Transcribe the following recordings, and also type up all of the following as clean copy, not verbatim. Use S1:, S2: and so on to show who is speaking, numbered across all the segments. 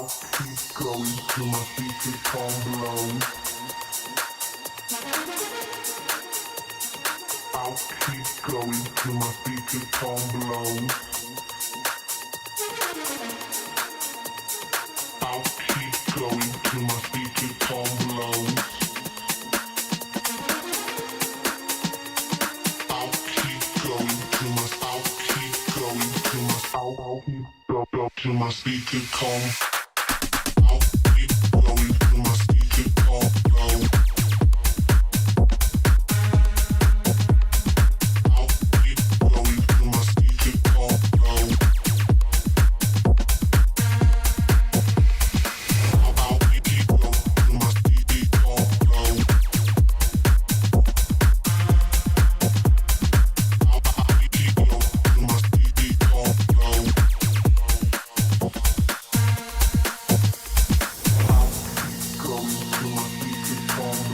S1: I'll keep going till my speaker phone blows. I'll keep going till my speaker phone blows. I'll keep going till my speaker phone blows. I'll keep going till my I'll keep going till my I'll keep go till my speaker phone. I'll keep going till my speaker phone blows. I'll keep going till my speaker phone blows. I'll keep going till my speaker phone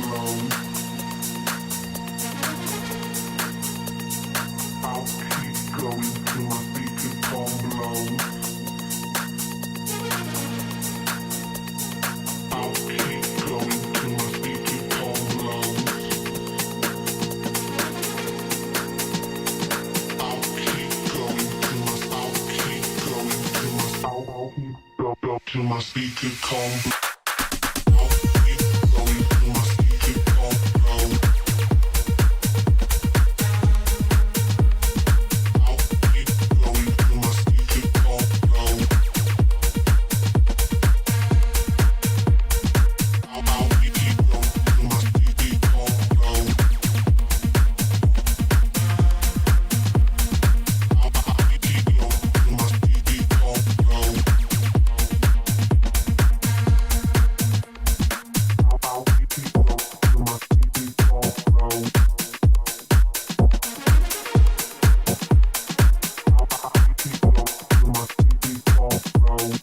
S1: blows. I'll keep going till my speaker phone blows. Going till my speaker phone blows. I'll keep going till my speaker phone blows. I'll keep going till my speaker phone blows. I'll keep going till my I'll keep going till my I'll keep go till my speaker phone. I'll keep going till my speaker phone blows. I'll keep going till my speaker phone blows. I'll keep going till my speaker phone blows. I'll keep going till my speaker phone blows. I'll keep going till my speaker phone blows. I'll keep going till my speaker phone blows.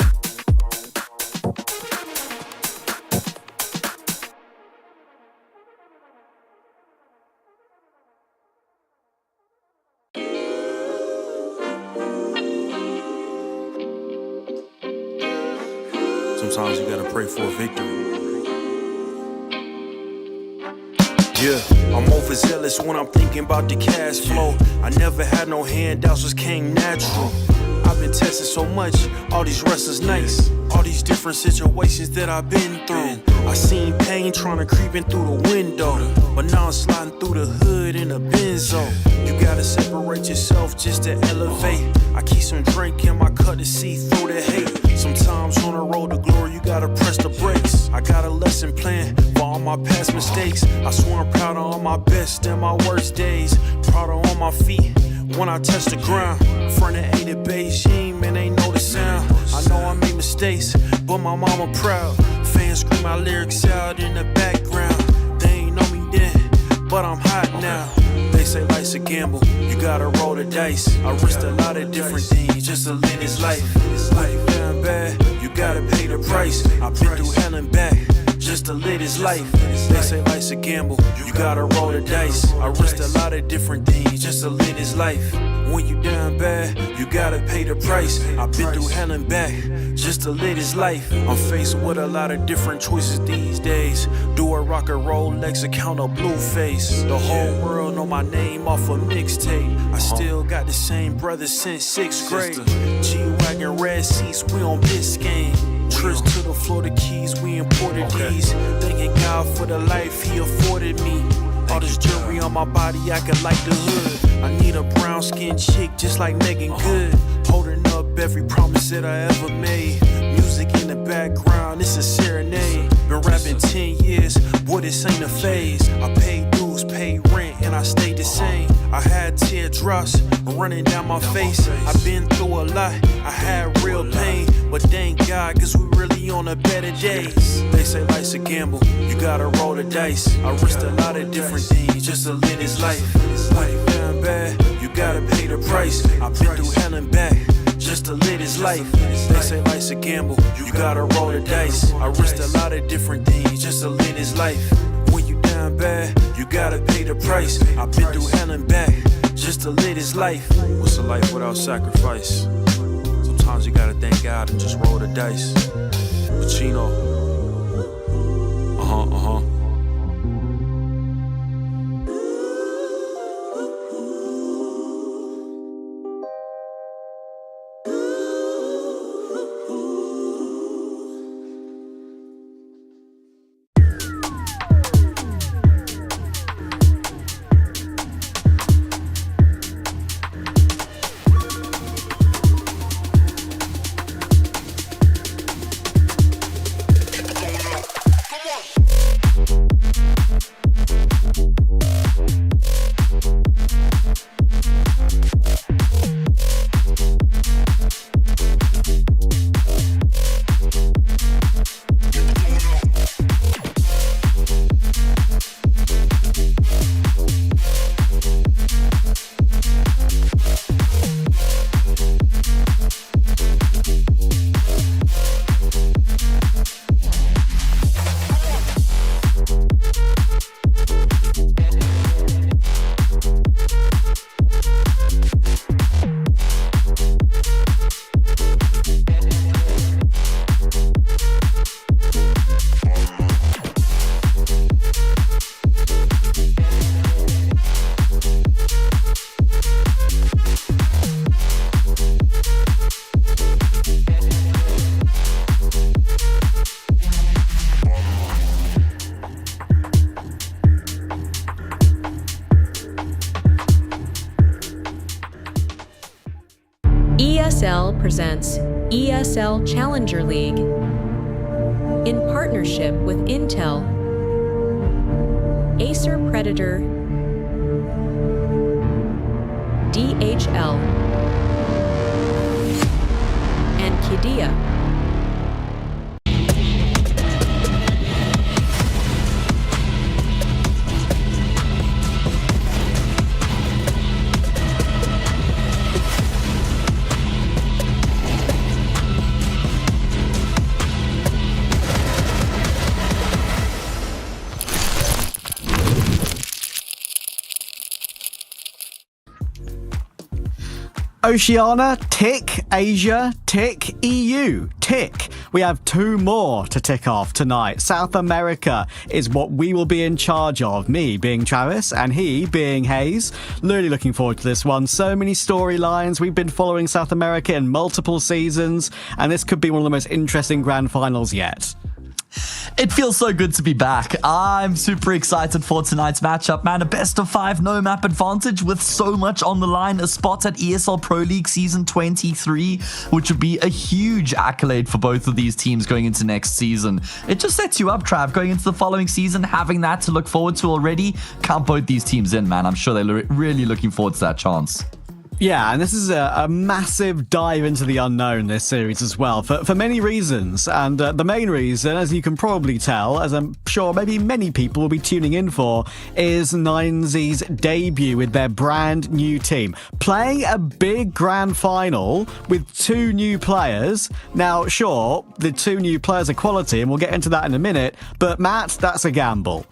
S2: Sometimes you gotta pray for a victory. Yeah, I'm overzealous when I'm thinking about the cash flow. I never had no handouts, just came natural. I've been tested so much, all these restless nights, all these different situations that I've been through. I seen pain trying to creep in through the window, but now I'm sliding through the hood in a Benzo. You gotta separate yourself just to elevate. I keep some drink in my cup to see through the hate. Sometimes on the road to glory, you gotta press the brakes. I got a lesson plan for all my past mistakes. I swear I'm proud of all my best and my worst days. Proud of on my feet when I touch the ground. Front of A to Beijing, man, they know the sound. I know I made mistakes, but my mama proud. Fans scream my lyrics out in the background. They ain't know me then, but I'm hot now. They say life's a gamble, you gotta roll the dice. I risked a lot of different things just to live this life. Life down bad, you gotta pay the price. I've been through hell and back just to live this life. They say life's a gamble, you gotta roll the dice. I risked a lot of different things just to live this life. When you down bad, you gotta pay the price. I've been through hell and back just to live this life. I'm faced with a lot of different choices these days. Do a rock and roll Lex account of Blueface. The whole world know my name off a mixtape. I still got the same brother since 6th grade. G-Wagon red seats, we on Biscayne. Trips to the Florida Keys, we imported these. Thanking God for the life he afforded me. All this jewelry on my body, I could like the hood. I need a brown skinned chick just like Megan Good. Holding up every promise that I ever made. Music in the background, it's a serenade. Been rapping 10 years, boy, this ain't a phase. I paid dues, paid rent, and I stayed the same. I had teardrops running down my face. I've been through a lot, I had real pain. But thank God, cause we really on the better days. They say life's a gamble, you gotta roll the dice. I risked a lot of different things just to live this life. When it down bad, you gotta pay the price. I've been through hell and back just to live this life. They say life's a gamble, you gotta roll the dice. I risked a lot of different things just to live this life. When you down bad, you gotta pay the price. I've been through hell and back just to live this life. What's a life without sacrifice? Sometimes you gotta thank God and just roll the dice. Pacino.
S3: ESL presents ESL Challenger League in partnership with Intel, Acer Predator, DHL, and Kidia.
S4: Oceania, tick. Asia, tick. EU, tick. We have 2 more to tick off tonight. South America is what we will be in charge of, me being Travis and he being Hayes. Really looking forward to this one. So many storylines. We've been following South America in multiple seasons, and this could be one of the most interesting grand finals yet.
S5: It feels so good to be back. I'm super excited for tonight's matchup, man. A best of 5 no map advantage with so much on the line. A spot at ESL Pro League Season 23, which would be a huge accolade for both of these teams going into next season. It just sets you up, Trav, going into the following season, having that to look forward to already. Count both these teams in, man. I'm sure they're really looking forward to that chance.
S4: Yeah, and this is a massive dive into the unknown, this series as well, for many reasons. And the main reason, as you can probably tell, as I'm sure maybe many people will be tuning in for, is 9Z's debut with their brand new team. Playing a big grand final with 2 new players. Now, sure, the 2 new players are quality, and we'll get into that in a minute, but Matt, that's a gamble.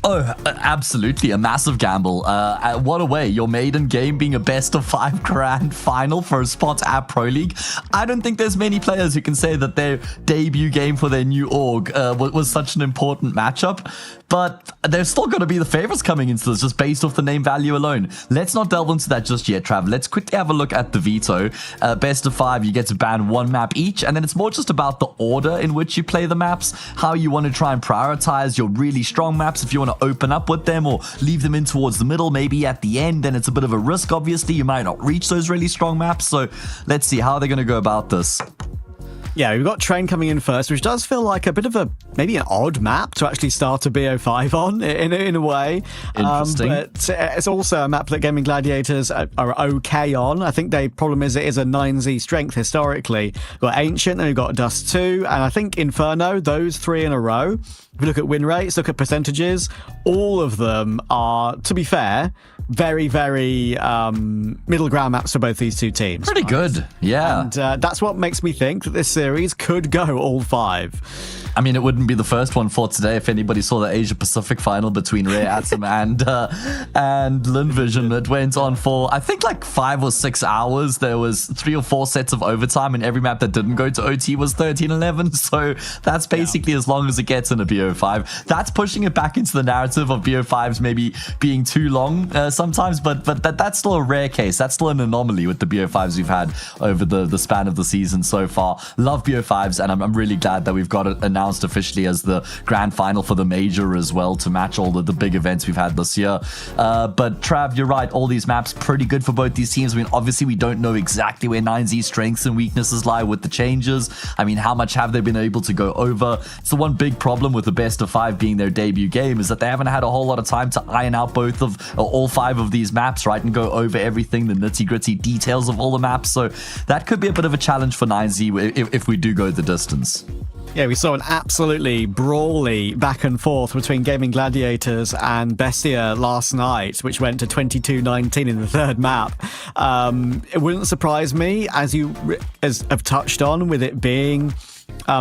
S5: Oh, absolutely. A massive gamble. What a way. Your maiden game being a best of 5 grand final for a spot at Pro League. I don't think there's many players who can say that their debut game for their new org was such an important matchup. But they're still going to be the favorites coming into this just based off the name value alone. Let's not delve into that just yet, Trav. Let's quickly have a look at the veto. Best of 5, you get to ban 1 map each. And then it's more just about the order in which you play the maps. How you want to try and prioritize your really strong maps. If you want to open up with them or leave them in towards the middle, maybe at the end, then it's a bit of a risk, obviously. You might not reach those really strong maps. So let's see how they're going to go about this.
S4: Yeah, we've got Train coming in first, which does feel like a bit of maybe an odd map to actually start a BO5 on, in a way.
S5: Interesting.
S4: But it's also a map that Gaimin Gladiators are okay on. I think the problem is it is a 9Z strength historically. We've got Ancient, and we've got Dust 2, and I think Inferno, those 3 in a row If you look at win rates, look at percentages, all of them are, to be fair, very, very middle ground maps for both these two teams.
S5: Pretty good, yeah.
S4: And that's what makes me think that this series could go all 5.
S5: I mean, it wouldn't be the first one for today if anybody saw the Asia Pacific final between Rare Atom and Linvision. It went on for, I think, like 5 or 6 hours. There was 3 or 4 sets of overtime, and every map that didn't go to OT was 13-11. So that's basically as long as it gets in a BO5. That's pushing it back into the narrative of BO5s maybe being too long sometimes, but that's still a rare case. That's still an anomaly with the BO5s we've had over the span of the season so far. Love BO5s, and I'm really glad that we've got it announced officially as the grand final for the major as well to match all the big events we've had this year. But Trav, you're right. All these maps pretty good for both these teams. I mean, obviously we don't know exactly where 9Z's strengths and weaknesses lie with the changes. I mean, how much have they been able to go over? It's the one big problem with the best of 5 being their debut game is that they haven't had a whole lot of time to iron out all 5 of these maps, right, and go over everything, the nitty gritty details of all the maps. So that could be a bit of a challenge for 9Z if we do go the distance.
S4: Yeah, we saw an absolutely brawly back and forth between Gaimin Gladiators and Bestia last night, which went to 22-19 in the third map. It wouldn't surprise me, as you have touched on, with it being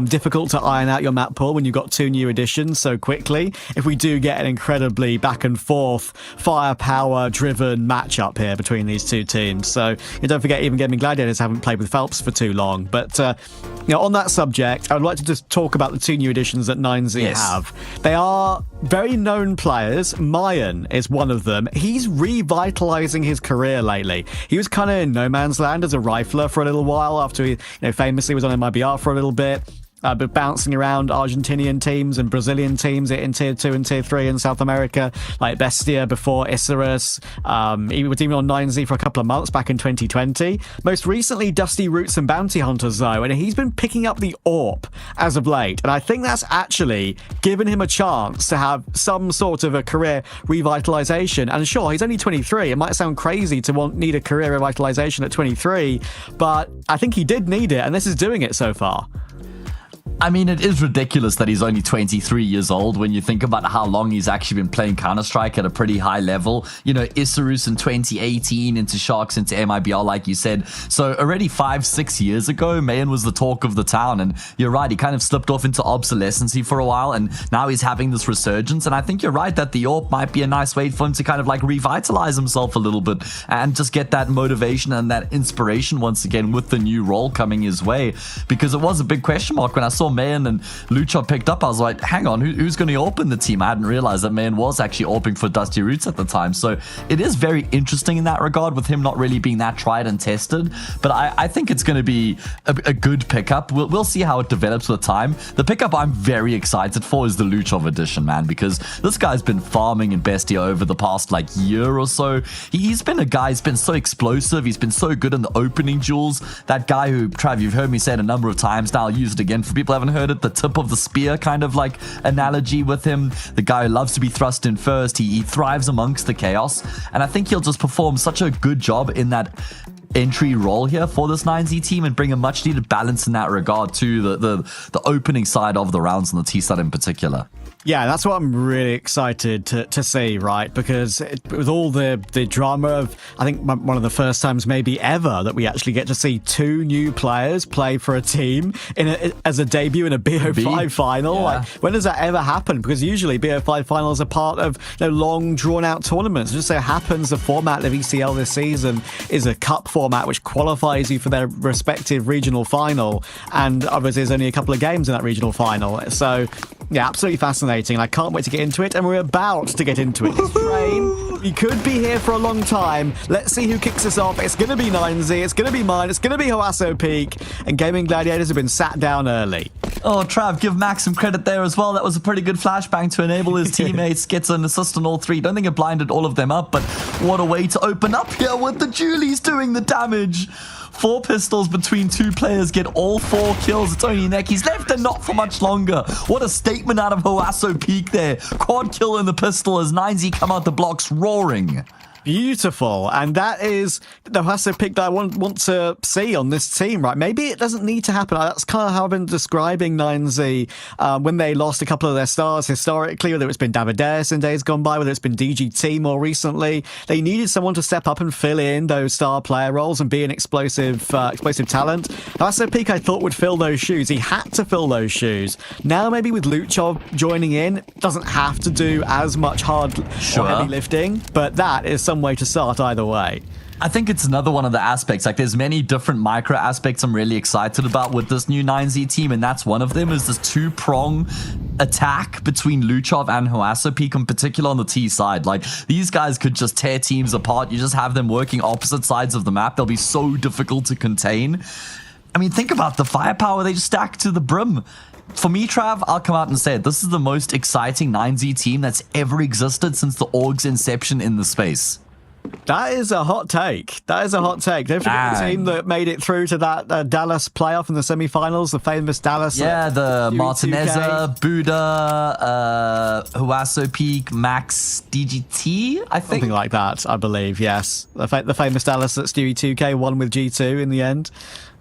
S4: difficult to iron out your map pool when you've got 2 new additions so quickly. If we do get an incredibly back and forth, firepower driven matchup here between these two teams. So don't forget, even Gaming Gladiators haven't played with Phelps for too long. But on that subject, I would like to just talk about the 2 new additions that 9Z have. They are very known players. Mayan is one of them. He's revitalizing his career lately. He was kind of in no man's land as a rifler for a little while after he famously was on MIBR for a little bit. But bouncing around Argentinian teams and Brazilian teams in Tier 2 and Tier 3 in South America, like Bestia before Icarus. He was even on 9Z for a couple of months back in 2020. Most recently, Dusty Roots and Bounty Hunters, though, and he's been picking up the AWP as of late. And I think that's actually given him a chance to have some sort of a career revitalization. And sure, he's only 23. It might sound crazy to need a career revitalization at 23, but I think he did need it, and this is doing it so far.
S5: I mean, it is ridiculous that he's only 23 years old when you think about how long he's actually been playing Counter-Strike at a pretty high level. You know, Icarus in 2018, into Sharks, into MIBR, like you said. So already 5-6 years ago, Mayan was the talk of the town. And you're right, he kind of slipped off into obsolescency for a while. And now he's having this resurgence. And I think you're right that the AWP might be a nice way for him to kind of like revitalize himself a little bit and just get that motivation and that inspiration once again with the new role coming his way. Because it was a big question mark when I saw Mayan and Lucha picked up. I was like, hang on, who's going to open the team? I hadn't realized that Mayan was actually opening for Dusty Roots at the time. So it is very interesting in that regard with him not really being that tried and tested. But I think it's going to be a good pickup. We'll see how it develops with time. The pickup I'm very excited for is the Luchov edition, man, because this guy's been farming in Bestia over the past like year or so. He's been a guy who's been so explosive. He's been so good in the opening duels. That guy who, Trav, you've heard me say it a number of times now. I'll use it again for people who haven't heard it. The tip of the spear kind of like analogy with him. The guy who loves to be thrust in first. He thrives amongst the chaos. And I think he'll just perform such a good job in that entry role here for this 9Z team and bring a much needed balance in that regard to the opening side of the rounds and the T side in particular.
S4: Yeah, that's what I'm really excited to see, right? Because with all the drama of, I think one of the first times maybe ever that we actually get to see 2 new players play for a team as a debut in a BO5 final.
S5: Yeah.
S4: Like, when does that ever happen? Because usually BO5 finals are part of long, drawn-out tournaments. It just so happens the format of ECL this season is a cup format which qualifies you for their respective regional final, and obviously there's only a couple of games in that regional final. So, yeah, absolutely fascinating. I can't wait to get into it, and we're about to get into it. This train, we could be here for a long time. Let's see who kicks us off. It's going to be 9Z, it's going to be mine, it's going to be Hoasso Peak, and Gaming Gladiators have been sat down early.
S5: Oh, Trav, give Max some credit there as well. That was a pretty good flashbang to enable his teammates, gets an assist on all 3. Don't think it blinded all of them up, but what a way to open up here with the Julies doing the damage. 4 pistols between 2 players, get all 4 kills. It's only Neck. He's left and not for much longer. What a statement out of Hoasso Peak there. Quad kill in the pistol as 9Z come out the blocks roaring.
S4: Beautiful. And that is the Hasso pick that I want to see on this team, right? Maybe it doesn't need to happen. That's kind of how I've been describing 9Z when they lost a couple of their stars historically, whether it's been Davides in days gone by, whether it's been DGT more recently. They needed someone to step up and fill in those star player roles and be an explosive talent. Hasso Peak, I thought, would fill those shoes. He had to fill those shoes. Now maybe with Luchov joining in, doesn't have to do as much hard or heavy lifting, but that is some way to start either way.
S5: I think it's another one of the aspects. Like, there's many different micro aspects I'm really excited about with this new 9Z team, and that's one of them is this two-prong attack between Luchov and Hasso Peak, in particular on the T side. Like, these guys could just tear teams apart. You just have them working opposite sides of the map. They'll be so difficult to contain. I mean, think about the firepower they just stack to the brim. For me, Trav, I'll come out and say it. This is the most exciting 9Z team that's ever existed since the org's inception in the space.
S4: That is a hot take. That is a hot take. Don't forget the team that made it through to that Dallas playoff in the semifinals, the famous Dallas.
S5: Yeah, the
S4: Martinez,
S5: Buddha, Hasso Peak, Max, DGT, I think.
S4: Something like that, I believe, yes. The famous Dallas that Stewie 2K won with G2 in the end.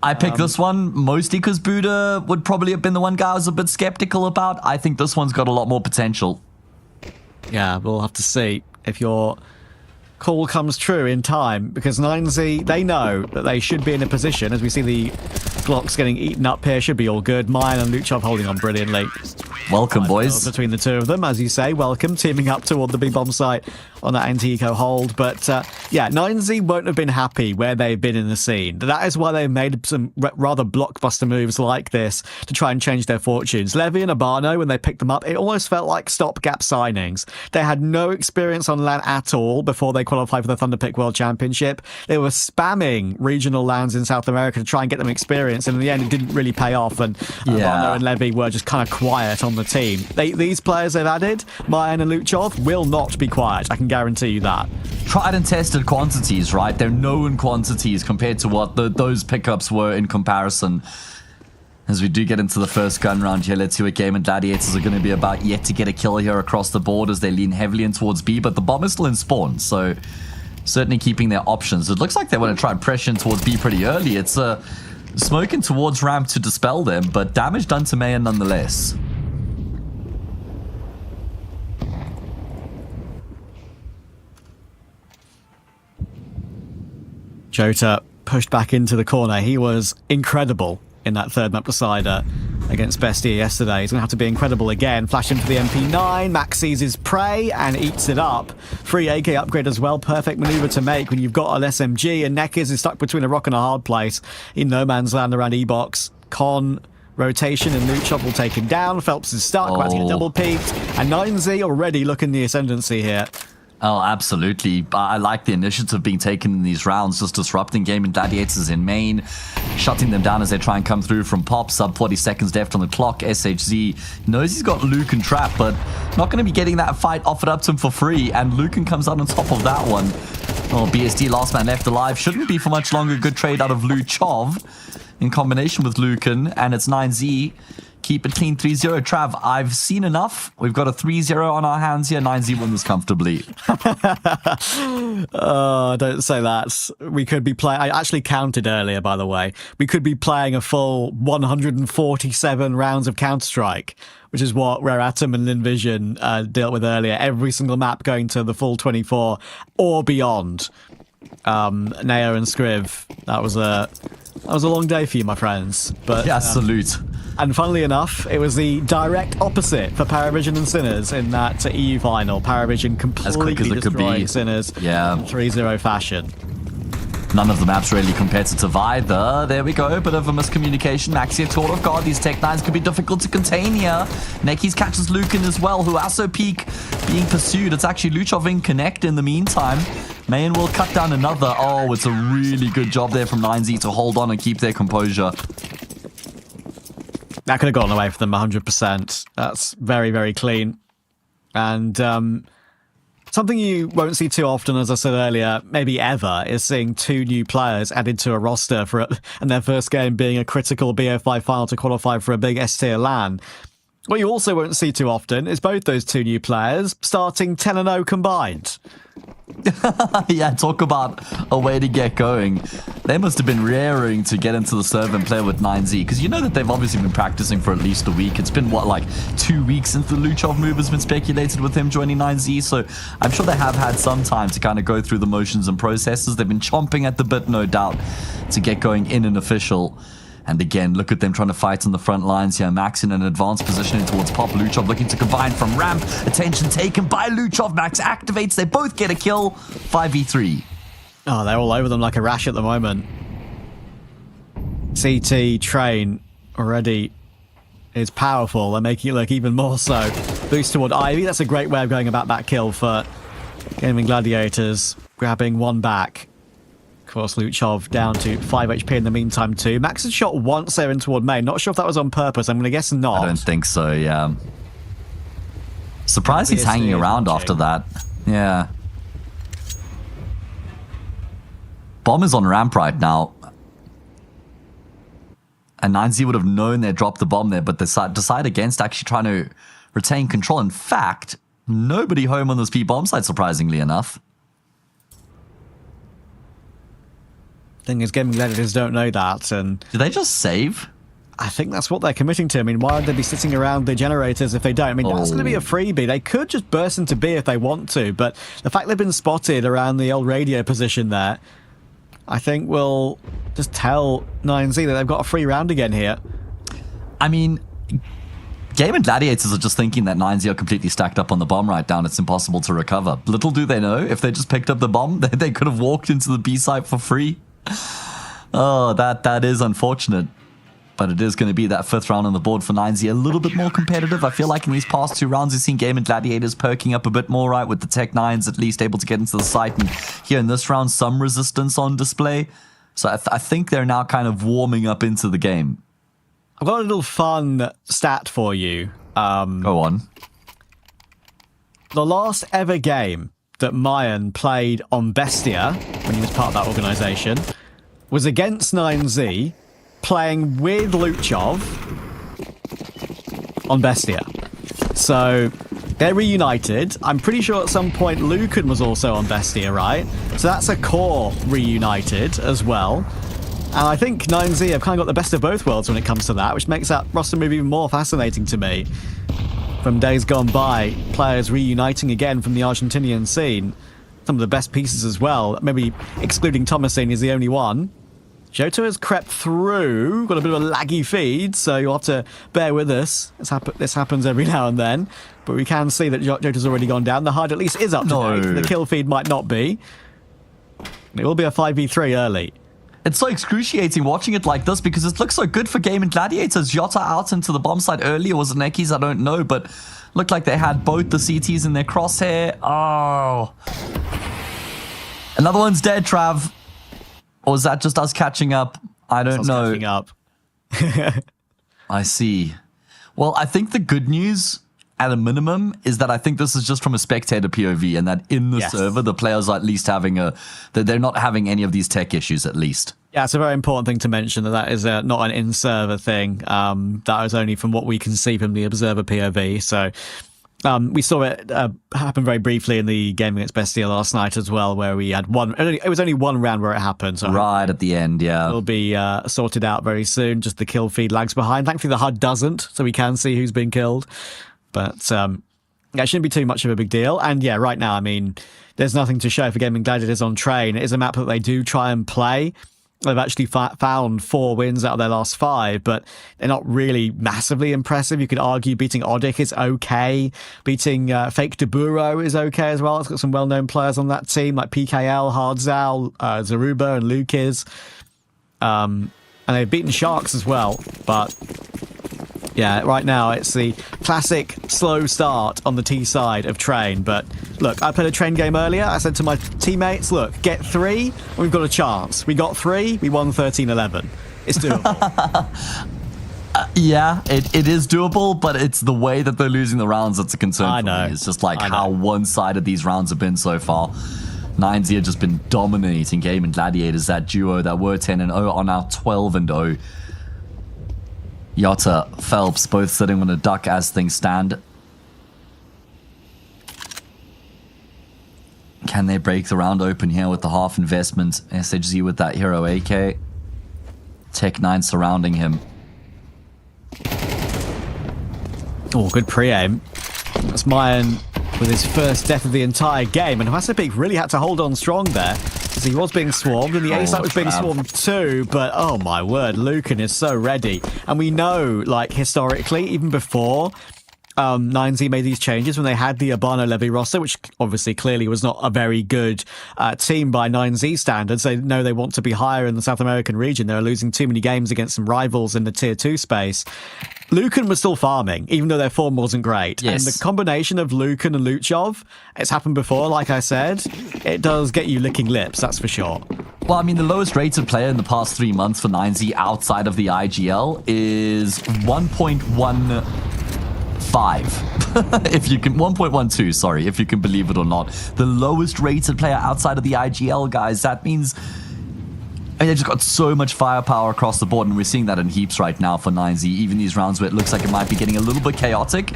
S5: I picked this one mostly because Buddha would probably have been the one guy I was a bit skeptical about. I think this one's got a lot more potential.
S4: Yeah, we'll have to see if your call comes true in time, because 9Z, they know that they should be in a position, as we see the Glocks getting eaten up here, should be all good. Mayan and Luchov holding on brilliantly.
S5: Welcome, boys.
S4: Between the two of them, as you say, welcome, teaming up toward the big bomb site on that anti-eco hold. But yeah, 9Z won't have been happy where they've been in the scene. That is why they've made some rather blockbuster moves like this to try and change their fortunes. Levy and Abano, when they picked them up, it almost felt like stopgap signings. They had no experience on LAN at all before they qualified for the Thunderpick World Championship. They were spamming regional LANs in South America to try and get them experience, and in the end it didn't really pay off, and Abano and Levy were just kind of quiet on the team. These players they've added, Mayan and Luchov, will not be quiet. I can guarantee you that.
S5: Tried and tested quantities, right? They're known quantities compared to what those pickups were in comparison. As we do get into the first gun round here, let's see what Gaimin Gladiators are going to be about. Yet to get a kill here across the board as they lean heavily in towards B, but the bomb is still in spawn, so certainly keeping their options. It looks like they want to try and pressure in towards B pretty early. It's smoking towards ramp to dispel them, but damage done to Mayan nonetheless.
S4: Jota pushed back into the corner. He was incredible in that third map decider against Bestia yesterday. He's going to have to be incredible again. Flash into the MP9. Max sees his prey and eats it up. Free AK upgrade as well. Perfect maneuver to make when you've got an SMG, and Nekiz is stuck between a rock and a hard place in no man's land around E-Box. Con rotation and Luchov will take him down. Phelps is stuck. About to get double peaked. And 9Z already looking the ascendancy here.
S5: Oh, absolutely. I like the initiative being taken in these rounds, just disrupting Gaimin Gladiators in main, shutting them down as they try and come through from pop. Sub 40 seconds left on the clock. SHZ knows he's got Lucan trapped, but not going to be getting that fight offered up to him for free, and Lucan comes out on top of that one. Oh, BSD, last man left alive. Shouldn't be for much longer. Good trade out of Luchov in combination with Lucan, and it's 9Z. Keep it clean, 3-0. Trav, I've seen enough. We've got a 3-0 on our hands here. 9Z wins comfortably.
S4: Oh, don't say that. We could be playing... I actually counted earlier, by the way. We could be playing a full 147 rounds of Counter-Strike, which is what Rare Atom and Linvision dealt with earlier. Every single map going to the full 24 or beyond. Neo and Scriv, that was a long day for you, my friends. But
S5: yeah, salute.
S4: And funnily enough, it was the direct opposite for Paravision and Sinners in that EU final. Paravision completely destroying Sinners in 3-0 fashion.
S5: None of the maps really competitive either. There we go, bit of a miscommunication. Maxia taught of God, these Tech 9s could be difficult to contain here. Nekis catches Lucan as well, who also peak being pursued. It's actually Luchov in connect in the meantime. Mayan will cut down another. Oh, it's a really good job there from 9Z to hold on and keep their composure.
S4: That could have gotten away from them 100%. That's very, very clean. And something you won't see too often, as I said earlier, maybe ever, is seeing two new players added to a roster and their first game being a critical BO5 final to qualify for a big S-tier LAN. What you also won't see too often is both those two new players starting 10-0 combined.
S5: Yeah, talk about a way to get going. They must have been raring to get into the server and play with 9Z, because you know that they've obviously been practicing for at least a week. It's been, what, like 2 weeks since the Luchov move has been speculated with him joining 9Z, so I'm sure they have had some time to kind of go through the motions and processes. They've been chomping at the bit, no doubt, to get going in an official. And again, look at them trying to fight on the front lines here. Max in an advanced positioning towards Pop. Luchov looking to combine from ramp. Attention taken by Luchov. Max activates. They both get a kill. 5v3.
S4: Oh, they're all over them like a rash at the moment. CT Train already is powerful. They're making it look even more so. Boost toward Ivy. That's a great way of going about that kill for Gaimin Gladiators. Grabbing one back. Of course, Luchov down to 5 HP in the meantime too. Max has shot once there in toward main. Not sure if that was on purpose. I'm going to guess not.
S5: I don't think so, yeah. Surprised he's hanging around after that. Yeah. Bomb is on ramp right now. And 9Z would have known they dropped the bomb there, but they decide against actually trying to retain control. In fact, nobody home on this B-bomb side, surprisingly enough.
S4: Thing is, Gaimin Gladiators don't know that, and
S5: Did they just save?
S4: I think that's what they're committing to. I mean, why would they be sitting around the generators if they don't? I mean, that's going to be a freebie. They could just burst into B if they want to, but the fact they've been spotted around the old radio position there, I think will just tell 9Z that they've got a free round again here.
S5: I mean, Gaimin Gladiators are just thinking that 9Z are completely stacked up on the bomb right down. It's impossible to recover. Little do they know, if they just picked up the bomb, they could have walked into the B site for free. Oh, that is unfortunate. But it is going to be that 5th round on the board for 9Z. A little bit more competitive. I feel like in these past 2 rounds, we've seen Gaimin Gladiators perking up a bit more, right? With the Tech 9s at least able to get into the site. And here in this round, some resistance on display. So I think they're now kind of warming up into the game.
S4: I've got a little fun stat for you.
S5: Go on.
S4: The last ever game that Mayan played on Bestia, when he was part of that organisation, was against 9Z, playing with Luchov on Bestia. So they're reunited. I'm pretty sure at some point Lucan was also on Bestia, right? So that's a core reunited as well. And I think 9Z have kind of got the best of both worlds when it comes to that, which makes that roster move even more fascinating to me. From days gone by, players reuniting again from the Argentinian scene. Some of the best pieces as well. Maybe excluding Thomasine is the only one. Jota has crept through, got a bit of a laggy feed, so you'll have to bear with us. This happens every now and then, but we can see that Jota's already gone down. The HUD at least is up to date. The kill feed might not be. It will be a 5v3 early.
S5: It's so excruciating watching it like this because it looks so good for Gaimin Gladiators. Jota out into the bomb site early, or was it Nekis? I don't know, but looked like they had both the CTs in their crosshair. Oh. Another one's dead, Trav. Or is that just us catching up? I don't know.
S4: Catching up.
S5: I see. Well, I think the good news, at a minimum, is that I think this is just from a spectator POV, and that in the server, the players are at least having that they're not having any of these tech issues, at least. Yeah,
S4: it's a very important thing to mention that is not an in-server thing. That is only from what we can see from the observer POV. So we saw it happen very briefly in the game against Bestia last night as well, where we had it was only one round where it happened. So
S5: right at the end, yeah.
S4: It'll be sorted out very soon. Just the kill feed lags behind. Thankfully, the HUD doesn't, so we can see who's been killed. But yeah, it shouldn't be too much of a big deal. And yeah, right now, I mean, there's nothing to show for Gaimin Gladiators on Train. It is a map that they do try and play. They've actually found 4 wins out of their last 5, but they're not really massively impressive. You could argue beating Odic is okay. Beating Fake Deburo is okay as well. It's got some well-known players on that team, like PKL, Hardzal, Zaruba, and Lukiz. And they've beaten Sharks as well, but yeah, right now it's the classic slow start on the T side of Train. But look, I played a Train game earlier. I said to my teammates, look, get 3, and we've got a chance. We got 3, we won 13-11. It's doable.
S5: Yeah, it is doable, but it's the way that they're losing the rounds that's a concern
S4: I
S5: for
S4: know.
S5: me. It's just like how one-sided these rounds have been so far. 9Z have just been dominating Gaimin Gladiators. That duo that were 10-0 are now 12-0. Yotta, Phelps, both sitting on a duck as things stand. Can they break the round open here with the half investment? SHZ with that hero AK. Tech9 surrounding him.
S4: Oh, good pre-aim. That's Mayan with his first death of the entire game, and Hasapik really had to hold on strong there, because he was being swarmed, and the A-site was being swarmed too, but oh my word, Lucan is so ready. And we know, like, historically, even before 9Z made these changes, when they had the Urbano Levy roster, which obviously clearly was not a very good team by 9Z standards. They know they want to be higher in the South American region. They're losing too many games against some rivals in the Tier 2 space. Lucan was still farming, even though their form wasn't great.
S5: Yes.
S4: And the combination of Lucan and Luchov, it's happened before, like I said, it does get you licking lips, that's for sure.
S5: Well, I mean, the lowest rated player in the past 3 months for 9Z outside of the IGL is 1.15. If you can, 1.12, sorry, if you can believe it or not. The lowest rated player outside of the IGL, guys. That means they've just got so much firepower across the board, and we're seeing that in heaps right now for 9Z. Even these rounds where it looks like it might be getting a little bit chaotic,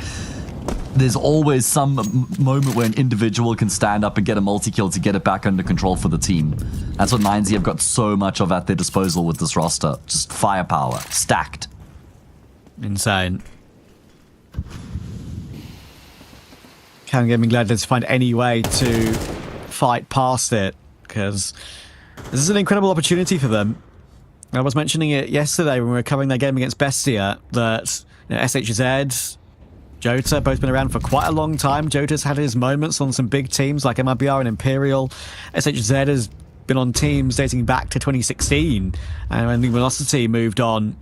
S5: there's always some moment where an individual can stand up and get a multi-kill to get it back under control for the team. That's what 9Z have got so much of at their disposal with this roster. Just firepower, stacked.
S4: Insane. Can Gaimin Gladiators find any way to fight past it? Because this is an incredible opportunity for them. I was mentioning it yesterday when we were covering their game against Bestia, that SHZ, Jota, both been around for quite a long time. Jota's had his moments on some big teams like MIBR and Imperial. SHZ has been on teams dating back to 2016, and when Luminosity moved on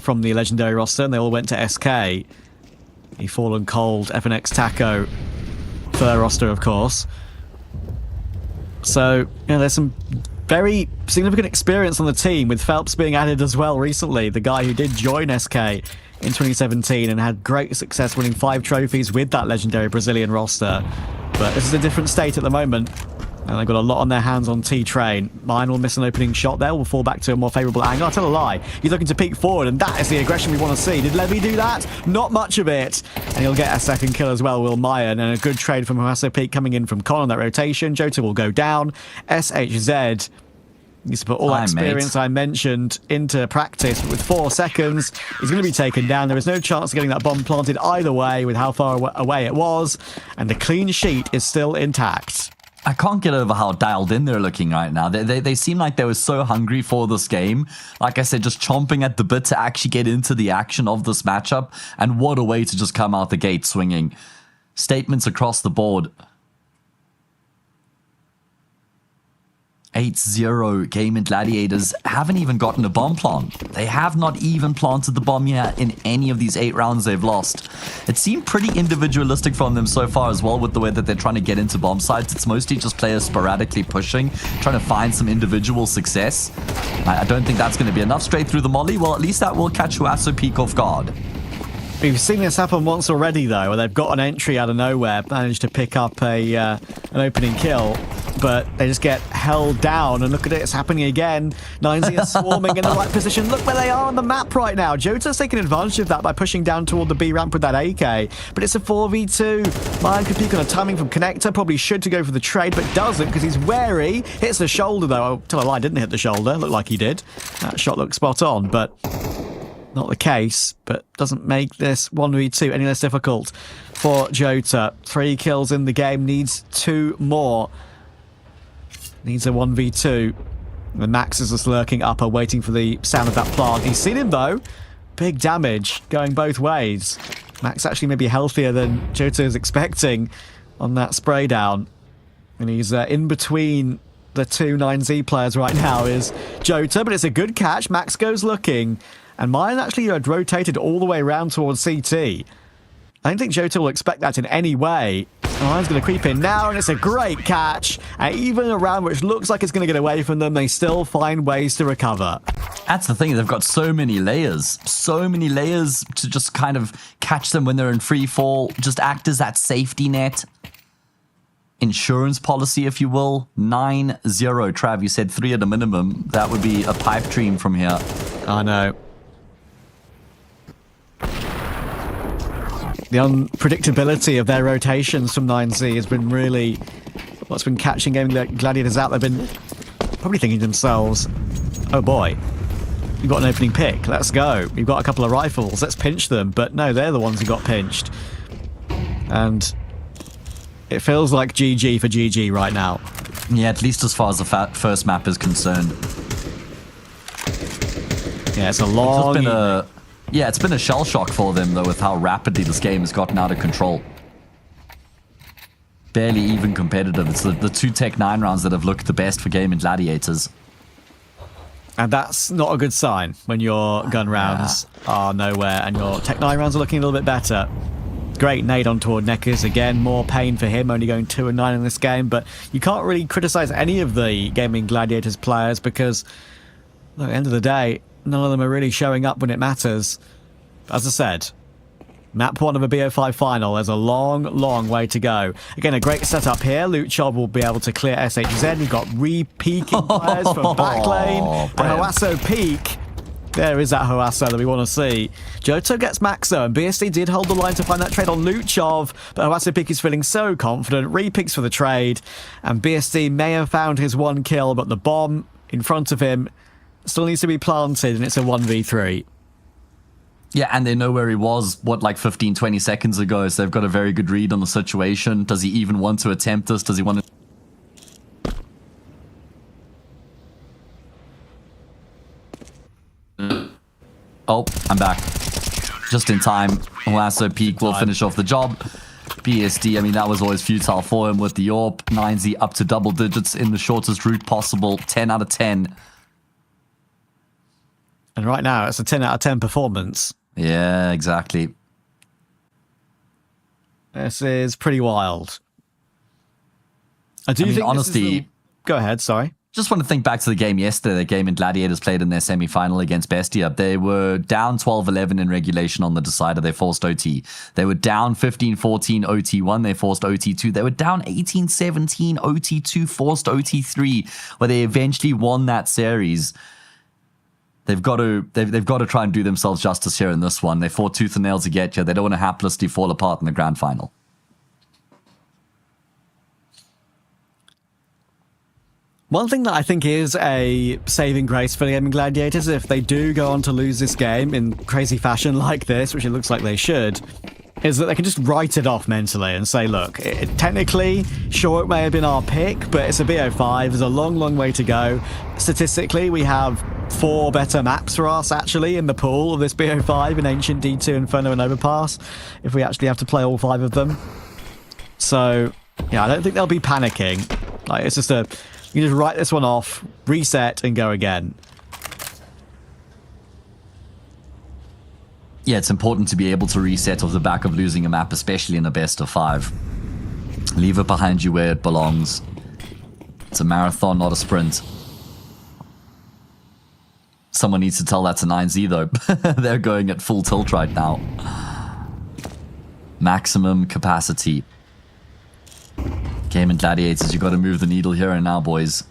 S4: from the legendary roster, and they all went to SK. He Fallen Cold, FNX Taco for their roster, of course. So, there's some very significant experience on the team, with Phelps being added as well recently, the guy who did join SK in 2017 and had great success winning 5 trophies with that legendary Brazilian roster. But this is a different state at the moment, and they've got a lot on their hands on T-Train. Mine will miss an opening shot there, will fall back to a more favourable angle. I'll tell a lie. He's looking to peek forward, and that is the aggression we want to see. Did Levy do that? Not much of it. And he'll get a second kill as well, Will Mayan, and a good trade from Hasso Peak coming in from Con on that rotation. Jota will go down. SHZ needs to put all that experience I mentioned into practice, but with 4 seconds, he's going to be taken down. There is no chance of getting that bomb planted either way with how far away it was, and the clean sheet is still intact.
S5: I can't get over how dialed in they're looking right now. They seem like they were so hungry for this game. Like I said, just chomping at the bit to actually get into the action of this matchup. And what a way to just come out the gate swinging. Statements across the board. 8-0 Gaimin Gladiators haven't even gotten a bomb plant. They have not even planted the bomb yet in any of these 8 rounds they've lost. It seemed pretty individualistic from them so far as well, with the way that they're trying to get into bomb sites. It's mostly just players sporadically pushing, trying to find some individual success. I don't think that's going to be enough straight through the molly. Well, at least that will catch Huasso Peak off guard.
S4: We've seen this happen once already, though, where they've got an entry out of nowhere, managed to pick up an opening kill, but they just get held down, and look at it, it's happening again. 9Z is swarming in the right position. Look where they are on the map right now. Jota's taking advantage of that by pushing down toward the B ramp with that AK, but it's a 4v2. Mayan could peek on a timing from Connector, probably should to go for the trade, but doesn't because he's wary. Hits the shoulder, though. I'll tell a lie, didn't hit the shoulder. Looked like he did. That shot looked spot on, but not the case, but doesn't make this 1v2 any less difficult for Jota. 3 kills in the game, needs 2 more. Needs a 1v2. And Max is just lurking upper, waiting for the sound of that plant. He's seen him, though. Big damage going both ways. Max actually may be healthier than Jota is expecting on that spray down. And he's in between the 2 9Z players right now is Jota, but it's a good catch. Max goes looking. And Mayan actually had rotated all the way around towards CT. I don't think Jota will expect that in any way. Mayan's going to creep in now, and it's a great catch. And even a round which looks like it's going to get away from them, they still find ways to recover.
S5: That's the thing, they've got so many layers. So many layers to just kind of catch them when they're in free fall. Just act as that safety net. Insurance policy, if you will. 9-0. Trav, you said 3 at a minimum. That would be a pipe dream from here.
S4: I know. The unpredictability of their rotations from 9Z has been really what's been catching Gaimin Gladiators out. They've been probably thinking to themselves, oh boy, we've got an opening pick, let's go. We've got a couple of rifles, let's pinch them. But no, they're the ones who got pinched. And it feels like GG for GG right now.
S5: Yeah, at least as far as the first map is concerned.
S4: Yeah, it's a long...
S5: It's been a shell shock for them, though, with how rapidly this game has gotten out of control. Barely even competitive. It's the two Tech 9 rounds that have looked the best for Gaimin Gladiators.
S4: And that's not a good sign when your gun rounds are nowhere and your Tech 9 rounds are looking a little bit better. Great nade on toward Neckers. Again, more pain for him, only going 2-9 in this game. But you can't really criticize any of the Gaimin Gladiators players because, at the end of the day, none of them are really showing up when it matters. As I said, map 1 of a BO5 final. There's a long, long way to go. Again, a great setup here. Luchov will be able to clear SHZ. You've got re-peeking players from back lane. And Hoasso peek. There is that Hoasso that we want to see. Johto gets Maxo, and BSD did hold the line to find that trade on Luchov, but Hoasso peek is feeling so confident. Re-picks for the trade, and BSD may have found his one kill, but the bomb in front of him still needs to be planted, and it's a 1v3.
S5: Yeah, and they know where he was, like 15, 20 seconds ago, so they've got a very good read on the situation. Does he even want to attempt this? Does he want to... Oh, I'm back. Just in time. Hoasso peek will finish off the job. BSD, I mean, that was always futile for him with the AWP. 9Z up to double digits in the shortest route possible. 10 out of 10.
S4: And right now, it's a 10 out of 10 performance.
S5: Yeah, exactly.
S4: This is pretty wild. I think
S5: honestly...
S4: Go ahead, sorry.
S5: Just want to think back to the game yesterday, the Gaimin Gladiators played in their semi-final against Bestia. They were down 12-11 in regulation on the decider. They forced OT. They were down 15-14 OT1. They forced OT2. They were down 18-17 OT2, forced OT3, where they eventually won that series. They've got to try and do themselves justice here in this one. They fought tooth and nail to get here. They don't want to haplessly fall apart in the grand final.
S4: One thing that I think is a saving grace for the Gaimin Gladiators, if they do go on to lose this game in crazy fashion like this, which it looks like they should, is that they can just write it off mentally and say, look, technically, sure, it may have been our pick, but it's a BO5. There's a long, long way to go. Statistically, we have 4 better maps for us, actually, in the pool of this BO5 in Ancient, D2, Inferno, and Overpass, if we actually have to play all 5 of them. So, yeah, I don't think they'll be panicking. Like, it's just you just write this one off, reset, and go again.
S5: Yeah, it's important to be able to reset off the back of losing a map, especially in a best of 5. Leave it behind you where it belongs. It's a marathon, not a sprint. Someone needs to tell that to 9Z, though. They're going at full tilt right now. Maximum capacity. Gaimin Gladiators, you got to move the needle here and now, boys.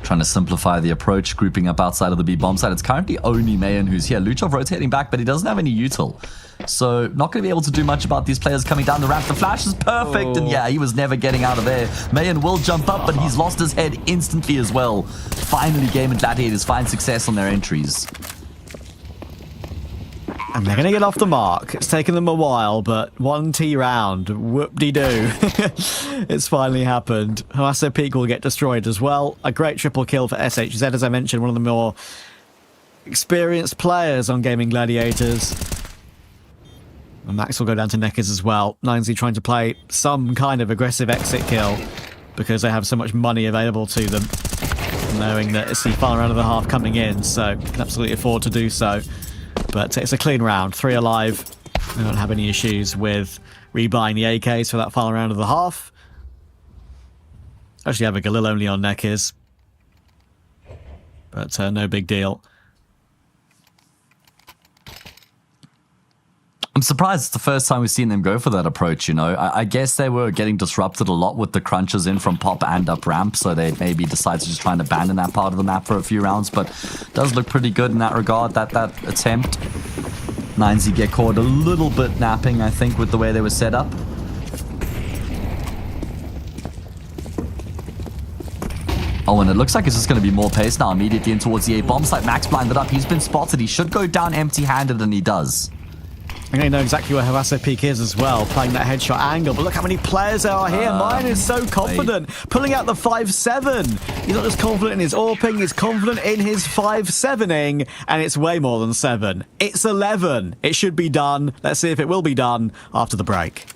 S5: Trying to simplify the approach, grouping up outside of the B bomb side. It's currently only Mayan who's here. Luchov rotating back, but he doesn't have any util. So not going to be able to do much about these players coming down the ramp. The flash is perfect, and yeah, he was never getting out of there. Mayan will jump up, but he's lost his head instantly as well. Finally, Gaimin Gladiators find success on their entries.
S4: And they're going to get off the mark. It's taken them a while, but 1T round. Whoop-de-doo. It's finally happened. Hoasso Peak will get destroyed as well. A great triple kill for SHZ, as I mentioned, one of the more experienced players on Gaimin Gladiators. And Max will go down to Neckers as well. 9Z trying to play some kind of aggressive exit kill because they have so much money available to them, knowing that it's the final round of the half coming in, so can absolutely afford to do so. But it's a clean round, 3 alive. They don't have any issues with rebuying the AKs for that final round of the half. Actually have a Galil only on Neckers. But no big deal.
S5: I'm surprised it's the first time we've seen them go for that approach, you know. I guess they were getting disrupted a lot with the crunches in from pop and up ramp, so they maybe decided to just try and abandon that part of the map for a few rounds, but it does look pretty good in that regard, that attempt. 9Z get caught a little bit napping, I think, with the way they were set up. Oh, and it looks like it's just going to be more pace now immediately in towards the A bomb site. Max blinded up. He's been spotted. He should go down empty-handed, and he does.
S4: I think they know exactly where Harasso Peak is as well, playing that headshot angle. But look how many players there are here. Mine is so confident, pulling out the 5-7. He's not just confident in his AWPing, he's confident in his 5-7ing, and it's way more than 7. It's 11. It should be done. Let's see if it will be done after the break.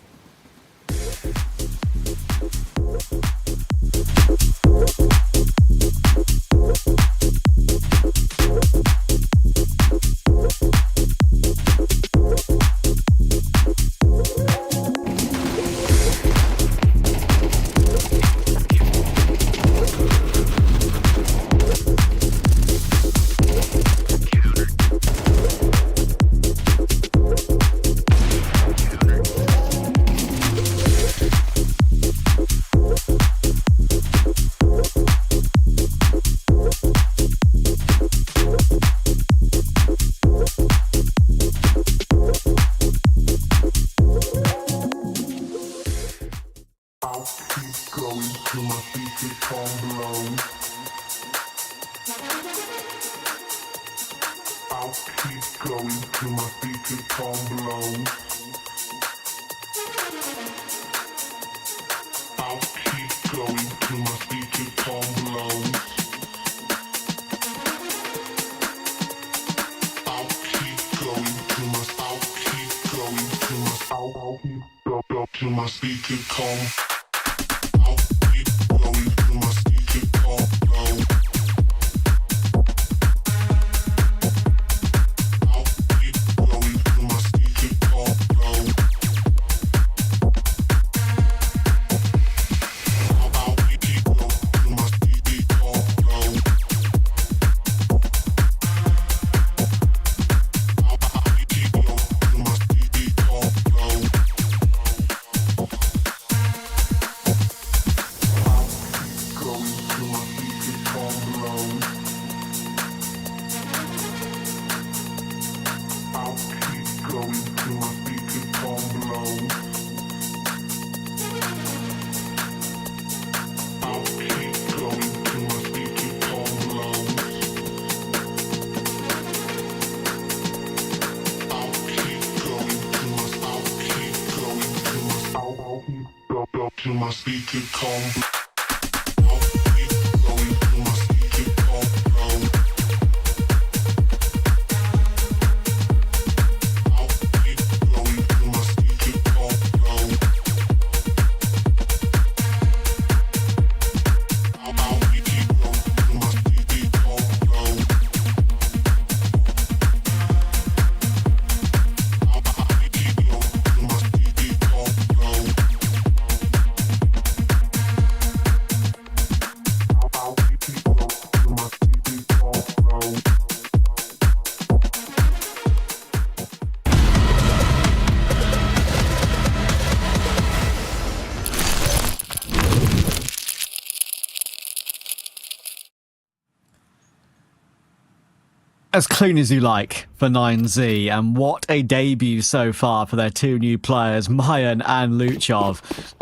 S4: As clean as you like for 9Z, and what a debut so far for their two new players, Mayan and Luchov.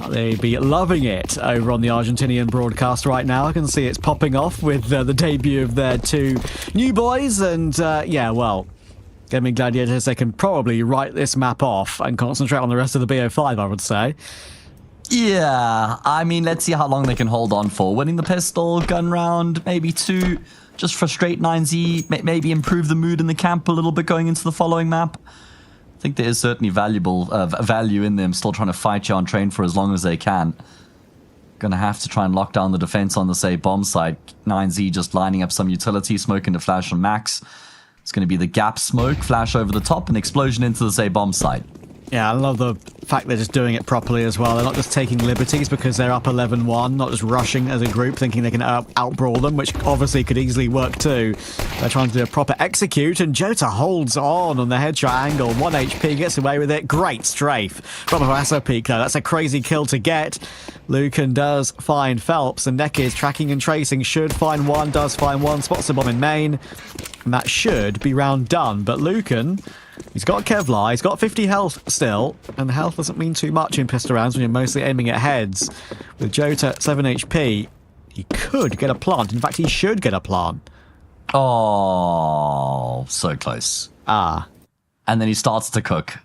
S4: They'd be loving it over on the Argentinian broadcast right now. I can see it's popping off with the debut of their two new boys, and yeah, well, Gaimin Gladiators, they can probably write this map off and concentrate on the rest of the BO5, I would say.
S5: Yeah, I mean, let's see how long they can hold on for. Winning the pistol, gun round, maybe 2. Just frustrate 9Z, maybe improve the mood in the camp a little bit going into the following map. I think there is certainly value in them still trying to fight you on train for as long as they can. Gonna have to try and lock down the defense on the, say, bomb side. 9Z just lining up some utility, smoke into flash on Max. It's gonna be the gap smoke, flash over the top, and explosion into the, say, bomb side.
S4: Yeah, I love the fact they're just doing it properly as well. They're not just taking liberties because they're up 11-1, not just rushing as a group thinking they can outbrawl them, which obviously could easily work too. They're trying to do a proper execute, and Jota holds on the head triangle. 1 HP, gets away with it. Great strafe from Harasso Peak though. That's a crazy kill to get. Lucan does find Phelps, and Neck is tracking and tracing. Should find one, does find one, spots the bomb in main, and that should be round done. But Lucan, he's got Kevlar, he's got 50 health still, and health doesn't mean too much in pistol rounds when you're mostly aiming at heads. With Jota 7 HP, he could get a plant. In fact, he should get a plant.
S5: Oh, so close.
S4: Ah.
S5: And then he starts to cook.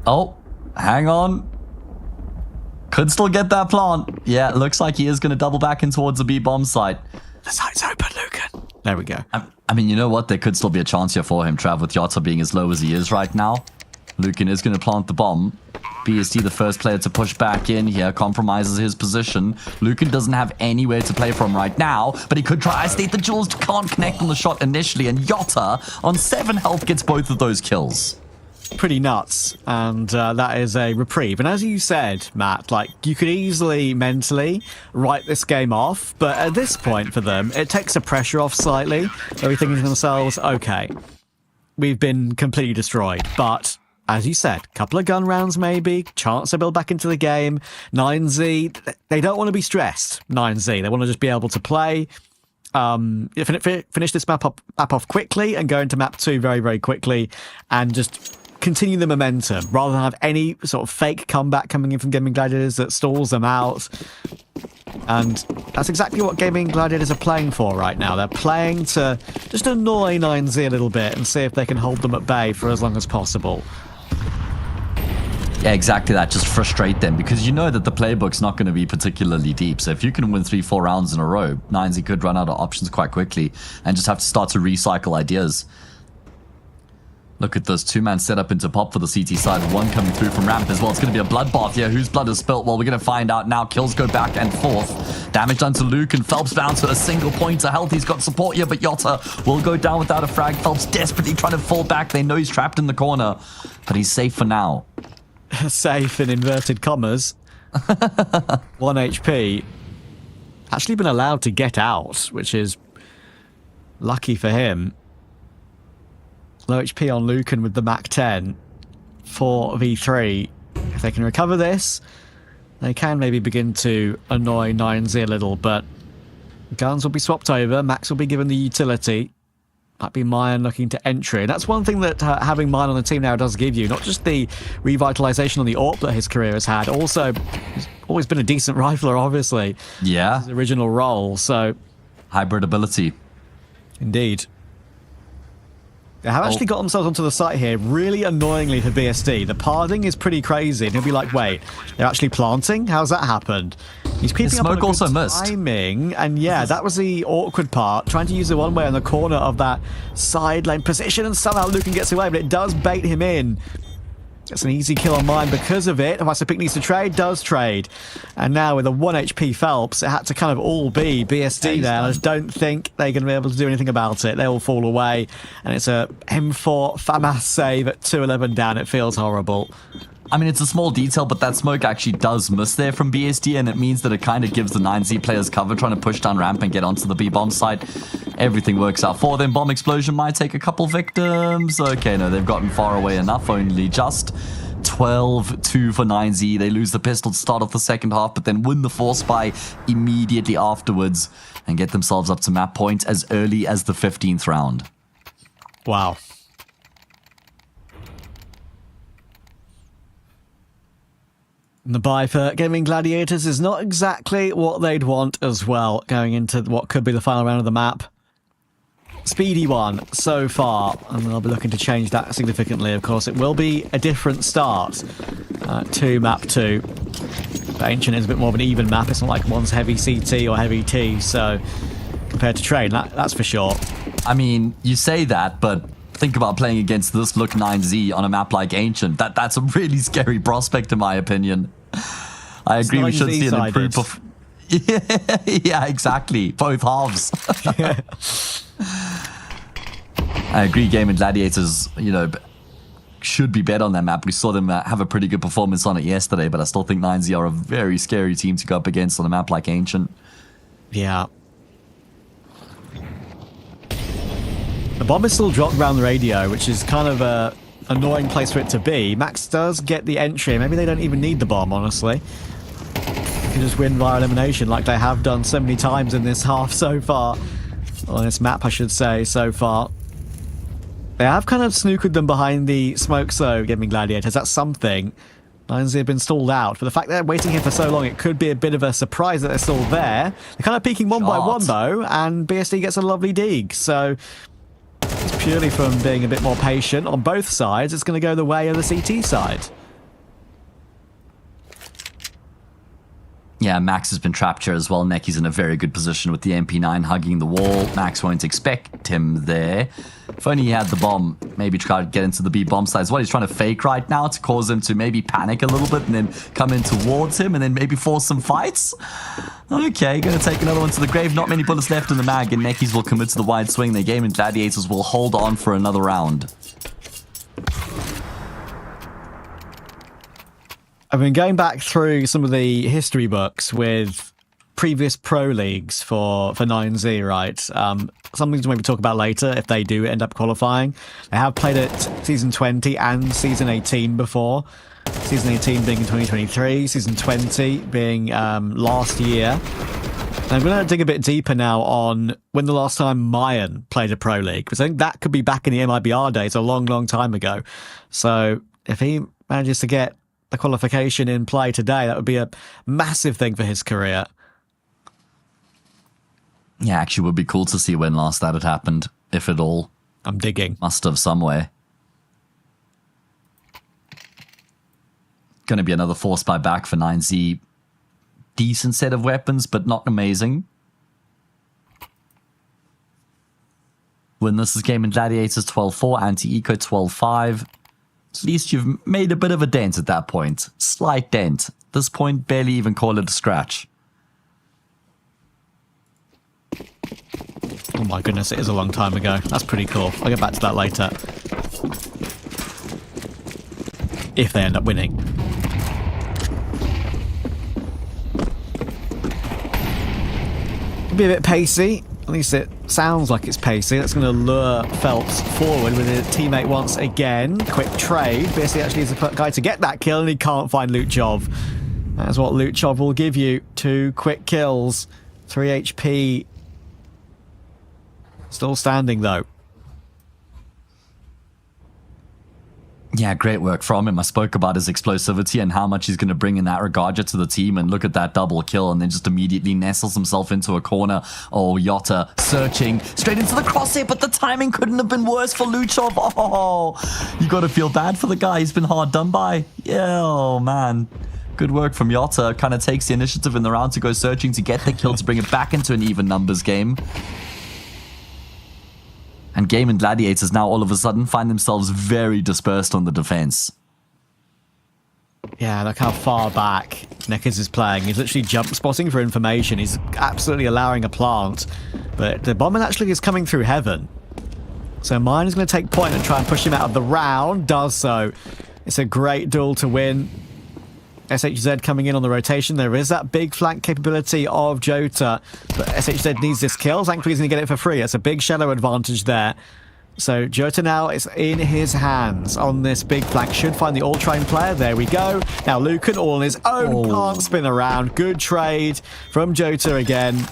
S5: Oh, hang on. Could still get that plant. Yeah, it looks like he is going to double back in towards the B-bomb site.
S4: The site's open, Lucan. There we go.
S5: I mean, you know what? There could still be a chance here for him, Trav, with Jota being as low as he is right now. Lucan is going to plant the bomb. BST, the first player to push back in here, compromises his position. Lucan doesn't have anywhere to play from right now, but he could try. State the Jules can't connect on the shot initially, and Jota, on 7 health, gets both of those kills.
S4: Pretty nuts, and that is a reprieve. And as you said, Matt, like, you could easily mentally write this game off, but at this point for them, it takes the pressure off slightly. They're thinking to themselves, okay, we've been completely destroyed, but as you said, couple of gun rounds maybe, chance to build back into the game. 9Z, they don't want to be stressed, 9Z. They want to just be able to play, finish this map off quickly and go into map 2 very, very quickly, and just continue the momentum rather than have any sort of fake comeback coming in from Gaming Gladiators that stalls them out. And that's exactly what Gaming Gladiators are playing for right now. They're playing to just annoy 9Z a little bit and see if they can hold them at bay for as long as possible.
S5: Yeah, exactly that. Just frustrate them, because you know that the playbook's not going to be particularly deep. So if you can win 3-4 rounds in a row, 9Z could run out of options quite quickly and just have to start to recycle ideas. Look at this 2-man setup into pop for the CT side. One coming through from ramp as well. It's going to be a bloodbath here. Whose blood is spilt? Well, we're going to find out now. Kills go back and forth. Damage done to Luke, and Phelps down to a single point of health. He's got support here, but Jota will go down without a frag. Phelps desperately trying to fall back. They know he's trapped in the corner, but he's safe for now.
S4: Safe in inverted commas. 1 HP. Actually been allowed to get out, which is lucky for him. Low HP on Lucan with the Mac 10. 4v3. If they can recover this, they can maybe begin to annoy 9Z a little, but guns will be swapped over. Max will be given the utility. Might be Mayan looking to entry. And that's one thing that having Mayan on the team now does give you. Not just the revitalization on the AWP that his career has had. Also, he's always been a decent rifler, obviously.
S5: Yeah.
S4: His original role, so...
S5: Hybrid ability.
S4: Indeed. They have actually got themselves onto the site here, really annoyingly for BSD. The parding is pretty crazy, and he'll be like, wait, they're actually planting? How's that happened? He's creeping up on a good
S5: also missed.
S4: timing, and yeah, that was the awkward part, trying to use the one-way on the corner of that side lane position, and somehow Lucan gets away, but it does bait him in. Gets an easy kill on mine because of it. Pick needs to trade, does trade. And now with a 1 HP Phelps, it had to kind of all be BSD there. I just don't think they're going to be able to do anything about it. They all fall away. And it's a M4 FAMAS save at 211 down. It feels horrible.
S5: I mean, it's a small detail, but that smoke actually does miss there from BSD, and it means that it kind of gives the 9Z players cover trying to push down ramp and get onto the B-bomb site. Everything works out for them. Bomb explosion might take a couple victims. Okay, no, they've gotten far away enough, only just 12-2 for 9Z. They lose the pistol to start off the second half, but then win the force spy immediately afterwards and get themselves up to map point as early as the 15th round.
S4: Wow. The buy for Gaming Gladiators is not exactly what they'd want as well, going into what could be the final round of the map. Speedy one so far, and they'll be looking to change that significantly, of course. It will be a different start to map 2. But Ancient is a bit more of an even map. It's not like one's heavy CT or heavy T, so compared to Train, that's for sure.
S5: I mean, you say that, but think about playing against this Look 9Z on a map like Ancient. That's a really scary prospect, in my opinion. I agree, we should see an improvement. Yeah, exactly. Both halves. I agree, Gaimin Gladiators, you know, should be better on that map. We saw them have a pretty good performance on it yesterday, but I still think 9Z are a very scary team to go up against on a map like Ancient.
S4: Yeah. The bomb is still dropped around the radio, which is kind of a annoying place for it to be. Max does get the entry. Maybe they don't even need the bomb, honestly. They can just win via elimination like they have done so many times in this half so far. On this map, I should say, so far. They have kind of snookered them behind the smoke, so Gaimin Gladiators. That's something. 9Z have been stalled out, but the fact that they're waiting here for so long, it could be a bit of a surprise that they're still there. They're kind of peeking one by one, though, and BSD gets a lovely dig. So it's purely from being a bit more patient on both sides. It's going to go the way of the CT side.
S5: Yeah, Max has been trapped here as well. Necky's in a very good position with the MP9 hugging the wall. Max won't expect him there. If only he had the bomb, maybe try to get into the B bomb side as well. He's trying to fake right now to cause him to maybe panic a little bit and then come in towards him and then maybe force some fights. Okay, gonna take another one to the grave. Not many bullets left in the mag, and Necky's will commit to the wide swing. The Gaimin Gladiators will hold on for another round.
S4: I've been going back through some of the history books with previous pro leagues for 9Z, right? Something to maybe talk about later if they do end up qualifying. They have played at Season 20 and Season 18 before. Season 18 being in 2023, Season 20 being last year. And I'm going to dig a bit deeper now on when the last time Mayan played a pro league, because I think that could be back in the MIBR days a long, long time ago. So if he manages to get the qualification in play today, that would be a massive thing for his career.
S5: Yeah, actually would be cool to see when last that had happened, if at all.
S4: I'm digging.
S5: Must have somewhere. Going to be another force buyback for 9Z. Decent set of weapons, but not amazing. When this is Gaimin Gladiators 12-4, Anti-Eco 12-5. At least you've made a bit of a dent at that point. Slight dent. At this point, barely even call it a scratch.
S4: Oh my goodness, it is a long time ago. That's pretty cool. I'll get back to that later. If they end up winning. Could be a bit pacey. At least it sounds like it's pacey. That's going to lure Phelps forward with his teammate once again. Quick trade. BSD actually is the guy to get that kill, and he can't find Luchov. That's what Luchov will give you. 2 quick kills. 3 HP. Still standing, though.
S5: Yeah, great work from him. I spoke about his explosivity and how much he's going to bring in that regard to the team, and look at that double kill and then just immediately nestles himself into a corner. Oh, Yotta searching straight into the crosshair, but the timing couldn't have been worse for Luchov. Oh, you got to feel bad for the guy. He's been hard done by. Yeah, oh man. Good work from Yotta. Kind of takes the initiative in the round to go searching to get the kill to bring it back into an even numbers game. And Gaimin Gladiators now all of a sudden find themselves very dispersed on the defense.
S4: Yeah, look how far back Neckers is playing. He's literally jump spotting for information. He's absolutely allowing a plant. But the bomber actually is coming through heaven. So Mine is going to take point and try and push him out of the round. Does so. It's a great duel to win. SHZ coming in on the rotation. There is that big flank capability of Jota, but SHZ needs this kill. Thankfully, he's going to get it for free. That's a big shadow advantage there. So Jota now is in his hands on this big flank. Should find the all-train player. There we go. Now Lucan all on his own. Can't spin around. Good trade from Jota again.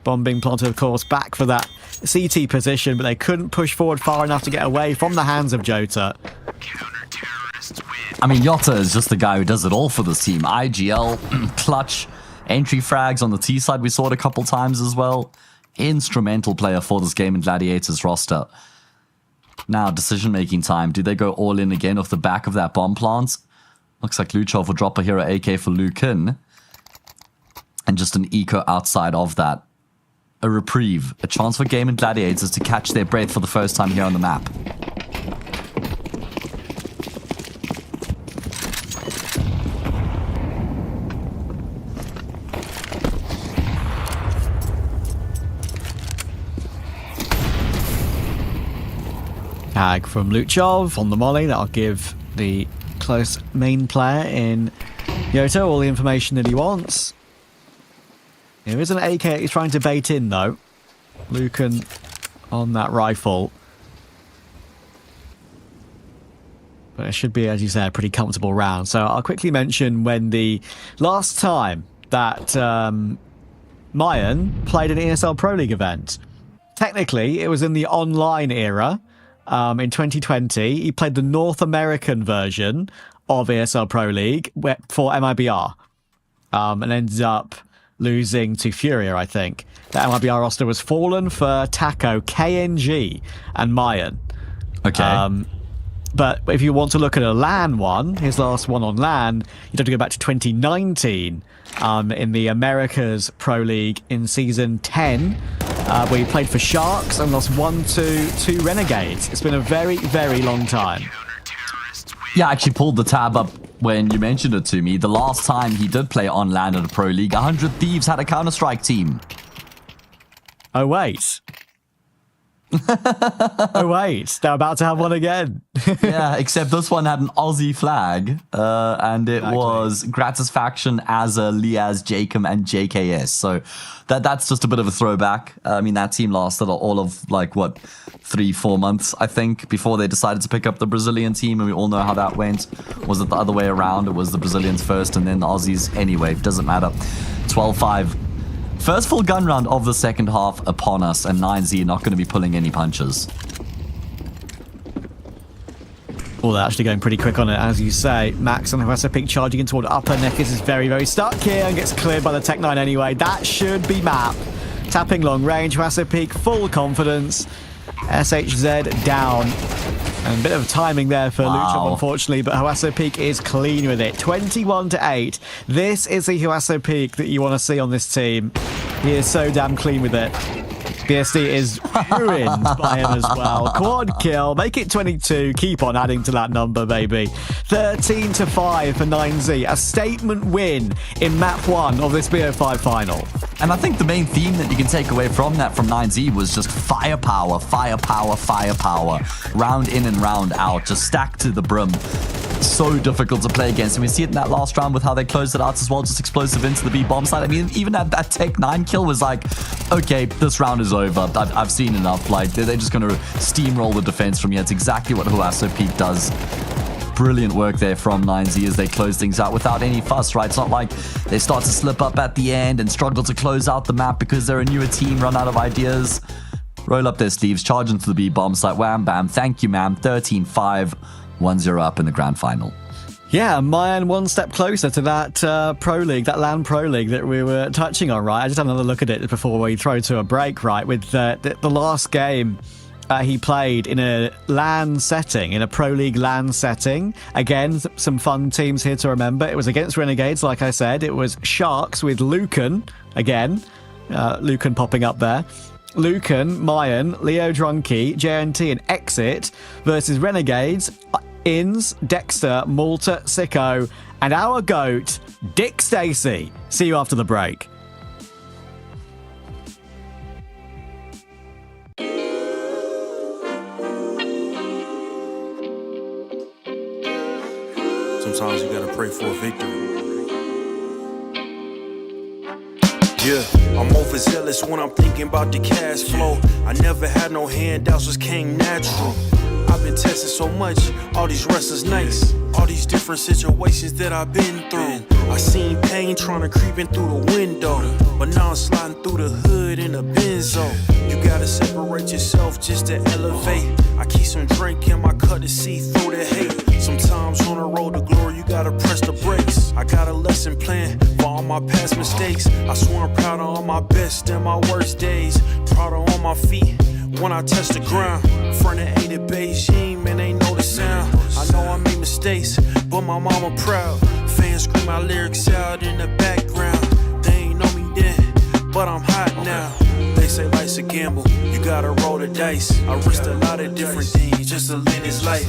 S4: Bomb being planted, of course, back for that CT position, but they couldn't push forward far enough to get away from the hands of Jota.
S5: I mean, Yotta is just the guy who does it all for this team. IGL, clutch, entry frags on the T side. We saw it a couple times as well. Instrumental player for this Gaimin Gladiators roster. Now, decision-making time. Do they go all in again off the back of that bomb plant? Looks like Luchov will drop a hero AK for Lucan. And just an eco outside of that. A reprieve. A chance for Gaimin Gladiators to catch their breath for the first time here on the map.
S4: Tag from Luchov on the molly. That'll give the close main player in Yoto all the information that he wants. There is an AK he's trying to bait in, though. Lucan on that rifle. But it should be, as you say, a pretty comfortable round. So I'll quickly mention when the last time that Mayan played an ESL Pro League event. Technically, it was in the online era. In 2020, he played the North American version of ESL Pro League for MIBR. And ended up losing to Furia, I think. The MIBR roster was Fallen for Taco, KNG, and Mayan.
S5: Okay.
S4: But if you want to look at a LAN one, his last one on LAN, you'd have to go back to 2019 in the Americas Pro League in Season 10, where he played for Sharks and lost 1-2 to Renegades. It's been a very, very long time.
S5: Yeah, I actually pulled the tab up when you mentioned it to me. The last time he did play on LAN at a Pro League, 100 Thieves had a Counter-Strike team.
S4: Oh, wait. Oh, wait. They're about to have one again.
S5: Yeah, except this one had an Aussie flag, and it was Gratisfaction, Azza, Liaz, Jacom, and JKS. So that's just a bit of a throwback. I mean, that team lasted all of, 3-4 months, I think, before they decided to pick up the Brazilian team, and we all know how that went. Was it the other way around? It was the Brazilians first, and then the Aussies. Anyway, doesn't matter. 12-5. First full gun round of the second half upon us, and 9Z not going to be pulling any punches.
S4: Well, they're actually going pretty quick on it, as you say. Max on Huasa Peak charging in toward upper. Nekis is very, very stuck here and gets cleared by the Tech 9 anyway. That should be map. Tapping long range. Huasa Peak, full confidence. SHZ down. And a bit of timing there for Luchov, unfortunately, but Huaso Peak is clean with it. 21-8. This is the Huaso Peak that you want to see on this team. He is so damn clean with it. BSD is ruined by him as well. Quad kill, make it 22. Keep on adding to that number, baby. 13-5 for 9Z. A statement win in map 1 of this BO5 final.
S5: And I think the main theme that you can take away from that from 9Z was just firepower, firepower, firepower. Round in and round out, just stacked to the brim. So difficult to play against. And we see it in that last round with how they closed it out as well, just explosive into the B bomb side. I mean, even that Tech 9 kill was like, okay, this round is over. I've seen enough. Like, they're just going to steamroll the defense from here. It's exactly what Huaso Peak does. Brilliant work there from 9Z as they close things out without any fuss, right? It's not like they start to slip up at the end and struggle to close out the map because they're a newer team, run out of ideas. Roll up their sleeves, charge into the B bomb site. Wham, bam. Thank you, ma'am. 13-5. 1-0 up in the grand final.
S4: Yeah, Mayan one step closer to that Pro League, that LAN Pro League that we were touching on, right? I just had another look at it before we throw to a break, right? With the last game he played in a LAN setting, in a Pro League LAN setting. Again, some fun teams here to remember. It was against Renegades, like I said. It was Sharks with Lucan, again. Lucan popping up there. Lucan, Mayan, Leo Drunky, JNT, and Exit versus Renegades, Inns, Dexter, Malta, Sicko, and our GOAT, Dick Stacey. See you after the break.
S2: Sometimes you gotta pray for a victory. Yeah, I'm overzealous when I'm thinking about the cash flow. I never had no handouts, just came natural. I've been testing so much, all these wrestlers nice. All these different situations that I've been through. I seen pain trying to creep in through the window, but now I'm sliding through the hood in a benzo. You gotta separate yourself just to elevate. I keep some drink in my cup to see through the hate. Sometimes on the road to glory, you gotta press the brakes. I got a lesson plan for all my past mistakes. I swear I'm proud of all my best and my worst days. Proud of all my feet when I touch the ground. Front of 8 at Beijing, man, ain't know the sound. I know I made mistakes, but my mama proud. Fans scream my lyrics out in the background. They ain't know me then, but I'm hot now. They say life's a gamble, you gotta roll the dice. I risked a lot of different things just to live this life.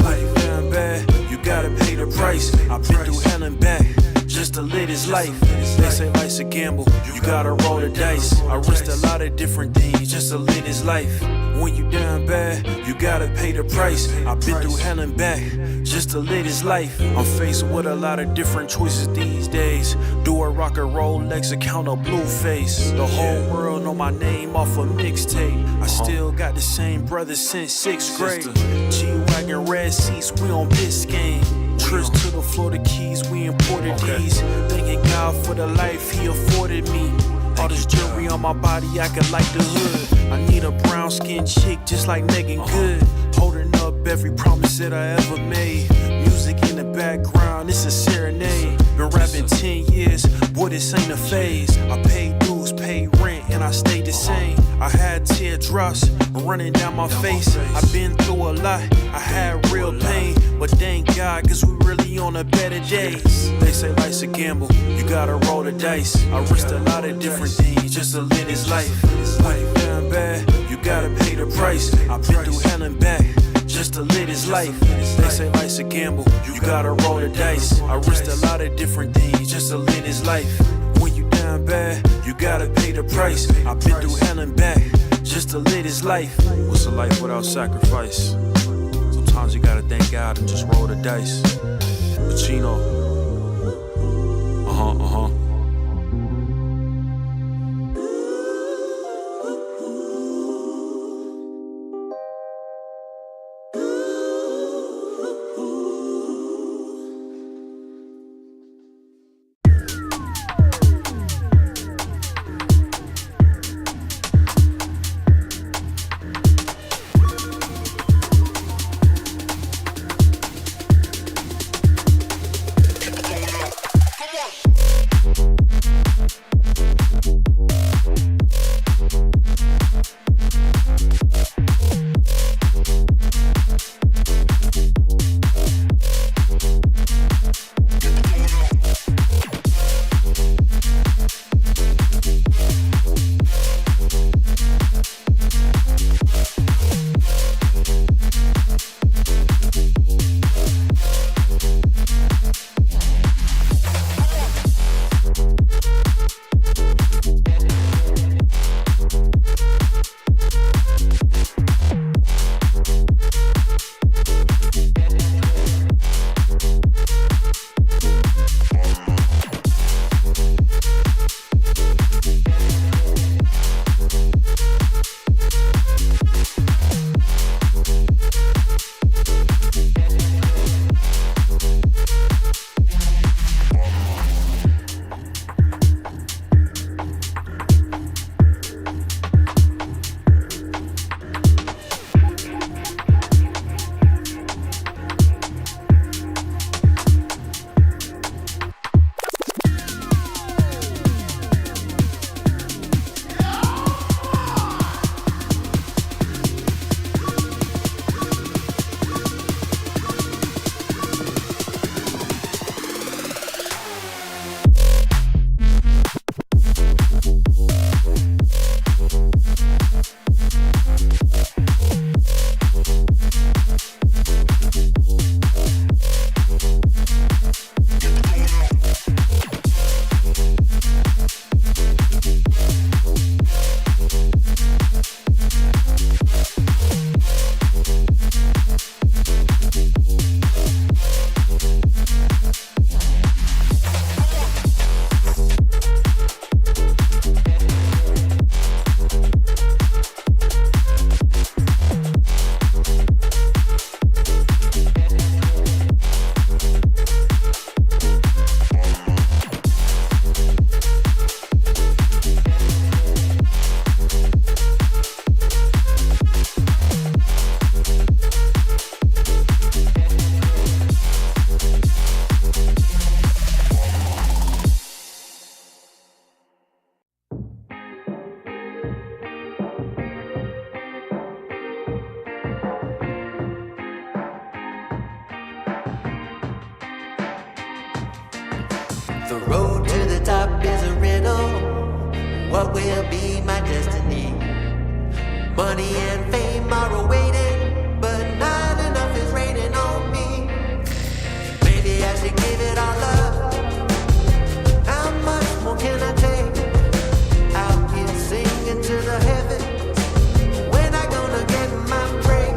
S2: Life down bad, you gotta pay the price. I've been through hell and back just to live this life. They say life's a gamble, you gotta roll the dice. I risked a lot of different things just to live this life. When you down bad, you gotta pay the price. I've been through hell and back just to live this life. I'm faced with a lot of different choices these days. Do a rock and roll Lex account of Blueface. The whole world know my name off a mixtape. I still got the same brothers since 6th grade. G-Wagon red seats, we on Biscayne. Trips to the Florida Keys, we imported these. Thanking God for the life he afforded me. All this jewelry on my body, I could like the hood. I need a brown skinned chick just like Megan Good. Holding up every promise that I ever made. Music in the background, it's a serenade. Been rapping 10 years, boy, this ain't a phase. I paid dues, paid rent, and I stayed the same. I had teardrops running down my face. I've been through a lot, I had real pain. But thank God, cause we really on a better days. They say life's a gamble, you gotta roll the dice. I risked a lot of different things just to live this life. When you down bad, you gotta pay the price. I've been through hell and back just to live this life. They say life's a gamble, you gotta roll the dice. I risked a lot of different things just to live this life. When you down bad, you gotta pay the price. I've been through hell and back just to live this life. What's a life without sacrifice? Sometimes you gotta thank God and just roll the dice. Pacino.
S6: The road to the top is a riddle. What will be my destiny? Money and fame are awaiting, but not enough is raining on me. Maybe I should give it all up. How much more can I take? Out here singing to the heavens. When I gonna get my break?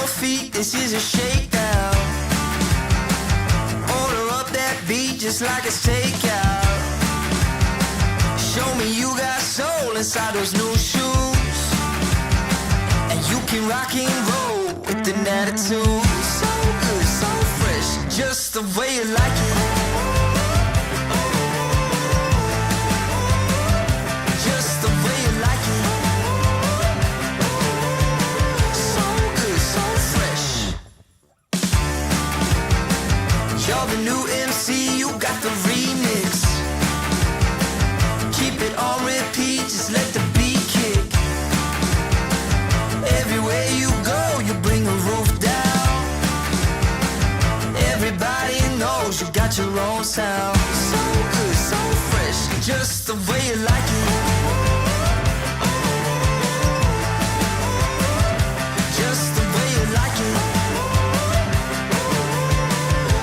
S7: feet, this is a shakedown. Order up that beat just like it's takeout. Show me you got soul inside those new shoes, and you can rock and roll with an attitude. So good, so fresh, just the way you like it. Just the way you like it. So good, so fresh. You're the new MC, you got the remix. Keep it on repeat, just let the beat kick. Everywhere you go, you bring the roof down. Everybody knows you got your own sound. So good, so fresh, just the way you like it. Just the way you like it.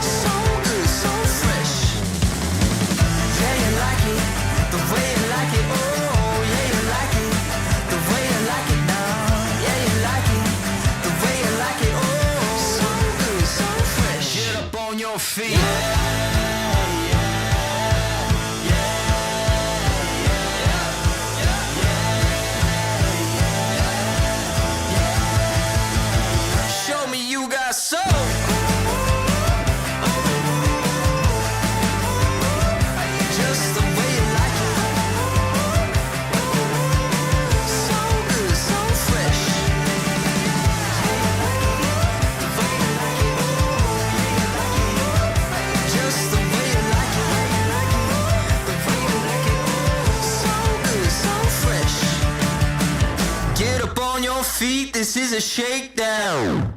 S7: So good, so fresh. Yeah, you like it, the way you like it. Oh, yeah, you like it, the way you like it now. Yeah, you like it, the way you like it. Oh, so good, so fresh. Get up on your feet. Show me you got soul. Just the way you like it. So good, so fresh. Just the way you like it. The way you like it. So good, so fresh. Get up on your feet, this is a shakedown.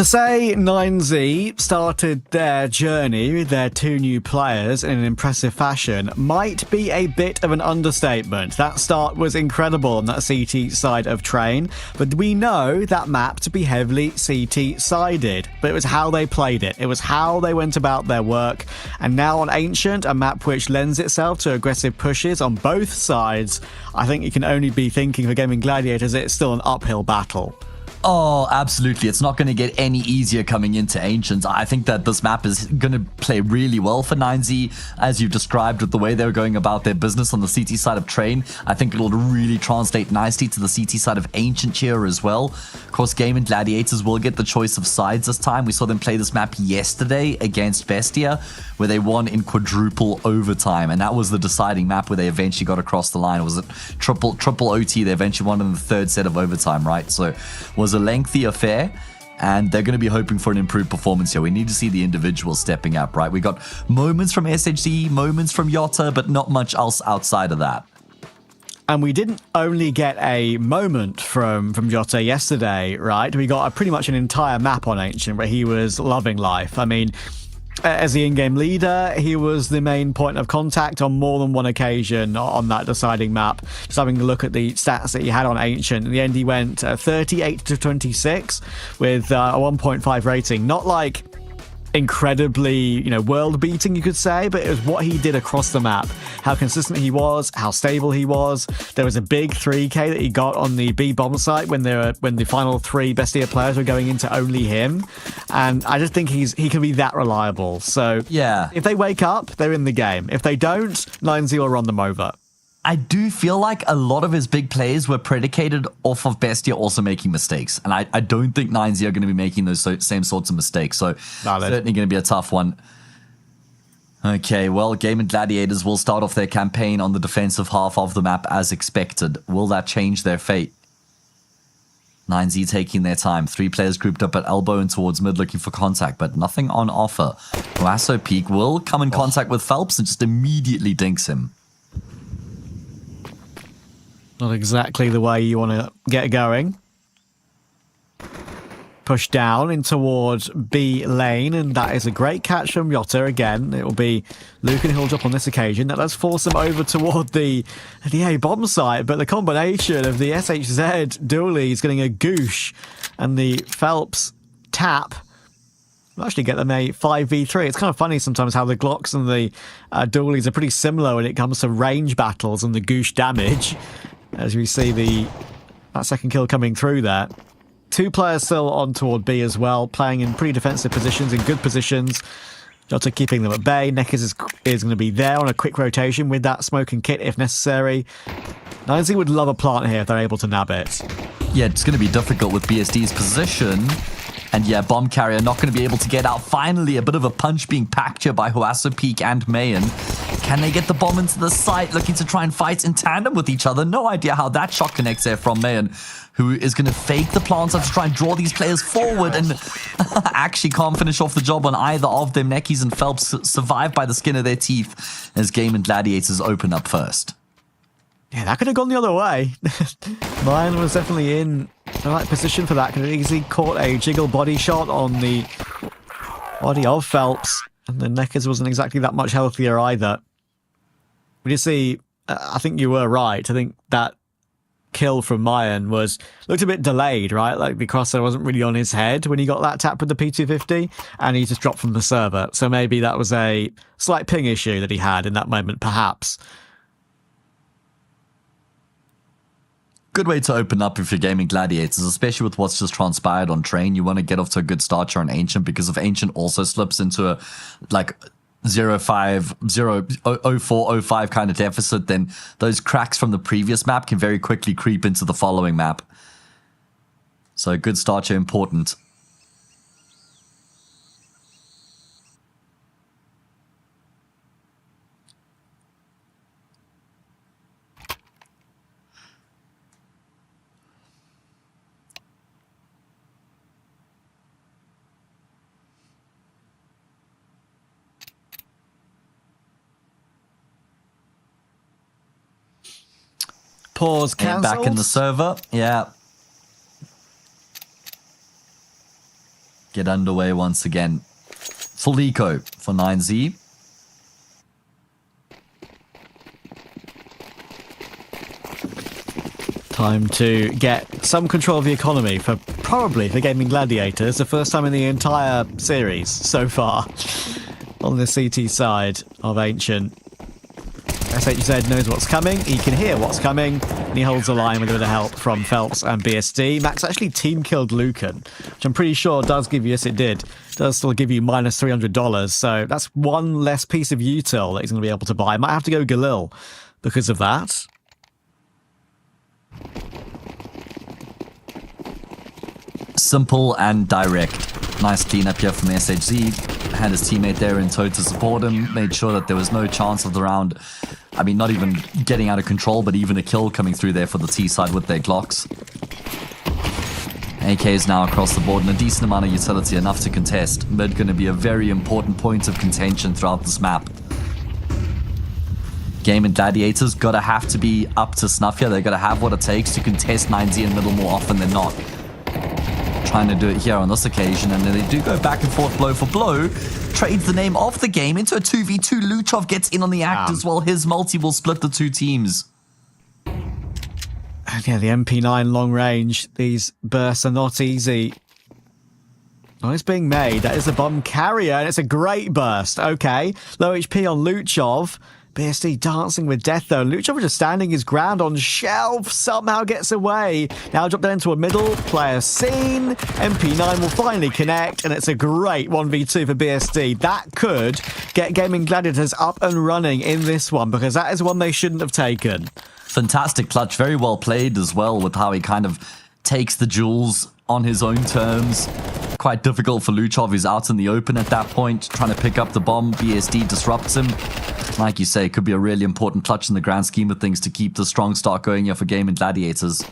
S4: To say 9Z started their journey with their 2 new players in an impressive fashion might be a bit of an understatement. That start was incredible on that CT side of Train, but we know that map to be heavily CT-sided. But it was how they played it. It was how they went about their work. And now on Ancient, a map which lends itself to aggressive pushes on both sides, I think you can only be thinking for Gaimin Gladiators it's still an uphill battle.
S5: Oh, absolutely. It's not going to get any easier coming into Ancients. I think that this map is going to play really well for 9Z, as you've described with the way they were going about their business on the CT side of Train. I think it'll really translate nicely to the CT side of Ancient here as well. Of course, Gaimin Gladiators will get the choice of sides this time. We saw them play this map yesterday against Bestia, where they won in quadruple overtime, and that was the deciding map where they eventually got across the line. Was it triple OT? They eventually won in the 3rd set of overtime, right? So was a lengthy affair, and they're going to be hoping for an improved performance here. We need to see the individuals stepping up, right? We got moments from SHC, moments from Yotta, but not much else outside of that.
S4: And we didn't only get a moment from Yotta yesterday, right? We got pretty much an entire map on Ancient where he was loving life. I mean, as the in-game leader, he was the main point of contact on more than one occasion on that deciding map. Just having a look at the stats that he had on Ancient. In the end, he went 38 to 26 with a 1.5 rating. Not like incredibly, world-beating, you could say, but it was what he did across the map. How consistent he was, how stable he was. There was a big 3k that he got on the B bomb site when the final 3 Bestia players were going into only him, and I just think he can be that reliable. So
S5: yeah,
S4: if they wake up, they're in the game. If they don't, 9Z will run them over.
S5: I do feel like a lot of his big plays were predicated off of Bestia also making mistakes. And I don't think 9Z are going to be making those same sorts of mistakes. So certainly going to be a tough one. Okay, well, Gaimin Gladiators will start off their campaign on the defensive half of the map as expected. Will that change their fate? 9Z taking their time. 3 players grouped up at elbow and towards mid looking for contact, but nothing on offer. Huasso Peak will come in contact with Phelps and just immediately dinks him.
S4: Not exactly the way you want to get going. Push down in towards B lane, and that is a great catch from Yotta again. It will be Lucan who'll drop on this occasion. That does force him over toward the A bomb site, but the combination of the SHZ dually is getting a goosh, and the Phelps tap will actually get them a 5v3. It's kind of funny sometimes how the Glocks and the dualies are pretty similar when it comes to range battles and the goosh damage. As we see that second kill coming through there. 2 players still on toward B as well, playing in pretty defensive positions, in good positions. Yotta keeping them at bay. Neckers is going to be there on a quick rotation with that smoke and kit if necessary. 9Z would love a plant here if they're able to nab it.
S5: Yeah, it's going to be difficult with BSD's position. And yeah, bomb carrier not going to be able to get out. Finally, a bit of a punch being packed here by Huasso Peak and Mayan. Can they get the bomb into the site, looking to try and fight in tandem with each other? No idea how that shot connects there from Mayan, who is going to fake the plants up to try and draw these players forward and actually can't finish off the job on either of them. Neckies and Phelps survive by the skin of their teeth as Gaimin Gladiators open up first.
S4: Yeah, that could have gone the other way. Mayan was definitely in the right position for that. Could have easily caught a jiggle body shot on the body of Phelps, and the Neckers wasn't exactly that much healthier either. We did see, I think you were right. I think that kill from Mayan looked a bit delayed, right? Like the crosshair wasn't really on his head when he got that tap with the P250, and he just dropped from the server. So maybe that was a slight ping issue that he had in that moment, perhaps.
S5: Good way to open up if you're Gaimin Gladiators, especially with what's just transpired on Train. You want to get off to a good start here on Ancient, because if Ancient also slips into a 04-05 kind of deficit, then those cracks from the previous map can very quickly creep into the following map. So a good start here important.
S4: Pause cancelled.
S5: Back in the server. Yeah. get underway once again. Full eco for 9Z.
S4: Time to get some control of the economy for Gaimin Gladiators. The first time in the entire series so far on the CT side of Ancient. SHZ knows what's coming, he can hear what's coming, and he holds the line with a bit of help from Phelps and BSD. Max actually team killed Lucan, which I'm pretty sure does give you, yes it did, does still give you minus $300, so that's one less piece of util that he's going to be able to buy. Might have to go Galil because of that.
S5: Simple and direct. Nice cleanup here from SHZ. Had his teammate there in tow to support him. Made sure that there was no chance of the round. I mean, not even getting out of control, but even a kill coming through there for the T side with their Glocks. AKs now across the board and a decent amount of utility, enough to contest. Mid going to be a very important point of contention throughout this map. Gaimin Gladiators gotta have to be up to snuff here. They gotta have what it takes to contest 9Z in middle more often than not. Trying to do it here on this occasion, and then they do go back and forth blow for blow. Trades the name of the game into a 2v2. Luchov gets in on the act as well. His multi will split the two teams.
S4: And yeah, the MP9 long range. These bursts are not easy. Oh, it's being made. That is a bomb carrier, and it's a great burst. Okay, low HP on Luchov. BSD dancing with death though. Luchov just standing his ground on shelf. Somehow gets away. Now drop down into a middle. Player seen. MP9 will finally connect. And it's a great 1v2 for BSD. That could get Gaimin Gladiators up and running in this one, because that is one they shouldn't have taken.
S5: Fantastic clutch. Very well played as well, with how he kind of takes the jewels on his own terms. Quite difficult for Luchov. He's out in the open at that point, trying to pick up the bomb. BSD disrupts him. Like you say, it could be a really important clutch in the grand scheme of things to keep the strong start going here for Gaimin Gladiators.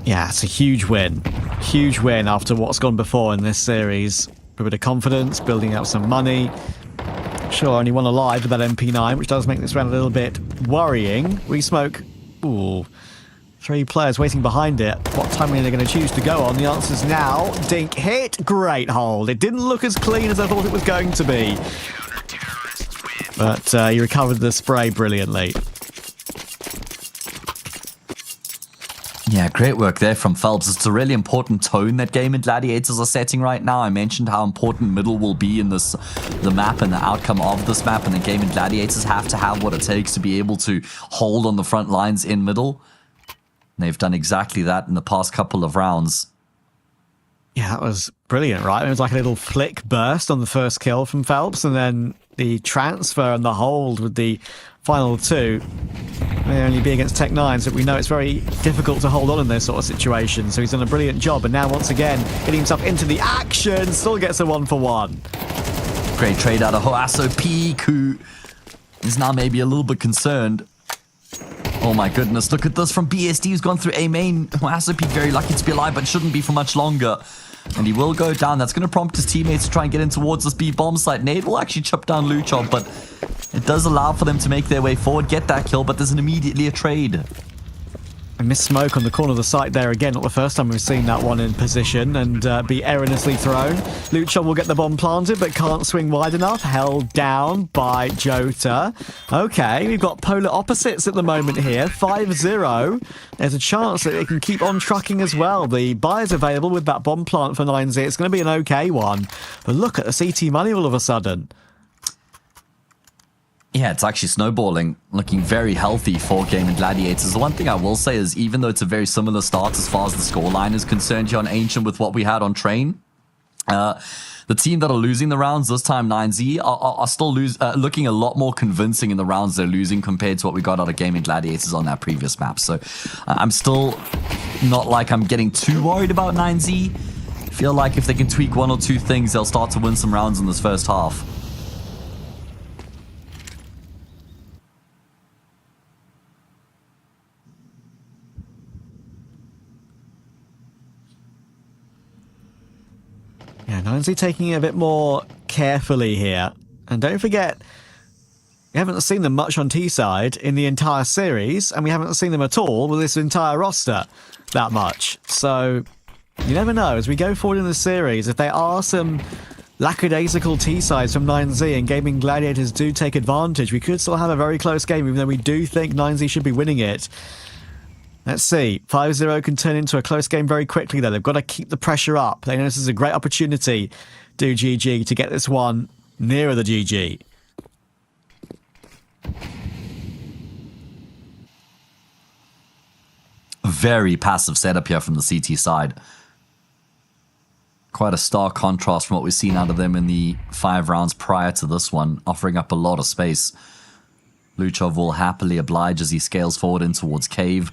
S4: Yeah, it's a huge win. Huge win after what's gone before in this series. A bit of confidence, building up some money. Sure, only one alive with that MP9, which does make this round a little bit worrying. We smoke. Ooh. 3 players waiting behind it. What timing are they going to choose to go on? The answer's now. Dink hit. Great hold. It didn't look as clean as I thought it was going to be. But he recovered the spray brilliantly.
S5: Yeah, great work there from Phelps. It's a really important tone that Gaimin Gladiators are setting right now. I mentioned how important middle will be in the map and the outcome of this map, and the Gaimin Gladiators have to have what it takes to be able to hold on the front lines in middle. They've done exactly that in the past couple of rounds.
S4: Yeah, that was brilliant, right? It was like a little flick burst on the first kill from Phelps, and then the transfer and the hold with the final 2 may only be against Tech 9, so we know it's very difficult to hold on in those sort of situations. So he's done a brilliant job, and now once again getting himself into the action, still gets a 1-for-1.
S5: Great trade out of Hoaso Peak, who is now maybe a little bit concerned. Oh my goodness, look at this from BSD, who's gone through A main. Hoaso Peak very lucky to be alive, but shouldn't be for much longer. And he will go down. That's going to prompt his teammates to try and get in towards this B bomb site. Nade will actually chip down Luchov, but it does allow for them to make their way forward, get that kill, but there's immediately a trade.
S4: I missed smoke on the corner of the site there again. Not the first time we've seen that one in position and be erroneously thrown. Luchov will get the bomb planted but can't swing wide enough. Held down by Jota. Okay, we've got polar opposites at the moment here. 5-0. There's a chance that it can keep on trucking as well. The buyer's available with that bomb plant for 9Z. It's going to be an okay one. But look at the CT money all of a sudden.
S5: Yeah, it's actually snowballing, looking very healthy for Gaimin Gladiators. The one thing I will say is, even though it's a very similar start as far as the scoreline is concerned here on Ancient with what we had on Train, the team that are losing the rounds this time, 9Z, are still looking a lot more convincing in the rounds they're losing compared to what we got out of Gaimin Gladiators on that previous map. So I'm still not like I'm getting too worried about 9Z. I feel like if they can tweak 1 or 2 things, they'll start to win some rounds in this first half.
S4: Yeah, 9Z taking it a bit more carefully here. And don't forget, We haven't seen them much on T-side in the entire series, and we haven't seen them at all with this entire roster that much. So you never know. As we go forward in the series, if there are some lackadaisical T-sides from 9Z and Gaimin Gladiators do take advantage, we could still have a very close game, even though we do think 9Z should be winning it. Let's see. 5-0 can turn into a close game very quickly, though. They've got to keep the pressure up. They know this is a great opportunity, do GG, to get this one nearer the GG.
S5: Very passive setup here from the CT side. Quite a stark contrast from what we've seen out of them in the 5 rounds prior to this one, offering up a lot of space. Luchov will happily oblige as he scales forward in towards Cave.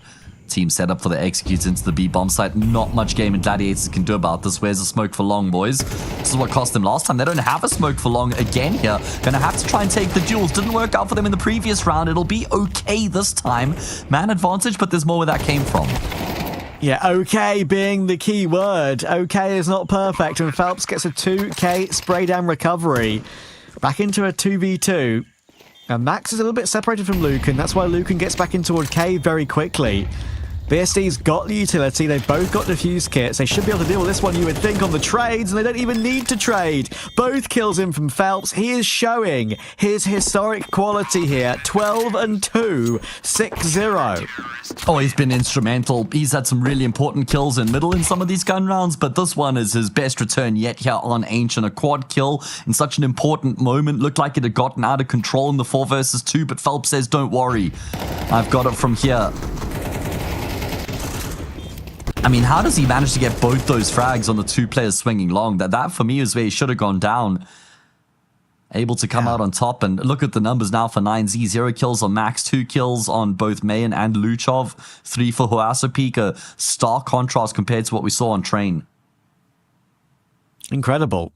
S5: Team set up for the executes into the B bomb site. Not much Gaimin Gladiators can do about this. Where's the smoke for long, boys? This is what cost them last time. They don't have a smoke for long again here. Gonna have to try and take the duels. Didn't work out for them in the previous round. It'll be okay this time. Man advantage, but there's more where that came from.
S4: Yeah, okay being the key word. Okay is not perfect, and Phelps gets a 2k spray down recovery. Back into a 2v2. And Max is a little bit separated from Lucan. That's why Lucan gets back in toward Cave very quickly. BSD's got the utility. They've both got defuse kits. They should be able to deal with this one, you would think, on the trades, and they don't even need to trade. Both kills in from Phelps. He is showing his historic quality here. 12-2, 6-0.
S5: Oh, he's been instrumental. He's had some really important kills in middle in some of these gun rounds, but this one is his best return yet here on Ancient. A quad kill in such an important moment. Looked like it had gotten out of control in the 4 versus 2, but Phelps says, don't worry. I've got it from here. I mean, how does he manage to get both those frags on the 2 players swinging long? That for me is where he should have gone down. Able to come out on top, and look at the numbers now for 9Z. 0 kills on Max, 2 kills on both Mayan and Luchov, 3 for Hoasopik. A stark contrast compared to what we saw on Train.
S4: Incredible.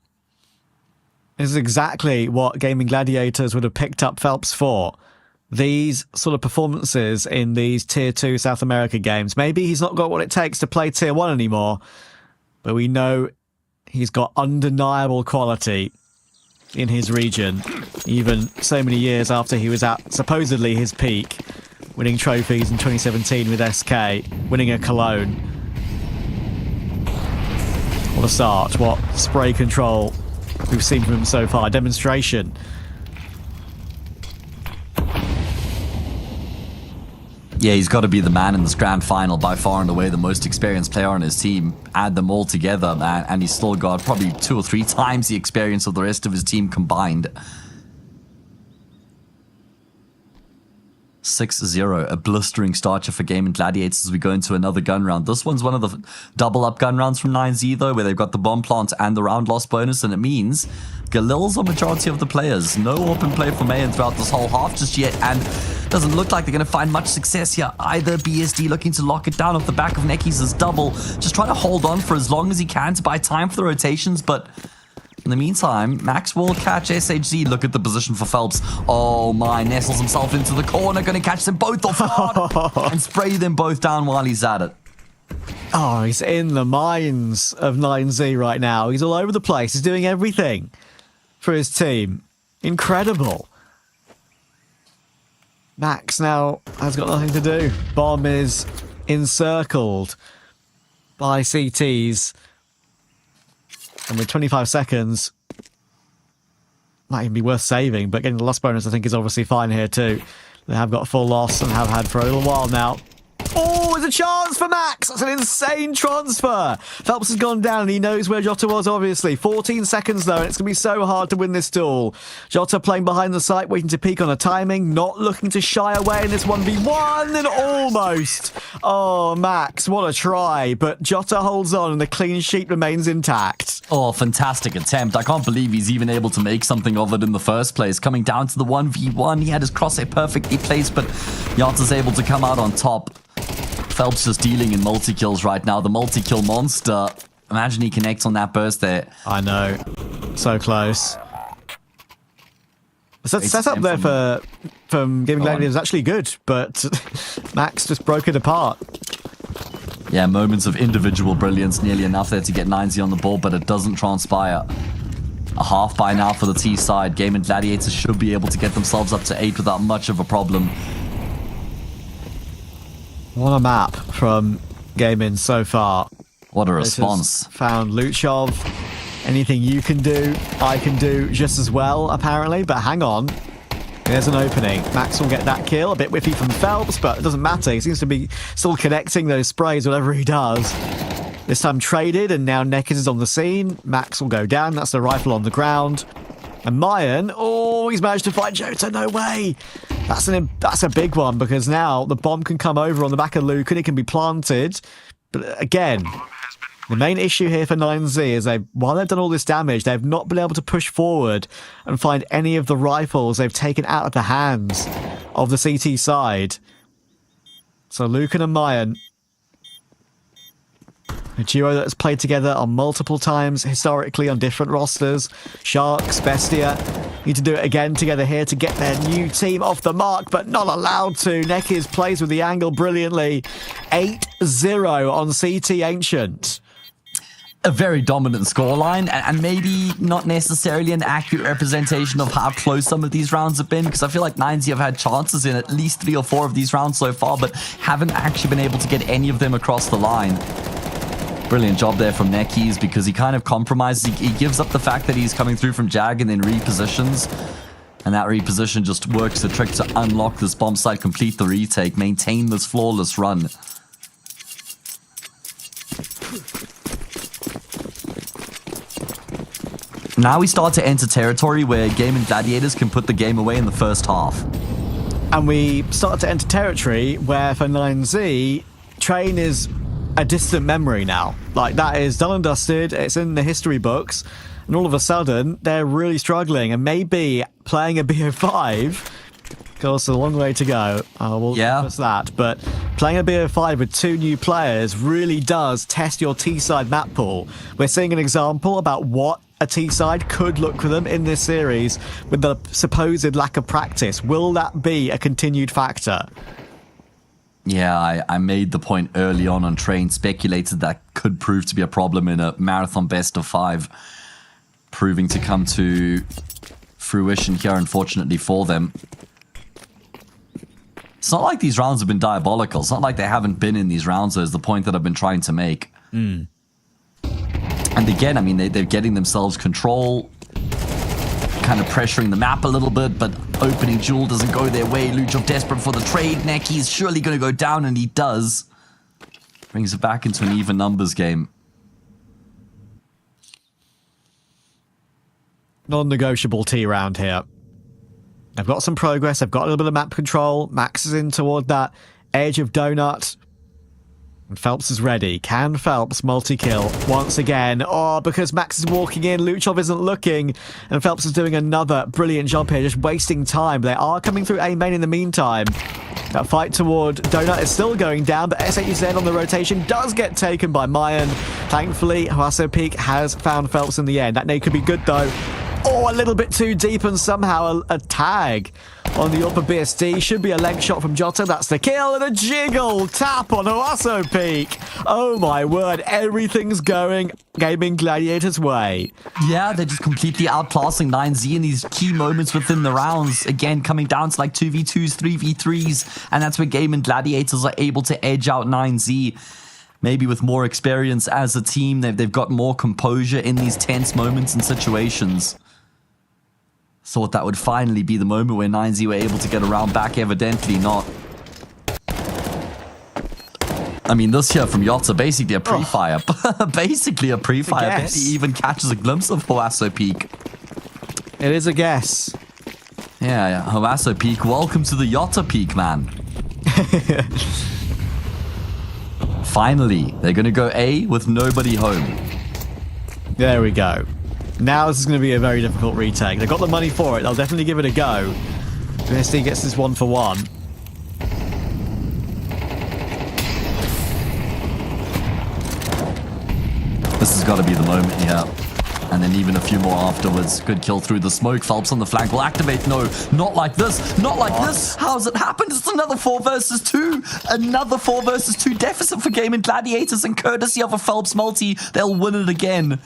S4: This is exactly what Gaimin Gladiators would have picked up Phelps for. These sort of performances in these Tier 2 South America games. Maybe he's not got what it takes to play Tier 1 anymore, but we know he's got undeniable quality in his region, even so many years after he was at supposedly his peak, winning trophies in 2017 with SK, winning a Cologne. What a start, what spray control we've seen from him so far. Demonstration.
S5: Yeah, he's got to be the man in this grand final, by far and away the most experienced player on his team. Add them all together, man, and he's still got probably 2 or 3 times the experience of the rest of his team combined. 6-0, a blistering starter for Gaimin Gladiators as we go into another gun round. This one's one of the double up gun rounds from 9Z though, where they've got the bomb plant and the round loss bonus, and it means Galil's a majority of the players. No open play for Mayan throughout this whole half just yet, and doesn't look like they're going to find much success here either. BSD looking to lock it down off the back of Neki's double, just trying to hold on for as long as he can to buy time for the rotations, but in the meantime, Max will catch SHZ. Look at the position for Phelps. Oh my, nestles himself into the corner, going to catch them both off guard and spray them both down while he's at it.
S4: Oh, he's in the minds of 9Z right now. He's all over the place. He's doing everything for his team. Incredible. Max now has got nothing to do. Bomb is encircled by CTs. And with 25 seconds, might even be worth saving, but getting the loss bonus I think is obviously fine here too. They have got full loss and have had for a little while now. Oh, it's a chance for Max! That's an insane transfer! Phelps has gone down and he knows where Jota was, obviously. 14 seconds though, and it's going to be so hard to win this duel. Jota playing behind the site, waiting to peek on a timing, not looking to shy away in this 1v1, and almost! Oh, Max, what a try, but Jota holds on and the clean sheet remains intact.
S5: Oh, fantastic attempt. I can't believe he's even able to make something of it in the first place. Coming down to the 1v1, he had his crosshair perfectly placed, but Jota's able to come out on top. Phelps just dealing in multi-kills right now. The multi-kill monster. Imagine he connects on that burst there.
S4: I know. So close. The setup there from Gaimin Gladiators is actually good, but Max just broke it apart.
S5: Yeah, moments of individual brilliance, nearly enough there to get 9Z on the board, but it doesn't transpire. A half by now for the T side. Gaimin Gladiators should be able to get themselves up to 8 without much of a problem.
S4: What a map from Gaimin so far.
S5: What a response.
S4: Found Luchov. Anything you can do, I can do just as well, apparently. But hang on. There's an opening. Max will get that kill. A bit whiffy from Phelps, but it doesn't matter. He seems to be still connecting those sprays, whatever he does. This time traded, and now Neckers is on the scene. Max will go down. That's the rifle on the ground. And Mayan, oh, he's managed to find Jota. No way. That's a big one, because now the bomb can come over on the back of Luke and it can be planted. But again, the main issue here for 9Z is while they've done all this damage, they've not been able to push forward and find any of the rifles they've taken out of the hands of the CT side. So Lucan and Mayan, a duo that has played together on multiple times historically on different rosters. Sharks, Bestia, need to do it again together here to get their new team off the mark, but not allowed to. Neckers plays with the angle brilliantly. 8-0 on CT Ancient.
S5: A very dominant scoreline, and maybe not necessarily an accurate representation of how close some of these rounds have been, because I feel like 9Z have had chances in at least 3 or 4 of these rounds so far, but haven't actually been able to get any of them across the line. Brilliant job there from Neckies, because he kind of compromises. He gives up the fact that he's coming through from Jag and then repositions. And that reposition just works the trick to unlock this bomb site, complete the retake, maintain this flawless run. Now we start to enter territory where Gaimin Gladiators can put the game away in the first half.
S4: And we start to enter territory where for 9Z, Train is a distant memory now. Like, that is done and dusted, it's in the history books, and all of a sudden, they're really struggling, and maybe playing a BO5, of course, a long way to go, we'll discuss that, but playing a BO5 with 2 new players really does test your T-side map pool. We're seeing an example about what a T-side could look for them in this series with the supposed lack of practice. Will that be a continued factor?
S5: Yeah, I made the point early on Train, speculated that could prove to be a problem in a marathon best of 5, proving to come to fruition here, unfortunately for them. It's not like these rounds have been diabolical. It's not like they haven't been in these rounds, is the point that I've been trying to make. And again, I mean, they're getting themselves control, kind of pressuring the map a little bit, but opening duel doesn't go their way. Luchov desperate for the trade. Necky's surely going to go down, and he does. Brings it back into an even numbers game.
S4: Non-negotiable T round here. They've got some progress. They've got a little bit of map control. Max is in toward that edge of Donut. And Phelps is ready. Can Phelps multi-kill once again? Oh, because Max is walking in, Luchov isn't looking, and Phelps is doing another brilliant job here, just wasting time. They are coming through A main in the meantime. That fight toward Donut is still going down, but SHZ on the rotation does get taken by Mayan. Thankfully, Huaso Peak has found Phelps in the end. That nade could be good, though. Oh, a little bit too deep, and somehow a tag on the upper BSD. Should be a leg shot from Jota. That's the kill, and a jiggle tap on Huaso Peak. Oh my word, everything's going Gaimin Gladiators' way.
S5: Yeah, they're just completely outclassing 9Z in these key moments within the rounds. Again, coming down to like 2v2s, 3v3s, and that's where Gaimin Gladiators are able to edge out 9Z. Maybe with more experience as a team, they've got more composure in these tense moments and situations. Thought that would finally be the moment where 9Z were able to get around back, evidently not. I mean, this here from Yotza, basically a pre-fire. Basically a pre-fire. I bet he even catches a glimpse of Huaso Peak.
S4: It is a guess.
S5: Yeah, Huaso Peak, welcome to the Yotza Peak, man. Finally, they're going to go A with nobody home.
S4: There we go. Now this is going to be a very difficult retake. They've got the money for it. They'll definitely give it a go. BSD gets this 1-for-1.
S5: This has got to be the moment, yeah. And then even a few more afterwards. Good kill through the smoke. Phelps on the flank will activate. No, not like this. Not like this. How's it happened? It's another 4 versus 2. Another 4 versus 2 deficit for Gaimin Gladiators, and courtesy of a Phelps multi, they'll win it again.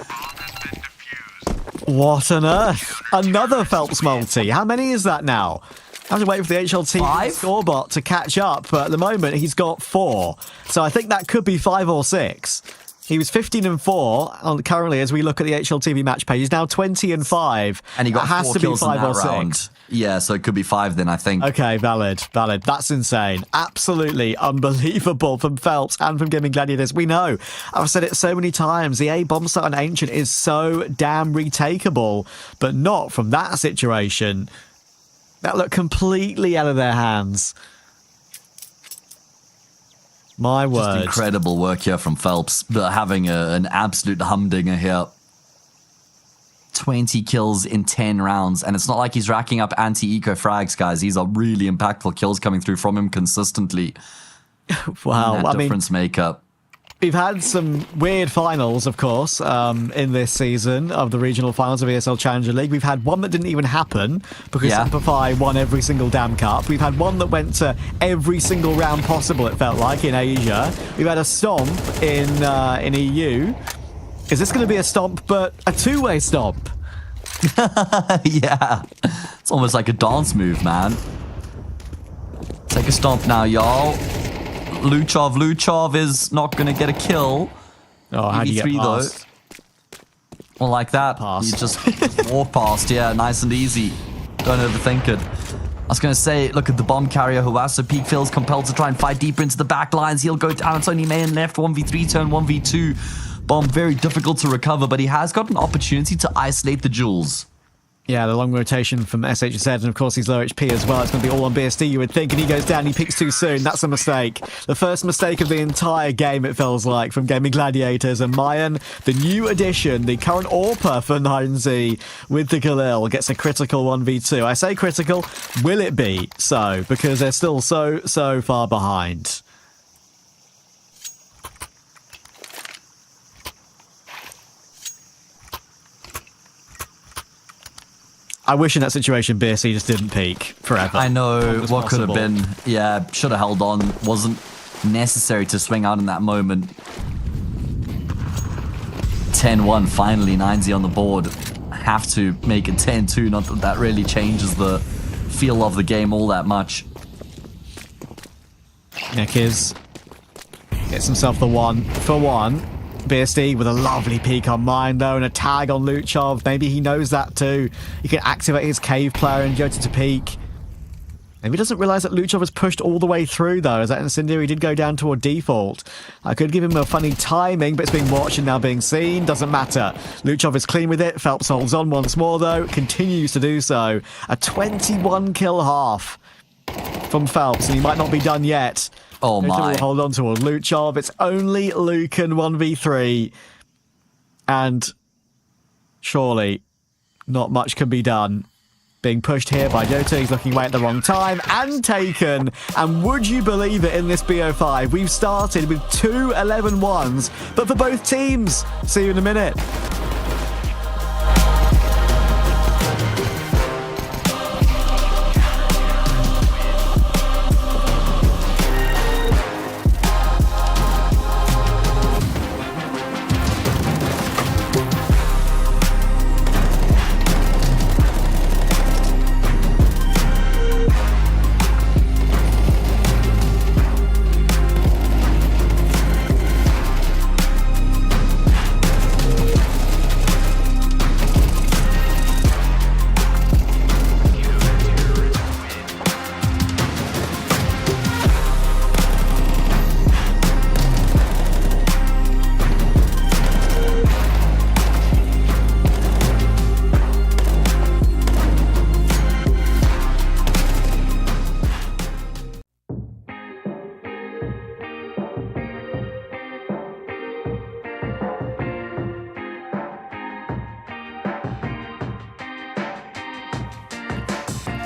S4: What on earth? Another Phelps multi. How many is that now? I have to wait for the HLT
S5: 5?
S4: scorebot to catch up, but at the moment he's got 4. So I think that could be 5 or 6. He was 15 and 4 currently as we look at the HLTV match page. He's now 20 and 5.
S5: And he got
S4: that has
S5: 4
S4: to be
S5: kills
S4: 5
S5: in that
S4: or 6.
S5: round. Yeah, so it could be 5 then, I think.
S4: Okay, valid. That's insane. Absolutely unbelievable from Phelps and from Gaimin Gladiators. We know, I've said it so many times, the A bomb site on Ancient is so damn retakeable, but not from that situation. That looked completely out of their hands. My word.
S5: Just incredible work here from Phelps, but having an absolute humdinger here. 20 kills in 10 rounds, and it's not like he's racking up anti-eco frags, guys. These are really impactful kills coming through from him consistently.
S4: Wow,
S5: that difference makeup.
S4: We've had some weird finals, of course, in this season of the regional finals of ESL Challenger League. We've had one that didn't even happen because Amplify won every single damn cup. We've had one that went to every single round possible, it felt like, in Asia. We've had a stomp in EU. Is this going to be a stomp, but a two-way stomp?
S5: Yeah. It's almost like a dance move, man. Take a stomp now, y'all. Luchov is not going to get a kill.
S4: Oh, how do you get past?
S5: Well, like that. You just walk past. Yeah, nice and easy. Don't overthink it. I was going to say, look at the bomb carrier who has to peak, feels compelled to try and fight deeper into the back lines. He'll go down. It's only main left, 1v3 turn, 1v2. Bomb very difficult to recover, but he has got an opportunity to isolate the jewels.
S4: Yeah, the long rotation from SHZ, and of course he's low HP as well. It's going to be all on BSD, you would think, and he goes down, he peaks too soon. That's a mistake. The first mistake of the entire game, it feels like, from Gaimin Gladiators. And Mayan, the new addition, the current AWPer for 9Z with the Khalil, gets a critical 1v2. I say critical, will it be so? Because they're still so far behind. I wish in that situation BSC just didn't peak forever.
S5: I know what could have been. Yeah, should have held on. Wasn't necessary to swing out in that moment. 10-1, finally 9Z on the board. Have to make it 10-2. Not that that really changes the feel of the game all that much.
S4: Nekiz gets himself the 1-for-1. BSD with a lovely peek on mine though, and a tag on Luchov. Maybe he knows that too. He can activate his cave player and go to peek. Maybe he doesn't realise that Luchov has pushed all the way through though, as that incendiary did go down toward default. I could give him a funny timing, but it's being watched and now being seen. Doesn't matter. Luchov is clean with it. Phelps holds on once more though. Continues to do so. A 21 kill half from Phelps, and he might not be done yet.
S5: Oh my.
S4: Hold on toward Luchov. It's only Lucan 1v3. And surely not much can be done. Being pushed here by Jota. He's looking away at the wrong time and taken. And would you believe it, in this BO5, we've started with 2 11-1s, but for both teams. See you in a minute.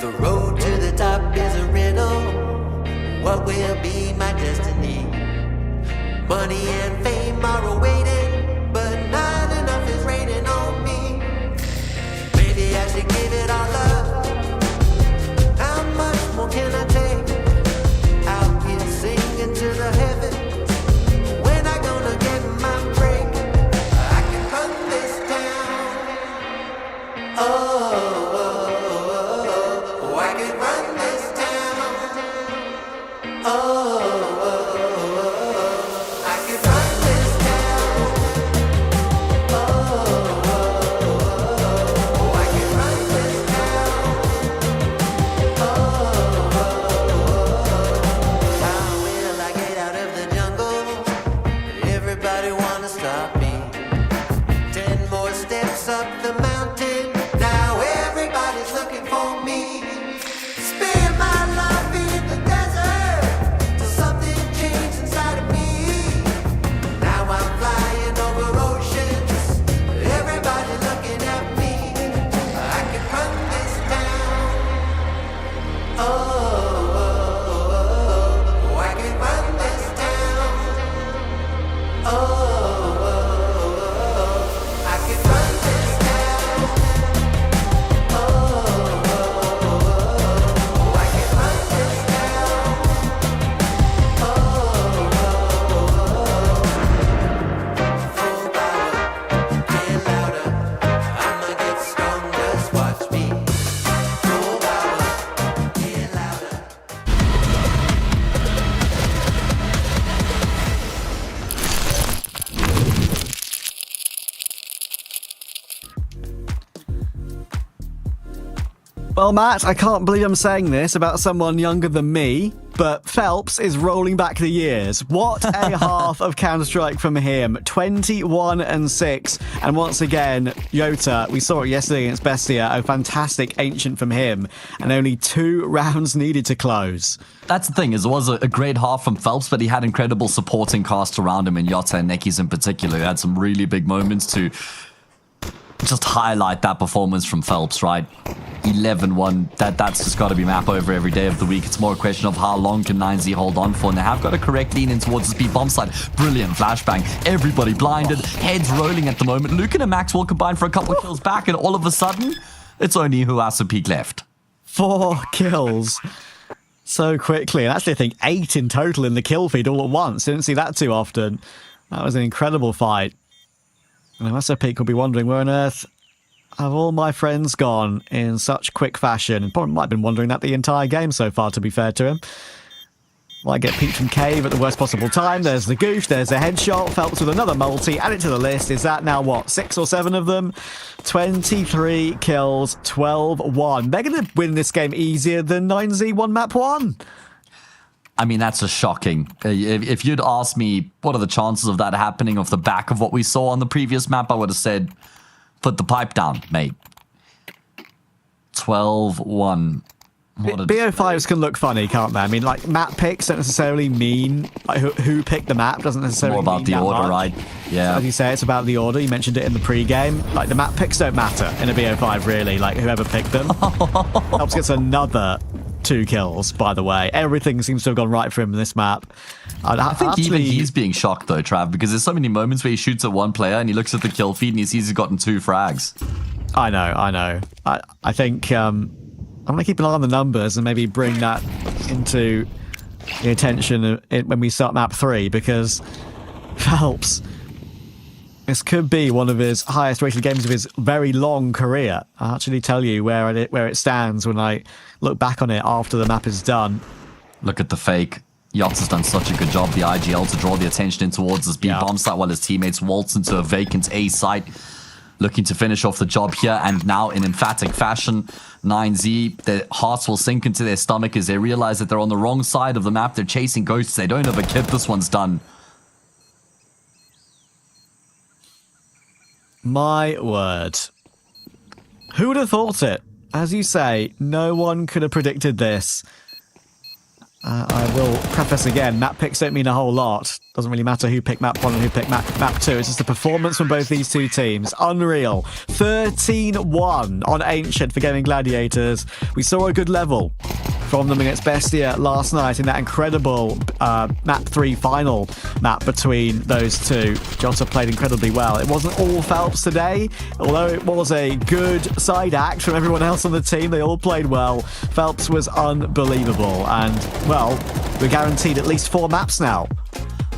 S6: The road to the top is a riddle. What will be my destiny? Money and fame are awaiting, but not enough is raining on me. Maybe I should give it all up. How much more can I take? Out here singing to the heavens. When I gonna get my break? I can run this town.
S4: Well, Matt, I can't believe I'm saying this about someone younger than me, but Phelps is rolling back the years. What a half of Counter-Strike from him. 21-6. And once again, Yota, we saw it yesterday against Bestia, a fantastic Ancient from him, and only 2 rounds needed to close.
S5: That's the thing, is it was a great half from Phelps, but he had incredible supporting cast around him, in Yota and Nekis in particular. He had some really big moments to just highlight that performance from Phelps, right? 11-1, that's just got to be map over every day of the week. It's more a question of how long can 9Z hold on for, and they have got a correct lean in towards the speed bomb side. Brilliant flashbang, everybody blinded, heads rolling at the moment. Lucan and Maxwell combined for a couple of kills back, and all of a sudden, it's only who has a peak left.
S4: 4 kills so quickly, and actually I think 8 in total in the kill feed all at once. Didn't see that too often. That was an incredible fight. And Peak will be wondering, where on earth have all my friends gone in such quick fashion? And probably might have been wondering that the entire game so far, to be fair to him. Might get peeked from Cave at the worst possible time. There's the goof, there's a headshot. Phelps with another multi, add it to the list. Is that now what, 6 or 7 of them? 23 kills, 12-1. They're going to win this game easier than 9Z won map 1.
S5: I mean, that's just shocking. If you'd asked me what are the chances of that happening off the back of what we saw on the previous map, I would have said, put the pipe down, mate. 12-1.
S4: BO5s can look funny, can't they? I mean, like, map picks don't necessarily mean like, who picked the map doesn't necessarily
S5: mean more about the order,
S4: much.
S5: right? Yeah.
S4: So as you say, it's about the order. You mentioned it in the pre-game. Like, the map picks don't matter in a BO5, really. Like, whoever picked them. Helps gets another 2 kills, by the way. Everything seems to have gone right for him in this map.
S5: I think even he's being shocked, though, Trav, because there's so many moments where he shoots at one player and he looks at the kill feed and he sees he's gotten 2 frags.
S4: I know. I think I'm going to keep an eye on the numbers and maybe bring that into the attention when we start map 3, because Phelps, this could be one of his highest rated games of his very long career. I'll actually tell you where it stands when I look back on it after the map is done.
S5: Look at the fake. Yachts has done such a good job, the IGL, to draw the attention in towards his B bomb site while his teammates waltz into a vacant A site, looking to finish off the job here. And now in emphatic fashion, 9Z, their hearts will sink into their stomach as they realize that they're on the wrong side of the map. They're chasing ghosts. They don't have a kit. This one's done.
S4: My word. Who would have thought it? As you say, no one could have predicted this. I will preface again, map picks don't mean a whole lot. Doesn't really matter who picked map 1 and who picked map 2. It's just the performance from both these 2 teams. Unreal. 13-1 on Ancient for Gaimin Gladiators. We saw a good level from them against Bestia last night in that incredible map 3 final map between those 2. Jota played incredibly well. It wasn't all Phelps today, although it was a good side act from everyone else on the team. They all played well. Phelps was unbelievable, and, well, we're guaranteed at least 4 maps now.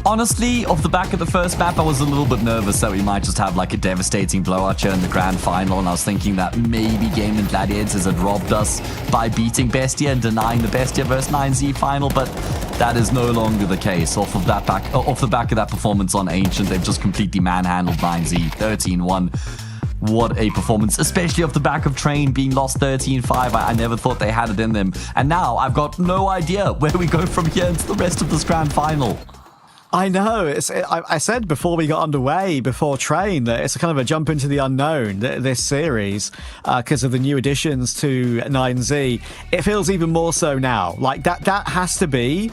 S5: Honestly, off the back of the first map, I was a little bit nervous that we might just have like a devastating blowout here in the grand final, and I was thinking that maybe Gaimin Gladiators had robbed us by beating Bestia and denying the Bestia vs 9Z final, but that is no longer the case. Off the back of that performance on Ancient, they've just completely manhandled 9Z, 13-1. What a performance, especially off the back of Train being lost 13-5. I never thought they had it in them. And now I've got no idea where we go from here into the rest of this grand final.
S4: I know. I said before we got underway, before Train, that it's a kind of a jump into the unknown, this series, because of the new additions to 9Z. It feels even more so now. Like, that has to be,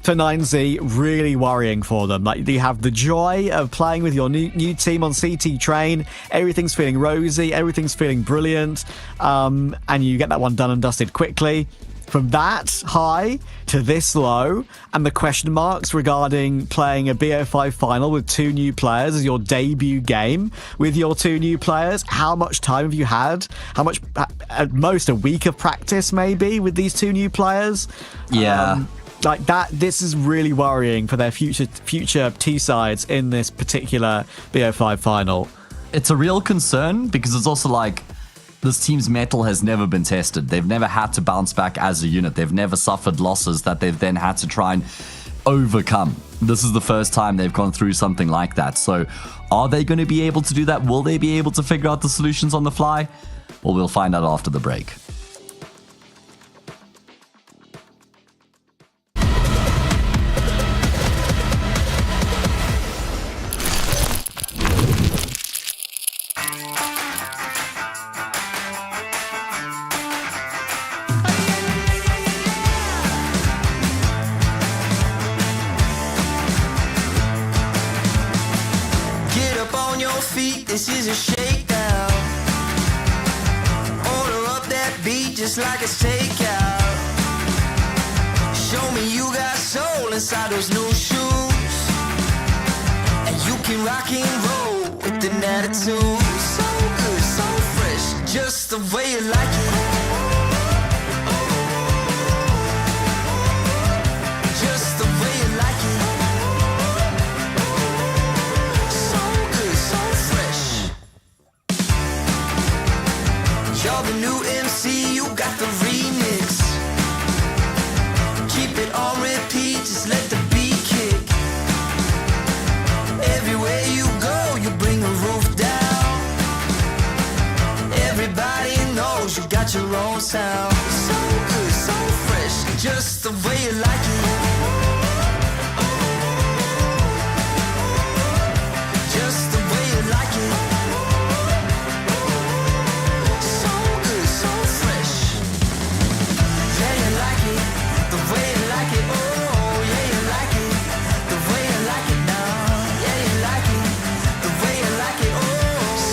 S4: for 9Z, really worrying for them. Like, you have the joy of playing with your new team on CT Train. Everything's feeling rosy. Everything's feeling brilliant. And you get that one done and dusted quickly. From that high to this low, and the question marks regarding playing a BO5 final with 2 new players as your debut game with your 2 new players. How much time have you had? How much, at most, a week of practice maybe with these 2 new players?
S5: Yeah.
S4: Like that, this is really worrying for their future T-sides in this particular BO5 final.
S5: It's a real concern because it's also like, this team's mettle has never been tested. They've never had to bounce back as a unit. They've never suffered losses that they've then had to try and overcome. This is the first time they've gone through something like that. So are they going to be able to do that? Will they be able to figure out the solutions on the fly? Well, we'll find out after the break.
S7: feet, this is a shakedown. Order up that beat just like a takeout. Show me you got soul inside those new shoes, and you can rock and roll with an attitude. So good, so fresh, just the way you like it. Just the way you like it. So good, so fresh. You're the new MC, you got the remix. Keep it on repeat, just let the beat kick. Everywhere you go, you bring the roof down. Everybody knows you got your own sound. So good, so fresh, just the way you like it. Just the way you like it. So good, so fresh. Yeah, you like it, the way you like it. Oh, yeah, you like it, the way you like it now. Yeah, you like it, the way you like it. Oh,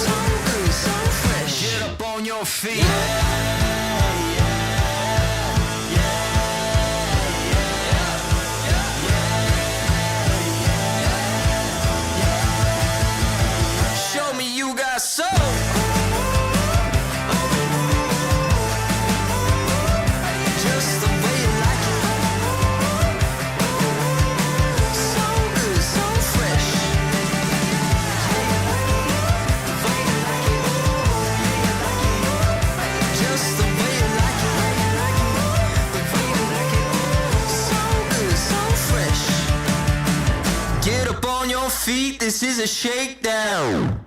S7: so good, so fresh. Get up on your feet. Show me you got soul. Just the way you like it. So good, so fresh. Just the way you like it. So good, so fresh. Get up on your feet, this is a shakedown.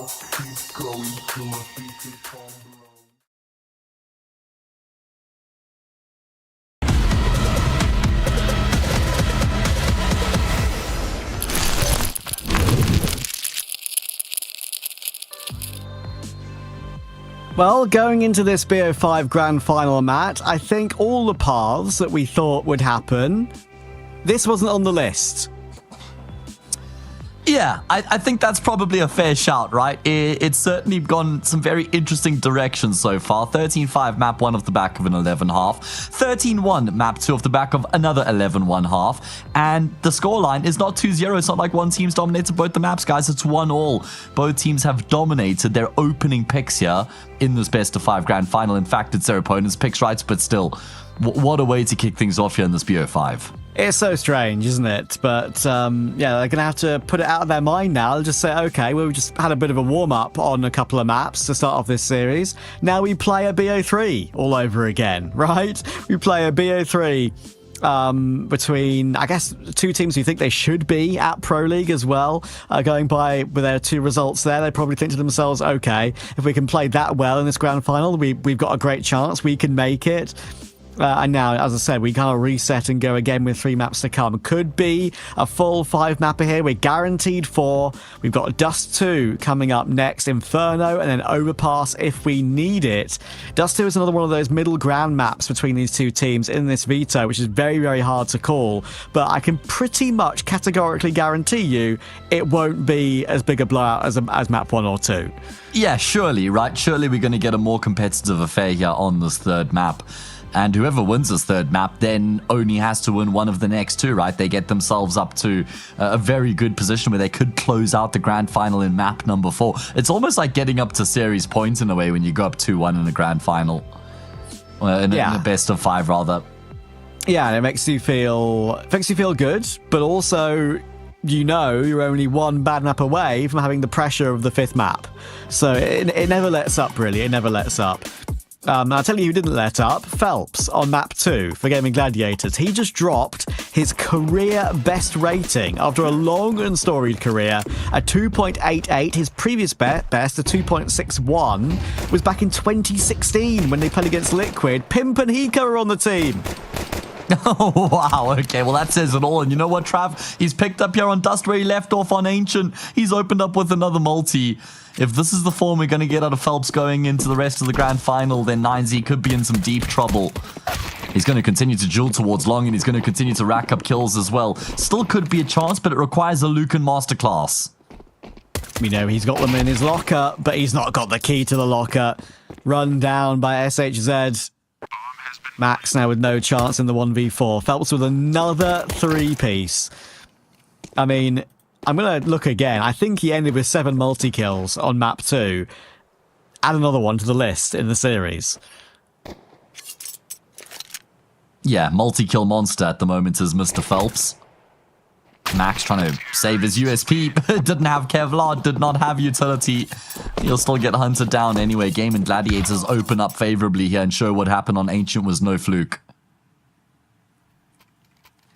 S1: I'll keep going till my feet become blown.
S4: Well, going into this BO5 Grand Final, Matt, I think all the paths that we thought would happen, this wasn't on the list.
S5: Yeah, I think that's probably a fair shout, right? It's certainly gone some very interesting directions so far. 13-5 map 1 off the back of an 11 half. 13-1 map 2 off the back of another 11-1 half. And the scoreline is not 2-0. It's not like one team's dominated both the maps, guys. It's 1-1. Both teams have dominated their opening picks here in this best of 5 grand final. In fact, it's their opponent's picks, right? But still, what a way to kick things off here in this BO5.
S4: It's so strange, isn't it? But, yeah, they're going to have to put it out of their mind now. They'll just say, okay, well, we just had a bit of a warm-up on a couple of maps to start off this series. Now we play a BO3 all over again, right? We play a BO3 between, I guess, two teams who think they should be at Pro League as well. Going by with their two results there, they probably think to themselves, okay, if we can play that well in this grand final, we've got a great chance. We can make it. And now, as I said, we kind of reset and go again with 3 maps to come. Could be a full 5 mapper here. We're guaranteed 4. We've got Dust 2 coming up next, Inferno, and then Overpass if we need it. Dust 2 is another one of those middle ground maps between these two teams in this veto, which is very, very hard to call. But I can pretty much categorically guarantee you it won't be as big a blowout as map 1 or 2.
S5: Yeah, surely, right? Surely we're going to get a more competitive affair here on this third map. And whoever wins this third map then only has to win one of the next 2, right? They get themselves up to a very good position where they could close out the grand final in map number 4. It's almost like getting up to series points in a way when you go up 2-1 in the grand final. In a best of 5, rather.
S4: Yeah, and it makes you feel good, but also, you know, you're only one bad map away from having the pressure of the 5th map. So it never lets up, really. It never lets up. I'll tell you who didn't let up. Phelps on map 2 for Gaimin Gladiators. He just dropped his career best rating after a long and storied career, a 2.88. His previous best, a 2.61, was back in 2016 when they played against Liquid. Pimp and Hika are on the team.
S5: Oh, wow. Okay, well, that says it all. And you know what, Trav? He's picked up here on Dust where he left off on Ancient. He's opened up with another multi. If this is the form we're going to get out of Phelps going into the rest of the grand final, then 9Z could be in some deep trouble. He's going to continue to duel towards long, and he's going to continue to rack up kills as well. Still could be a chance, but it requires a Lucan masterclass.
S4: We know he's got them in his locker, but he's not got the key to the locker. Run down by SHZ. Max now with no chance in the 1v4. Phelps with another 3-piece. I mean, I'm going to look again. I think he ended with 7 multi-kills on map 2. Add another one to the list in the series.
S5: Yeah, multi-kill monster at the moment is Mr. Phelps. Max trying to save his USP, didn't have Kevlar, did not have utility. He'll still get hunted down anyway. Gaimin Gladiators open up favorably here and show what happened on Ancient was no fluke.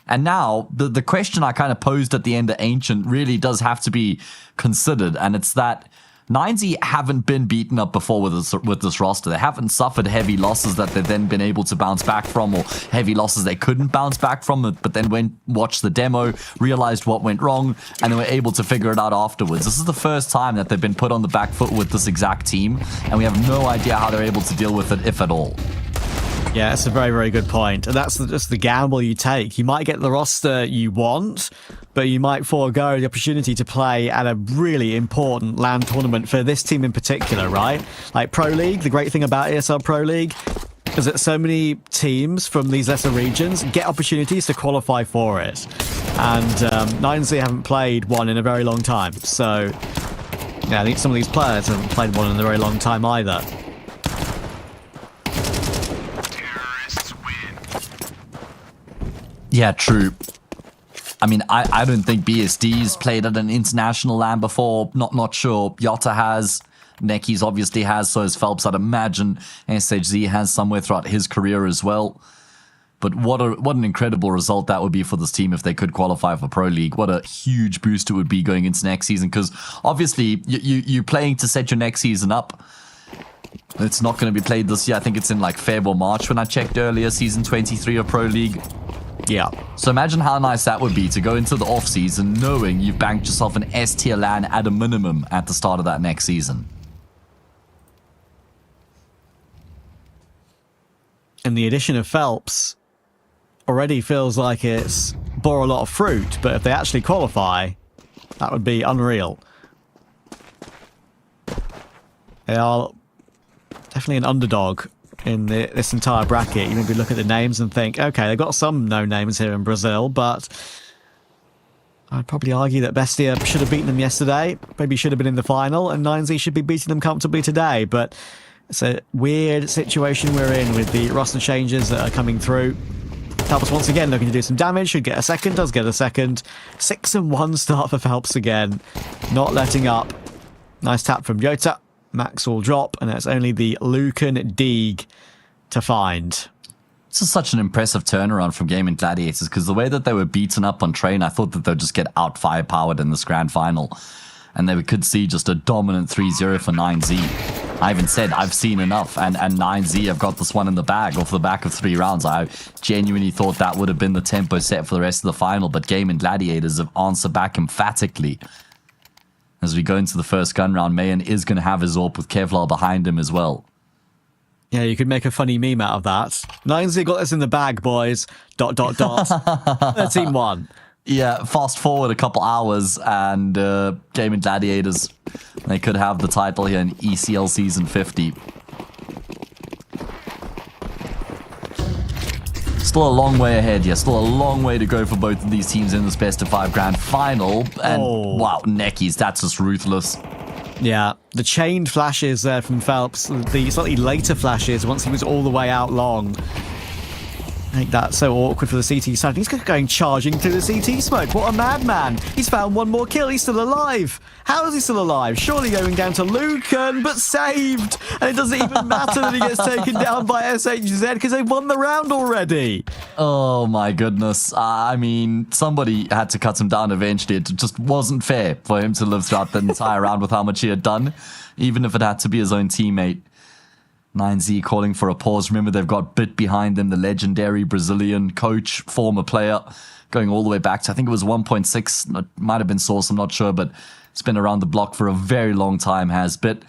S5: And now, the question I kind of posed at the end of Ancient really does have to be considered, and it's that 9Z haven't been beaten up before with this roster. They haven't suffered heavy losses that they've then been able to bounce back from, or heavy losses they couldn't bounce back from, but then watched the demo, realized what went wrong, and they were able to figure it out afterwards. This is the first time that they've been put on the back foot with this exact team, and we have no idea how they're able to deal with it, if at all.
S4: Yeah, that's a very, very good point. And that's just the gamble you take. You might get the roster you want, but you might forego the opportunity to play at a really important LAN tournament for this team in particular, right? Like Pro League, the great thing about ESL Pro League is that so many teams from these lesser regions get opportunities to qualify for it. And 9Z haven't played one in a very long time. So, yeah, I think some of these players haven't played one in a very long time either.
S5: Yeah, true. I mean, I don't think BSD's played at an international LAN before. Not sure. Yotta has. Necky's obviously has. So has Phelps. I'd imagine SHZ has somewhere throughout his career as well. But what an incredible result that would be for this team if they could qualify for Pro League. What a huge boost it would be going into next season, because obviously you're playing to set your next season up. It's not going to be played this year. I think it's in like Feb or March when I checked earlier, season 23 of Pro League.
S4: Yeah.
S5: So imagine how nice that would be to go into the off season knowing you've banked yourself an S tier LAN at a minimum at the start of that next season.
S4: And the addition of Phelps already feels like it's bore a lot of fruit, but if they actually qualify, that would be unreal. They are definitely an underdog in this entire bracket. You maybe look at the names and think, okay, they've got some no names here in Brazil, but I'd probably argue that Bestia should have beaten them yesterday, maybe should have been in the final, and 9Z should be beating them comfortably today, but it's a weird situation we're in with the roster changes that are coming through. Phelps once again looking to do some damage, should get a second, does get a second. 6-1 start for Phelps again, not letting up. Nice tap from Jota. Max will drop, and it's only the Lucan Deeg to find.
S5: This is such an impressive turnaround from Gaimin Gladiators, because the way that they were beaten up on train, I thought that they'd just get out firepowered in this grand final. And they could see just a dominant 3-0 for 9Z. I even said, I've seen enough, and 9Z have got this one in the bag off the back of 3 rounds. I genuinely thought that would have been the tempo set for the rest of the final, but Gaimin Gladiators have answered back emphatically. As we go into the first gun round, Mayan is going to have his AWP with Kevlar behind him as well.
S4: Yeah, you could make a funny meme out of that. 9Z got this in the bag, boys. ... 13-1.
S5: Yeah, fast forward a couple hours and Gaimin Gladiators, they could have the title here in ECL Season 50. Still a long way ahead here. Still a long way to go for both of these teams in this best of 5 grand final. And wow, Neckies, that's just ruthless.
S4: Yeah, the chained flashes there from Phelps, the slightly later flashes once he was all the way out long. Make that so awkward for the CT side. He's going charging through the CT smoke. What a madman. He's found one more kill. He's still alive. How is he still alive? Surely going down to Lucan, but saved. And it doesn't even matter that he gets taken down by SHZ because they've won the round already.
S5: Oh my goodness. I mean, somebody had to cut him down eventually. It just wasn't fair for him to live throughout the entire round with how much he had done, even if it had to be his own teammate. 9Z calling for a pause. Remember, they've got Bit behind them, the legendary Brazilian coach, former player, going all the way back to, I think it was 1.6. It might have been Source, I'm not sure, but it's been around the block for a very long time, has Bit.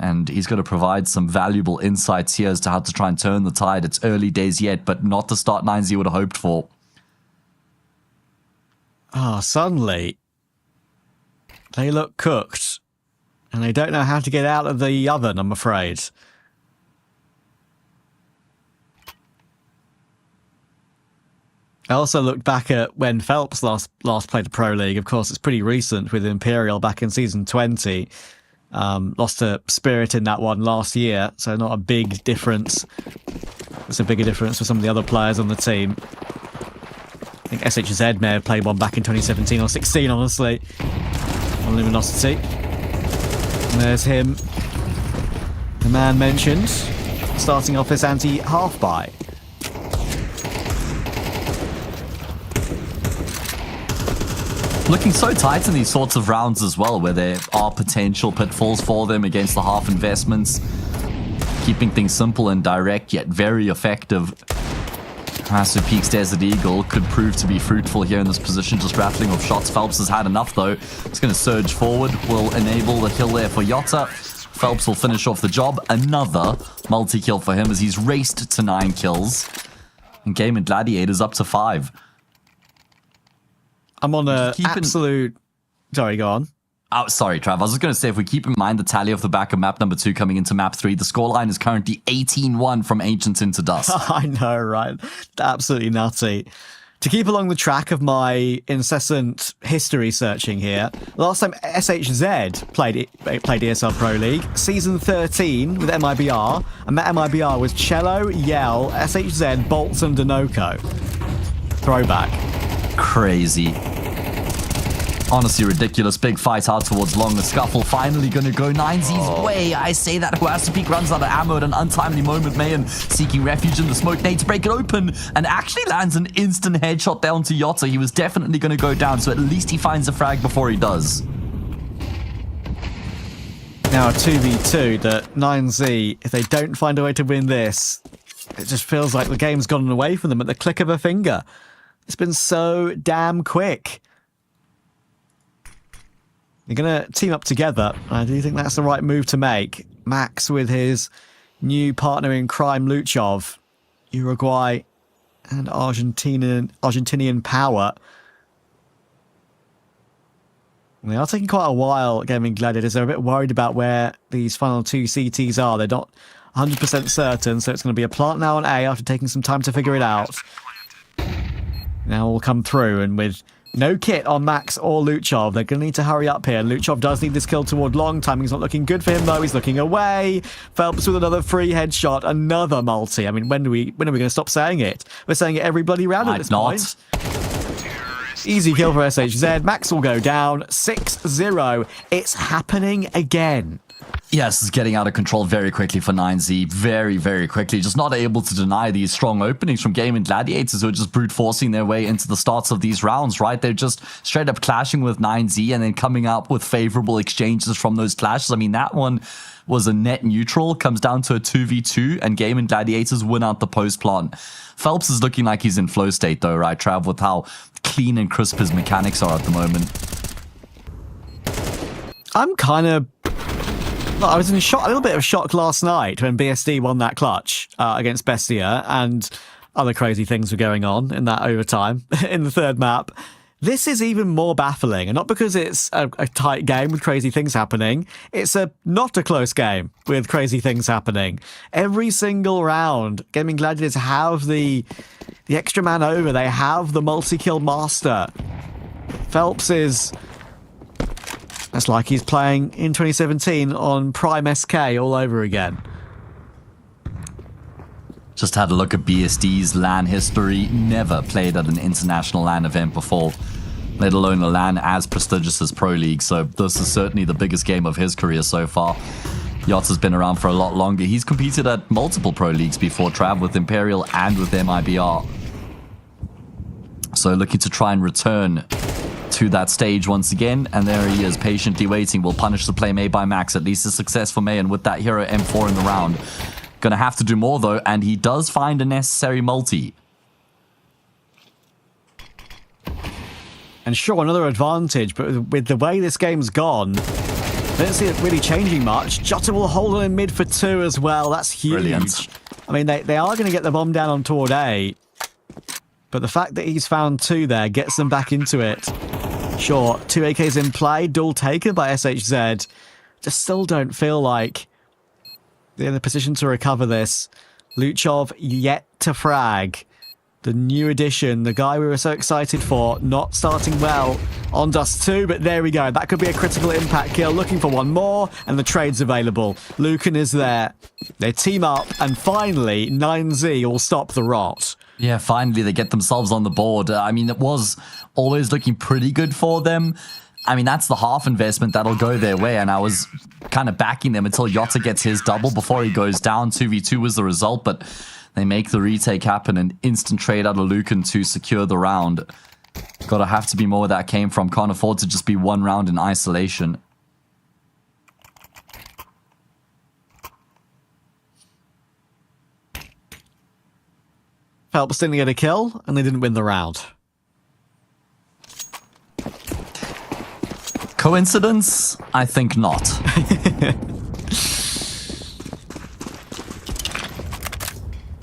S5: And he's going to provide some valuable insights here as to how to try and turn the tide. It's early days yet, but not the start 9Z would have hoped for.
S4: Suddenly, they look cooked. And they don't know how to get out of the oven, I'm afraid. I also looked back at when Phelps last played the Pro League. Of course, it's pretty recent with Imperial back in Season 20. Lost to Spirit in that one last year, so not a big difference. It's a bigger difference for some of the other players on the team. I think SHZ may have played one back in 2017 or 16, honestly, on Luminosity. And there's him, the man mentioned, starting off this anti-half-buy.
S5: Looking so tight in these sorts of rounds as well, where there are potential pitfalls for them against the half investments. Keeping things simple and direct, yet very effective. Massive Peaks Desert Eagle could prove to be fruitful here in this position, just rattling off shots. Phelps has had enough though. It's going to surge forward, will enable the kill there for Jota. Phelps will finish off the job. another multi-kill for him as he's raced to 9 kills. And Gaimin Gladiators up to 5.
S4: I'm on a absolute... Sorry, go on.
S5: Oh, sorry, Trav. I was just going to say, if we keep in mind the tally off the back of map number 2 coming into map 3, the scoreline is currently 18-1 from Ancient into Dusk.
S4: I know, right? Absolutely nutty. To keep along the track of my incessant history searching here, last time SHZ played ESL Pro League, Season 13 with MIBR, and that MIBR was Cello, Yell, SHZ, Bolts, and Denoco. Throwback.
S5: Crazy. Honestly, ridiculous. Big fight out towards long. The scuffle finally going to go 9Z's way. I say that. Who has to peek, runs out of ammo at an untimely moment. Mayan seeking refuge in the smoke. Nate to break it open and actually lands an instant headshot down to Yotta. He was definitely going to go down, so at least he finds a frag before he does.
S4: Now a 2v2 that 9Z, if they don't find a way to win this, it just feels like the game's gotten away from them at the click of a finger. It's been so damn quick. They're going to team up together. I do think that's the right move to make. Max with his new partner in crime, Luchov, Uruguay and Argentinian power. They are taking quite a while, Gaimin Gladiators. They're a bit worried about where these final two CTs are. They're not 100% certain, so it's going to be a plant now on A after taking some time to figure it out. Now we'll come through, and with no kit on Max or Luchov, they're going to need to hurry up here. Luchov does need this kill toward long. Timing's not looking good for him, though. He's looking away. Phelps with another free headshot, another multi. I mean, when are we going to stop saying it? We're saying it every bloody round at this point. Easy kill for SHZ. Max will go down 6-0. It's happening again.
S5: Yes, it's getting out of control very quickly for 9Z. Very, very quickly. Just not able to deny these strong openings from Gaimin Gladiators, who are just brute forcing their way into the starts of these rounds, right? They're just straight up clashing with 9Z and then coming up with favorable exchanges from those clashes. I mean, that one was a net neutral. Comes down to a 2v2, and Gaimin Gladiators win out the post plant. Phelps is looking like he's in flow state, though, right, Trav, with how clean and crisp his mechanics are at the moment.
S4: I'm kind of... I was in a little bit of shock last night when BSD won that clutch against Bestia, and other crazy things were going on in that overtime in the third map. This is even more baffling, and not because it's a tight game with crazy things happening. It's not a close game with crazy things happening. Every single round, Gaimin Gladiators have the extra man over. They have the multi-kill master. Phelps is... That's like he's playing in 2017 on Prime SK all over again.
S5: Just had a look at BSD's LAN history. Never played at an international LAN event before, let alone a LAN as prestigious as Pro League. So this is certainly the biggest game of his career so far. Yachts has been around for a lot longer. He's competed at multiple Pro Leagues before, Trav, with Imperial and with MIBR. So looking to try and return to that stage once again, and there he is, patiently waiting. Will punish the play made by Max. At least a success for Mayan with that hero M4 in the round. Gonna have to do more, though, and he does find a necessary multi.
S4: And sure, another advantage, but with the way this game's gone, I don't see it really changing much. Jota will hold on in mid for 2 as well. That's huge.
S5: Brilliant.
S4: I mean, they are going to get the bomb down on toward A, but the fact that he's found 2 there gets them back into it. Sure, 2 AKs in play, duel taken by SHZ. Just still don't feel like they're in a position to recover this. Luchov yet to frag. The new addition, the guy we were so excited for, not starting well on Dust 2, but there we go. That could be a critical impact kill. Looking for one more, and the trade's available. Lucan is there. They team up, and finally, 9Z will stop the rot.
S5: Yeah, finally they get themselves on the board. I mean, it was always looking pretty good for them. I mean, that's the half investment that'll go their way, and I was kind of backing them until Yotta gets his double before he goes down. 2v2 was the result, but they make the retake happen, an instant trade out of Lucan to secure the round. Gotta have to be more where that came from. Can't afford to just be one round in isolation.
S4: Phelps didn't get a kill, and they didn't win the round.
S5: Coincidence? I think not.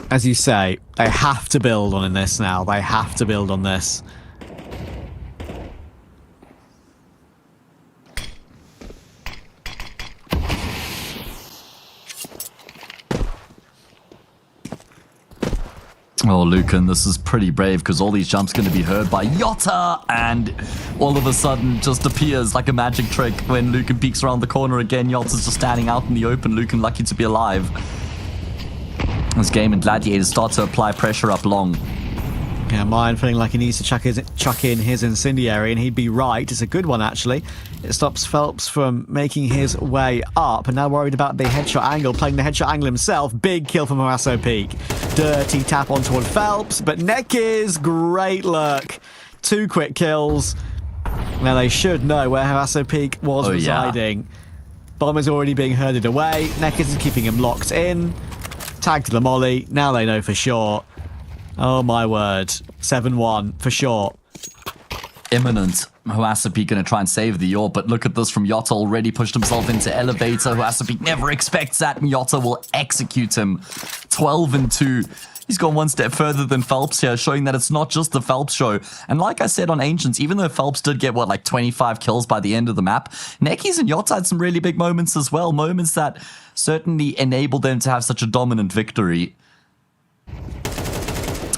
S4: As you say, they have to build on this now. They have to build on this.
S5: Oh, Lucan, this is pretty brave because all these jumps going to be heard by Yotta, and all of a sudden just appears like a magic trick when Lucan peeks around the corner again. Yotta's just standing out in the open. Lucan lucky to be alive. This Gaimin Gladiators start to apply pressure up long.
S4: Yeah, Mayan feeling like he needs to chuck in his incendiary, and he'd be right. It's a good one, actually. It stops Phelps from making his way up, and now worried about the headshot angle, playing the headshot angle himself. Big kill from Harasso Peak. Dirty tap on toward Phelps, but Nekiz, great look. 2 quick kills. Now they should know where Harasso Peak was residing. Bomb is already being herded away. Nekiz is keeping him locked in. Tag to the molly. Now they know for sure. Oh my word. 7-1 for sure.
S5: Imminent. Huasapi going to try and save the York, but look at this from Yotta, already pushed himself into elevator. Huasapi never expects that, and Yotta will execute him. 12-2. He's gone one step further than Phelps here, showing that it's not just the Phelps show. And like I said on Ancients, even though Phelps did get, like 25 kills by the end of the map, Nekiz and Yotta had some really big moments as well. Moments that certainly enabled them to have such a dominant victory.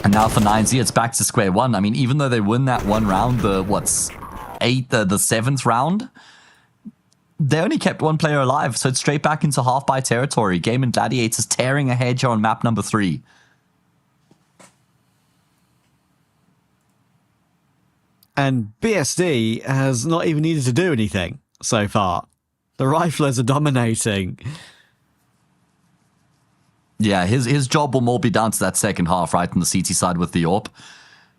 S5: And now for 9Z, it's back to square one. I mean, even though they win that one round, the 7th round, they only kept one player alive. So it's straight back into half-by territory. Gaimin Gladiators tearing ahead here on map number 3.
S4: And BSD has not even needed to do anything so far. The riflers are dominating.
S5: Yeah, his job will more be down to that second half, right, on the CT side with the AWP.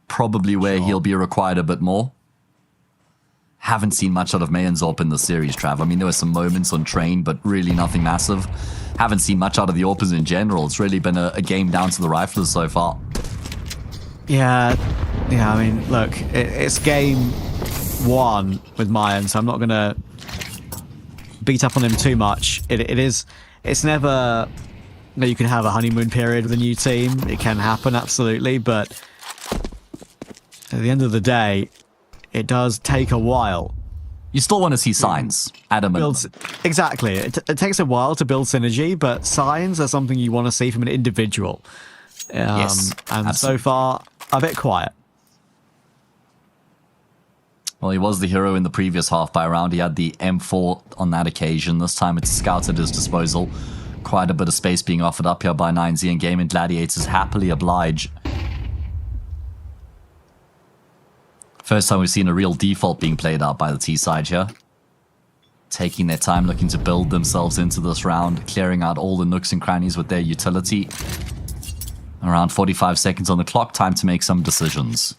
S5: Probably where he'll be required a bit more. Haven't seen much out of Mayan's AWP in the series, Trav. I mean, there were some moments on train, but really nothing massive. Haven't seen much out of the AWPers in general. It's really been a game down to the riflers so far.
S4: Yeah, I mean, look, it's game 1 with Mayan, so I'm not going to beat up on him too much. It's never... No, you can have a honeymoon period with a new team. It can happen, absolutely, but at the end of the day, it does take a while.
S5: You still want to see signs at a minimum.
S4: Exactly. It takes a while to build synergy, but signs are something you want to see from an individual.
S5: Yes,
S4: and
S5: absolutely.
S4: So far, a bit quiet.
S5: Well, he was the hero in the previous half-by round. He had the M4 on that occasion. This time it's Scout at his disposal. Quite a bit of space being offered up here by 9Z, and Gaimin Gladiators happily oblige. First time we've seen a real default being played out by the T side here. Taking their time, looking to build themselves into this round, clearing out all the nooks and crannies with their utility. Around 45 seconds on the clock, time to make some decisions.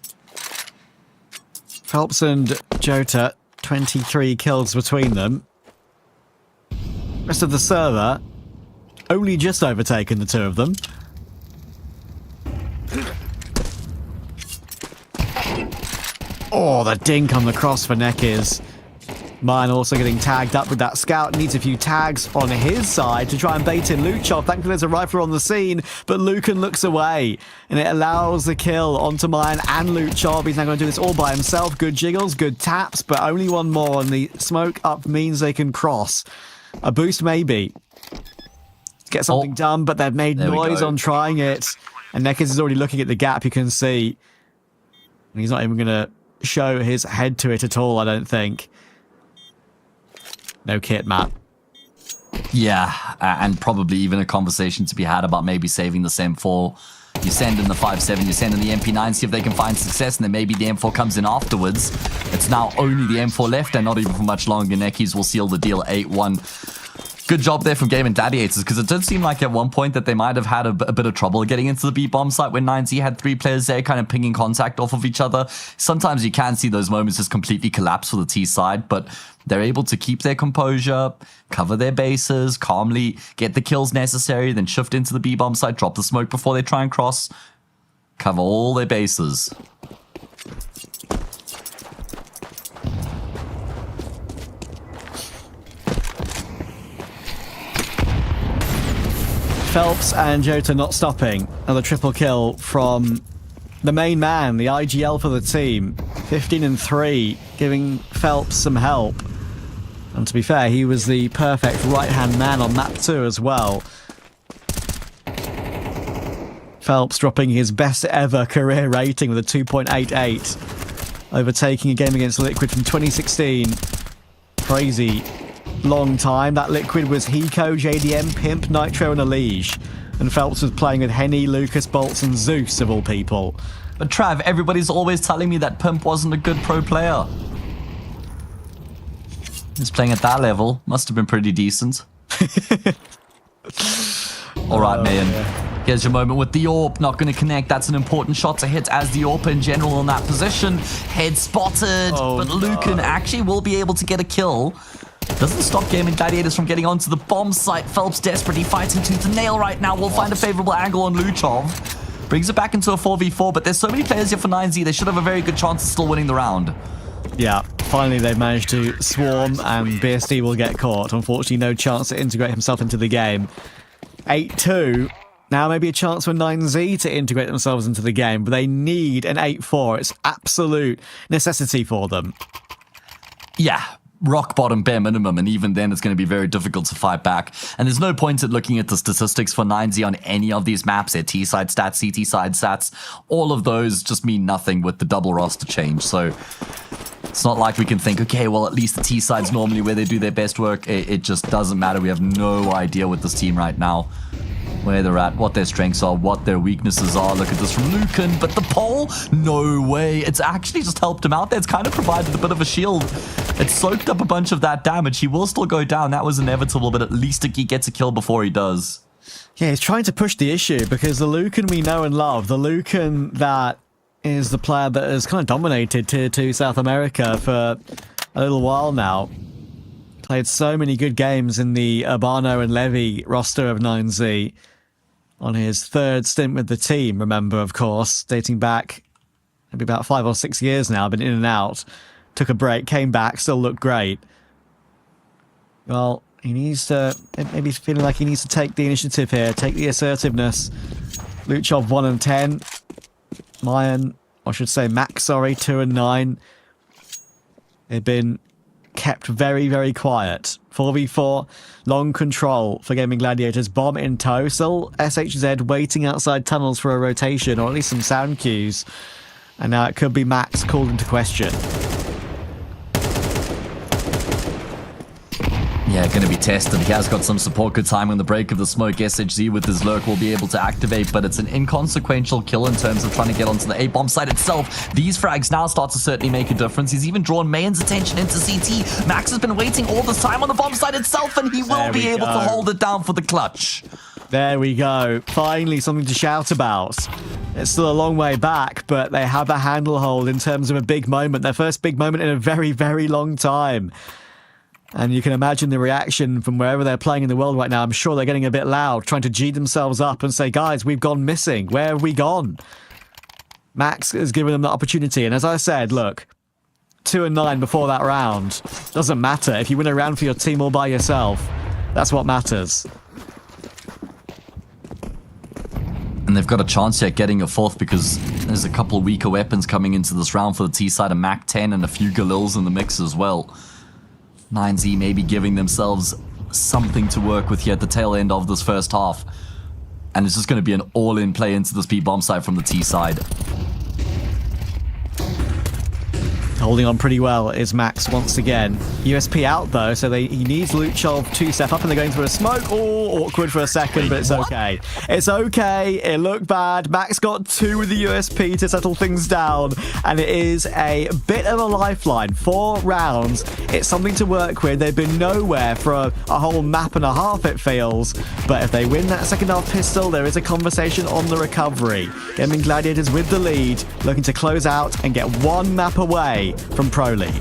S4: Phelps and Jota, 23 kills between them. Rest of the server, only just overtaken the two of them. Oh, the dink on the cross for Nekiz. Mine also getting tagged up with that scout. Needs a few tags on his side to try and bait in Luchov. Thankfully, there's a rifler on the scene, but Lucan looks away, and it allows the kill onto Mine and Luchov. He's now going to do this all by himself. Good jiggles, good taps, but only one more, and the smoke up means they can cross. A boost, maybe. Get something done, but they've made noise on trying it. And Nekiz is already looking at the gap, you can see. And he's not even going to show his head to it at all, I don't think. No kit, Matt.
S5: Yeah, and probably even a conversation to be had about maybe saving the M4. You send in the 5.7, you send in the MP9, see if they can find success, and then maybe the M4 comes in afterwards. It's now only the M4 left, and not even for much longer. Nekiz will seal the deal 8-1. Good job there from Gaimin Gladiators, because it did seem like at one point that they might have had a bit of trouble getting into the B-bomb site when 9Z had 3 players there kind of pinging contact off of each other. Sometimes you can see those moments just completely collapse for the T side, but they're able to keep their composure, cover their bases, calmly get the kills necessary, then shift into the B-bomb site, drop the smoke before they try and cross, cover all their bases.
S4: Phelps and Jota not stopping. Another triple kill from the main man, the IGL for the team. 15-3, giving Phelps some help. And to be fair, he was the perfect right-hand man on map 2 as well. Phelps dropping his best ever career rating with a 2.88. Overtaking a game against Liquid from 2016. Crazy long time. That Liquid was Hiko, JDM, Pimp, Nitro and Elige. And Phelps was playing with Henny, Lucas, Bolts and Zeus of all people.
S5: But Trav, everybody's always telling me that Pimp wasn't a good pro player. He's playing at that level. Must have been pretty decent. Alright, man. Here's your moment with the AWP. Not going to connect. That's an important shot to hit as the AWP in general in that position. Head spotted. But Lucan actually will be able to get a kill. Doesn't stop Gaimin Gladiators from getting onto the bomb site. Phelps desperately fighting tooth and nail right now. We'll find a favorable angle on Luchov. Brings it back into a 4v4, but there's so many players here for 9Z, they should have a very good chance of still winning the round.
S4: Yeah, finally they've managed to swarm, and BSD will get caught. Unfortunately, no chance to integrate himself into the game. 8-2. Now maybe a chance for 9Z to integrate themselves into the game, but they need an 8-4. It's absolute necessity for them.
S5: Yeah. Rock bottom bare minimum, and even then it's going to be very difficult to fight back. And there's no point at looking at the statistics for 9Z on any of these maps. Their T-side stats, CT side stats, all of those just mean nothing with the double roster change. So it's not like we can think, okay, well, at least the T-side's normally where they do their best work. It just doesn't matter. We have no idea with this team right now where they're at, what their strengths are, what their weaknesses are. Look at this from Lucan, but the pole? No way. It's actually just helped him out there. It's kind of provided a bit of a shield. It soaked up a bunch of that damage. He will still go down. That was inevitable, but at least he gets a kill before he does.
S4: Yeah, he's trying to push the issue, because the Lucan we know and love, the Lucan that is the player that has kind of dominated Tier 2 South America for a little while now. Played so many good games in the Urbano and Levy roster of 9Z. On his third stint with the team, remember, of course, dating back maybe about 5 or 6 years now, been in and out. Took a break, came back, still looked great. Well, he needs to, maybe he's feeling like he needs to take the initiative here, take the assertiveness. Luchov 1 and 10. Mayan, I should say Max, sorry, 2 and 9. They've been kept very, very quiet. 4v4, long control for Gaimin Gladiators. Bomb in tow. Still SHZ waiting outside tunnels for a rotation, or at least some sound cues. And now it could be Max called into question.
S5: Yeah, going to be tested. He has got some support. Good time on the break of the smoke. SHZ with his lurk will be able to activate, but it's an inconsequential kill in terms of trying to get onto the A-bomb site itself. These frags now start to certainly make a difference. He's even drawn Mayan's attention into CT. Max has been waiting all this time on the bomb site itself, and he will be able to hold it down for the clutch.
S4: There we go. Finally something to shout about. It's still a long way back, but they have a handle hold in terms of a big moment. Their first big moment in a very, very long time. And you can imagine the reaction from wherever they're playing in the world right now. I'm sure they're getting a bit loud, trying to G themselves up and say, guys, we've gone missing. Where have we gone? Max has given them the opportunity. And as I said, look, 2 and 9 before that round. Doesn't matter. If you win a round for your team all by yourself, that's what matters.
S5: And they've got a chance here at getting a fourth, because there's a couple of weaker weapons coming into this round for the T-side, a Mac-10 and a few Galils in the mix as well. 9Z maybe giving themselves something to work with here at the tail end of this first half. And it's just going to be an all-in play into this B-bomb side from the T side.
S4: Holding on pretty well is Max once again. USP out though, so he needs Luchov to step up, and they're going through a smoke. Oh, awkward for a second, but it's okay. It's okay. It looked bad. Max got 2 with the USP to settle things down, and it is a bit of a lifeline. 4 rounds. It's something to work with. They've been nowhere for a whole map and a half, it feels. But if they win that second half pistol, there is a conversation on the recovery. Gaimin Gladiators with the lead, looking to close out and get 1 map away from Pro League.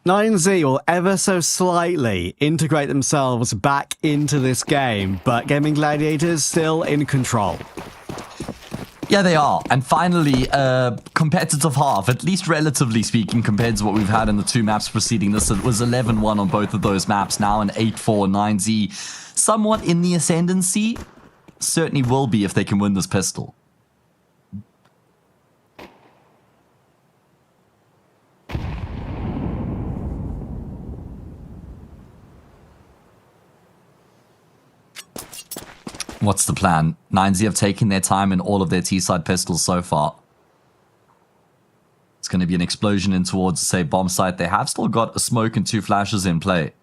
S4: 9Z will ever so slightly integrate themselves back into this game, but Gaming Gladiators still in control.
S5: Yeah, they are. And finally, competitive half, at least relatively speaking, compared to what we've had in the two maps preceding this. It was 11-1 on both of those maps, now an 8-4 9Z. Somewhat in the ascendancy. Certainly will be if they can win this pistol. What's the plan? 9Z have taken their time in all of their T-side pistols so far. It's going to be an explosion in towards the safe bomb site. They have still got a smoke and 2 flashes in play.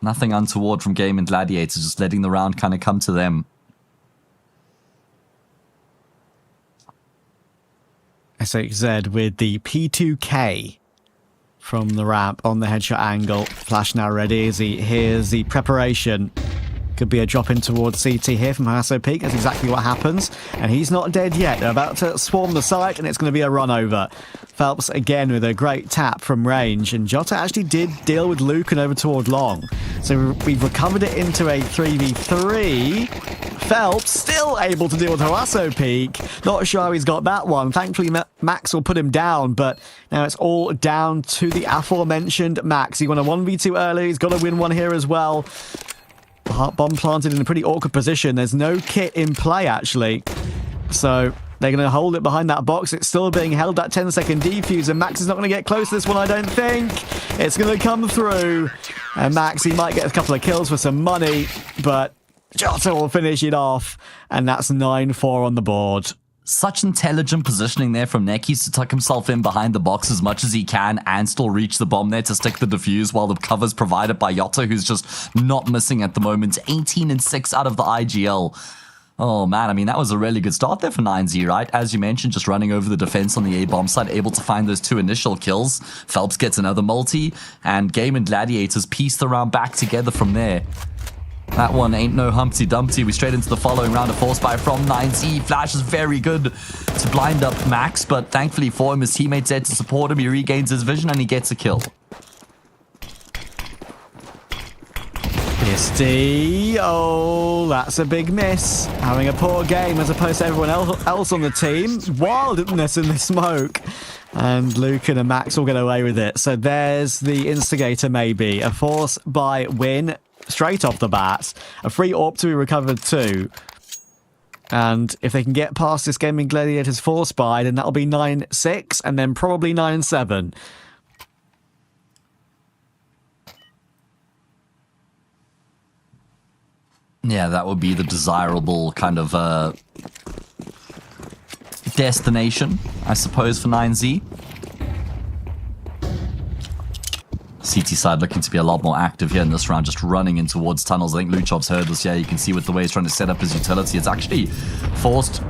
S5: Nothing untoward from Gaimin Gladiators, just letting the round kind of come to them.
S4: SHZ with the P2K from the ramp on the headshot angle. Flash now ready as he hears the preparation. Could be a drop in towards CT here from Hasso Peak. That's exactly what happens. And he's not dead yet. They're about to swarm the site, and it's going to be a run over. Phelps again with a great tap from range. And Jota actually did deal with Lucan over toward long. So we've recovered it into a 3v3. Phelps still able to deal with Hasso Peak. Not sure how he's got that one. Thankfully, Max will put him down. But now it's all down to the aforementioned Max. He won a 1v2 early. He's got to win one here as well. Heart bomb planted in a pretty awkward position. There's no kit in play, actually. So they're going to hold it behind that box. It's still being held, that 10-second defuse, and Max is not going to get close to this one, I don't think. It's going to come through. And Max, he might get a couple of kills for some money, but Jota will finish it off. And that's 9-4 on the board.
S5: Such intelligent positioning there from Nekis to tuck himself in behind the box as much as he can and still reach the bomb there to stick the defuse while the cover's provided by Jota, who's just not missing at the moment. 18-6 out of the IGL. Oh man, I mean, that was a really good start there for 9Z, right? As you mentioned, just running over the defense on the A bomb side, able to find those 2 initial kills. Phelps gets another multi, and Gaimin Gladiators piece the round back together from there. That one ain't no Humpty Dumpty. We straight into the following round of force buy from 9Z. Flash is very good to blind up Max, but thankfully for him, his teammates there to support him. He regains his vision and he gets a kill.
S4: Misty, oh, that's a big miss. Having a poor game as opposed to everyone else on the team. Wildness in the smoke. And Lucan and Max will get away with it. So there's the instigator maybe. A force buy win straight off the bat. A free AWP to be recovered too. And if they can get past this Gaming Gladiators force buy, then that'll be 9-6 and then probably 9-7.
S5: Yeah, that would be the desirable kind of destination, I suppose, for 9Z. CT side looking to be a lot more active here in this round, just running in towards tunnels. I think Luchop's heard this. Yeah, you can see with the way he's trying to set up his utility. It's actually forced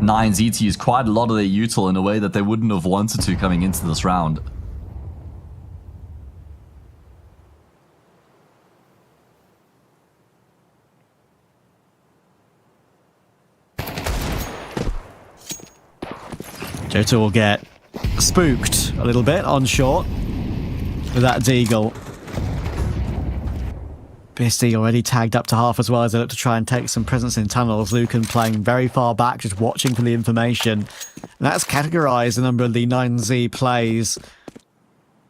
S5: 9Z to use quite a lot of their util in a way that they wouldn't have wanted to coming into this round.
S4: Jota will get spooked a little bit on short with that deagle. Bisty already tagged up to half as well as they look to try and take some presence in tunnels. Lucan playing very far back, just watching for the information. And that's categorized a number of the 9Z plays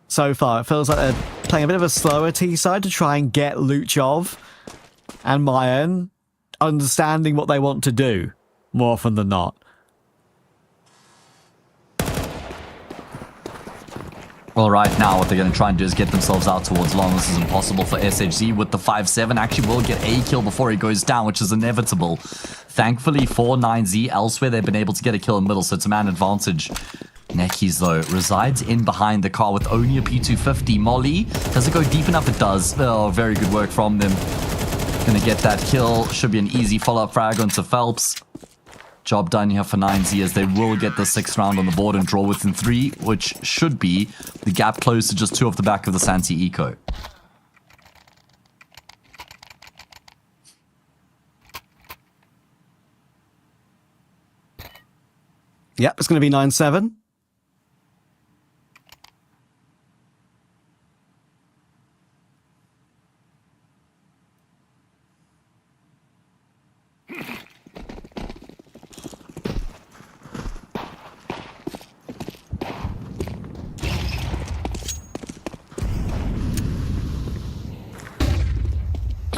S4: so far. It feels like they're playing a bit of a slower T-side to try and get Luchov and Mayan understanding what they want to do more often than not.
S5: Well, right now, what they're going to try and do is get themselves out towards long. This is impossible for SHZ with the 5-7. Actually will get a kill before he goes down, which is inevitable. Thankfully for 9Z, elsewhere they've been able to get a kill in middle, so it's a man advantage. Nekis, though, resides in behind the car with only a P250. Molly, does it go deep enough? It does. Oh, very good work from them. Going to get that kill. Should be an easy follow-up frag onto Phelps. Job done here for 9Z as they will get the 6th round on the board and draw within 3, which should be the gap close to just 2 off the back of the Santi Eco.
S4: Yep, it's going to be 9-7.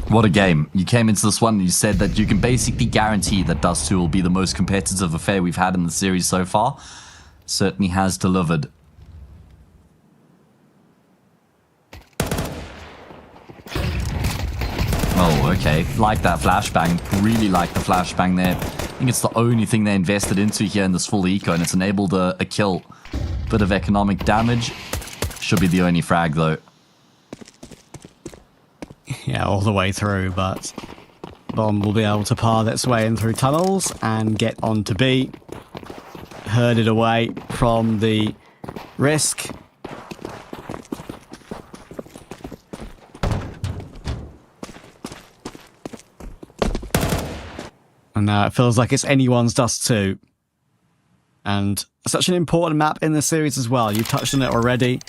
S5: What a game. You came into this one and you said that you can basically guarantee that Dust 2 will be the most competitive affair we've had in the series so far. Certainly has delivered. Oh, okay. Like that flashbang. Really like the flashbang there. I think it's the only thing they invested into here in this full eco, and it's enabled a kill. Bit of economic damage. Should be the only frag, though.
S4: Yeah, all the way through, but Bomb will be able to path its way in through tunnels and get onto B. Herded away from the risk. And now it feels like it's anyone's Dust 2. And such an important map in the series as well. You've touched on it already.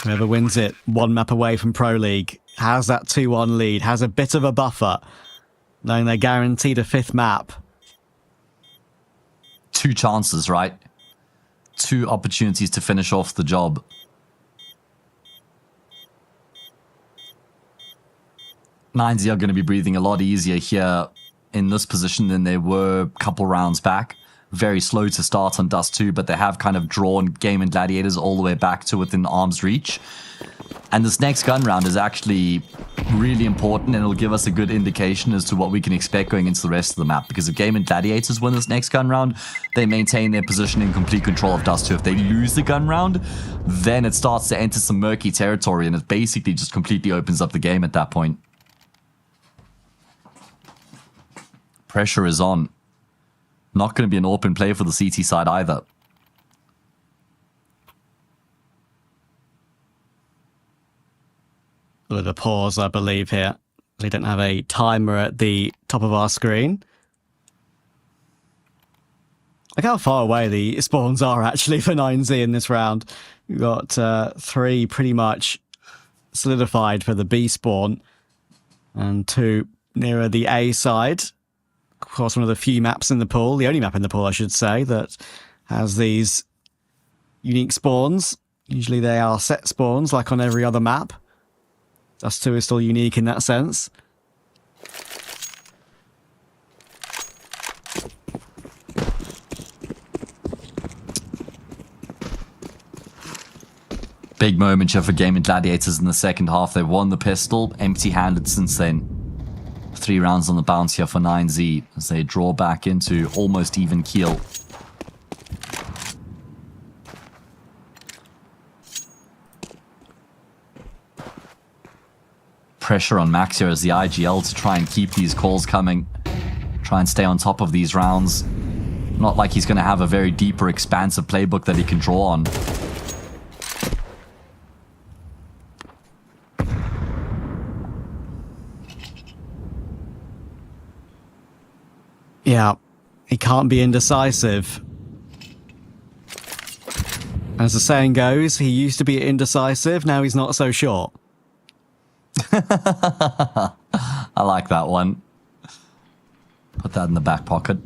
S4: Whoever wins it, one map away from Pro League, has that 2-1 lead, has a bit of a buffer, knowing they're guaranteed a 5th map.
S5: 2 chances, right? 2 opportunities to finish off the job. Nines are going to be breathing a lot easier here in this position than they were a couple rounds back. Very slow to start on Dust 2, but they have kind of drawn Gaimin Gladiators all the way back to within arm's reach. And this next gun round is actually really important, and it'll give us a good indication as to what we can expect going into the rest of the map. Because if Gaimin Gladiators win this next gun round, they maintain their position in complete control of Dust 2. If they lose the gun round, then it starts to enter some murky territory, and it basically just completely opens up the game at that point. Pressure is on. Not going to be an open play for the CT side either.
S4: A little pause, I believe, here. We don't have a timer at the top of our screen. Look how far away the spawns are, actually, for 9Z in this round. We've got 3 pretty much solidified for the B spawn, and 2 nearer the A side. Of course, one of the few maps in the pool, the only map in the pool, I should say, that has these unique spawns. Usually they are set spawns, like on every other map. Dust 2 is still unique in that sense.
S5: Big moment here for Gaimin Gladiators in the second half. They've won the pistol, empty-handed since then. 3 rounds on the bounce here for 9Z as they draw back into almost even keel. Pressure on Max here as the IGL to try and keep these calls coming. Try and stay on top of these rounds. Not like he's going to have a very deep or expansive playbook that he can draw on.
S4: Yeah, he can't be indecisive. As the saying goes, he used to be indecisive, now he's not so sure.
S5: I like that one. Put that in the back pocket.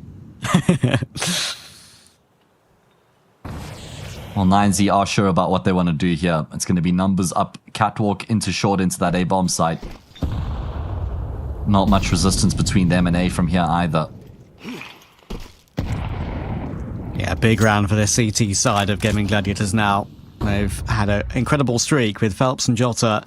S5: Well, 9Z are sure about what they want to do here. It's going to be numbers up, catwalk into short into that A-bomb site. Not much resistance between them and A from here either.
S4: Yeah, big round for the CT side of Gaimin Gladiators now. They've had an incredible streak with Phelps and Jota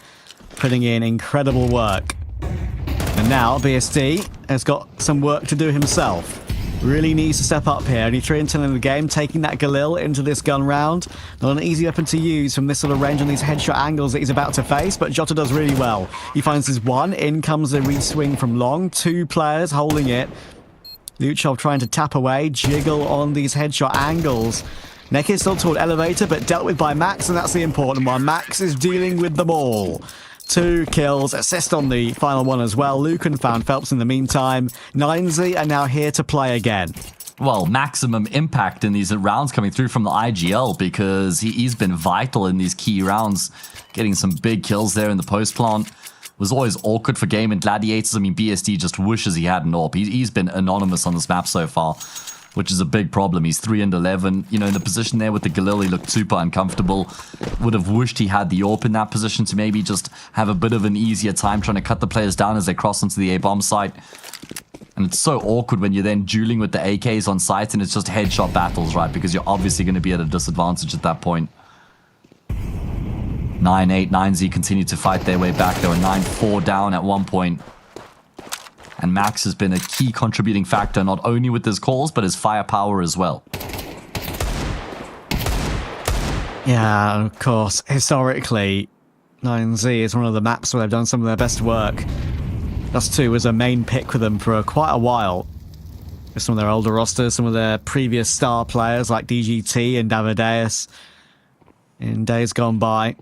S4: putting in incredible work. And now BSD has got some work to do himself. Really needs to step up here. Only 3 and 10 in the game, taking that Galil into this gun round. Not an easy weapon to use from this sort of range on these headshot angles that he's about to face, but Jota does really well. He finds his 1, in comes the re-swing from long, 2 players holding it. Luchov trying to tap away, jiggle on these headshot angles. Neck is still toward elevator, but dealt with by Max, and that's the important one. Max is dealing with them all. 2 kills, assist on the final one as well. Lucan found Phelps in the meantime. 9Z are now here to play again.
S5: Well, maximum impact in these rounds coming through from the IGL because he's been vital in these key rounds. Getting some big kills there in the post plant. Was always awkward for Gaimin Gladiators. I mean, BSD just wishes he had an AWP. He's been anonymous on this map so far. which is a big problem. He's 3 and 11. You know, in the position there with the Galil, he looked super uncomfortable. Would have wished he had the AWP in that position to maybe just have a bit of an easier time trying to cut the players down as they cross onto the A-bomb site. And it's so awkward when you're then dueling with the AKs on site and it's just headshot battles, right? Because you're obviously going to be at a disadvantage at that point. 9-8, 9Z continue to fight their way back. They were 9-4 down at one point. And Max has been a key contributing factor, not only with his calls, but his firepower as well.
S4: Yeah, of course. Historically, 9Z is one of the maps where they've done some of their best work. Dust 2 was a main pick for them for quite a while. With some of their older rosters, some of their previous star players like DGT and Davideus in days gone by.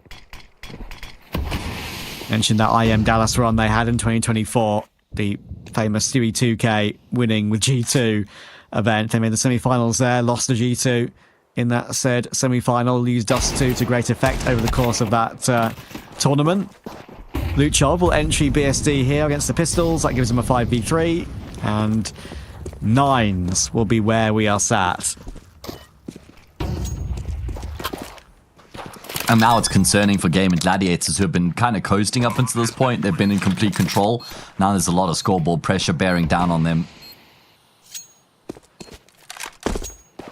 S4: Mentioned that IM Dallas run they had in 2024. The famous Stewie 2K winning with G2 event. They made the semi-finals there, lost to G2 in that said semi-final, used Dust 2 to great effect over the course of that tournament. Luchov will entry BSD here against the Pistols. That gives him a 5v3. And 9s will be where we are sat.
S5: And now it's concerning for Gaimin Gladiators, who have been kind of coasting up until this point. They've been in complete control. Now there's a lot of scoreboard pressure bearing down on them.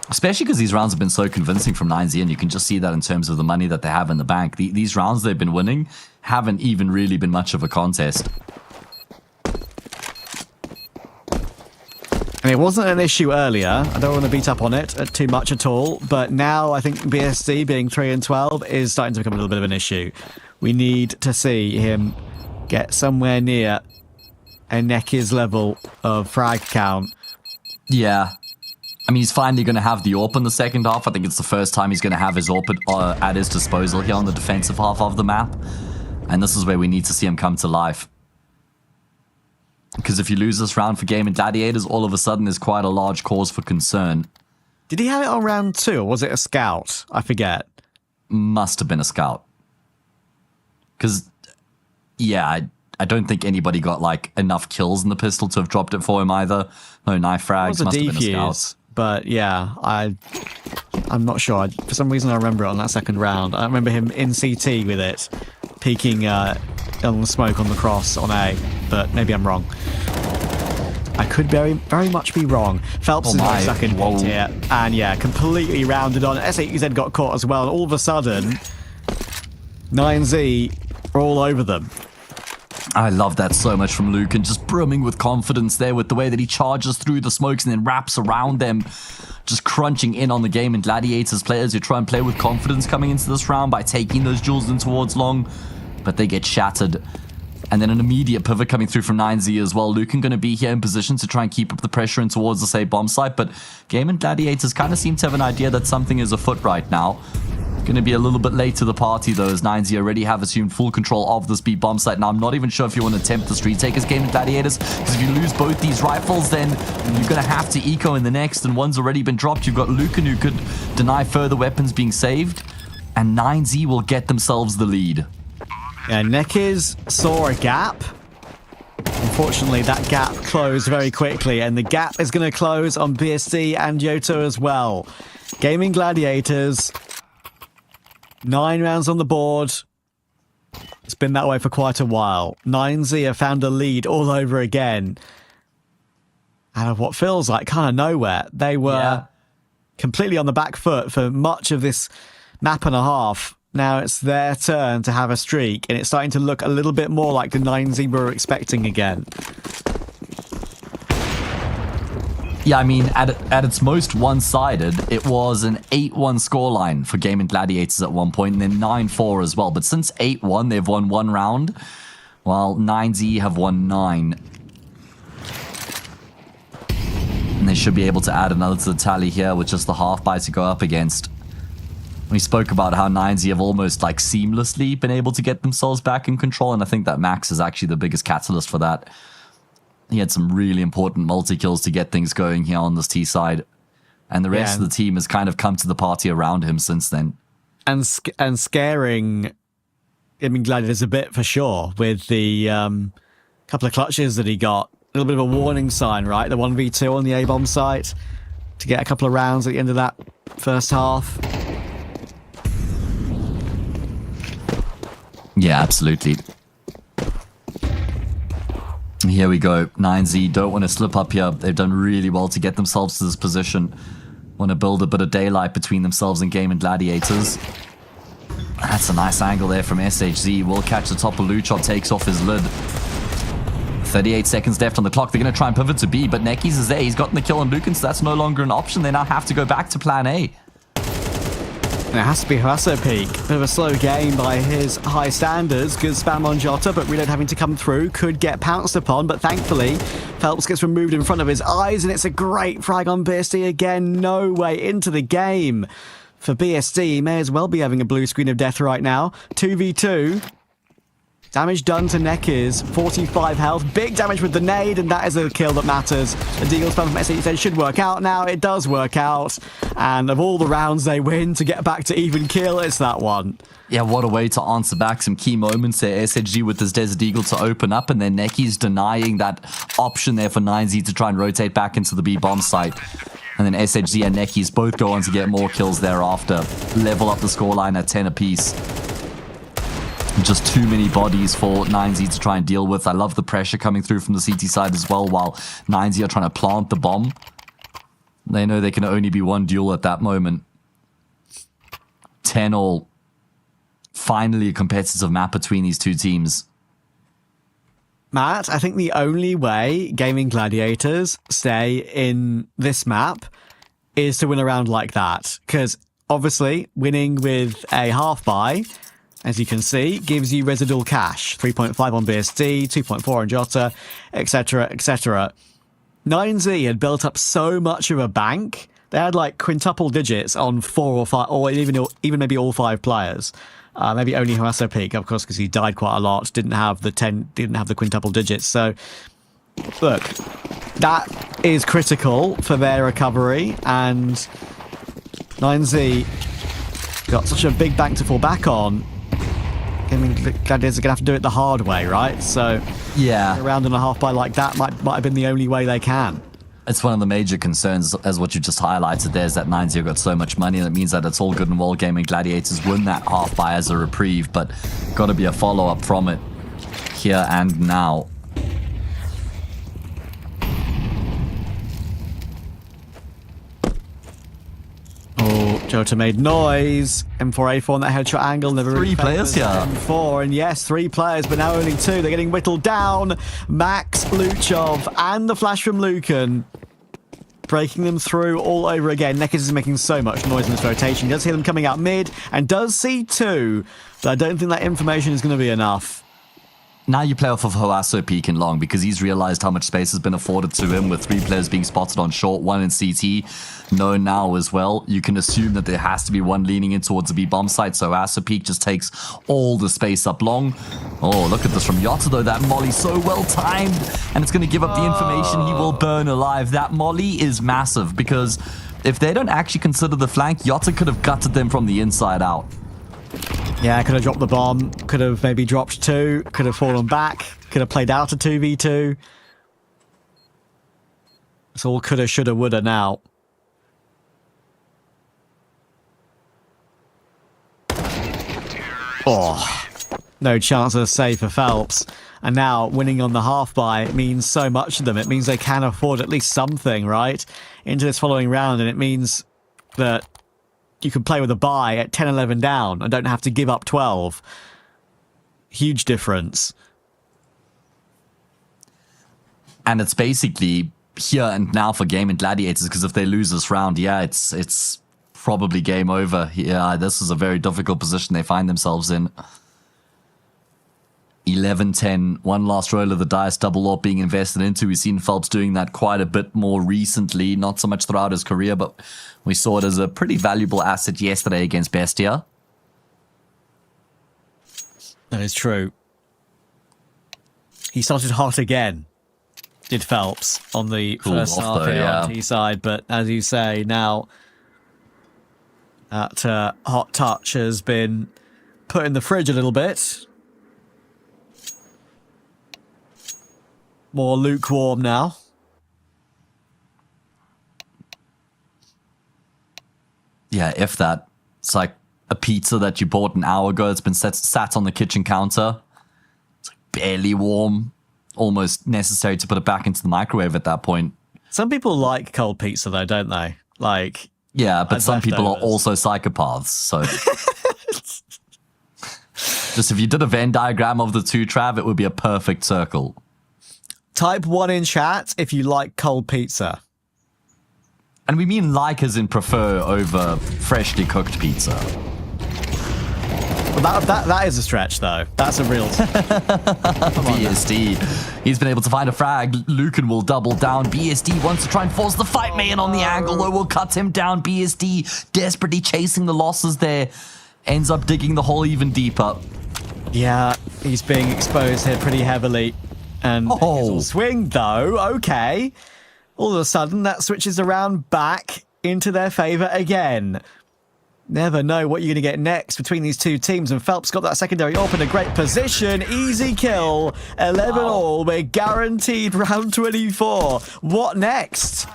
S5: Especially because these rounds have been so convincing from 9Z, and you can just see that in terms of the money that they have in the bank. These rounds they've been winning haven't even really been much of a contest.
S4: And it wasn't an issue earlier. I don't want to beat up on it too much at all. But now I think BSD being 3 and 12 is starting to become a little bit of an issue. We need to see him get somewhere near a Neki's level of frag count.
S5: Yeah. I mean, he's finally going to have the AWP in the second half. I think it's the first time he's going to have his AWP at his disposal here on the defensive half of the map. And this is where we need to see him come to life. Because if you lose this round for Gaimin Gladiators, all of a sudden there's quite a large cause for concern.
S4: Did he have it on round 2 or was it a scout? I forget.
S5: Must have been a scout. Because, yeah, I don't think anybody got like enough kills in the pistol to have dropped it for him either. No knife frags, must have been a scout.
S4: But yeah, I'm not sure. For some reason I remember it on that second round. I remember him in CT with it, peeking on the smoke on the cross on A, but maybe I'm wrong. I could very much be wrong. Phelps is my second hit here, and yeah, completely rounded on. S8Z got caught as well, and all of a sudden, 9Z are all over them.
S5: I love that so much from Luke, and just brimming with confidence there with the way that he charges through the smokes and then wraps around them, just crunching in on the Gaimin Gladiators players who try and play with confidence coming into this round by taking those duels in towards long, but they get shattered. And then an immediate pivot coming through from 9Z as well. Lucan going to be here in position to try and keep up the pressure in towards the safe bomb site, but Gaimin Gladiators kind of seem to have an idea that something is afoot right now. Going to be a little bit late to the party though, as 9Z already have assumed full control of this B bomb site. Now I'm not even sure if you want to attempt the street takers Gaimin Gladiators, because if you lose both these rifles, then you're going to have to eco in the next, and one's already been dropped. You've got Lucan who could deny further weapons being saved, and 9Z will get themselves the lead.
S4: Yeah, Nekiz saw a gap. Unfortunately, that gap closed very quickly, and the gap is going to close on BSD and Yoto as well. Gaimin Gladiators, 9 rounds on the board. It's been that way for quite a while. 9Z have found a lead all over again. Out of what feels like kind of nowhere. They were completely on the back foot for much of this map and a half. Now it's their turn to have a streak, and it's starting to look a little bit more like the 9Z were expecting again.
S5: Yeah, I mean, at its most one-sided, it was an 8-1 scoreline for Gaimin Gladiators at one point, and then 9-4 as well. But since 8-1, they've won 1 round, while 9Z have won 9. And they should be able to add another to the tally here with just the half-buy to go up against. We spoke about how 9Z have almost like seamlessly been able to get themselves back in control, and I think that Max is actually the biggest catalyst for that. He had some really important multi-kills to get things going here on this T side, and the rest of the team has kind of come to the party around him since then. And
S4: scaring Gaimin Gladiators a bit for sure with the couple of clutches that he got. A little bit of a warning sign, right? The 1v2 on the A-bomb site. to get a couple of rounds at the end of that first half.
S5: Yeah, absolutely. Here we go. 9Z don't want to slip up here. They've done really well to get themselves to this position. Want to build a bit of daylight between themselves and Gaimin Gladiators. That's a nice angle there from SHZ. Will catch the top of Luchot, takes off his lid. 38 seconds left on the clock. They're going to try and pivot to B, but Nekis is there. He's gotten the kill on Lucan, so that's no longer an option. They now have to go back to plan A.
S4: And it has to be Harasso Peak. Bit of a slow game by his high standards. Good spam on Jota, but Reload having to come through. Could get pounced upon, but thankfully, Phelps gets removed in front of his eyes, and it's a great frag on BSD again. No way into the game for BSD. May as well be having a blue screen of death right now. 2v2. Damage done to Nekis, 45 health, big damage with the nade, and that is a kill that matters. The deagle spam from SHZ should work out now, it does work out, and of all the rounds they win to get back to even kill, it's that one.
S5: Yeah, what a way to answer back some key moments there. SHG with this Desert Eagle to open up, and then Neki's denying that option there for 9Z to try and rotate back into the B bomb site. And then SHG and Neki's both go on to get more kills thereafter, level up the scoreline at 10 apiece. Just too many bodies for 9Z to try and deal with. I love the pressure coming through from the CT side as well, while 9Z are trying to plant the bomb. They know there can only be one duel at that moment. 10 all. Finally a competitive map between these two teams.
S4: Matt, I think the only way Gaimin Gladiators stay in this map is to win a round like that. Because obviously, winning with a half buy, as you can see, gives you residual cash. 3.5 on BSD, 2.4 on Jota, etc, etc. 9Z had built up so much of a bank. They had like quintuple digits on 4 or 5, or even maybe all 5 players. Maybe only Harasso Peak, of course, because he died quite a lot. Didn't have the quintuple digits. So, look, that is critical for their recovery. And 9Z got such a big bank to fall back on. I mean, Gladiators are going to have to do it the hard way, right? So,
S5: yeah,
S4: a round and a half by like that might have been the only way they can.
S5: It's one of the major concerns, as what you just highlighted there, is that 9-0 got so much money, and it means that it's all good and well Gaimin Gladiators win that half by as a reprieve, but got to be a follow-up from it here and now.
S4: Oh, Jota made noise. M4A4 on that headshot angle. Never really
S5: 3 players here.
S4: M4, and yes, 3 players, but now only 2. They're getting whittled down. Max, Luchov, and the flash from Lucan. Breaking them through all over again. Nekis is making so much noise in this rotation. He does hear them coming out mid, and does see 2. But I don't think that information is going to be enough.
S5: Now you play off of Harasso Peak in long, because he's realized how much space has been afforded to him with 3 players being spotted on short, 1 in CT, known now as well. You can assume that there has to be one leaning in towards the B bomb site, so Harasso Peak just takes all the space up long. Oh, look at this from Jota though, that molly so well timed, and it's going to give up the information. He will burn alive. That molly is massive, because if they don't actually consider the flank, Jota could have gutted them from the inside out.
S4: Yeah, could have dropped the bomb, could have maybe dropped 2, could have fallen back, could have played out a 2v2. It's all coulda, shoulda, woulda now. Oh, no chance of a save for Phelps. And now winning on the half buy means so much to them. It means they can afford at least something, right, into this following round, and it means that you can play with a buy at 10-11 down and don't have to give up 12. Huge difference.
S5: And it's basically here and now for Gaimin Gladiators, because if they lose this round, yeah, it's probably game over. Yeah, this is a very difficult position they find themselves in. 11-10, one last roll of the dice, double AWP being invested into. We've seen Phelps doing that quite a bit more recently, not so much throughout his career, but we saw it as a pretty valuable asset yesterday against Bestia.
S4: That is true. He started hot again, did Phelps, on the first half
S5: though, yeah.
S4: ART side, but as you say, now that hot touch has been put in the fridge a little bit. More lukewarm now.
S5: Yeah, if that. It's like a pizza that you bought an hour ago. It's been sat on the kitchen counter. It's like barely warm. Almost necessary to put it back into the microwave at that point.
S4: Some people like cold pizza, though, don't they? Like,
S5: Yeah, but some people are
S4: leftovers.
S5: also psychopaths, so... Just if you did a Venn diagram of the two, Trav, it would be a perfect circle.
S4: Type 1 in chat if you like cold pizza.
S5: And we mean like as in prefer over freshly cooked pizza.
S4: Well, that is a stretch, though. That's a real...
S5: BSD. He's been able to find a frag. Lucan will double down. BSD wants to try and force the fight. Mayan on the angle, though, will cut him down. BSD desperately chasing the losses there. Ends up digging the hole even deeper.
S4: Yeah, he's being exposed here pretty heavily. And
S5: Oh.
S4: swing, though. Okay. All of a sudden, that switches around back into their favour again. Never know what you're going to get next between these two teams. And Phelps got that secondary AWP in a great position. Easy kill. 11 all. We're guaranteed round 24. What next?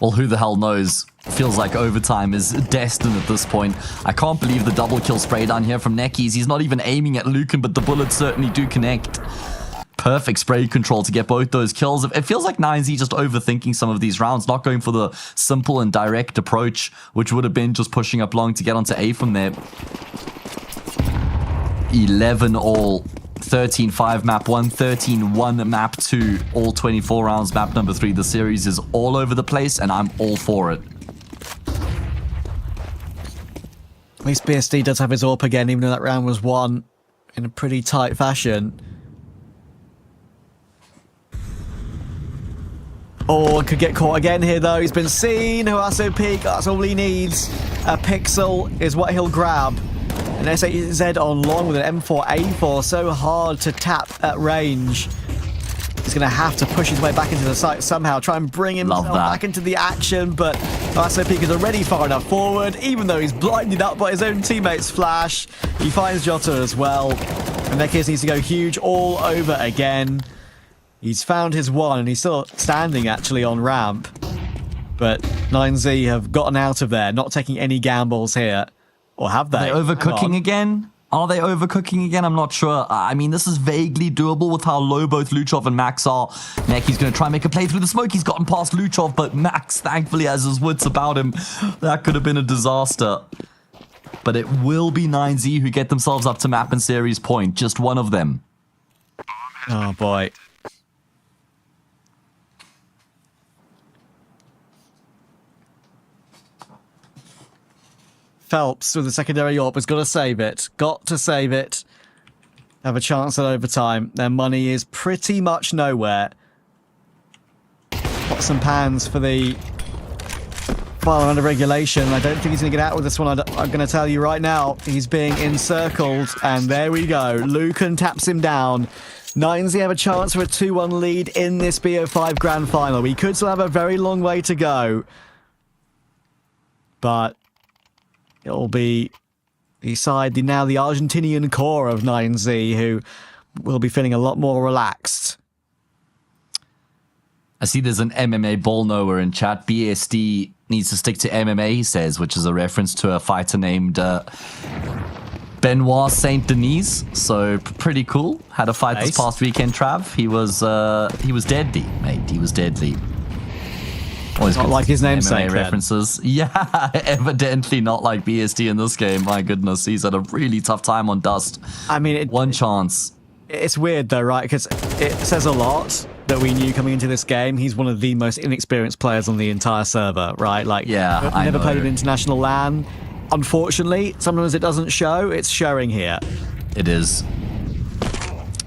S5: Well, who the hell knows? Feels like overtime is destined at this point. I can't believe the double kill spray down here from Neckies. He's not even aiming at Lucan, but the bullets certainly do connect. Perfect spray control to get both those kills. It feels like 9Z just overthinking some of these rounds, not going for the simple and direct approach, which would have been just pushing up long to get onto A from there. 11 all. 13-5 map 1, 13-1 map 2, all 24 rounds map number 3. The series is all over the place, and I'm all for it.
S4: At least BSD does have his AWP again, even though that round was won in a pretty tight fashion. Oh, could get caught again here, though. He's been seen. Huaso Peak, that's all he needs. A pixel is what he'll grab. An S8Z on long with an M4A4, so hard to tap at range. He's going to have to push his way back into the site somehow, try and bring himself back into the action, but Huaso Peak is already far enough forward, even though he's blinded up by his own teammate's flash. He finds Jota as well, and Nekis needs to go huge all over again. He's found his one, and he's still standing, actually, on ramp. But 9Z have gotten out of there, not taking any gambles here. Or have they?
S5: Are they overcooking again? Are they overcooking again? I'm not sure. I mean, this is vaguely doable with how low both Luchov and Max are. Necky's going to try and make a play through the smoke. He's gotten past Luchov, but Max, thankfully, has his wits about him. That could have been a disaster. But it will be 9Z who get themselves up to map and series point. Just one of them.
S4: Oh, boy. Phelps with the secondary AWP has got to save it. Got to save it. Have a chance at overtime. Their money is pretty much nowhere. Pots and pans for the final round of regulation. I don't think he's going to get out with this one. I'm going to tell you right now. He's being encircled. And there we go. Lucan taps him down. 9Z have a chance for a 2-1 lead in this BO5 Grand Final. We could still have a very long way to go. But it'll be the Argentinian core of 9Z who will be feeling a lot more relaxed.
S5: I see there's an MMA ball knower in chat. BSD needs to stick to MMA, he says, which is a reference to a fighter named Benoit Saint Denis. So pretty cool. Had a fight this past weekend, Trav. He was deadly, mate. He was deadly. Always
S4: not like his namesake.
S5: References. Yeah, evidently not like BSD in this game. My goodness, he's had a really tough time on Dust.
S4: I mean,
S5: one chance.
S4: It's weird though, right? Because it says a lot that we knew coming into this game. He's one of the most inexperienced players on the entire server, right? Like,
S5: yeah, I
S4: never
S5: know.
S4: played an international LAN. Unfortunately, sometimes it doesn't show. It's showing here.
S5: It is.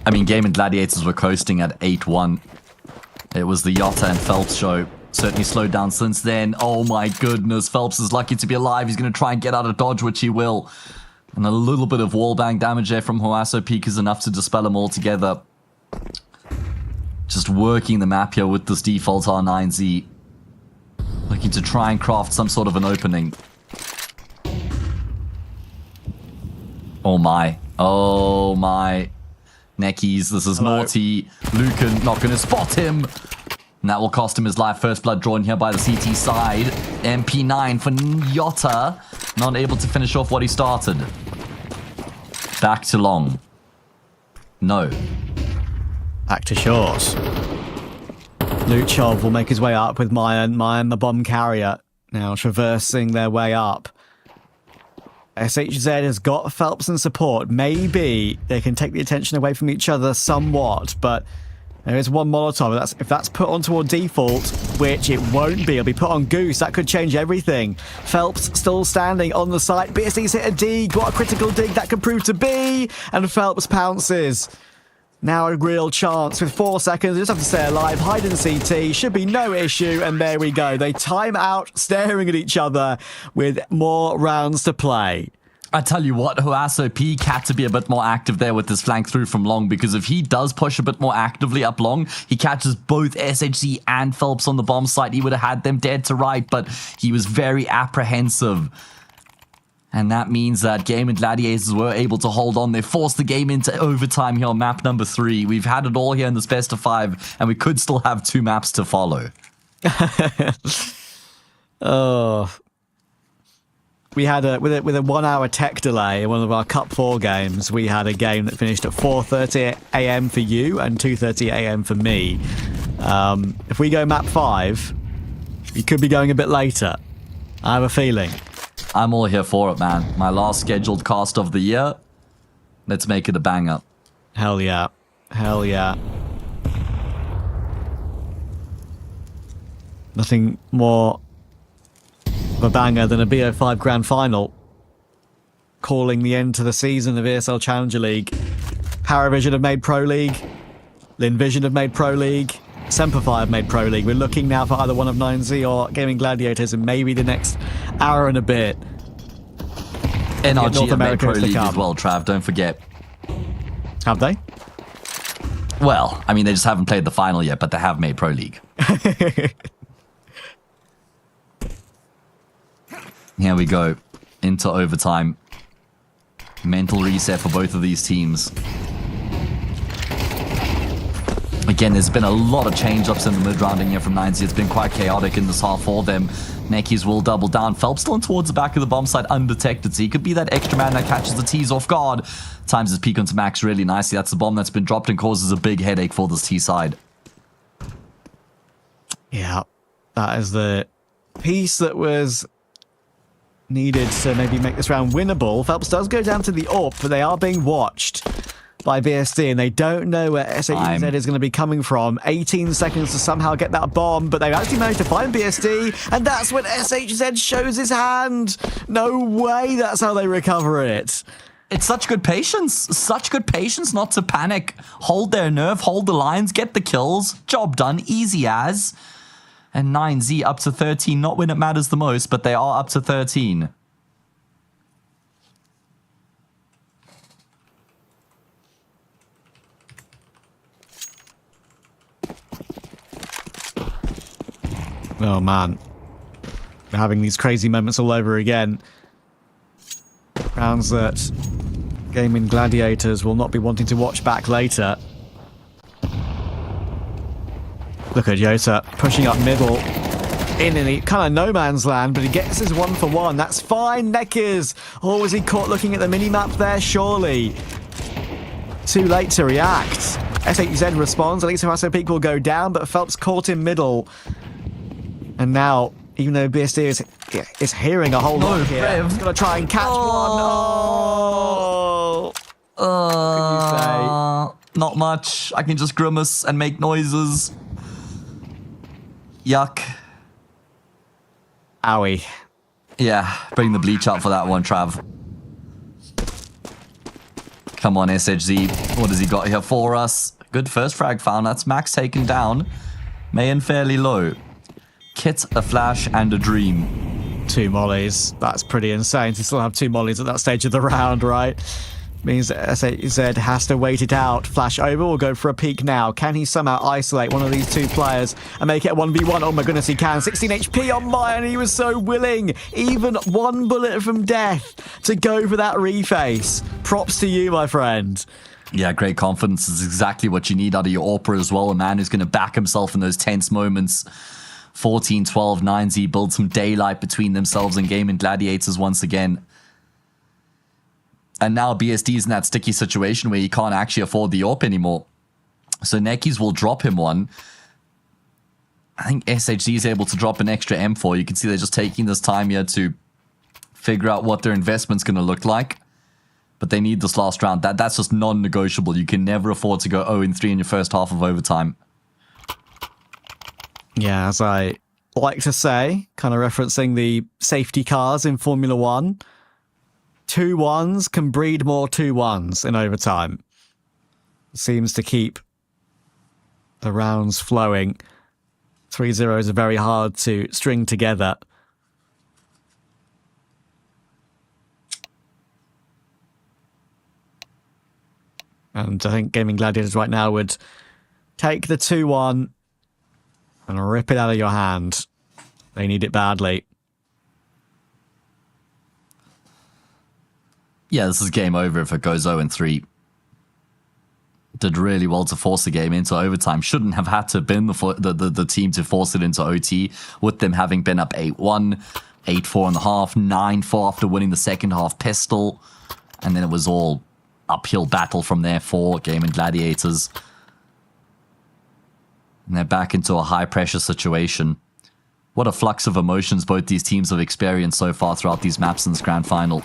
S5: I mean, Gaimin Gladiators were coasting at 8-1. It was the Yotta and Phelps show. Certainly slowed down since then. Oh my goodness, Phelps is lucky to be alive. He's going to try and get out of dodge, which he will. And a little bit of wallbang damage there from Huaso Peak is enough to dispel him altogether. Just working the map here with this default R9Z. Looking to try and craft some sort of an opening. Oh my. Oh my. Neckies, this is naughty. Lucan not going to spot him. And that will cost him his life. First blood drawn here by the CT side. MP9 for Nyota. Not able to finish off what he started. Back to long. No.
S4: Back to short. Luchov will make his way up with Mayan, the bomb carrier, now traversing their way up. SHZ has got Phelps and support. Maybe they can take the attention away from each other somewhat, but there is one Molotov. If that's put onto a default, which it won't be, it'll be put on Goose. That could change everything. Phelps still standing on the site. BSD's hit a dig. What a critical dig that could prove to be. And Phelps pounces. Now a real chance with 4 seconds. They just have to stay alive. Hide in CT. Should be no issue. And there we go. They time out staring at each other with more rounds to play.
S5: I tell you what, Huaso Peak had to be a bit more active there with his flank through from long, because if he does push a bit more actively up long, he catches both SHC and Phelps on the bomb site. He would have had them dead to right, but he was very apprehensive. And that means that Gaimin Gladiators were able to hold on. They forced the game into overtime here on map number 3. We've had it all here in this best of 5, and we could still have 2 maps to follow.
S4: Oh. We had with a 1 hour tech delay in one of our Cup 4 games. We had a game that finished at 4:30 a.m. for you and 2:30 a.m. for me. If we go map 5, we could be going a bit later. I have a feeling.
S5: I'm all here for it, man. My last scheduled cast of the year. Let's make it a banger.
S4: Hell yeah. Hell yeah. Nothing more of a banger than a BO5 Grand Final, calling the end to the season of ESL Challenger League. Paravision have made Pro League, Linvision have made Pro League, Semperfi have made Pro League. We're looking now for either one of 9Z or Gaming Gladiators in maybe the next hour and a bit.
S5: NRG have made Pro League as well, Trav, don't forget.
S4: Have they?
S5: Well, I mean, they just haven't played the final yet, but they have made Pro League. Here we go, into overtime. Mental reset for both of these teams. Again, there's been a lot of change-ups in the mid-rounding here from 9Z. It's been quite chaotic in this half for them. Neckies will double down. Phelps still towards the back of the bomb site, undetected. So he could be that extra man that catches the T's off guard. Times his peak onto max really nicely. That's the bomb that's been dropped and causes a big headache for this T side. Yeah, that is the piece that was needed to maybe make this round winnable. Phelps does go down to the AWP, but they are being watched by BSD, and they don't know where SHZ is going to be coming from. 18 seconds to somehow get that bomb, but they've actually managed to find BSD, and that's when SHZ shows his hand. No way that's how they recover it. It's such good patience not to panic. Hold their nerve, hold the lines, get the kills. Job done, easy as. And 9Z up to 13, not when it matters the most, but they are up to 13. Oh man, we're having these crazy moments all over again. Rounds that Gaimin Gladiators will not be wanting to watch back later. Look at Yota pushing up middle in the kind of no man's land, but he gets his 1-for-1. That's fine, Neckers. Or was he caught looking at the mini-map there? Surely. Too late to react. SHZ responds. At least Huaso Peak will go down, but Phelps caught in middle. And now, even though BSD is hearing a whole lot here, he's going to try and catch one. Oh! What can you say? Not much. I can just grimace and make noises. Yuck. Owie. Yeah, bring the bleach out for that one, Trav. Come on, SHZ. What has he got here for us? Good first frag found. That's Max taken down. Mayan fairly low. Kit, a flash, and a dream. 2 mollies. That's pretty insane to still have 2 mollies at that stage of the round, right? Means that SHZ has to wait it out. Flash over will go for a peek now. Can he somehow isolate one of these 2 players and make it a 1v1? Oh my goodness, he can. 16 HP on Mayan. He was so willing. Even 1 bullet from death to go for that reface. Props to you, my friend. Yeah, great confidence is exactly what you need out of your AWPer as well. A man who's going to back himself in those tense moments. 14-12, 9Z build some daylight between themselves and Gaimin Gladiators once again. And now BSD's in that sticky situation where he can't actually afford the AWP anymore. So Nekis will drop him one. I think SHD is able to drop an extra M4. You can see they're just taking this time here to figure out what their investment's going to look like. But they need this last round. That's just non-negotiable. You can never afford to go 0-3 in your first half of overtime.
S4: Yeah, as I like to say, kind of referencing the safety cars in Formula 1, 2-1s can breed more 2-1s in overtime. Seems to keep the rounds flowing. 3-0s are very hard to string together. And I think Gaimin Gladiators right now would take the 2-1 and rip it out of your hand. They need it badly.
S5: Yeah, this is game over if it goes 0-3. Did really well to force the game into overtime. Shouldn't have had to have been the team to force it into OT, with them having been up 8-1, 8-4 in the half, 9-4 after winning the second half pistol. And then it was all uphill battle from there for Gaimin Gladiators. And they're back into a high-pressure situation. What a flux of emotions both these teams have experienced so far throughout these maps in this grand final.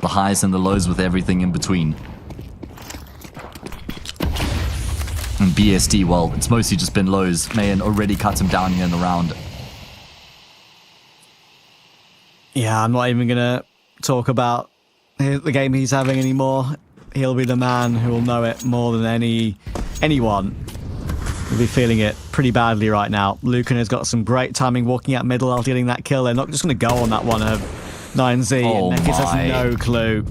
S5: The highs and the lows with everything in between. And BSD, well, it's mostly just been lows. Mayan already cut him down here in the round.
S4: Yeah, I'm not even going to talk about the game he's having anymore. He'll be the man who will know it more than anyone. He'll be feeling it pretty badly right now. Lucan has got some great timing walking out middle after getting that kill. They're not just going to go on that one of 9Z.
S5: Oh
S4: Nekis has no clue.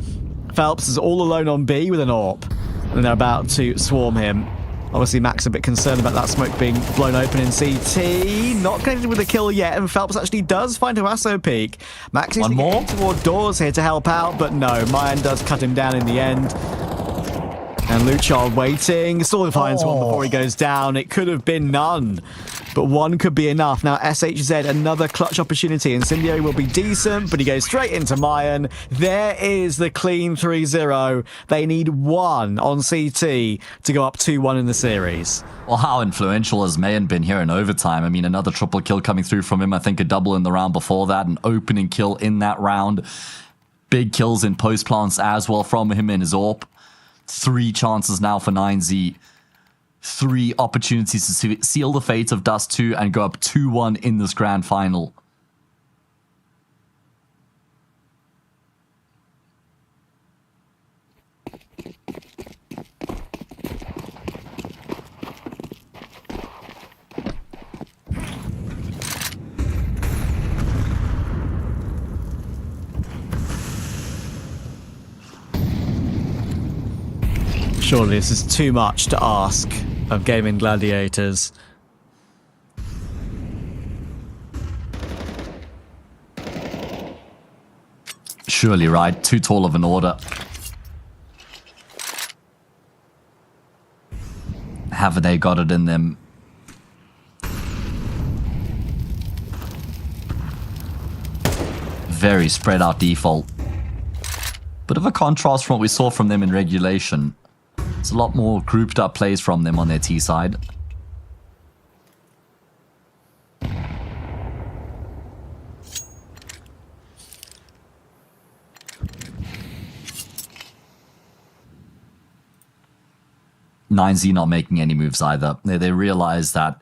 S4: Phelps is all alone on B with an AWP. And they're about to swarm him. Obviously, Max a bit concerned about that smoke being blown open in CT. Not connected with a kill yet, and Phelps actually does find Huasso peak. Max is getting toward doors here to help out, but no, Mayan does cut him down in the end. And Luchar waiting, still finds one before he goes down. It could have been none, but one could be enough. Now SHZ, another clutch opportunity. Incendiary will be decent, but he goes straight into Mayan. There is the clean 3-0. They need one on CT to go up 2-1 in the series.
S5: Well, how influential has Mayan been here in overtime? I mean, another triple kill coming through from him. I think a double in the round before that, an opening kill in that round. Big kills in post plants as well from him in his AWP. 3 chances now for 9Z. 3 opportunities to seal the fate of Dust 2 and go up 2-1 in this grand final.
S4: Surely this is too much to ask of Gaimin Gladiators.
S5: Surely, right? Too tall of an order. Have they got it in them? Very spread out default. Bit of a contrast from what we saw from them in regulation. It's a lot more grouped up plays from them on their T side. Z not making any moves either. They realize that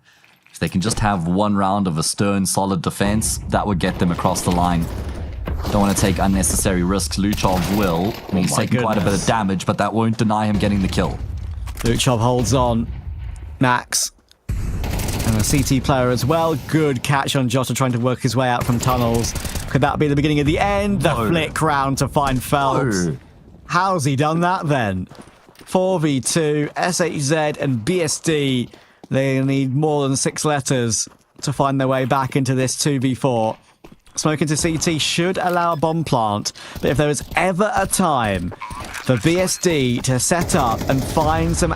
S5: if they can just have one round of a stern, solid defense, that would get them across the line. Don't want to take unnecessary risks. Luchov will. I mean, he's taking quite a bit of damage, but that won't deny him getting the kill.
S4: Luchov holds on. Max. And a CT player as well. Good catch on Jota trying to work his way out from tunnels. Could that be the beginning of the end? The flick round to find Phelps. How's he done that then? 4v2, SHZ and BSD. They need more than 6 letters to find their way back into this 2v4. Smoke into CT should allow a bomb plant, but if there was ever a time for BSD to set up and find some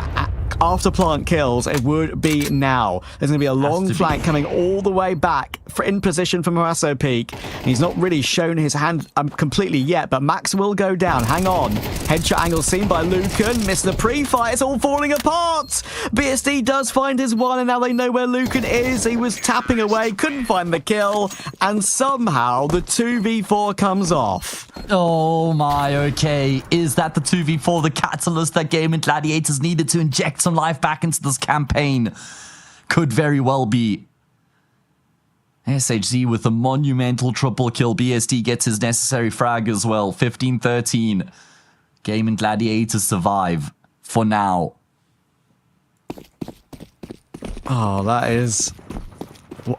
S4: after plant kills, it would be now. There's going to be a long flank coming all the way back in position from Harasso Peak. He's not really shown his hand completely yet, but Max will go down. Hang on. Headshot angle seen by Lucan. Missed the pre-fight. It's all falling apart. BSD does find his one, and now they know where Lucan is. He was tapping away, couldn't find the kill, and somehow the 2v4 comes off.
S5: Oh my, okay. Is that the 2v4, the catalyst that Gaimin Gladiators needed to inject some life back into this campaign? Could very well be. SHZ with a monumental triple kill. BSD gets his necessary frag as well. 15-13. Gaimin Gladiators survive for now.
S4: Oh, that is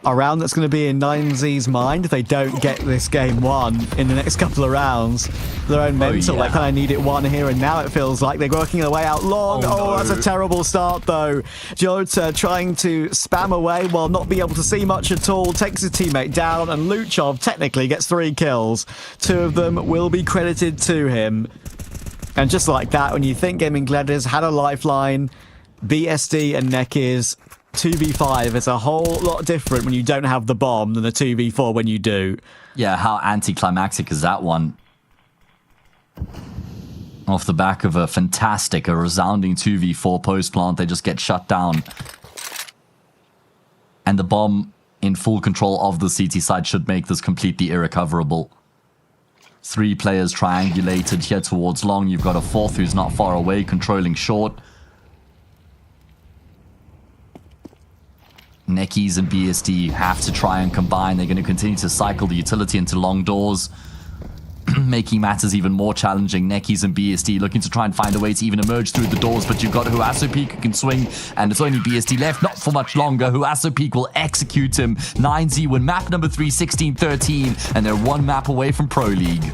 S4: a round that's going to be in 9Z's mind if they don't get this game won in the next couple of rounds. Their own mental, they kind of need it won here and now, it feels like. They're working their way out long. Oh, that's a terrible start, though. Jota trying to spam away while not being able to see much at all. Takes his teammate down, and Luchov technically gets 3 kills. 2 of them will be credited to him. And just like that, when you think Gaimin Gladiators had a lifeline, BSD and Nekiz 2v5 is a whole lot different when you don't have the bomb than the 2v4 when you do.
S5: Yeah, how anticlimactic is that one? Off the back of a resounding 2v4 post plant, they just get shut down. And the bomb in full control of the CT side should make this completely irrecoverable. 3 players triangulated here towards long. You've got a 4th who's not far away, controlling short. Nekiz and BSD have to try and combine. They're going to continue to cycle the utility into long doors, making matters even more challenging. Nekiz and BSD looking to try and find a way to even emerge through the doors, but you've got Harasso Peak who can swing, and it's only BSD left, not for much longer. Harasso Peak will execute him. 9Z win map number 3, 16-13, and they're 1 map away from Pro League.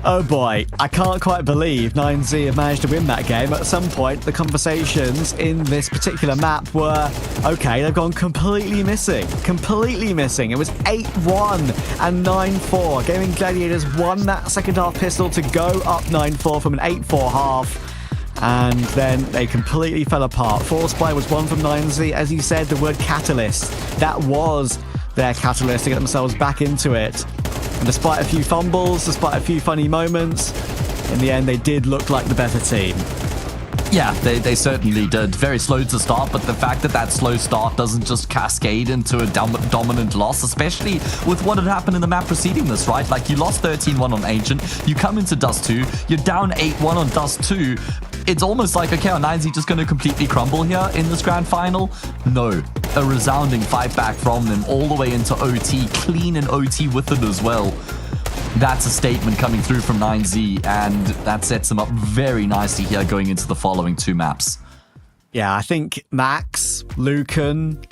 S4: Oh boy, I can't quite believe 9Z have managed to win that game. At some point, the conversations in this particular map were, okay, they've gone completely missing. Completely missing. It was 8-1 and 9-4. Gaimin Gladiators won that second half pistol to go up 9-4 from an 8-4 half. And then they completely fell apart. Force Buy was one from 9Z. As you said, the word catalyst. That was their catalyst to get themselves back into it. And despite a few fumbles, despite a few funny moments, in the end they did look like the better team.
S5: Yeah, they certainly did. Very slow to start, but the fact that slow start doesn't just cascade into a dominant loss, especially with what had happened in the map preceding this, right? Like, you lost 13-1 on Ancient, you come into Dust 2, you're down 8-1 on Dust 2. It's almost like, okay, are 9Z just going to completely crumble here in this grand final? No. A resounding fight back from them all the way into OT, clean and OT with it as well. That's a statement coming through from 9Z, and that sets them up very nicely here going into the following 2 maps.
S4: Yeah, I think Max, Lucan,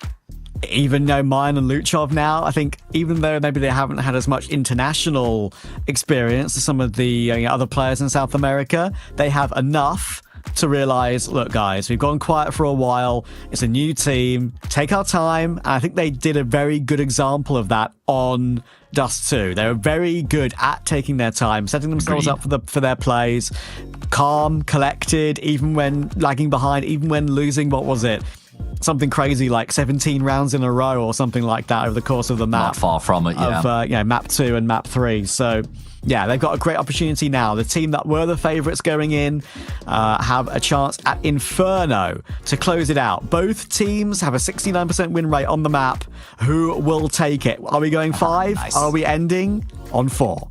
S4: even though Mine and Luchov now, I think even though maybe they haven't had as much international experience as some of the other players in South America, they have enough to realize, look guys, we've gone quiet for a while, it's a new team, take our time. And I think they did a very good example of that on Dust 2. They were very good at taking their time, setting themselves up for their plays, calm, collected, even when lagging behind, even when losing, what was it? Something crazy like 17 rounds in a row or something like that over the course of the map.
S5: Not far from it, yeah.
S4: Of map 2 and map 3. So yeah, they've got a great opportunity now. The team that were the favourites going in have a chance at Inferno to close it out. Both teams have a 69% win rate on the map. Who will take it? Are we going 5?
S5: Nice.
S4: Are we ending on 4?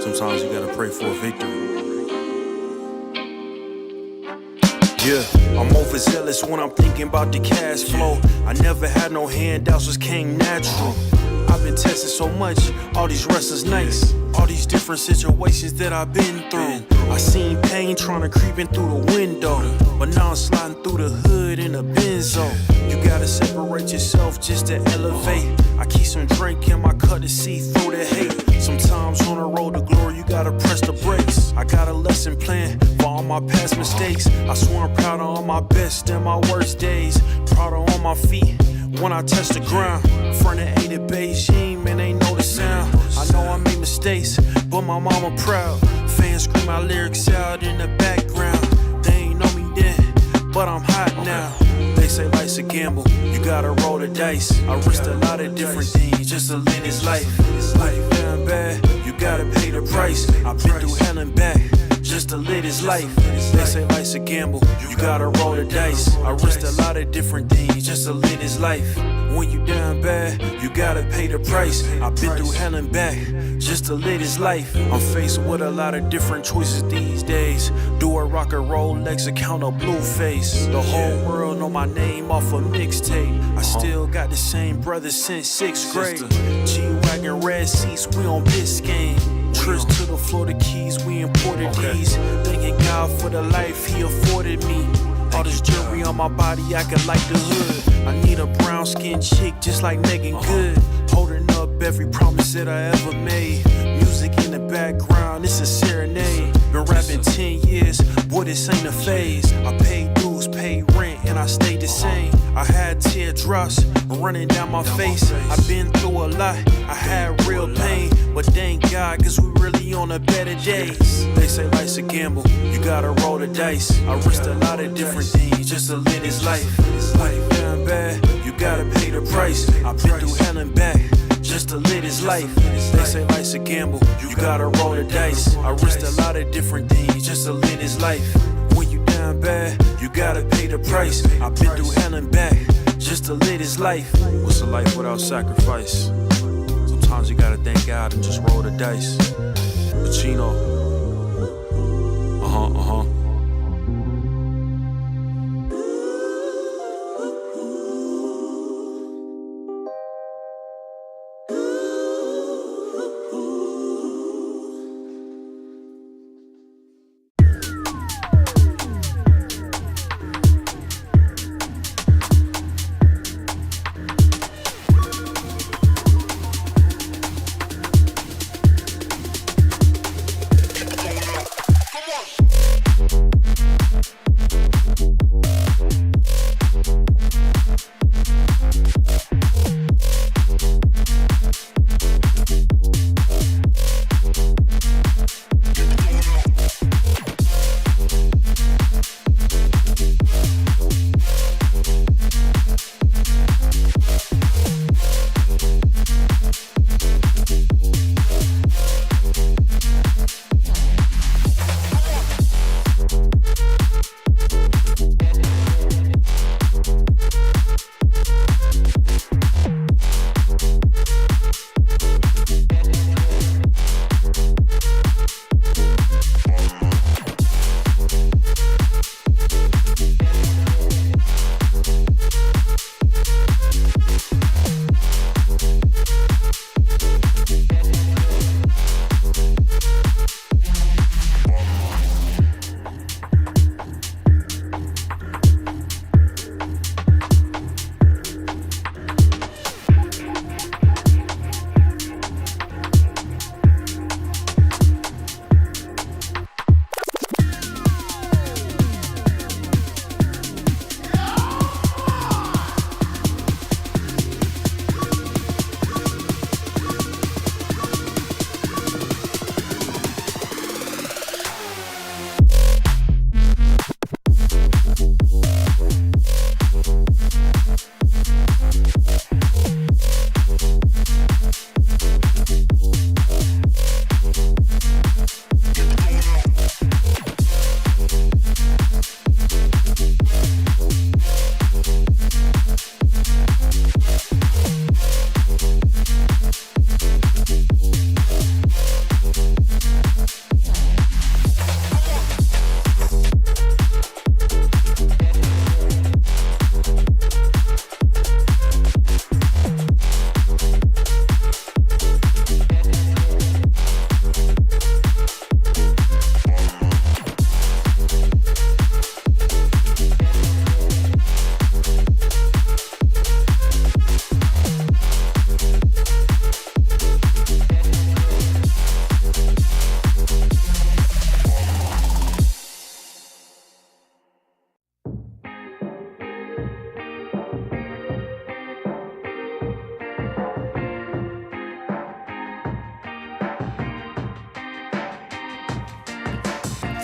S2: Sometimes you gotta pray for a victory. Yeah, I'm overzealous when I'm thinking about the cash flow. I never had no handouts, just came natural. I've been tested so much, all these wrestlers nice. All these different situations that I've been through. I seen pain trying to creep in through the window, but now I'm sliding through the hood in a Benzo. You gotta separate yourself just to elevate. I keep some drink in my cup to see through the hate. Sometimes on the road to glory, you gotta press the brakes. I got a lesson plan for all my past mistakes. I swear I'm proud of all my best and my worst days. Proud of all my feet when I touch the ground. Front of 8 at Beijing, man, they know the sound. I know I made mistakes, but my mama proud. Fans scream my lyrics out in the background. They ain't know me then, but I'm hot now. They say life's a gamble, you gotta roll the dice. I risked a lot of different things just to live this life. Life down bad, you gotta pay the price. I've been through hell and back just to live this life. They say life's a gamble, you gotta roll the dice. I risked a lot of different things just to live this life. When you down bad, you gotta pay the price. I've been through hell and back just to live this life. I'm faced with a lot of different choices these days. Do a rock and roll Lex account of Blueface. The whole world know my name off a mixtape. I still got the same brother since 6th grade. G-Wagon red seats, we on Biscayne. Trips to the Florida Keys, we imported these. Thanking God for the life he afforded me. All this jewelry on my body, acting like the hood. I need a brown skinned chick just like Megan Good. Holding up every promise that I ever made. Music in the background, it's a serenade. Been rapping 10 years, boy, this ain't a phase. I paid dues, paid rent, and I stayed the same. I had teardrops running down my face. I've been through a lot, I had real pain. But thank God, cause we really on the better days. They say life's a gamble, you gotta roll the dice. I risked a lot of different things just to live this life. Life down bad, you gotta pay the price. I've been through hell and back just to live this life. They say life's a gamble, you gotta roll the dice. I risked a lot of different things just to live this life. When you down bad, you gotta pay the price. I've been through hell and back just to live this life. What's a life without sacrifice? Sometimes you gotta thank God and just roll the dice. Pacino.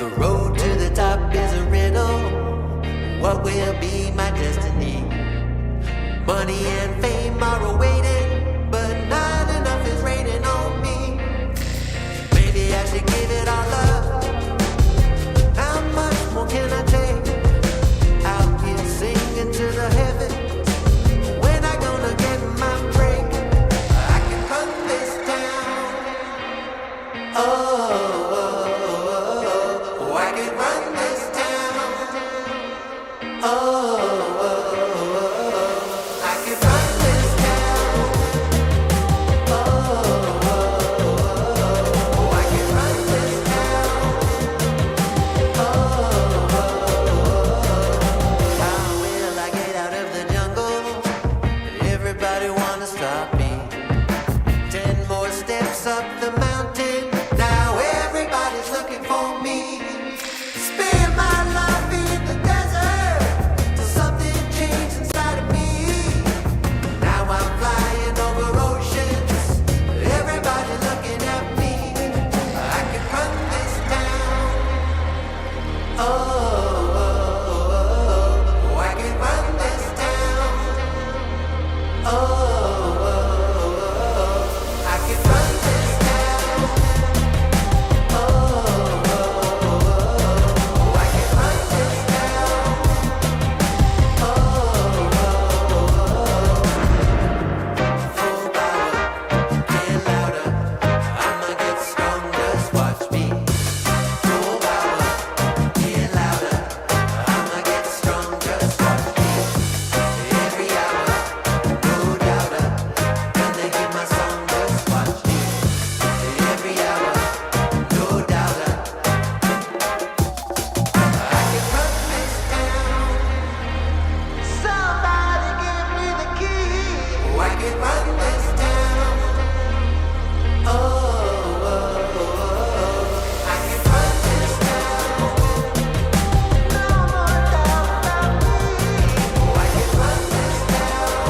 S6: The road to the top is a riddle. What will be my destiny? Money and fame are awaiting, but not enough is raining on me. Maybe I should give it all up. How much more can I take? Out here singing to the heavens. When I gonna get my break? I can run this town. Oh, I can run this town. Oh, I can run this town. Oh, I can run this town. How will I get out of the jungle? Everybody wanna stop me. 10 more steps up the mountain. Now everybody's looking for me. Spend my life in the desert till something changed inside of me. Now I'm flying over oceans. Everybody looking at me. I can run this town. Oh, I can run this town. Oh, I can run this town. Oh, I can run this town. Full power, get louder. I'ma get stronger, just watch me. Full power, get louder. I'ma get stronger, just watch me. Every hour, no doubter. Gonna hear my song, just watch me. Every hour, no doubter. I can run this town. Somebody give me the key. Oh, I can run this town. Oh, I can run this town. No more doubt about me. Oh, I can run this town.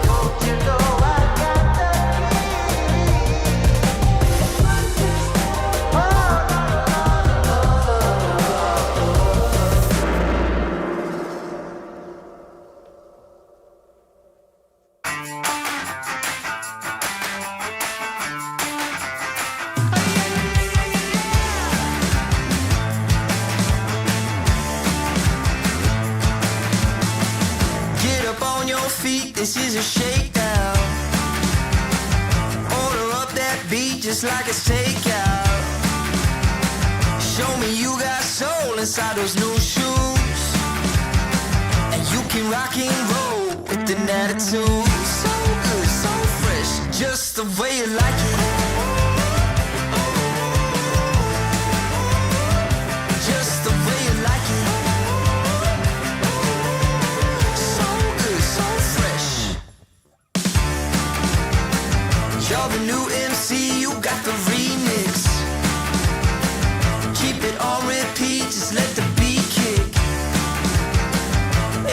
S6: Don't you know I got the
S7: Get up on your feet, this is a shakedown. Order up that beat just like it's takeout. Show me you got soul inside those new shoes. And you can rock and roll with an attitude. So good, so fresh, just the way you like it. Just the way you like it. So good, so fresh. You're the new MC, you got the remix. Keep it on repeat, just let the beat kick.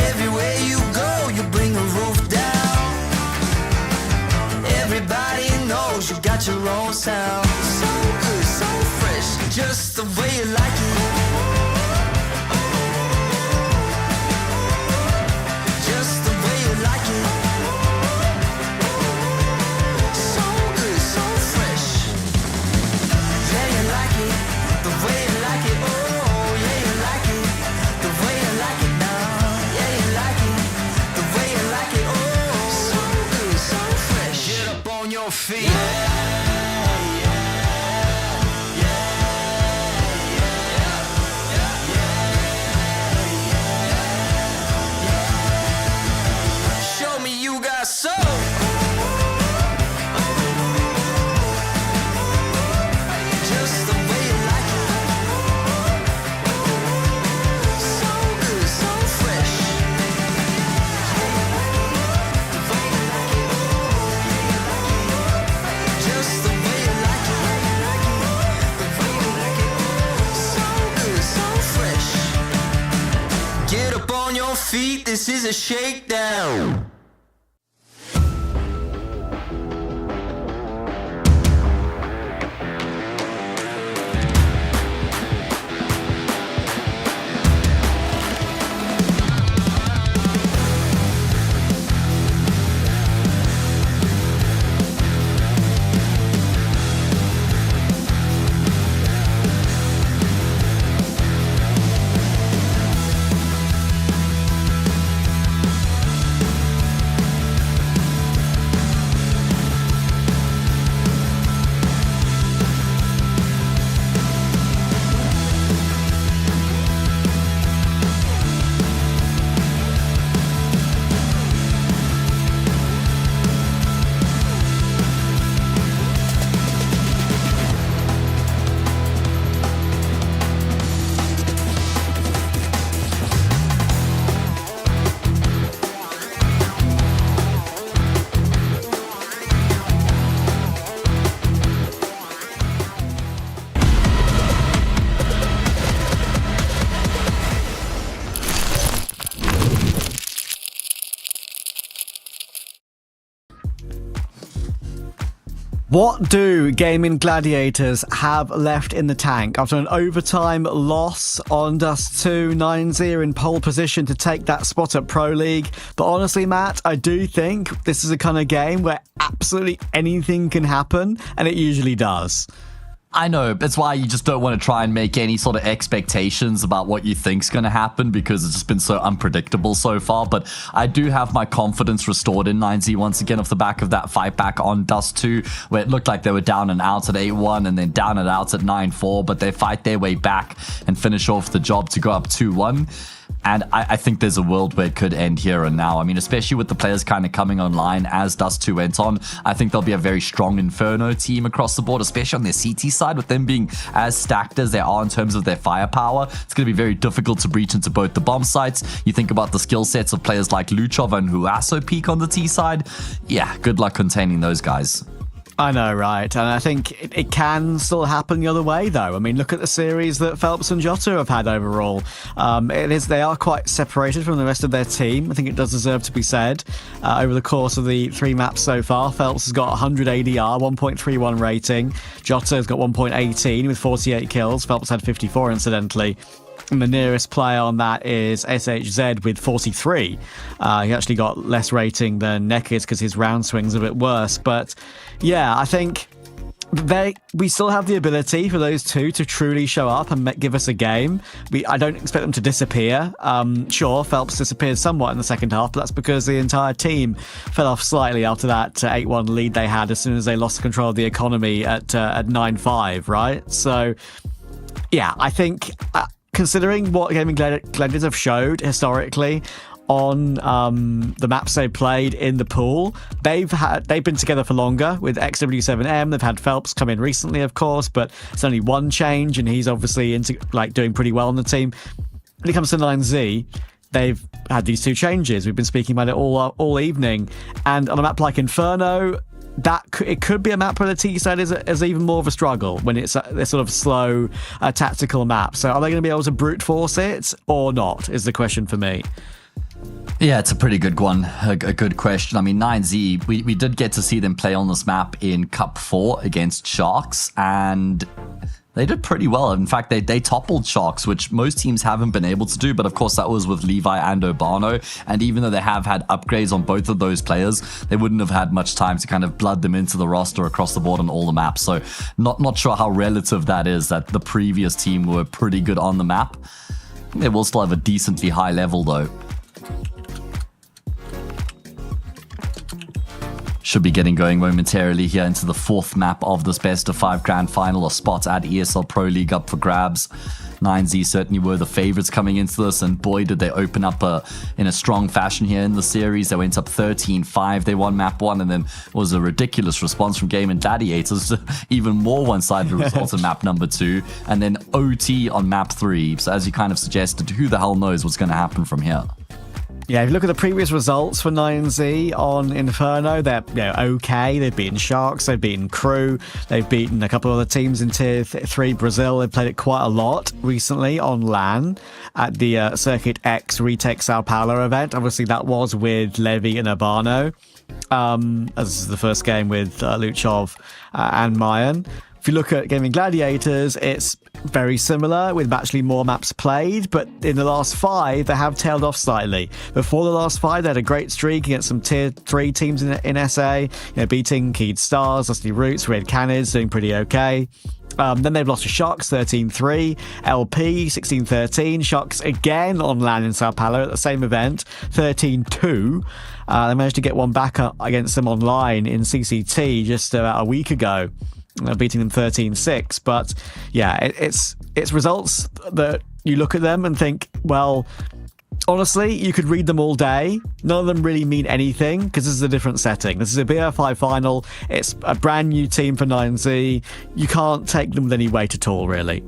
S7: Everywhere you go, you bring the roof down. Everybody knows you got your own sound. So good, so fresh, just the way you like it. Just the way you like it. So good, so fresh. Yeah, you like it, the way you like it. Oh, yeah, you like it, the way you like it now. Yeah, you like it, the way you like it. Oh, so good, so fresh. Get up on your feet. Show me you got soul. Just the way you like it. So good, so fresh. Just the way you like it. So good, so fresh. Get up on your feet, this is a shakedown.
S4: What do Gaimin Gladiators have left in the tank after an overtime loss on Dust 2? 9-0 in pole position to take that spot at Pro League. But honestly, Matt, I do think this is a kind of game where absolutely anything can happen, and it usually does.
S5: I know, that's why you just don't want to try and make any sort of expectations about what you think's going to happen, because it's just been so unpredictable so far. But I do have my confidence restored in 9Z once again off the back of that fight back on Dust 2, where it looked like they were down and out at 8-1 and then down and out at 9-4, but they fight their way back and finish off the job to go up 2-1. And I think there's a world where it could end here and now. I mean, especially with the players kind of coming online as Dust 2 went on, I think there'll be a very strong Inferno team across the board, especially on their CT side, with them being as stacked as they are in terms of their firepower. It's going to be very difficult to breach into both the bomb sites. You think about the skill sets of players like Luchov and Huaso peak on the T side. Yeah, good luck containing those guys.
S4: I know, right? And I think it can still happen the other way, though. I mean, look at the series that Phelps and Jota have had overall. They are quite separated from the rest of their team. I think it does deserve to be said. Over the course of the 3 maps so far, Phelps has got 100 ADR, 1.31 rating. Jota has got 1.18 with 48 kills. Phelps had 54, incidentally. And the nearest player on that is SHZ with 43. He actually got less rating than Nekid because his round swing's a bit worse. But yeah, I think we still have the ability for those two to truly show up and give us a game. I don't expect them to disappear. Sure, Phelps disappeared somewhat in the second half, but that's because the entire team fell off slightly after that 8-1 lead they had as soon as they lost control of the economy at 9-5, right? So yeah, I think... considering what Gaimin Gladiators have showed historically on the maps they played in the pool, they've been together for longer with XW7M. They've had Phelps come in recently, of course, but it's only one change, and he's obviously doing pretty well on the team. When it comes to 9Z, they've had these 2 changes. We've been speaking about it all evening, and on a map like Inferno, it could be a map where the T side is even more of a struggle when it's a sort of slow tactical map. So are they going to be able to brute force it or not is the question for me.
S5: Yeah, it's a pretty good one. A good question. I mean, 9Z, we did get to see them play on this map in Cup 4 against Sharks, and they did pretty well. In fact, they toppled Sharks, which most teams haven't been able to do. But of course, that was with Levi and Urbano. And even though they have had upgrades on both of those players, they wouldn't have had much time to kind of blood them into the roster across the board on all the maps. So not sure how relative that is, that the previous team were pretty good on the map. They will still have a decently high level, though. Should be getting going momentarily here into the 4th map of this best of 5 grand final. A spot at ESL Pro League up for grabs. 9Z certainly were the favorites coming into this, and boy did they open up in a strong fashion here in the series. They went up 13-5. They won map 1, and then was a ridiculous response from Gaimin Gladiators. Even more one-sided results in map number 2, and then OT on map 3. So as you kind of suggested, who the hell knows what's going to happen from here?
S4: Yeah, if you look at the previous results for 9Z on Inferno, they're okay. They've beaten Sharks, they've beaten Crew, they've beaten a couple of other teams in Tier 3 Brazil. They've played it quite a lot recently on LAN at the Circuit X Retake Sao Paulo event. Obviously, that was with Levy and Urbano. As this is the first game with Luchov and Mayan. If you look at Gaimin Gladiators, it's very similar with actually more maps played, but in the last 5, they have tailed off slightly. Before the last 5, they had a great streak against some Tier 3 teams in SA, beating Keed Stars, Dusty Roots, Red Canids, doing pretty okay. Then they've lost to Sharks 13-3, LP 16-13, Sharks again on LAN in Sao Paulo at the same event 13-2. They managed to get one back against them online in CCT just about a week ago, beating them 13-6. But yeah, it's results that you look at them and think, well, honestly, you could read them all day. None of them really mean anything because this is a different setting. This is a BR5 final. It's a brand new team for 9Z. You can't take them with any weight at all, really.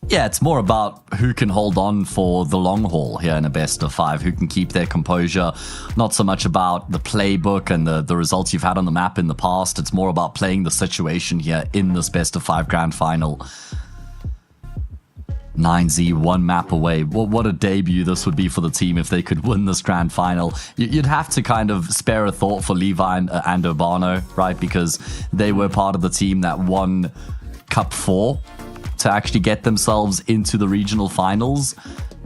S5: Yeah, it's more about who can hold on for the long haul here in a best of 5, who can keep their composure. Not so much about the playbook and the results you've had on the map in the past. It's more about playing the situation here in this best of 5 grand final. 9Z, one map away. What a debut this would be for the team if they could win this grand final. You'd have to kind of spare a thought for Levi and Urbano, right? Because they were part of the team that won Cup 4 to actually get themselves into the regional finals.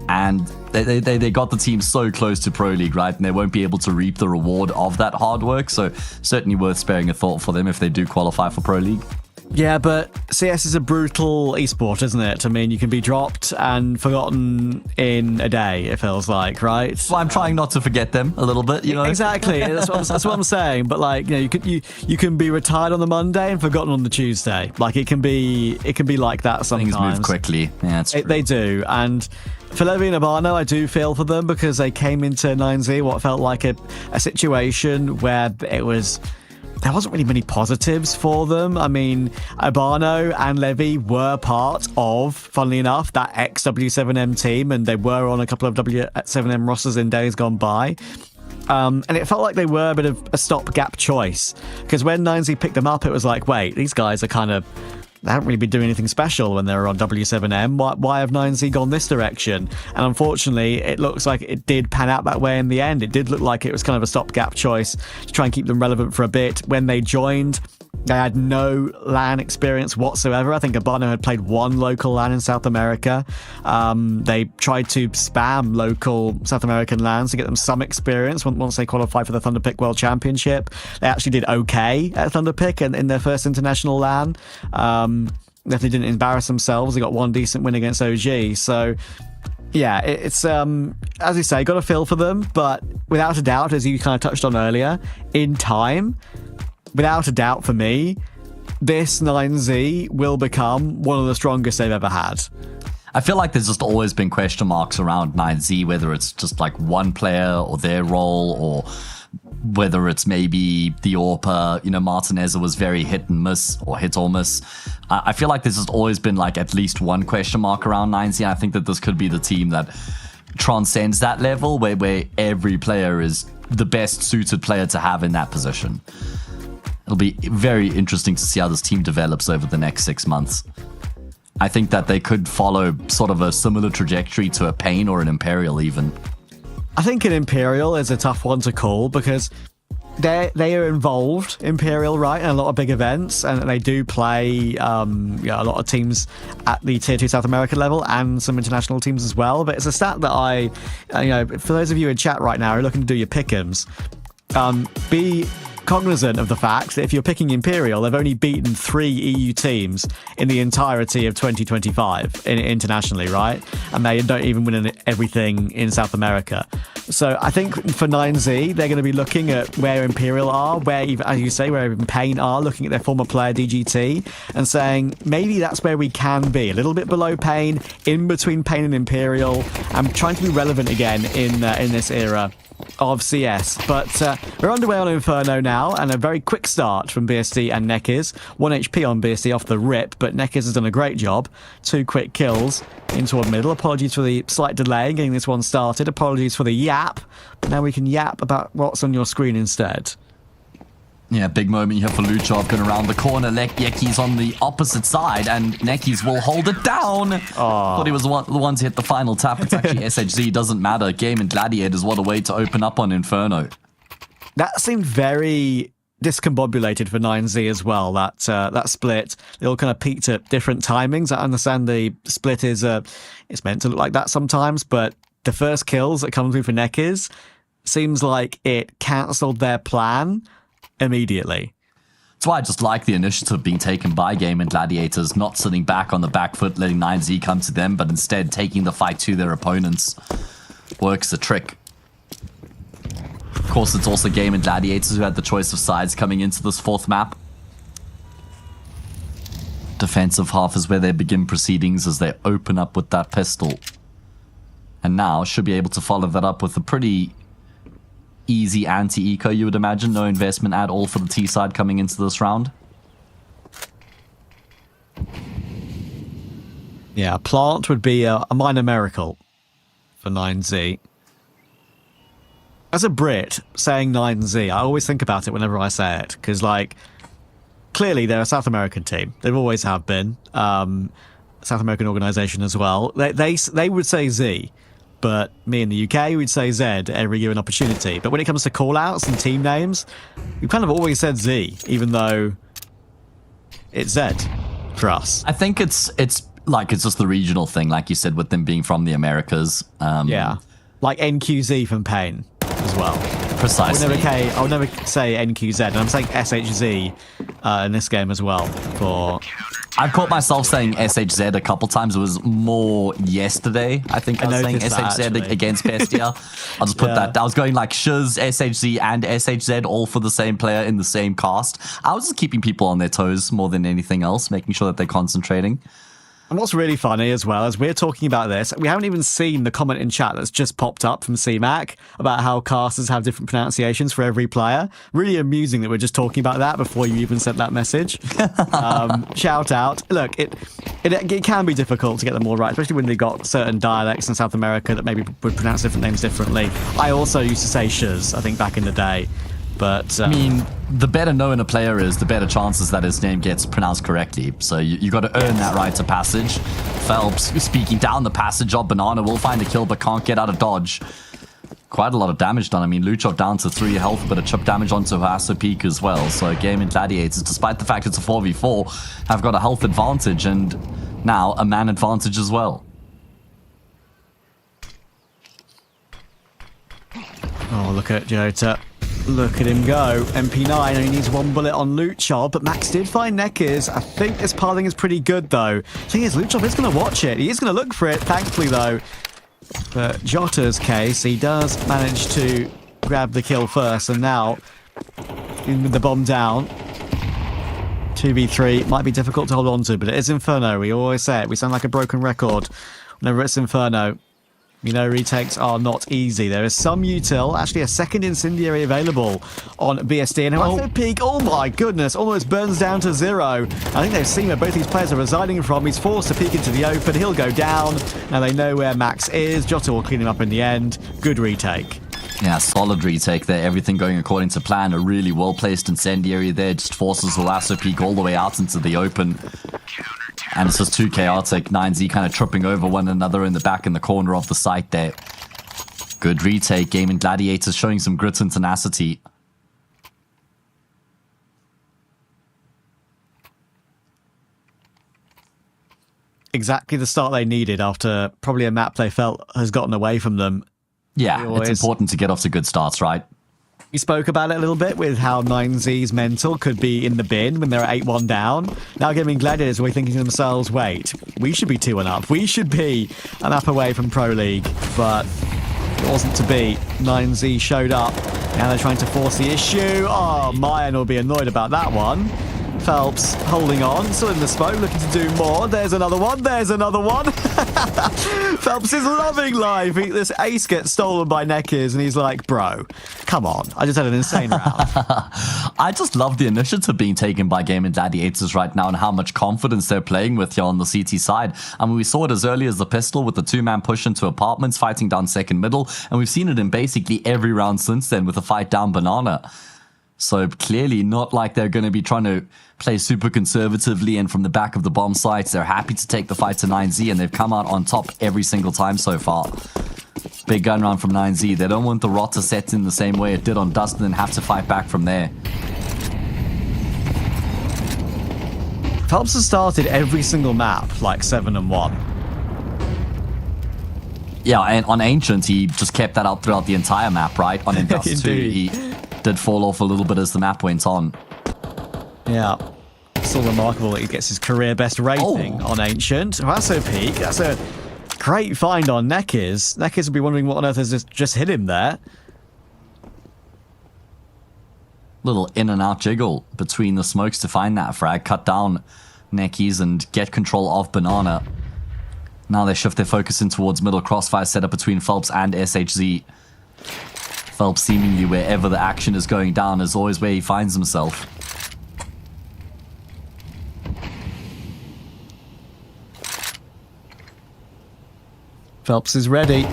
S5: And they got the team so close to Pro League, right? And they won't be able to reap the reward of that hard work. So certainly worth sparing a thought for them if they do qualify for Pro League.
S4: Yeah, but CS is a brutal esport, isn't it? I mean, you can be dropped and forgotten in a day, it feels like, right?
S5: Well, I'm trying not to forget them a little bit, you know?
S4: Exactly. That's what I'm saying. But like, you know, you can be retired on the Monday and forgotten on the Tuesday. Like it can be like that sometimes.
S5: Things move quickly. Yeah, it's true.
S4: They do. And for Levy and Urbano, I do feel for them because they came into 9Z what felt like a situation where there wasn't really many positives for them. I mean, Urbano and Levy were part of, funnily enough, that ex-W7M team, and they were on a couple of W7M rosters in days gone by. And it felt like they were a bit of a stopgap choice. Because when 9Z picked them up, it was like, wait, these guys are kind of... They haven't really been doing anything special when they were on W7M. Why have 9Z gone this direction? And unfortunately, it looks like it did pan out that way in the end. It did look like it was kind of a stopgap choice to try and keep them relevant for a bit. When they joined, they had no LAN experience whatsoever. I think Urbano had played one local LAN in South America. They tried to spam local South American LANs to get them some experience once they qualified for the Thunderpick World Championship. They actually did okay at Thunderpick in their first international LAN. If they didn't embarrass themselves, they got one decent win against OG. So, yeah, it's, as you say, got a feel for them. But without a doubt, as you kind of touched on earlier, in time... Without a doubt for me, this 9Z will become one of the strongest they've ever had.
S5: I feel like there's just always been question marks around 9Z, whether it's just like one player or their role, or whether it's maybe the AWPA, you know, Martinez was very hit and miss, or hit or miss. I feel like there's just always been like at least one question mark around 9Z. I think that this could be the team that transcends that level, where every player is the best suited player to have in that position. It'll be very interesting to see how this team develops over the next 6 months. I think that they could follow sort of a similar trajectory to a Pain or an Imperial even.
S4: I think an Imperial is a tough one to call because they are involved, Imperial, right, in a lot of big events, and they do play a lot of teams at the Tier 2 South American level and some international teams as well. But it's a stat that for those of you in chat right now who are looking to do your pick'ems, be cognizant of the fact that if you're picking Imperial, they've only beaten 3 EU teams in the entirety of 2025 internationally, right? And they don't even win everything in South America. So I think for 9Z, they're going to be looking at where Imperial are, where, as you say, where even Pain are, looking at their former player DGT and saying, maybe that's where we can be, a little bit below Pain, in between Pain and Imperial, and trying to be relevant again in this era of CS. But we're underway on Inferno now, and a very quick start from BSD and Nekiz. 1 HP on BSD off the rip, but Nekiz has done a great job. 2 quick kills into a middle. Apologies for the slight delay in getting this one started. Apologies for the yap. But now we can yap about what's on your screen instead.
S5: Yeah, big moment here for Luchov going around the corner. Yeki's on the opposite side, and Neki's will hold it down. Thought he was the one to hit the final tap. It's actually SHZ, doesn't matter. Gaimin Gladiators, what a way to open up on Inferno. That
S4: seemed very discombobulated for 9Z as well, that split. They all kind of peaked at different timings. I understand the split is it's meant to look like that sometimes, but the first kills that come through for Nekiz seems like it cancelled their plan immediately.
S5: That's why I just like the initiative being taken by Gaimin Gladiators, not sitting back on the back foot, letting 9Z come to them, but instead taking the fight to their opponents. Works the trick. Of course, it's also Gaimin Gladiators who had the choice of sides coming into this 4th map. Defensive half is where they begin proceedings as they open up with that pistol. And now should be able to follow that up with a pretty easy anti-eco, you would imagine. No investment at all for the T side coming into this round.
S4: Yeah, a plant would be a minor miracle for 9Z. As a Brit, saying 9Z, I always think about it whenever I say it, because, like, clearly they're a South American team. They've always have been. South American organization as well. They would say Z, but me in the UK would say Z every given opportunity. But when it comes to call-outs and team names, we've kind of always said Z, even though it's Z for us.
S5: I think it's just the regional thing, like you said, with them being from the Americas.
S4: Yeah, like NQZ from Pain as well.
S5: Precisely.
S4: I'll never say NQZ, and I'm saying SHZ in this game as well.
S5: I've caught myself saying SHZ a couple times. It was more yesterday. I think I was saying SHZ against Bestia. I'll just put that. I was going like Shiz, SHZ, and SHZ all for the same player in the same cast. I was just keeping people on their toes more than anything else, making sure that they're concentrating.
S4: And what's really funny as well, as we're talking about this, we haven't even seen the comment in chat that's just popped up from CMAC about how casters have different pronunciations for every player. Really amusing that we're just talking about that before you even sent that message. Shout out. Look, it can be difficult to get them all right, especially when they've got certain dialects in South America that maybe would pronounce different names differently. I also used to say shiz, I think, back in the day. But
S5: I mean, the better known a player is, the better chances that his name gets pronounced correctly. So you got to earn that right to passage. Phelps speaking down the passage of Banana will find a kill but can't get out of dodge. Quite a lot of damage done. I mean, Luchov down to 3 health, but a chip damage onto Hasso Peak as well. So Gaimin Gladiators, despite the fact it's a 4v4, have got a health advantage and now a man advantage as well.
S4: oh, look at Jota. Look at him go. MP9 only needs 1 bullet on Luchov, but Max did find Nekiz. I think this pathing is pretty good, though. The thing is, Luchov is going to watch it. He is going to look for it, thankfully, though. But Jota's case, he does manage to grab the kill first, and now, with the bomb down, 2v3 might be difficult to hold on to, but it is Inferno. We always say it. We sound like a broken record whenever it's Inferno. You know, retakes are not easy. There is some util, actually a second incendiary available on BSD. And Hasso Peak, oh my goodness, almost burns down to 0. I think they've seen where both these players are residing from. He's forced to peek into the open. He'll go down. Now they know where Max is. Jota will clean him up in the end. Good retake.
S5: Yeah, solid retake there. Everything going according to plan. A really well-placed incendiary there. Just forces the Hasso Peak all the way out into the open. And it's just too chaotic. 9Z kind of tripping over one another in the back in the corner of the site there. Good retake. Gaimin Gladiators showing some grit and tenacity.
S4: Exactly the start they needed after probably a map they felt has gotten away from them.
S5: Yeah, it's important to get off to good starts, right?
S4: We spoke about it a little bit with how 9Z's mental could be in the bin when they're at 8-1 down. Now Gaimin Gladiators were thinking to themselves, wait, we should be 2-1 up. We should be an up away from Pro League. But it wasn't to be. 9Z showed up. Now they're trying to force the issue. Oh, Mayan will be annoyed about that one. Phelps holding on, still in the smoke, looking to do more. There's another one. There's another one. Phelps is loving life. This ace gets stolen by Nekiz, and he's like, bro, come on. I just had an insane round.
S5: I just love the initiative being taken by Gaimin Gladiators right now and how much confidence they're playing with here on the CT side. I mean, we saw it as early as the pistol with the 2-man push into apartments, fighting down second middle, and we've seen it in basically every round since then with the fight down Banana. So clearly not like they're going to be trying to play super conservatively and from the back of the bomb sites. They're happy to take the fight to 9Z and they've come out on top every single time so far. Big gun round from 9Z. They don't want the rot to set in the same way it did on Dustin and have to fight back from there.
S4: Phelps has started every single map like 7-1.
S5: Yeah, and on Ancient, he just kept that up throughout the entire map, right? On Indust 2, he did fall off a little bit as the map went on.
S4: Yeah. Still remarkable that he gets his career best rating on Ancient. Hasso Peak, that's a great find on Nekiz. Nekiz will be wondering what on earth has just hit him there.
S5: Little in and out jiggle between the smokes to find that frag, cut down Nekiz and get control of Banana. Now they shift their focus in towards middle crossfire setup between Phelps and SHZ. Phelps seemingly wherever the action is going down is always where he finds himself.
S4: Phelps is ready.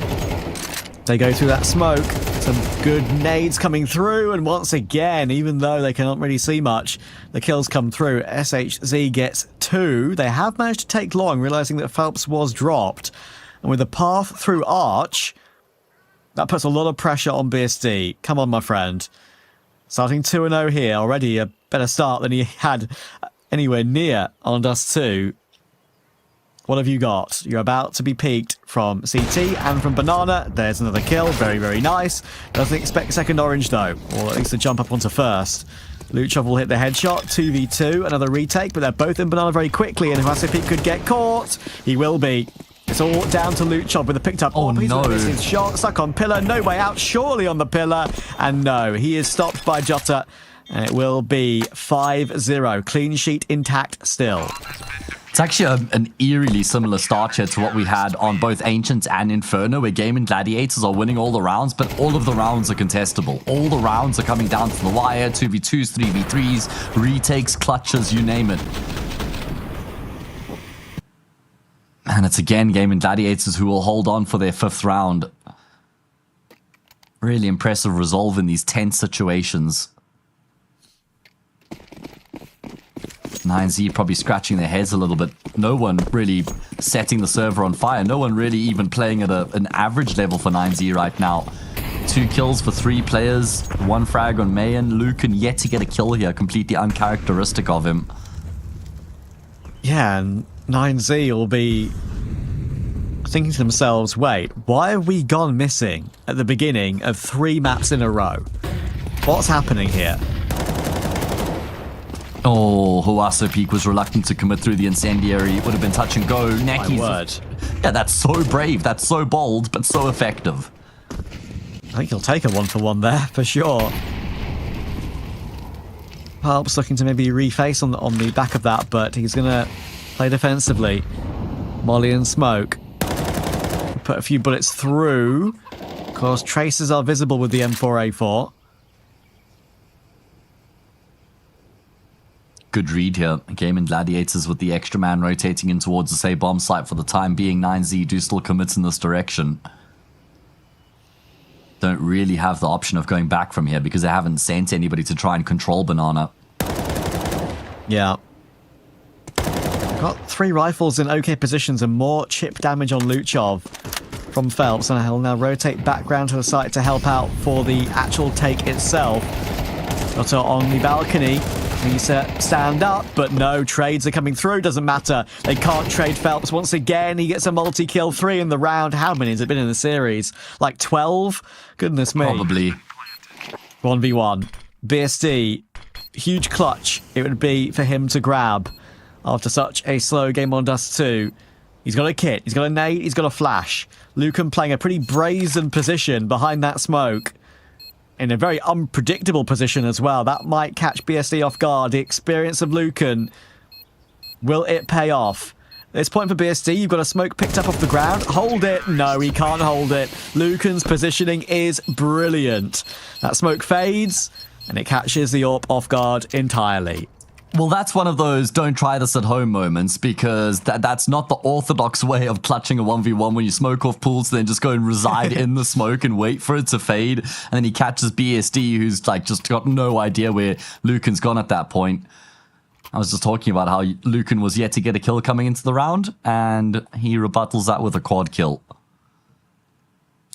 S4: They go through that smoke. Some good nades coming through, and once again, even though they cannot really see much, the kills come through. SHZ gets 2. They have managed to take long, realizing that Phelps was dropped. And with the path through Arch, that puts a lot of pressure on BSD. Come on, my friend. Starting 2-0 here, already a better start than he had anywhere near on Dust 2. What have you got? You're about to be peaked from CT and from Banana. There's another kill. Very, very nice. Doesn't expect second orange, though. Or at least to jump up onto first. Luchov will hit the headshot. 2v2. Another retake, but they're both in Banana very quickly. And Vasipik could get caught. He will be. It's all down to Luchov with a picked up.
S5: Oh,
S4: he's
S5: no.
S4: missed his shot. Stuck on pillar. No way out. Surely on the pillar. And no, he is stopped by Jota. And it will be 5-0. Clean sheet intact still.
S5: It's actually an eerily similar start here to what we had on both Ancients and Inferno, where Gaimin Gladiators are winning all the rounds, but all of the rounds are contestable. All the rounds are coming down to the wire, 2v2s, 3v3s, retakes, clutches, you name it. And it's again Gaimin Gladiators who will hold on for their 5th round. Really impressive resolve in these tense situations. 9Z probably scratching their heads a little bit. No one really setting the server on fire. No one really even playing at an average level for 9Z right now. 2 kills for 3 players. 1 frag on Mayan. Lucan yet to get a kill here. Completely uncharacteristic of him.
S4: Yeah, and 9Z will be thinking to themselves, wait, why have we gone missing at the beginning of 3 maps in a row? What's happening here?
S5: Oh, Huaso Peak was reluctant to commit through the incendiary. It would have been touch and go.
S4: My word.
S5: Yeah, that's so brave. That's so bold, but so effective.
S4: I think he'll take a 1-for-1 there, for sure. Phelps looking to maybe reface on the back of that, but he's going to play defensively. Molly and smoke. Put a few bullets through. Of course, traces are visible with the M4A4.
S5: Good read here. Gaimin Gladiators with the extra man rotating in towards the safe bomb site for the time being. 9Z do still commit in this direction. Don't really have the option of going back from here because they haven't sent anybody to try and control Banana.
S4: Yeah. Got 3 rifles in okay positions and more chip damage on Luchov from Phelps, and he'll now rotate back round to the site to help out for the actual take itself. Got her on the balcony. Needs to stand up, but no, trades are coming through. Doesn't matter. They can't trade Phelps. Once again, he gets a multi-kill, 3 in the round. How many has it been in the series? Like 12? Goodness me.
S5: Probably.
S4: 1v1. BSD, huge clutch it would be for him to grab after such a slow game on Dust 2. He's got a kit, he's got a nade, he's got a flash. Lucan playing a pretty brazen position behind that smoke. In a very unpredictable position as well. That might catch BSD off guard. The experience of Lucan. Will it pay off? At this point for BSD, you've got a smoke picked up off the ground. Hold it. No, he can't hold it. Lucan's positioning is brilliant. That smoke fades, and it catches the AWP off guard entirely.
S5: Well, that's one of those don't try this at home moments, because that's not the orthodox way of clutching a 1v1 when you smoke off pools, then just go and reside in the smoke and wait for it to fade. And then he catches BSD, who's like just got no idea where Lucan's gone at that point. I was just talking about how Lucan was yet to get a kill coming into the round, and he rebuttals that with a quad kill.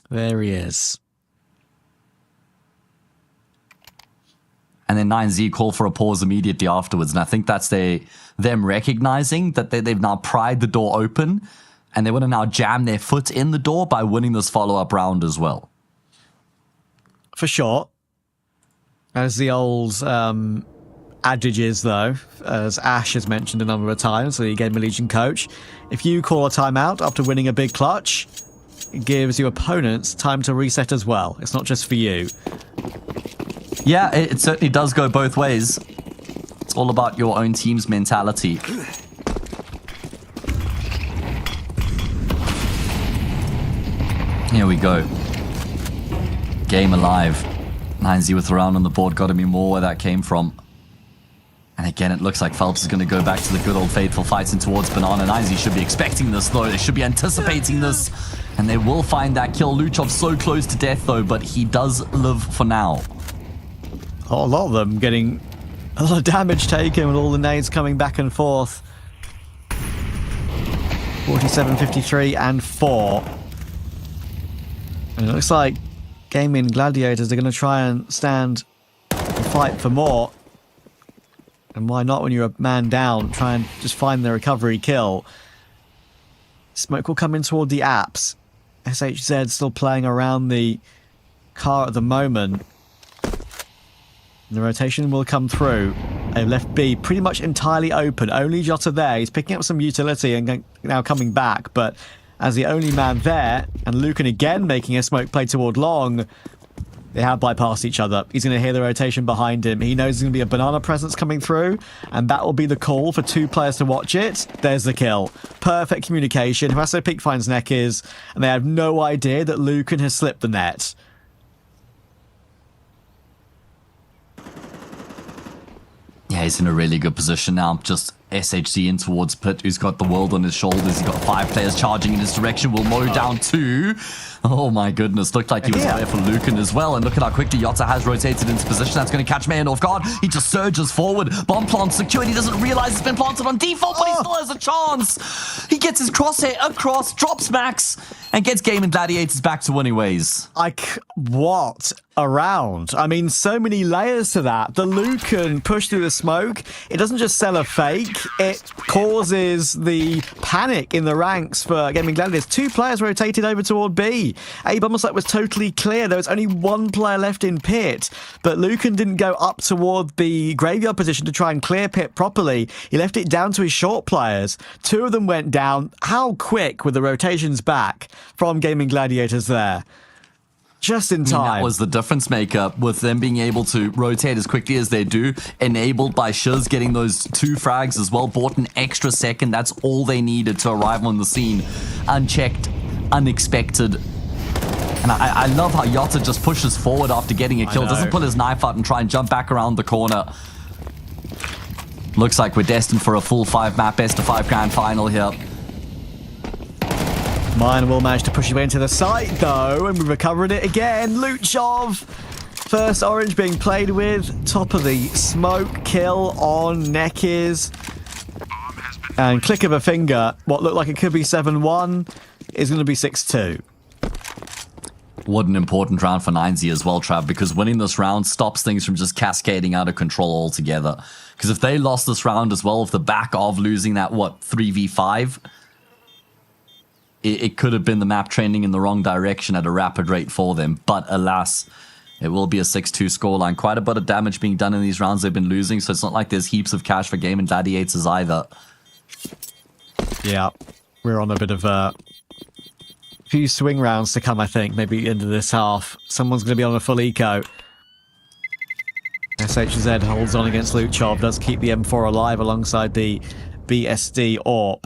S4: There he is.
S5: And then 9Z call for a pause immediately afterwards. And I think that's them recognizing that they've now pried the door open, and they want to now jam their foot in the door by winning this follow-up round as well.
S4: For sure. As the old adage is, though, as Ash has mentioned a number of times, the Gaimin Legion coach, if you call a timeout after winning a big clutch, it gives your opponents time to reset as well. It's not just for you.
S5: Yeah, it certainly does go both ways. It's all about your own team's mentality. Here we go. Game alive. 9Z with a round on the board, got to be more where that came from. And again, it looks like Phelps is going to go back to the good old faithful fights in towards Banana 9s. He should be expecting this, though. They should be anticipating this. And they will find that kill. Luchov so close to death, though, but he does live for now.
S4: Oh, a lot of them getting a lot of damage taken with all the nades coming back and forth. 47, 53, and 4. And it looks like Gaimin Gladiators are going to try and stand and fight for more. And why not when you're a man down? Try and just find the recovery kill. Smoke will come in toward the apps. SHZ still playing around the car at the moment. The rotation will come through. They've left B pretty much entirely open. Only Jota there. He's picking up some utility and now coming back. But as the only man there, and Lucan again making a smoke play toward long, they have bypassed each other. He's going to hear the rotation behind him. He knows there's going to be a banana presence coming through, and that will be the call for 2 players to watch it. There's the kill. Perfect communication. Harasso Peak finds Neckers, and they have no idea that Lucan has slipped the net.
S5: Yeah, he's in a really good position now. Just SHC in towards Pit, who's got the world on his shoulders. He's got 5 players charging in his direction. Will mow down 2. Oh my goodness, looked like he was aware for Lucan as well. And look at how quickly Yotta has rotated into position. That's going to catch Mayan off guard. He just surges forward. Bomb plant secured. He doesn't realize it's been planted on default, but he still has a chance. He gets his crosshair across, drops Max, and gets Gaimin Gladiators back to winning ways.
S4: What a round. I mean, so many layers to that. The Lucan push through the smoke. It doesn't just sell a fake. It causes the panic in the ranks for Gaimin Gladiators. 2 players rotated over toward B. A bomber site was totally clear. There was only 1 player left in pit, but Lucan didn't go up toward the graveyard position to try and clear pit properly. He left it down to his short players. 2 of them went down. How quick were the rotations back from Gaimin Gladiators there? Just in time.
S5: That was the difference maker, with them being able to rotate as quickly as they do, enabled by Shiz getting those 2 frags as well, bought an extra second. That's all they needed to arrive on the scene. Unchecked, unexpected. And I love how Yotta just pushes forward after getting a kill, doesn't pull his knife out and try and jump back around the corner. Looks like we're destined for a full 5-map best of 5 grand final here.
S4: Mine will manage to push his way into the site, though, and we recovered it again. Luchov, first orange being played with. Top of the smoke kill on Neckers. And click of a finger, what looked like it could be 7-1 is going to be 6-2.
S5: What an important round for 9Z as well, Trav, because winning this round stops things from just cascading out of control altogether. Because if they lost this round as well, off the back of losing that, 3v5, it could have been the map trending in the wrong direction at a rapid rate for them. But alas, it will be a 6-2 scoreline. Quite a bit of damage being done in these rounds they've been losing, so it's not like there's heaps of cash for Gaimin Gladiators either.
S4: Yeah, we're on a bit of a few swing rounds to come, I think, maybe into this half. Someone's going to be on a full eco. SHZ holds on against Luchov, does keep the M4 alive alongside the BSD AWP.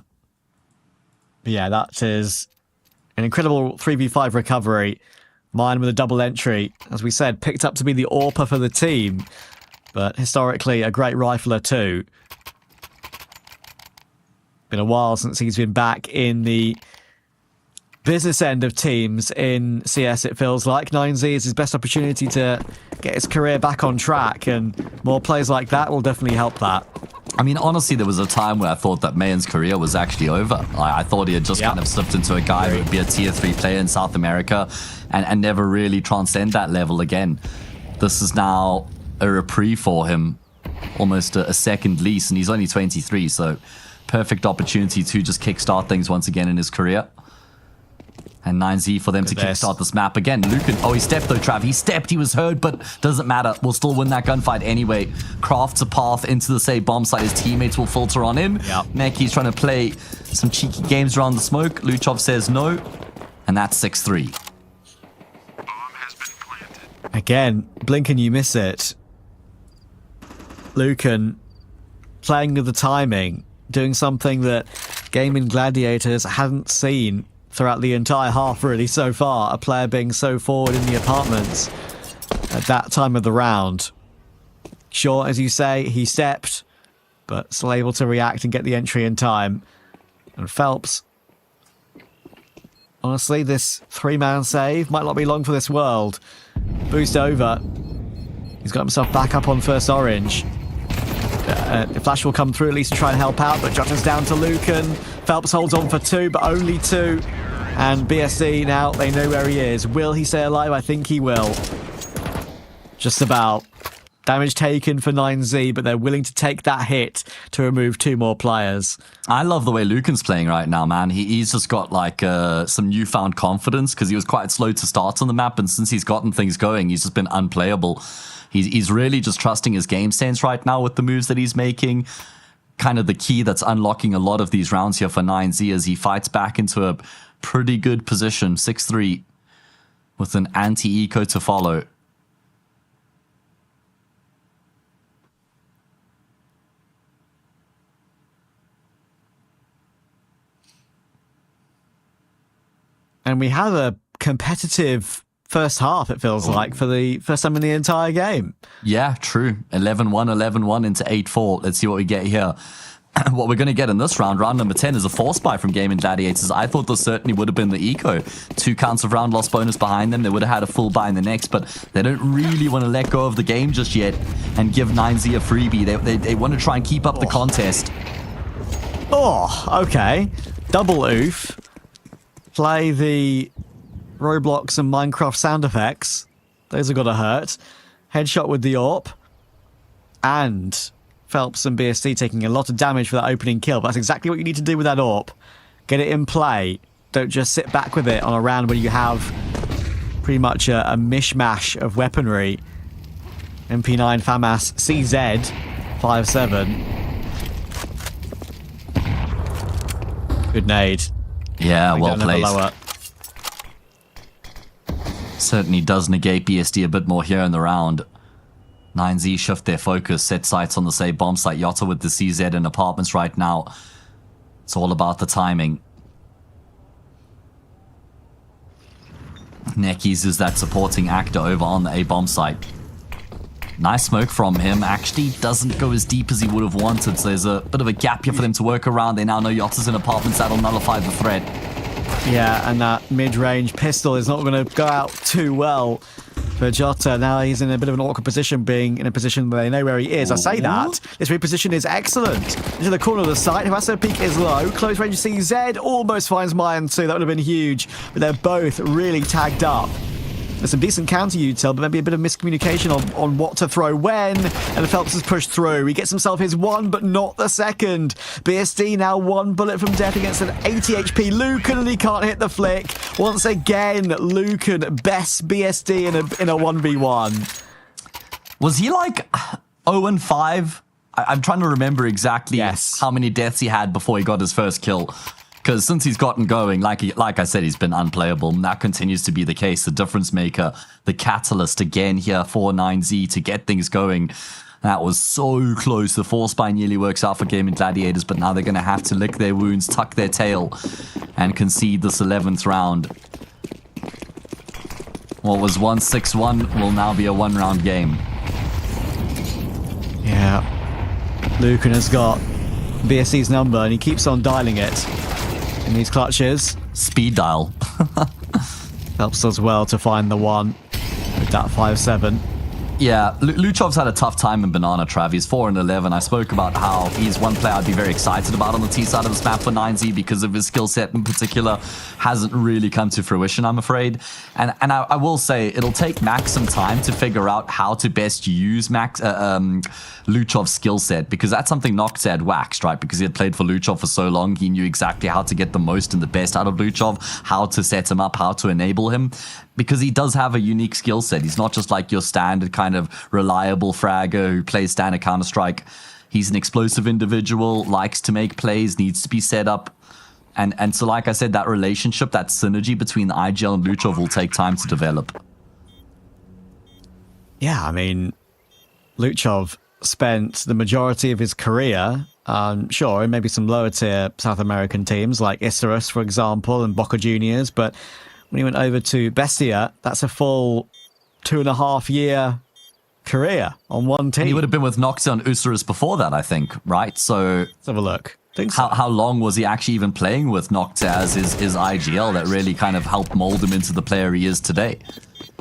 S4: Yeah, that is an incredible 3v5 recovery. Mine with a double entry, as we said, picked up to be the AWPer for the team, but historically a great rifler too. Been a while since he's been back in the business end of teams in CS, it feels like. 9Z is his best opportunity to get his career back on track, and more plays like that will definitely help that.
S5: I mean, honestly, there was a time where I thought that Mayan's career was actually over. I thought he had just kind of slipped into a guy who would be a tier 3 player in South America and never really transcend that level again. This is now a reprieve for him, almost a second lease, and he's only 23, so perfect opportunity to just kickstart things once again in his career. And 9Z for them to kickstart this map again. Lucan, he stepped though, Trav. He stepped, he was hurt, but doesn't matter. We'll still win that gunfight anyway. Crafts a path into the safe bomb site. His teammates will filter on in. Necky's trying to play some cheeky games around the smoke. Luchov says no, and that's 6-3.
S4: Again, blink and you miss it. Lucan playing with the timing, doing something that Gaimin Gladiators hadn't seen throughout the entire half, really, so far. A player being so forward in the apartments at that time of the round. Sure, as you say, he stepped, but still able to react and get the entry in time. And Phelps, honestly, this 3-man save might not be long for this world. Boost over. He's got himself back up on first orange. Flash will come through at least to try and help out, but Jota's down to Lucan. Phelps holds on for 2, but only 2. And BSC now, they know where he is. Will he stay alive? I think he will. Just about. Damage taken for 9Z, but they're willing to take that hit to remove 2 more players.
S5: I love the way Lucan's playing right now, man. He's just got like some newfound confidence because he was quite slow to start on the map, and since he's gotten things going, he's just been unplayable. He's really just trusting his game sense right now with the moves that he's making. Kind of the key that's unlocking a lot of these rounds here for 9Z as he fights back into a pretty good position, 6-3, with an anti-eco to follow.
S4: And we have a competitive first half, it feels like, for the first time in the entire game.
S5: Yeah, true. 11-1, 11-1 into 8-4. Let's see what we get here. What we're going to get in this round, round number 10, is a force buy from Gaimin Gladiators. I thought this certainly would have been the eco. 2 counts of round loss bonus behind them. They would have had a full buy in the next, but they don't really want to let go of the game just yet and give 9Z a freebie. They want to try and keep up the contest.
S4: Oh, okay. Double oof. Play the Roblox and Minecraft sound effects. Those are going to hurt. Headshot with the AWP. And Phelps and BSD taking a lot of damage for that opening kill. But that's exactly what you need to do with that AWP. Get it in play. Don't just sit back with it on a round where you have pretty much a mishmash of weaponry. MP9 FAMAS CZ 5-7. Good nade.
S5: Yeah, well played. Certainly does negate BSD a bit more here in the round. 9Z shift their focus, set sights on the same bomb site. Yota with the CZ in apartments right now. It's all about the timing. Nekis is that supporting actor over on the A bomb site. Nice smoke from him. Actually doesn't go as deep as he would have wanted, so there's a bit of a gap here for them to work around. They now know Yota's in apartments. That'll nullify the threat.
S4: Yeah, and that mid-range pistol is not going to go out too well for Jota. Now he's in a bit of an awkward position, being in a position where they know where he is. I say that. This reposition is excellent. Into the corner of the site. Harasso peak is low. Close range CZ almost finds Mayan too. That would have been huge. But they're both really tagged up. There's some decent counter util, but maybe a bit of miscommunication on what to throw when. And Phelps has pushed through. He gets himself his 1, but not the second. BSD now 1 bullet from death against an 80 HP Lucan, and he can't hit the flick. Once again, Lucan best BSD in a 1v1.
S5: Was he like 0-5? I'm trying to remember exactly how many deaths he had before he got his first kill. Because since he's gotten going, like I said, he's been unplayable. And that continues to be the case. The difference maker, the catalyst again here for 9Z to get things going. That was so close. The force buy nearly works out for Gaimin Gladiators, but now they're going to have to lick their wounds, tuck their tail, and concede this 11th round. What was 1-6-1 will now be a 1-round game.
S4: Yeah. Lucan has got BSC's number, and he keeps on dialing it. In these clutches.
S5: Speed dial.
S4: Helps us well to find the 1 with that 5-7.
S5: Yeah, Luchov's had a tough time in Banana Trav. He's 4-11. I spoke about how he's one player I'd be very excited about on the T side of this map for 9Z because of his skill set in particular. Hasn't really come to fruition, I'm afraid. And I will say, it'll take Max some time to figure out how to best use Luchov's skill set, because that's something Nox had waxed, right? Because he had played for Luchov for so long, he knew exactly how to get the most and the best out of Luchov, how to set him up, how to enable him. Because he does have a unique skill set. He's not just like your standard kind of reliable fragger who plays standard Counter-Strike. He's an explosive individual, likes to make plays, needs to be set up. And so, like I said, that relationship, that synergy between IGL and Luchov will take time to develop.
S4: Yeah, I mean, Luchov spent the majority of his career, sure, in maybe some lower tier South American teams like Isurus, for example, and Boca Juniors, but when he went over to Bestia, that's a full 2.5 year career on one team.
S5: And he would have been with Nocta and Usurus before that, I think, right? So
S4: Let's have a look. Think so.
S5: how long was he actually even playing with Nocta as his IGL that really kind of helped mold him into the player he is today?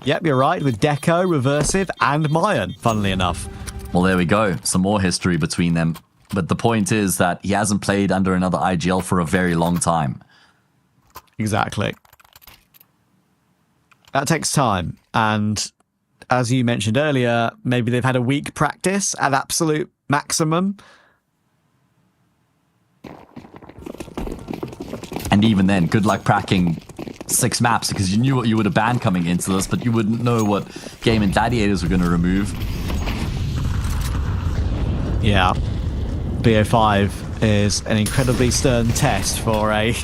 S4: Yep, you're right, with Deco, Reversive, and Mayan, funnily enough.
S5: Well, there we go. Some more history between them. But the point is that he hasn't played under another IGL for a very long time.
S4: Exactly. That takes time, and as you mentioned earlier, maybe they've had a week practice at absolute maximum.
S5: And even then, good luck cracking 6 maps, because you knew what you would have banned coming into this, but you wouldn't know what Gaimin Gladiators were going to remove.
S4: Yeah. BO5 is an incredibly stern test for a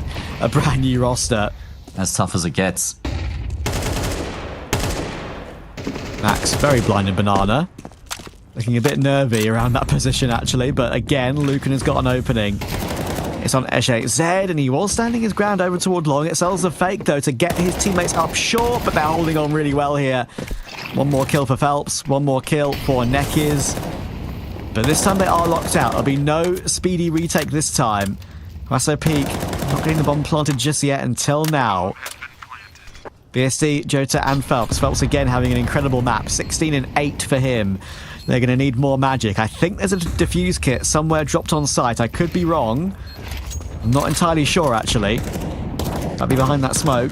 S4: brand new roster.
S5: As tough as it gets.
S4: Max, very blind in banana. Looking a bit nervy around that position, actually. But again, Lucan has got an opening. It's on Esh8Z, and he was standing his ground over toward long. It sells the fake, though, to get his teammates up short, but they're holding on really well here. One more kill for Phelps, one more kill for Nekiz. But this time they are locked out. There'll be no speedy retake this time. Rasso Peak not getting the bomb planted just yet until now. BSD, Jota, and Phelps. Phelps again having an incredible map. 16 and 8 for him. They're going to need more magic. I think there's a defuse kit somewhere dropped on site. I could be wrong. I'm not entirely sure, actually. Might be behind that smoke.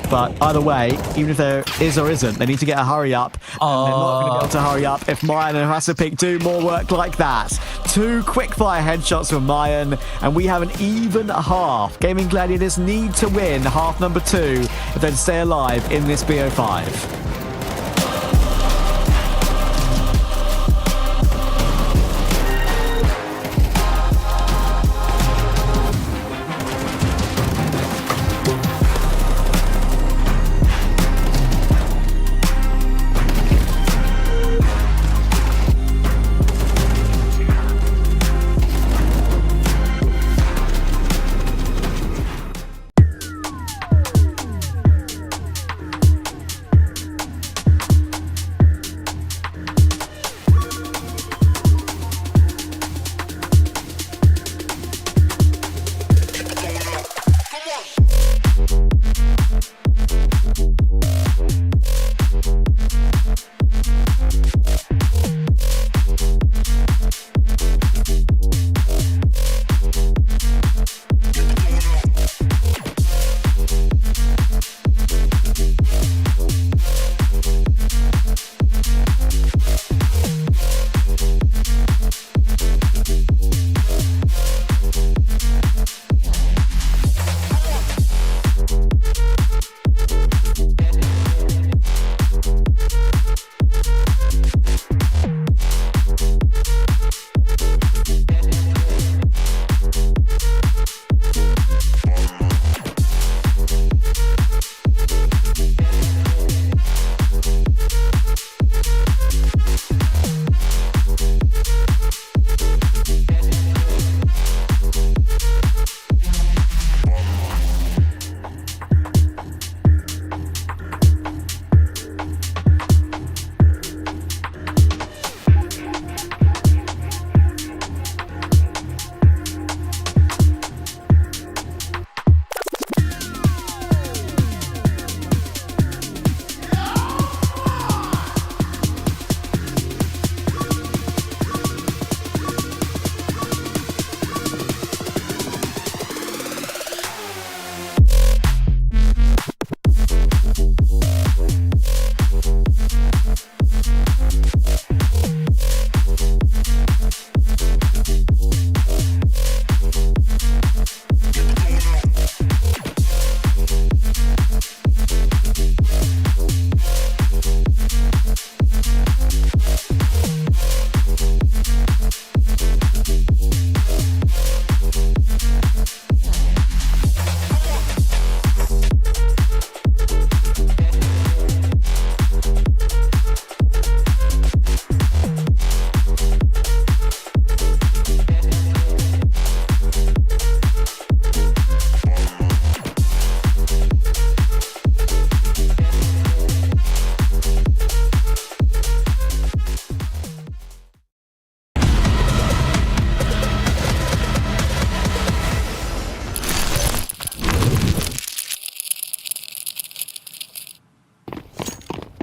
S4: But either way, even if there is or isn't, they need to get a hurry up. And they're not going to be able to hurry up if Mayan and Hasapik do more work like that. 2 quick-fire headshots from Mayan, and we have an even half. Gaimin Gladiators need to win half number 2 if they're to stay alive in this BO5.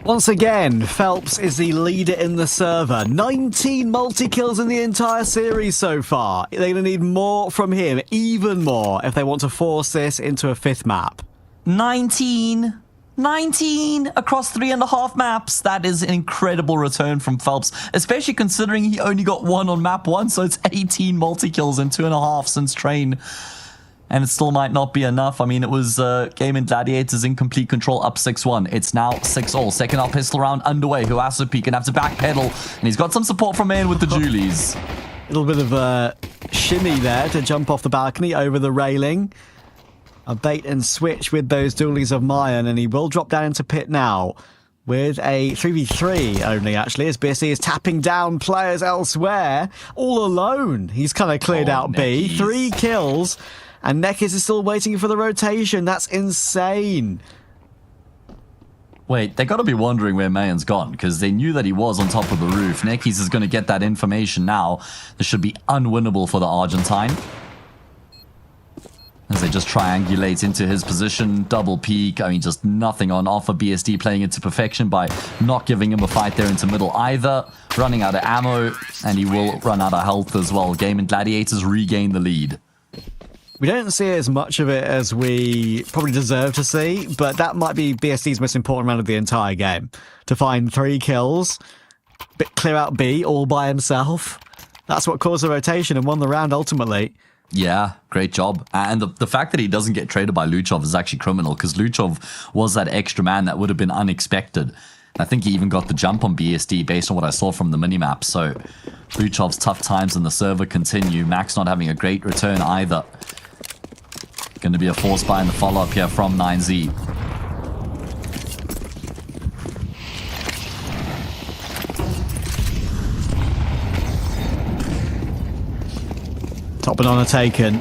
S4: Once again, Phelps is the leader in the server. 19 multi-kills in the entire series so far. They're going to need more from him, even more, if they want to force this into a 5th map.
S5: 19 across 3.5 maps. That is an incredible return from Phelps, especially considering he only got 1 on map 1, so it's 18 multi-kills in 2.5 since train. And it still might not be enough. I mean, it was Gaimin Gladiators in complete control, up 6-1. It's now 6-all. Second half pistol round underway. Huasopi can have to backpedal. And he's got some support from in with the Julies.
S4: A little bit of a shimmy there to jump off the balcony over the railing. A bait and switch with those dualies of Mayan, and he will drop down into pit now with a 3v3 only, actually, as BSC is tapping down players elsewhere. All alone. He's kind of cleared out B.
S5: Neckies.
S4: 3 kills. And Nekis is still waiting for the rotation. That's insane.
S5: Wait, they got to be wondering where Mayan's gone, because they knew that he was on top of the roof. Nekis is going to get that information now. This should be unwinnable for the Argentine. As they just triangulate into his position, double peek. I mean, just nothing on offer. BSD playing it to perfection by not giving him a fight there into middle either. Running out of ammo, and he will run out of health as well. Gaimin Gladiators regain the lead.
S4: We don't see as much of it as we probably deserve to see, but that might be BSD's most important round of the entire game. To find 3 kills, clear out B all by himself. That's what caused the rotation and won the round ultimately.
S5: Yeah, great job. And the fact that he doesn't get traded by Luchov is actually criminal, because Luchov was that extra man that would have been unexpected. I think he even got the jump on BSD based on what I saw from the minimap. So Luchov's tough times in the server continue. Max not having a great return either. Going to be a force buy in the follow-up here from 9Z.
S4: Top banana taken.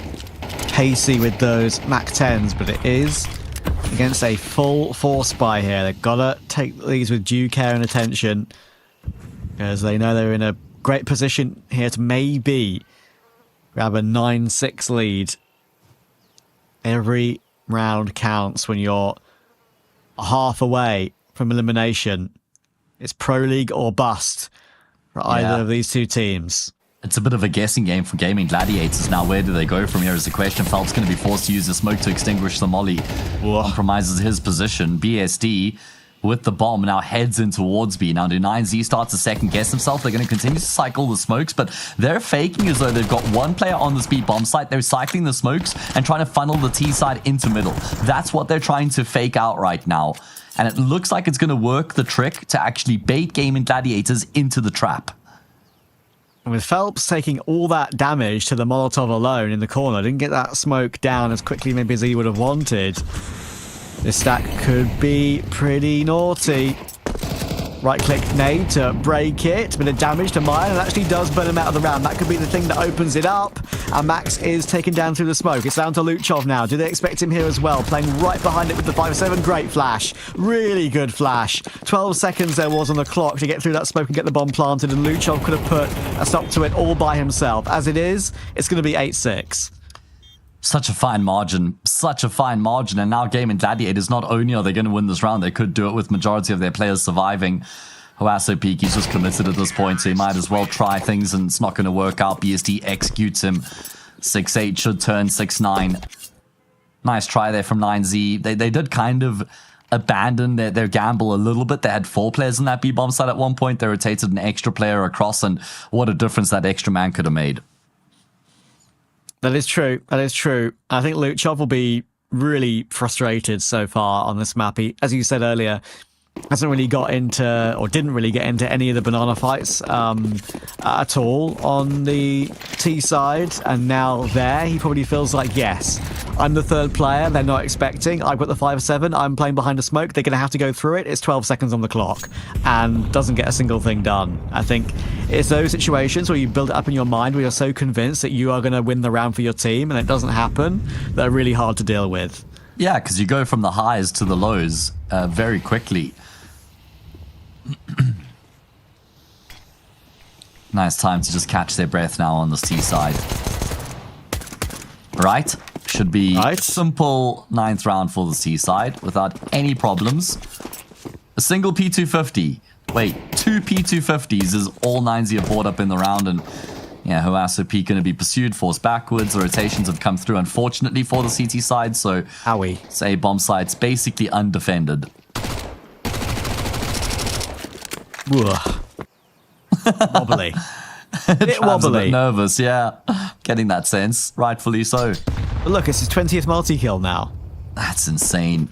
S4: Pacey with those Mac 10s, but it is against a full force buy here. They've got to take these with due care and attention, because they know they're in a great position here to maybe grab a 9-6 lead. Every round counts when you're half away from elimination. It's Pro League or bust for either of these two teams.
S5: It's a bit of a guessing game for Gaimin Gladiators. Now, where do they go from here is the question. Phelps going to be forced to use the smoke to extinguish the molly. Compromises his position. BSD with the bomb now heads in towards B. Now, do 9Z start to second guess himself? They're going to continue to cycle the smokes, but they're faking as though they've got one player on the speed bomb site. They're cycling the smokes and trying to funnel the T side into middle. That's what they're trying to fake out right now. And it looks like it's going to work the trick to actually bait Gaimin Gladiators into the trap.
S4: And with Phelps taking all that damage to the Molotov alone in the corner, didn't get that smoke down as quickly maybe as he would have wanted. This stack could be pretty naughty. Right-click nade to break it. Bit of damage to Maya, and it actually does burn him out of the round. That could be the thing that opens it up. And Max is taken down through the smoke. It's down to Luchov now. Do they expect him here as well? Playing right behind it with the 5-7. Great flash. Really good flash. 12 seconds there was on the clock to get through that smoke and get the bomb planted, and Luchov could have put a stop to it all by himself. As it is, it's going to be 8-6.
S5: Such a fine margin. Such a fine margin. And now Gaimin Gladiators, not only are they going to win this round, they could do it with majority of their players surviving. Huasopi, he's just committed at this point, so he might as well try things, and it's not going to work out. BSD executes him. 6-8 should turn 6-9. Nice try there from 9Z. They did kind of abandon their gamble a little bit. They had 4 players in that B-bomb side at one point. They rotated an extra player across, and what a difference that extra man could have made.
S4: That is true. That is true. I think Luchov will be really frustrated so far on this map. He, as you said earlier, hasn't really got into, or didn't really get into any of the banana fights at all on the T side, and now there he probably feels like, yes, I'm the third player they're not expecting. I've got the 5-7. I'm playing behind a smoke. They're going to have to go through it. It's 12 seconds on the clock and doesn't get a single thing done. I think it's those situations where you build it up in your mind where you're so convinced that you are going to win the round for your team and it doesn't happen, that are really hard to deal with.
S5: Yeah, because you go from the highs to the lows very quickly. Nice time to just catch their breath now on this T side. Right? Should be simple 9th round for the T side without any problems. A single P250. Wait, 2 P250s is all 9Z have brought up in the round, and yeah, Hoasop going to be pursued, forced backwards. The rotations have come through, unfortunately, for the CT side, so
S4: Owie.
S5: say bomb site's basically undefended.
S4: Ugh. Wobbly. Bit
S5: Trav's a
S4: wobbly.
S5: bit nervous, yeah. Getting that sense, rightfully so.
S4: But look, it's his 20th multi-kill now.
S5: That's insane.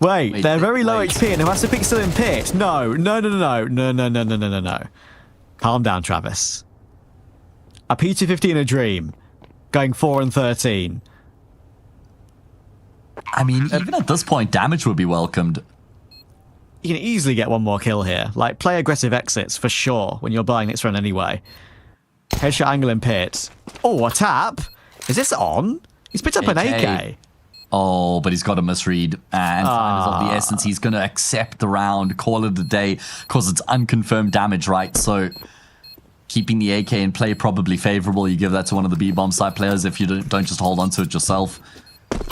S4: Wait, they're very low
S5: wait.
S4: HP and Hoasop's still in pit. No. Calm down, Travis. A P250 in a dream. Going 4 and 13.
S5: I mean, even at this point, damage would be welcomed.
S4: You can easily get one more kill here. Like, play aggressive exits for sure when you're buying this run anyway. Headshot angle in pit. Oh, a tap. Is this on? He's picked up an AK.
S5: Oh, but he's got a misread. And time is of the essence. He's going to accept the round, call it a day, because it's unconfirmed damage, right? So keeping the AK in play probably favorable. You give that to one of the B-bomb side players if you don't just hold on to it yourself.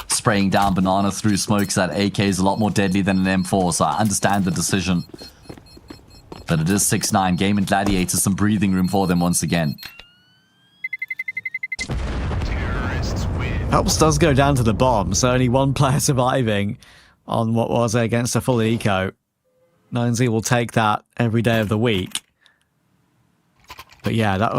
S5: Spraying down banana through smokes, that AK is a lot more deadly than an M4, so I understand the decision. But it is 6-9. Gaimin Gladiators, some breathing room for them once again.
S4: Helps does go down to the bomb, so only one player surviving on what was against a full eco. 9Z will take that every day of the week. But yeah, that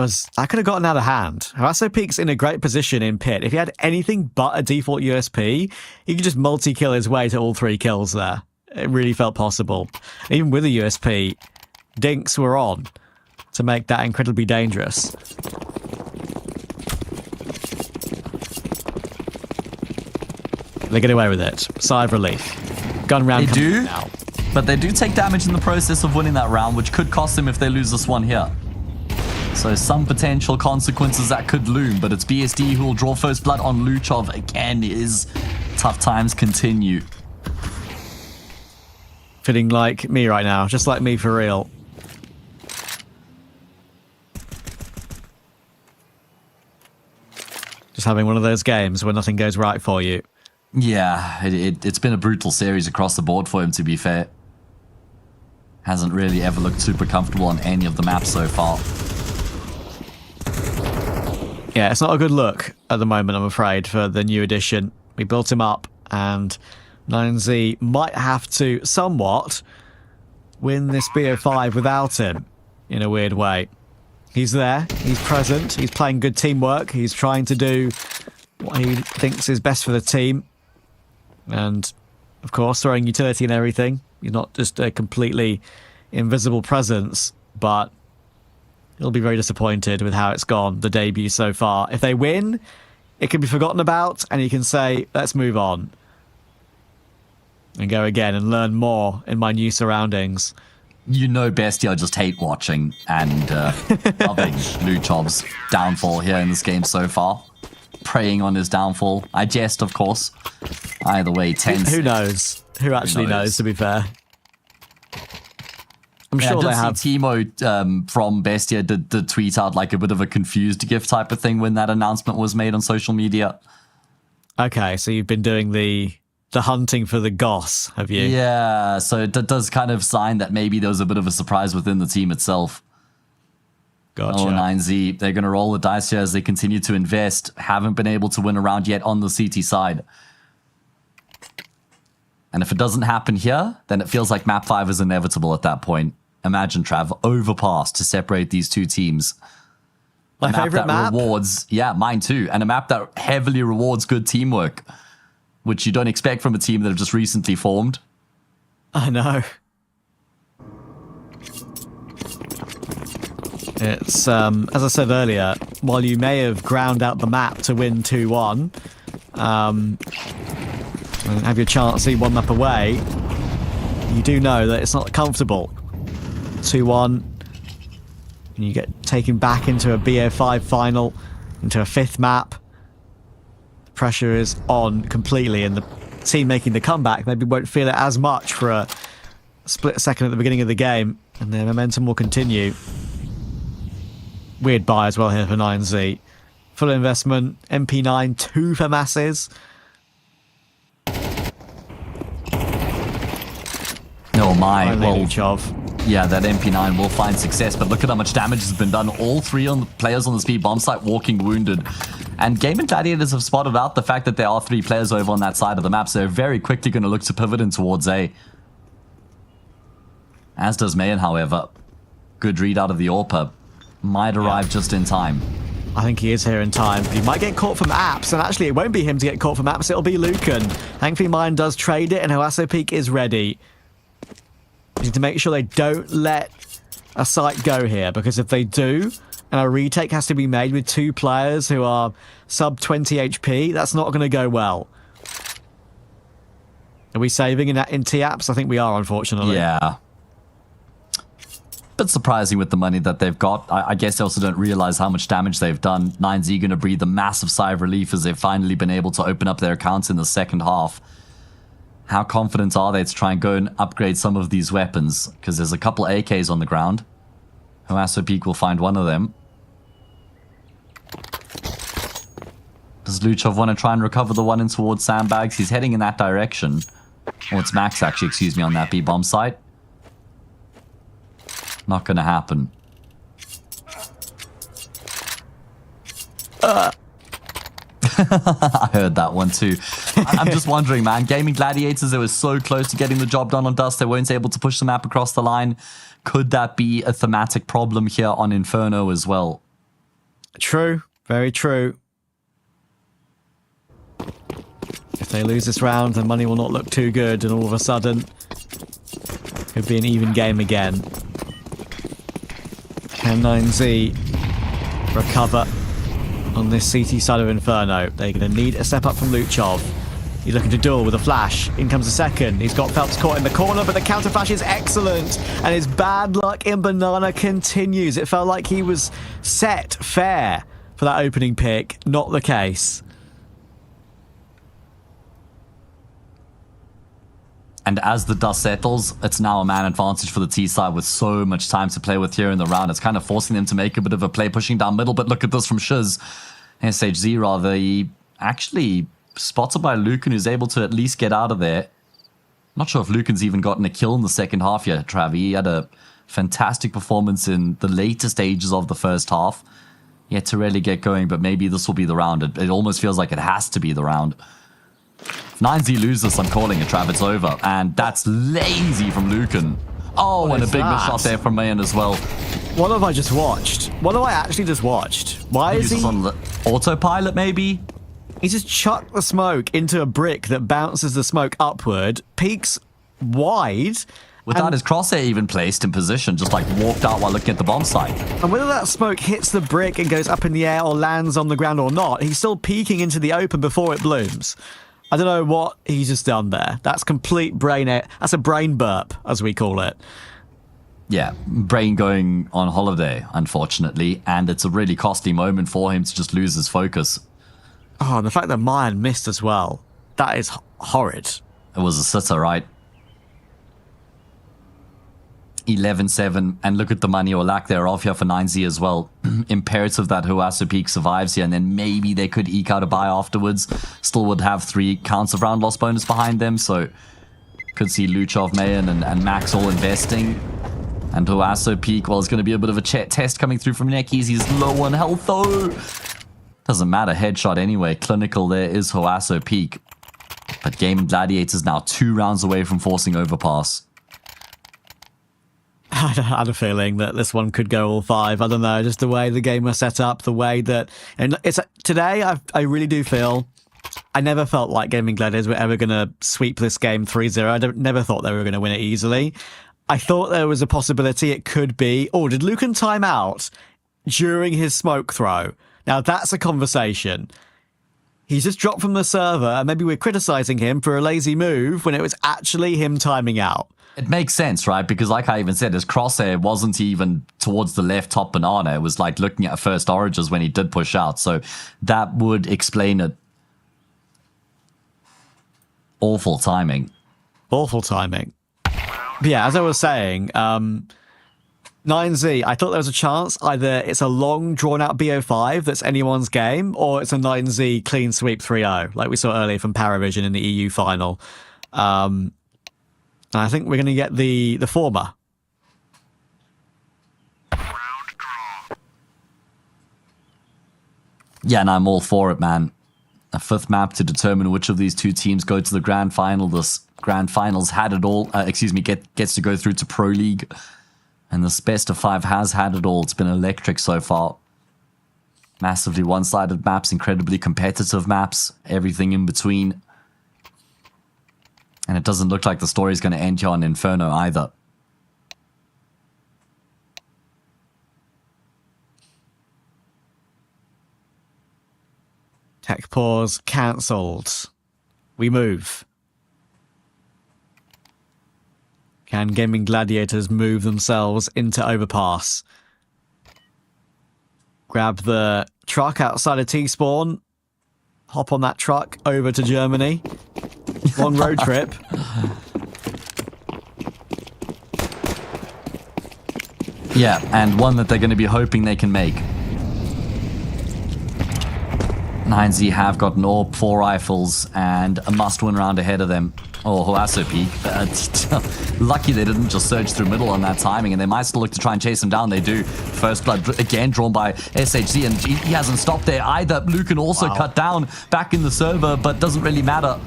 S4: could have gotten out of hand. Hoasop's in a great position in pit. If he had anything but a default USP, he could just multi-kill his way to all 3 kills there. It really felt possible. Even with a USP, dinks were on to make that incredibly dangerous. They get away with it. Sigh of relief. Gun round.
S5: They do,
S4: now.
S5: but they do take damage in the process of winning that round, which could cost them if they lose this one here. So some potential consequences that could loom, but it's BSD who will draw first blood on Luchov again. Is tough times continue.
S4: Feeling like me right now, just like me for real. Just having one of those games where nothing goes right for you.
S5: Yeah, it's been a brutal series across the board for him, to be fair. Hasn't really ever looked super comfortable on any of the maps so far.
S4: Yeah, it's not a good look at the moment, I'm afraid, for the new edition. We built him up, and 9Z might have to somewhat win this BO5 without him, in a weird way. He's there, he's present, he's playing good teamwork, he's trying to do what he thinks is best for the team. And, of course, throwing utility and everything. He's not just a completely invisible presence, but he'll be very disappointed with how it's gone, the debut so far. If they win, it can be forgotten about, and you can say, let's move on. And go again and learn more in my new surroundings.
S5: You know Bestia just hate watching and loving Luchov's downfall here in this game so far. Preying on his downfall. I jest, of course. Either way, tense.
S4: Who knows? Who actually knows, to be fair? I'm sure they have.
S5: Timo from Bestia did tweet out like a bit of a confused GIF type of thing when that announcement was made on social media.
S4: Okay, so you've been doing the hunting for the goss, have you?
S5: Yeah, so it does kind of sign that maybe there was a bit of a surprise within the team itself.
S4: Gotcha.
S5: 9Z, they're going to roll the dice here as they continue to invest. Haven't been able to win a round yet on the CT side. And if it doesn't happen here, then it feels like map 5 is inevitable at that point. Imagine, Trav, Overpass to separate these two teams.
S4: My favorite map?
S5: Rewards, yeah, mine too. And a map that heavily rewards good teamwork, which you don't expect from a team that have just recently formed.
S4: I know. It's, as I said earlier, while you may have ground out the map to win 2-1, and have your chance to see one map away, you do know that it's not comfortable. 2-1, and you get taken back into a BO5 final, into a 5th map. The pressure is on completely, and the team making the comeback maybe won't feel it as much for a split second at the beginning of the game, and their momentum will continue. Weird buy as well here for 9Z. Full investment, MP9, 2 for masses.
S5: Oh my,
S4: Finally,
S5: well,
S4: Luchov.
S5: yeah, that MP9 will find success, but look at how much damage has been done. All three on the players on the speed bomb site walking wounded. And Gaimin Gladiators have spotted out the fact that there are 3 players over on that side of the map, so they're very quickly going to look to pivot in towards A. As does Mayan, however. Good read out of the AWP. Might arrive just in time.
S4: I think he is here in time. He might get caught from apps, and actually it won't be him to get caught from apps, it'll be Lucan. Thankfully Mine does trade it, and Hoasso Peak is ready. You need to make sure they don't let a site go here, because if they do, and a retake has to be made with 2 players who are sub 20 HP, that's not going to go well. Are we saving in T-apps? I think we are, unfortunately.
S5: Yeah. Bit surprising with the money that they've got. I guess they also don't realize how much damage they've done. 9Z going to breathe a massive sigh of relief as they've finally been able to open up their accounts in the second half. How confident are they to try and go and upgrade some of these weapons? Because there's a couple AKs on the ground. Hoasso Peak will find one of them. Does Luchov want to try and recover the one in towards Sandbags? He's heading in that direction. Oh, it's Max actually, excuse me, on that B bomb site. Not gonna happen. I heard that one too. I'm just wondering, man. Gaimin Gladiators, they were so close to getting the job done on Dust, they weren't able to push the map across the line. Could that be a thematic problem here on Inferno as well?
S4: True. Very true. If they lose this round, the money will not look too good, and all of a sudden, could be an even game again. Can 9Z recover on this CT side of Inferno? They're going to need a step up from Luchov. He's looking to duel with a flash. In comes the second. He's got Phelps caught in the corner, but the counter flash is excellent. And his bad luck in Banana continues. It felt like he was set fair for that opening pick. Not the case.
S5: And as the dust settles, it's now a man advantage for the T side with so much time to play with here in the round. It's kind of forcing them to make a bit of a play, pushing down middle. But look at this from Shiz. SHZ rather. He actually spotted by Lucan, who's able to at least get out of there. Not sure if Lucan's even gotten a kill in the second half yet, Travi. He had a fantastic performance in the later stages of the first half. Yet to really get going, but maybe this will be the round. It almost feels like it has to be the round. If 9Z loses, I'm calling it, Trav. It's over. And that's lazy from Lucan. Oh,
S4: What
S5: and a
S4: is
S5: big
S4: that?
S5: miss shot there from Mayan as well.
S4: What have I just watched? What have I actually just watched? Why is
S5: Uses
S4: he...
S5: on the autopilot, maybe?
S4: He just chucked the smoke into a brick that bounces the smoke upward, peaks wide...
S5: Without
S4: and,
S5: his crosshair even placed in position, just like walked out while looking at the bomb site.
S4: and whether that smoke hits the brick and goes up in the air or lands on the ground or not, he's still peeking into the open before it blooms. I don't know what he's just done there. That's complete brain... That's a brain burp, as we call it.
S5: Yeah, brain going on holiday, unfortunately, and it's a really costly moment for him to just lose his focus.
S4: Oh, and the fact that Mayan missed as well. That is horrid.
S5: It was a sitter, right? 11-7, and look at the money or lack thereof here for 9Z as well. Imperative that Hoasso Peak survives here, and then maybe they could eke out a buy afterwards. Still would have 3 counts of round loss bonus behind them, so could see Luchov, Mayan, and Max all investing. And Hoasso Peak, well, it's going to be a bit of a test coming through from Neckies. He's low on health, though. Doesn't matter, headshot anyway. Clinical there is Hoasso Peak. But Gaimin Gladiators now 2 rounds away from forcing Overpass.
S4: I had a feeling that this one could go all 5. I don't know, just the way the game was set up, the way that... And it's today, I really do feel... I never felt like Gaimin Gladiators were ever going to sweep this game 3-0. I never thought they were going to win it easily. I thought there was a possibility it could be... Oh, did Lucan time out during his smoke throw? Now, that's a conversation. He's just dropped from the server, and maybe we're criticising him for a lazy move when it was actually him timing out.
S5: It makes sense, right? Because like I even said, his crosshair wasn't even towards the left top banana. It was like looking at first origins when he did push out. So that would explain it. Awful timing.
S4: Awful timing. But yeah, as I was saying, 9Z, I thought there was a chance either it's a long, drawn-out BO5 that's anyone's game, or it's a 9Z clean sweep 3-0, like we saw earlier from Paravision in the EU final. And I think we're going to get the former.
S5: Yeah, and I'm all for it, man. A 5th map to determine which of these two teams go to the grand final. This grand finals had it all. Gets to go through to Pro League. And this best of 5 has had it all. It's been electric so far. Massively one-sided maps, incredibly competitive maps, everything in between. And it doesn't look like the story is going to end here on Inferno either.
S4: Tech pause cancelled. We move. Can Gaimin Gladiators move themselves into Overpass? Grab the truck outside of T-Spawn. Hop on that truck over to Germany. Long road trip.
S5: Yeah, and one that they're going to be hoping they can make. 9Z have got an AWP, 4 rifles, and a must-win round ahead of them. Oh, Hoasso peak. Lucky they didn't just surge through middle on that timing, and they might still look to try and chase him down. They do. First blood, again, drawn by SHZ, and he hasn't stopped there either. Lucan also cut down back in the server, but doesn't really matter.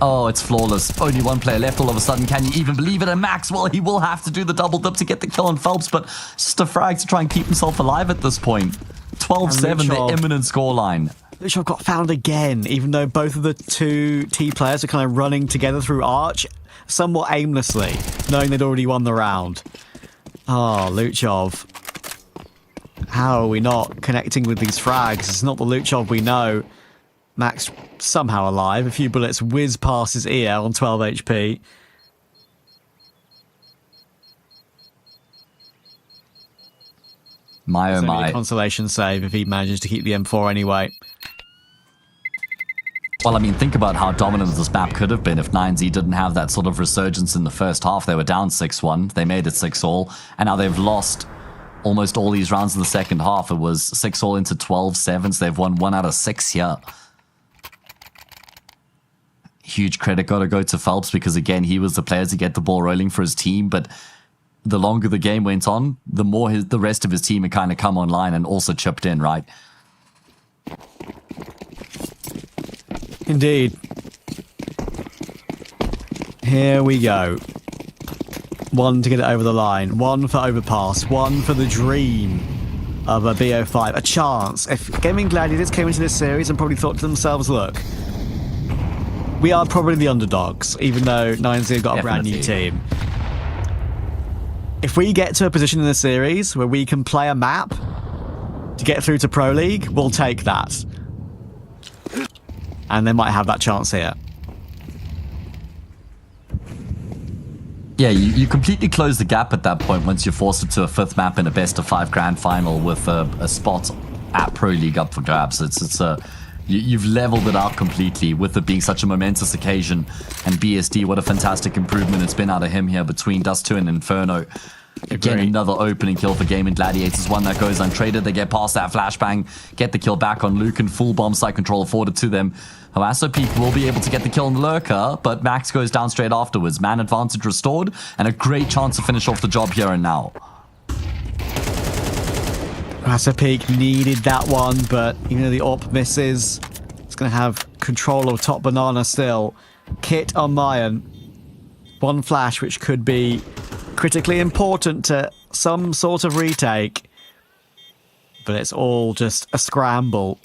S5: Oh, it's flawless. Only one player left all of a sudden. Can you even believe it? And Max, well, he will have to do the double dip to get the kill on Phelps, but just a frag to try and keep himself alive at this point. 12-7, the imminent scoreline.
S4: Luchov got found again, even though both of the two T players are kind of running together through Arch, somewhat aimlessly, knowing they'd already won the round. Oh, Luchov. How are we not connecting with these frags? It's not the Luchov we know. Max somehow alive. A few bullets whiz past his ear on 12 HP.
S5: My oh my.
S4: A consolation save if he manages to keep the M4 anyway.
S5: Well, I mean, think about how dominant this map could have been if 9Z didn't have that sort of resurgence in the first half. They were down 6-1. They made it 6-all. And now they've lost almost all these rounds in the second half. It was 6-all into 12-7. So they've won 1 out of 6 here. Huge credit got to go to Phelps because, again, he was the player to get the ball rolling for his team. But the longer the game went on, the more the rest of his team had kind of come online and also chipped in, right?
S4: Indeed. Here we go. 1 to get it over the line. 1 for Overpass. 1 for the dream of a BO5. A chance. If Gaimin Gladiators came into this series and probably thought to themselves, look, we are probably the underdogs, even though 9Z have got a brand new team. If we get to a position in the series where we can play a map to get through to Pro League, we'll take that. And they might have that chance here.
S5: Yeah, you completely close the gap at that point once you're forced into a 5th map in a best of 5 grand final with a spot at Pro League up for grabs. You've leveled it out completely with it being such a momentous occasion. And BSD, what a fantastic improvement it's been out of him here between Dust 2 and Inferno. Again, another opening kill for Gaimin Gladiators, one that goes untraded. They get past that flashbang, get the kill back on Luke, and full bomb site control afforded to them. Hoasso Peak will be able to get the kill on the Lurker, but Max goes down straight afterwards. Man advantage restored, and a great chance to finish off the job here and now.
S4: Hoasso Peak needed that one, but even though the AWP misses, it's going to have control of top banana still. Kit on Mayan. 1 flash, which could be critically important to some sort of retake. But it's all just a scramble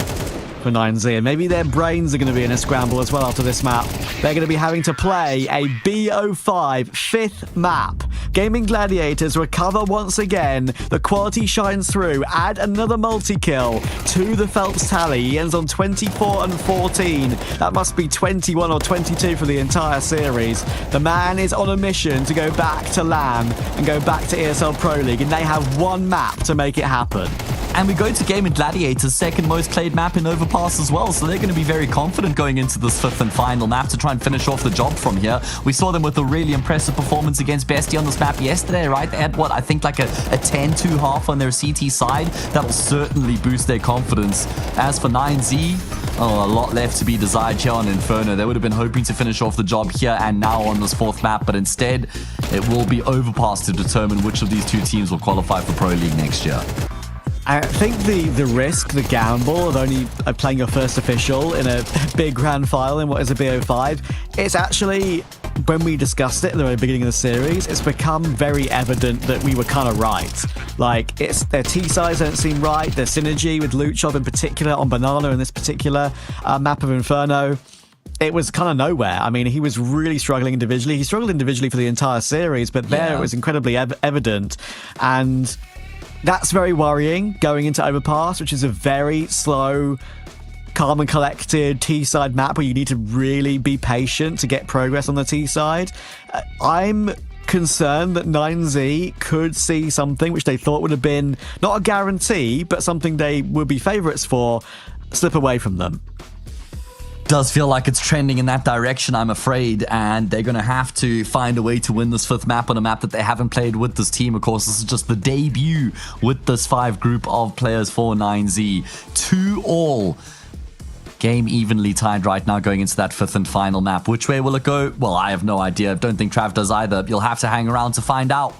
S4: for 9Z. And maybe their brains are going to be in a scramble as well after this map. They're going to be having to play a BO5 5th map. Gaimin Gladiators recover once again. The quality shines through. Add another multi-kill to the Phelps tally. He ends on 24 and 14. That must be 21 or 22 for the entire series. The man is on a mission to go back to LAN and go back to ESL Pro League, and they have 1 map to make it happen.
S5: And we go to Gaimin Gladiators, second most played map in Overpass as well. So they're going to be very confident going into this fifth and final map to try and finish off the job from here. We saw them with a really impressive performance against Bestie on this map yesterday, right? They had, what, I think like a 10-2 half on their CT side. That'll certainly boost their confidence. As for 9Z, a lot left to be desired here on Inferno. They would have been hoping to finish off the job here and now on this fourth map, but instead it will be Overpass to determine which of these two teams will qualify for Pro League next year.
S4: I think the risk, the gamble of only playing your first official in a big grand final in what is a BO5, it's actually, when we discussed it at the very beginning of the series, it's become very evident that we were kind of right. Like, their T-size don't seem right, their synergy with Luchov in particular on Banana in this particular map of Inferno, it was kind of nowhere. I mean, he was really struggling individually. He struggled individually for the entire series, but there it was incredibly evident. And that's very worrying going into Overpass, which is a very slow, calm and collected T-side map where you need to really be patient to get progress on the T-side. I'm concerned that 9Z could see something which they thought would have been not a guarantee, but something they would be favourites for, slip away from them.
S5: Does feel like it's trending in that direction, I'm afraid, and they're going to have to find a way to win this fifth map on a map that they haven't played with this team. Of course, this is just the debut with this 5 group of players for 9Z. 2-all. Game evenly tied right now going into that fifth and final map. Which way will it go? Well, I have no idea. Don't think Trav does either. You'll have to hang around to find out.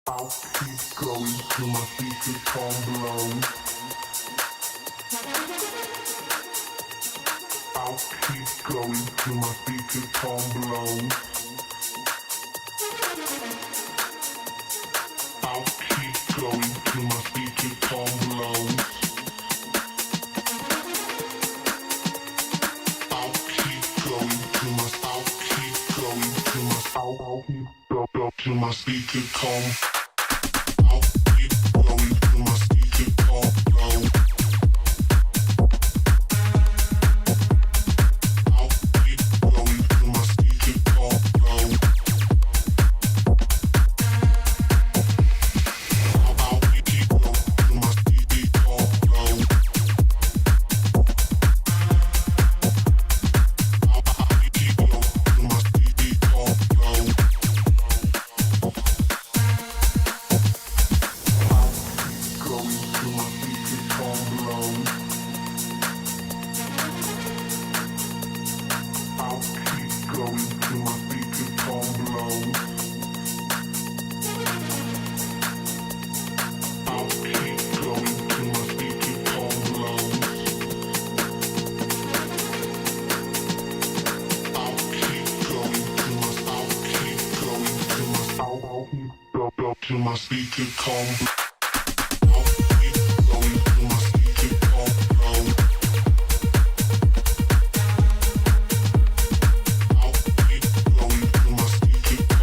S1: I'll keep going till my speakers come blow. I'll keep going till my speakers come blow. I'll keep going till my speakers come blow. till my speaker come. I'll keep going till my speaker come low. I'll keep going till my speaker come low. I'll keep going till my speaker come low. I'll keep going till my speaker come low. Going till my speaker come low. I'll keep going till my speaker come low. I'll keep going till my speaker come low. I'll keep going till my till my speaker come. I'll keep going till my speaker come low. I'll keep going till my speaker come low. I'll keep going till my speaker come low.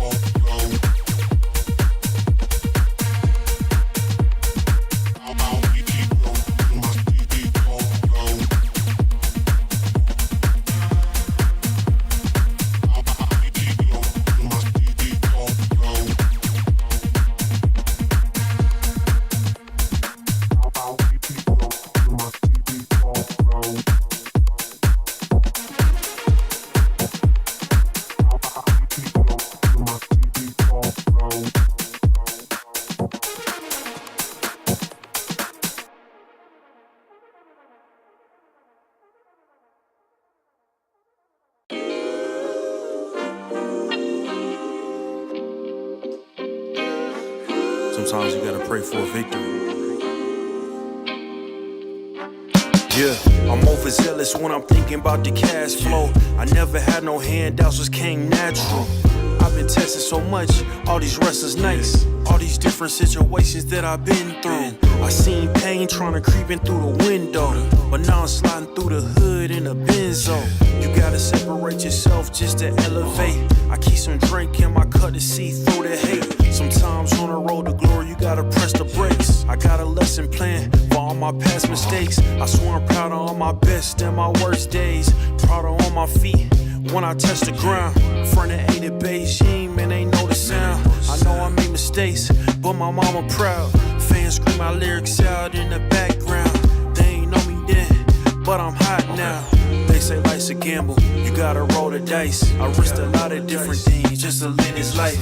S1: I'll keep going till my speaker come low. I'll keep going till my speaker come low.
S2: Sometimes you gotta pray for a victory. Yeah, I'm overzealous when I'm thinking about the cash flow. I never had no handouts, just came natural. I've been tested so much, all these restless nights, all these different situations that I've been through. I seen pain trying to creep in through the window, but now I'm sliding through the hood in a benzo. You gotta separate yourself just to elevate. I keep some drink in my cup to see through the hate. Sometimes on the road to glory, you gotta press the brakes. I got a lesson plan for all my past mistakes. I swear I'm proud of all my best and my worst days. Proud of all my feet when I touch the ground. Front of ain't it Beijing, man, ain't know the sound. I know I made mistakes, but my mama proud. Fans scream my lyrics out in the background. They ain't know me then, but I'm hot now. They say life's a gamble, you gotta roll the dice. I risked a lot of different things just to live this life.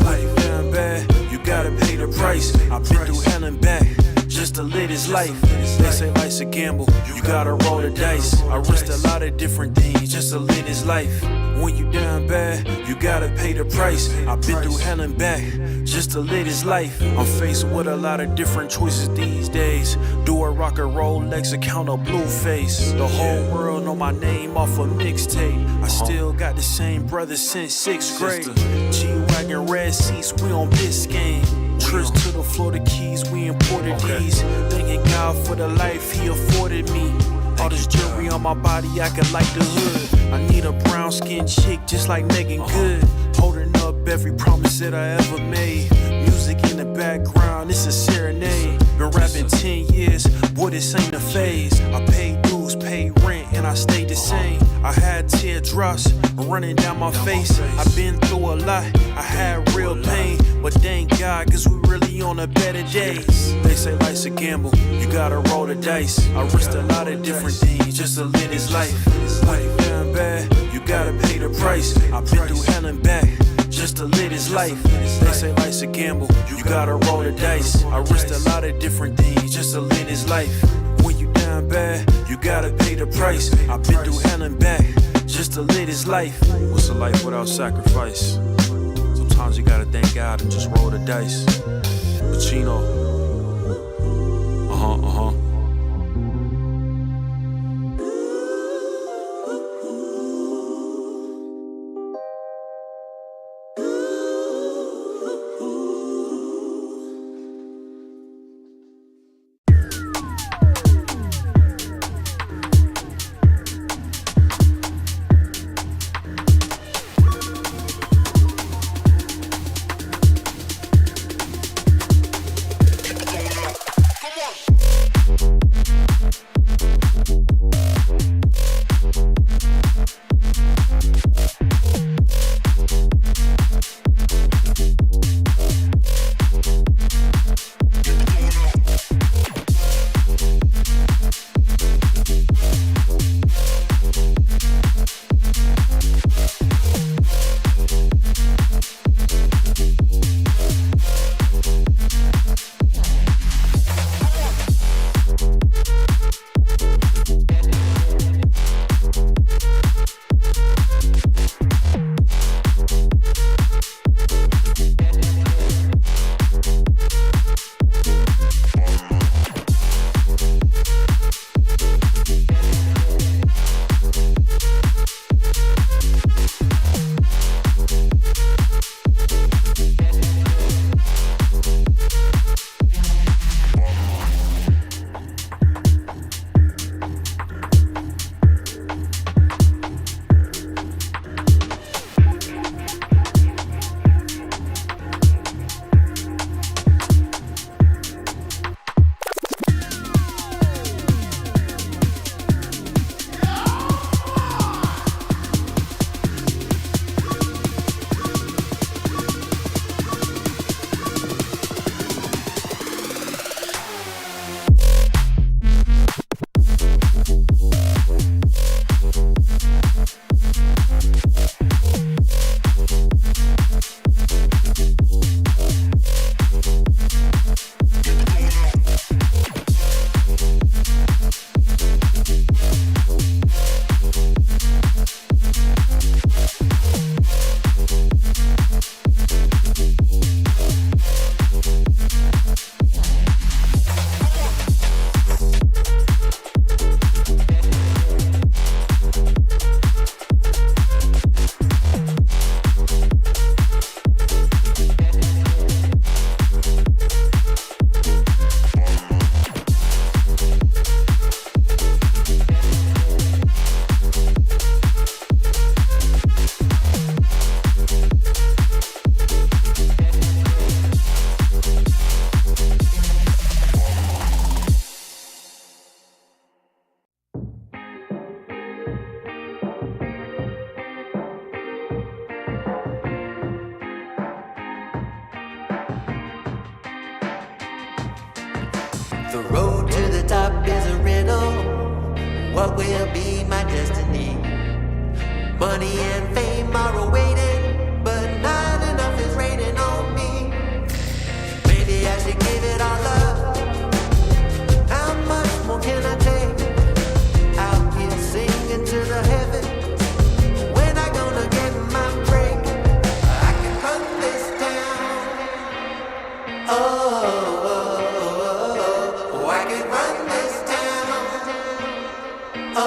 S2: Life down bad, you gotta pay the price. I've been through hell and back just to live this life. They say life's a gamble, you gotta roll the dice. I risked a lot of different things just to live this life. When you down bad, you gotta pay the price. I've been through hell and back just to live this life. I'm faced with a lot of different choices these days. Do a rock and roll Lex account of Blueface. The whole world know my name off a mixtape. I still got the same brother since 6th grade. G-Wagon red seats, we on Biscayne. Trips to the Florida Keys, we imported these. Thanking God for the life he afforded me. All this jewelry on my body, I could light the hood. I need a brown skinned chick just like Megan Good. Holding up every promise that I ever made. Music in the background, it's a serenade. Been rapping 10 years, boy, this ain't a phase. I paid dues, paid rent, and I stayed the same. I had teardrops running down my face. I've been through a lot, I had real pain. But thank God, cause we really on a better days. They say life's a gamble, you gotta roll the dice. I risked a lot of different things just to live this life. Life down bad, you gotta pay the price. I've been through hell and back just to live this life. They say life's a gamble, you gotta roll the dice. I risked a lot of different things just to live this life. When you down bad, you gotta pay the price. I've been through hell and back just to live this life. What's a life without sacrifice? Sometimes you gotta thank God and just roll the dice. Pacino.
S6: The road to the top is a riddle. What will be my destiny? Money and fame are awaiting, but not enough is raining on me. Maybe I should give it all up. How much more can I take? Out here singing to the heavens. When I gonna get my break? I can run this town. Oh, I can run this town. Oh,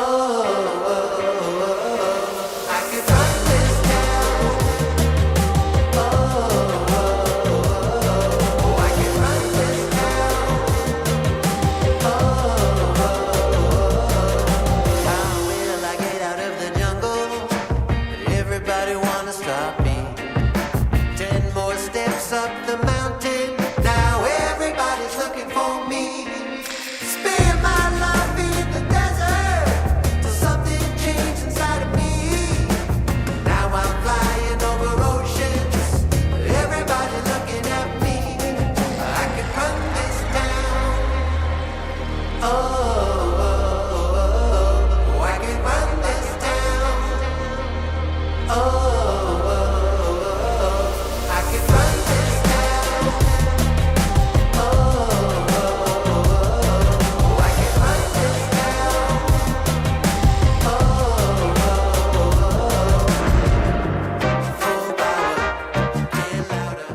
S6: I can run this town. Oh, I can run this town. How will I get out of the jungle? Everybody wanna stop me. 10 more steps up the mountain. Now everybody's looking for me. Spend my life in the desert till something changed inside of me. Now I'm flying over oceans. Everybody looking at me. I can run this town. Oh, I can run this town. Oh, I can run this town. Oh, I can run this town. Full power, get louder.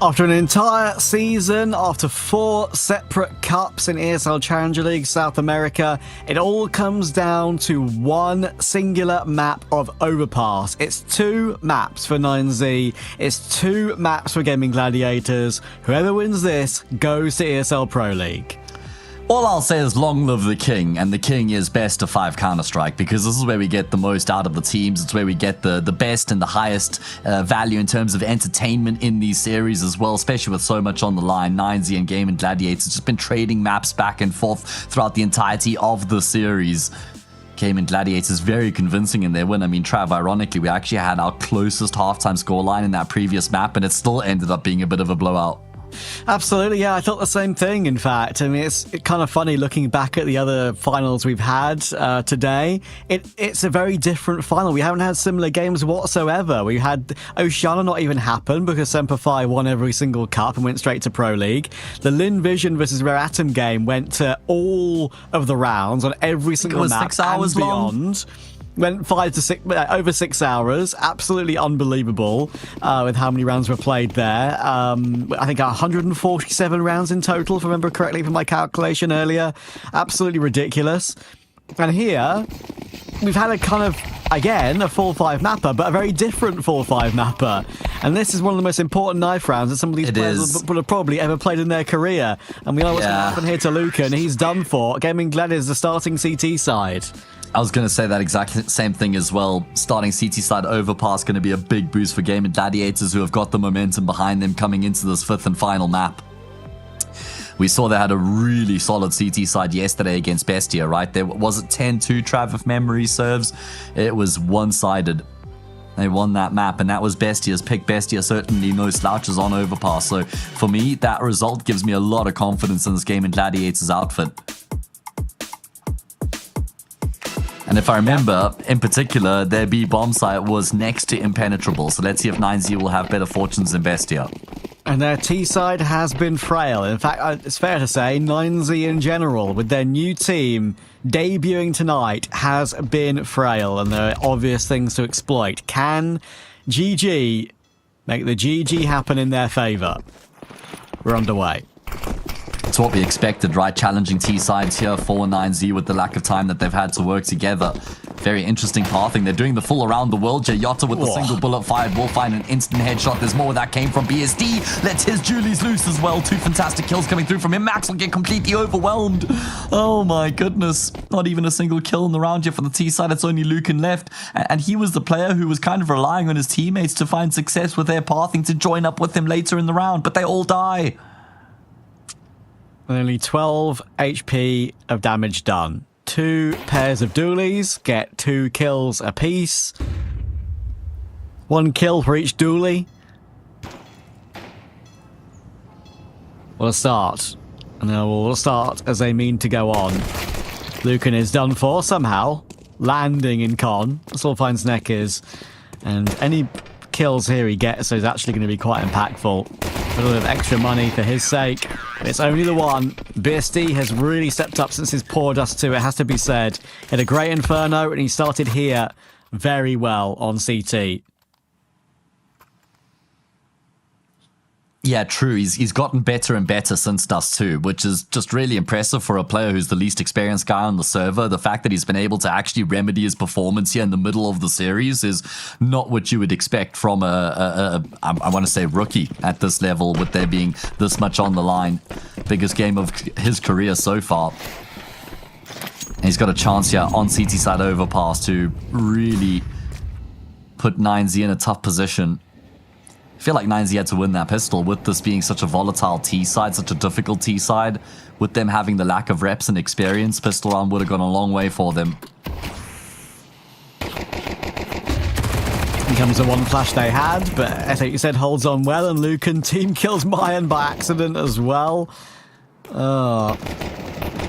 S4: After an entire season, after 4 separate cups in ESL Challenger League South America, it all comes down to one singular map of Overpass. It's 2 maps for 9Z, it's 2 maps for Gaimin Gladiators. Whoever wins this goes to ESL Pro League.
S5: All I'll say is long live the king, and the king is best of 5 Counter-Strike, because this is where we get the most out of the teams. It's where we get the best and the highest value in terms of entertainment in these series as well, especially with so much on the line. 9Z and Gaimin Gladiators just been trading maps back and forth throughout the entirety of the series. Gaimin Gladiators very convincing in their win. I mean, Trav, ironically, we actually had our closest halftime scoreline in that previous map, and it still ended up being a bit of a blowout.
S4: Absolutely, yeah, I thought the same thing, in fact. I mean, it's kind of funny looking back at the other finals we've had today. It's a very different final. We haven't had similar games whatsoever. We had Oceania not even happen because Semper Fi won every single cup and went straight to Pro League. The Lin Vision versus Rare Atom game went to all of the rounds on every single map
S5: 6 hours
S4: and beyond. Went 5 to 6, over 6 hours. Absolutely unbelievable with how many rounds were played there. I think 147 rounds in total, if I remember correctly from my calculation earlier. Absolutely ridiculous. And here, we've had a kind of, again, a 4-5 mapper, but a very different 4-5 mapper. And this is one of the most important knife rounds that some of these players will have probably ever played in their career. And we know what's going to happen here to Luca, and he's done for. Gaimin Gladiators, the starting CT side.
S5: I was going to say that exact same thing as well. Starting CT side Overpass going to be a big boost for Gaimin Gladiators, who have got the momentum behind them coming into this 5th and final map. We saw they had a really solid CT side yesterday against Bestia, right? There was it 10-2, Trav, if memory serves. It was one-sided. They won that map, and that was Bestia's pick. Bestia certainly no slouches on Overpass. So for me, that result gives me a lot of confidence in this Gaimin Gladiators outfit. And if I remember, in particular, their B bomb site was next to impenetrable. So let's see if 9Z will have better fortunes than Bestia.
S4: And their T side has been frail. In fact, it's fair to say 9Z in general, with their new team debuting tonight, has been frail. And there are obvious things to exploit. Can GG make the GG happen in their favour? We're underway.
S5: It's what we expected, right? Challenging T sides here for 9Z with the lack of time that they've had to work together. Very interesting pathing. They're doing the full around the world. Jayota with the single bullet fired will find an instant headshot. There's more where that came from. BSD lets his Julies loose as well. 2 fantastic kills coming through from him. Max will get completely overwhelmed. Oh my goodness. Not even a single kill in the round here for the T side. It's only Lucan left. And he was the player who was kind of relying on his teammates to find success with their pathing to join up with him later in the round. But they all die.
S4: With only 12 HP of damage done. 2 pairs of dualies, get 2 kills apiece. 1 kill for each dualie. What a start. And then we'll start as they mean to go on. Lucan is done for somehow, landing in con. That's all Finesneck is. And any kills here he gets is actually going to be quite impactful. A little bit of extra money for his sake. It's only the one. BSD has really stepped up since his poor Dust 2, it has to be said. He had a great Inferno, and he started here very well on CT.
S5: Yeah, true. He's gotten better and better since Dust 2, which is just really impressive for a player who's the least experienced guy on the server. The fact that he's been able to actually remedy his performance here in the middle of the series is not what you would expect from I want to say rookie at this level, with there being this much on the line. Biggest game of his career so far. And he's got a chance here on CT side Overpass to really put 9Z in a tough position. I feel like 9Z had to win that pistol with this being such a volatile T side, such a difficult T side. With them having the lack of reps and experience, pistol round would have gone a long way for them.
S4: Becomes the one flash they had, but I think you said holds on well, and Lucan team kills Mayan by accident as well. Oh,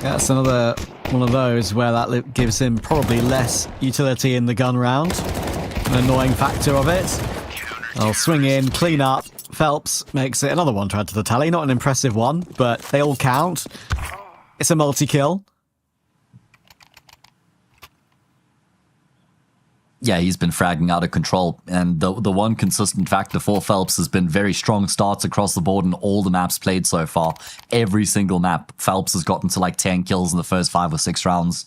S4: that's another one of those where that gives him probably less utility in the gun round. An annoying factor of it. I'll swing in, clean up. Phelps makes it another one to add to the tally. Not an impressive one, but they all count. It's a multi-kill.
S5: Yeah, he's been fragging out of control. And the one consistent factor for Phelps has been very strong starts across the board in all the maps played so far. Every single map, Phelps has gotten to like 10 kills in the first 5 or 6 rounds.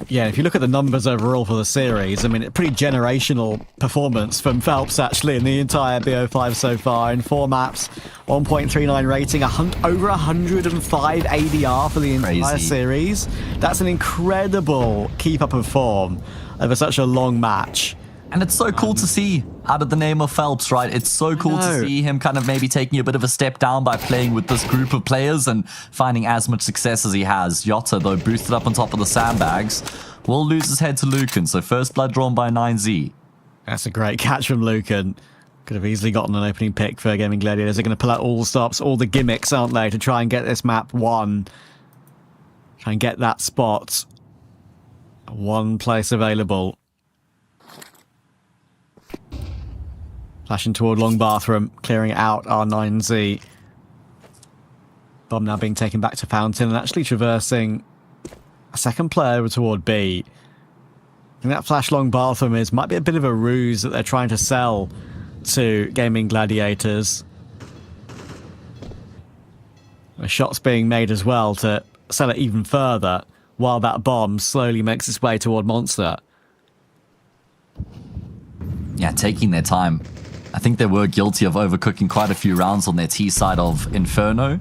S4: Yeah, if you look at the numbers overall for the series, I mean, a pretty generational performance from Phelps, actually, in the entire BO5 so far. In 4 maps, 1.39 rating, over 105 ADR for the entire series. That's an incredible keep-up of form over such a long match.
S5: And it's so cool to see out of the name of Phelps, right? It's so cool to see him kind of maybe taking a bit of a step down by playing with this group of players and finding as much success as he has. Yotta, though, boosted up on top of the sandbags, will lose his head to Lucan. So first blood drawn by 9Z.
S4: That's a great catch from Lucan. Could have easily gotten an opening pick for Gaimin Gladiators. They're going to pull out all the stops, all the gimmicks, aren't they, to try and get this map won. Try and get that spot. One place available. Flashing toward long bathroom, clearing out our 9Z. Bomb now being taken back to Fountain and actually traversing a second player over toward B. I think that flash long bathroom might be a bit of a ruse that they're trying to sell to Gaimin Gladiators. A shot's being made as well to sell it even further while that bomb slowly makes its way toward Monster.
S5: Yeah, taking their time. I think they were guilty of overcooking quite a few rounds on their T side of Inferno.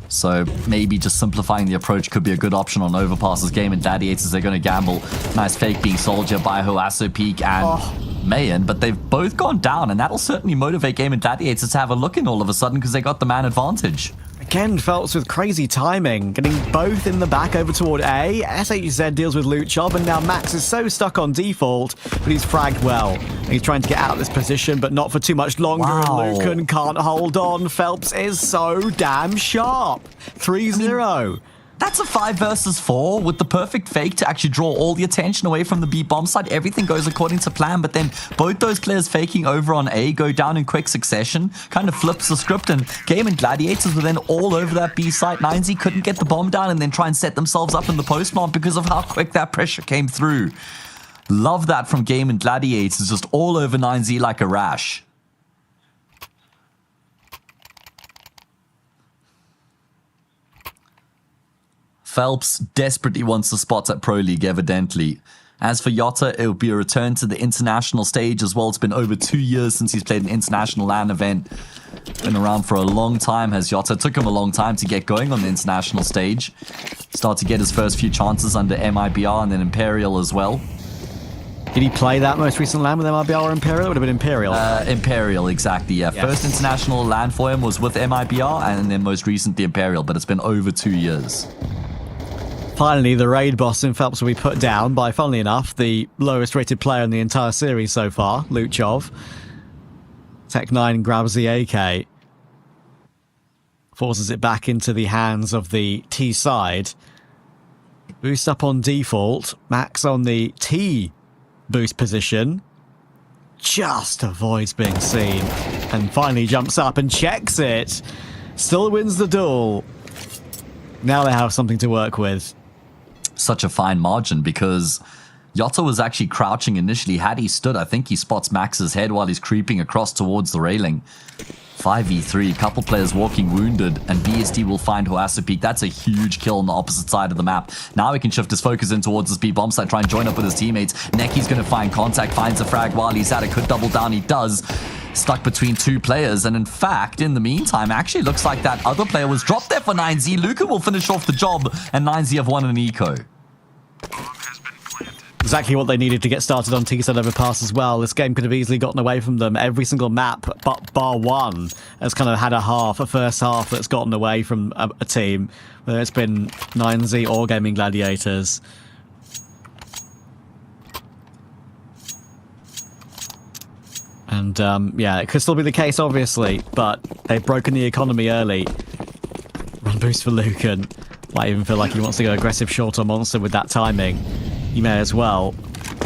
S5: So maybe just simplifying the approach could be a good option on Overpass's game. And Gladiators, they're going to gamble. Nice fake being Soldier by Hoasso Peak and Mayan. But they've both gone down. And that'll certainly motivate Gaimin Gladiators to have a look in all of a sudden because they got the man advantage.
S4: Again, Phelps with crazy timing, getting both in the back over toward A. SHZ deals with Loot Job, and now Max is so stuck on default, but he's fragged well. He's trying to get out of this position, but not for too much longer, and Lucan can't hold on. Phelps is so damn sharp. 3-0.
S5: That's a 5 versus 4 with the perfect fake to actually draw all the attention away from the B bomb side. Everything goes according to plan, but then both those players faking over on A go down in quick succession, kind of flips the script, and Gaimin Gladiators were then all over that B site. 9Z couldn't get the bomb down and then try and set themselves up in the postmark because of how quick that pressure came through. Love that from Gaimin Gladiators, just all over 9Z like a rash. Phelps desperately wants the spots at Pro League, evidently. As for Yotta, it will be a return to the international stage as well. It's been over 2 years since he's played an international LAN event. Been around for a long time, has Yotta. Took him a long time to get going on the international stage. Start to get his first few chances under MIBR and then Imperial as well.
S4: Did he play that most recent LAN with MIBR or Imperial? It would have been Imperial.
S5: Imperial, exactly, yeah. Yes. First international LAN for him was with MIBR and then most recently Imperial, but it's been over 2 years.
S4: Finally, the raid boss in Phelps will be put down by, funnily enough, the lowest rated player in the entire series so far, Luchov. Tech9 grabs the AK. Forces it back into the hands of the T side. Boost up on default. Max on the T boost position. Just avoids being seen. And finally jumps up and checks it. Still wins the duel. Now they have something to work with.
S5: Such a fine margin because Yota was actually crouching initially. Had he stood, I think he spots Max's head while he's creeping across towards the railing. 5v3, couple players walking wounded, and BSD will find Hoasso Peak. That's a huge kill on the opposite side of the map. Now he can shift his focus in towards the speed bomb site, try and join up with his teammates. Neki's going to find contact, finds a frag while he's at it, could double down, he does. Stuck between two players, and in fact, in the meantime, actually looks like that other player was dropped there for 9Z. Luca will finish off the job, and 9Z have won an eco.
S4: Exactly what they needed to get started on T-side Overpass as well. This game could have easily gotten away from them. Every single map, but bar one, has kind of had a first half that's gotten away from a team. Whether it's been 9Z or Gaimin Gladiators. And yeah, it could still be the case, obviously, but they've broken the economy early. Run boost for Lucan. Might even feel like he wants to go aggressive shorter monster with that timing. You may as well,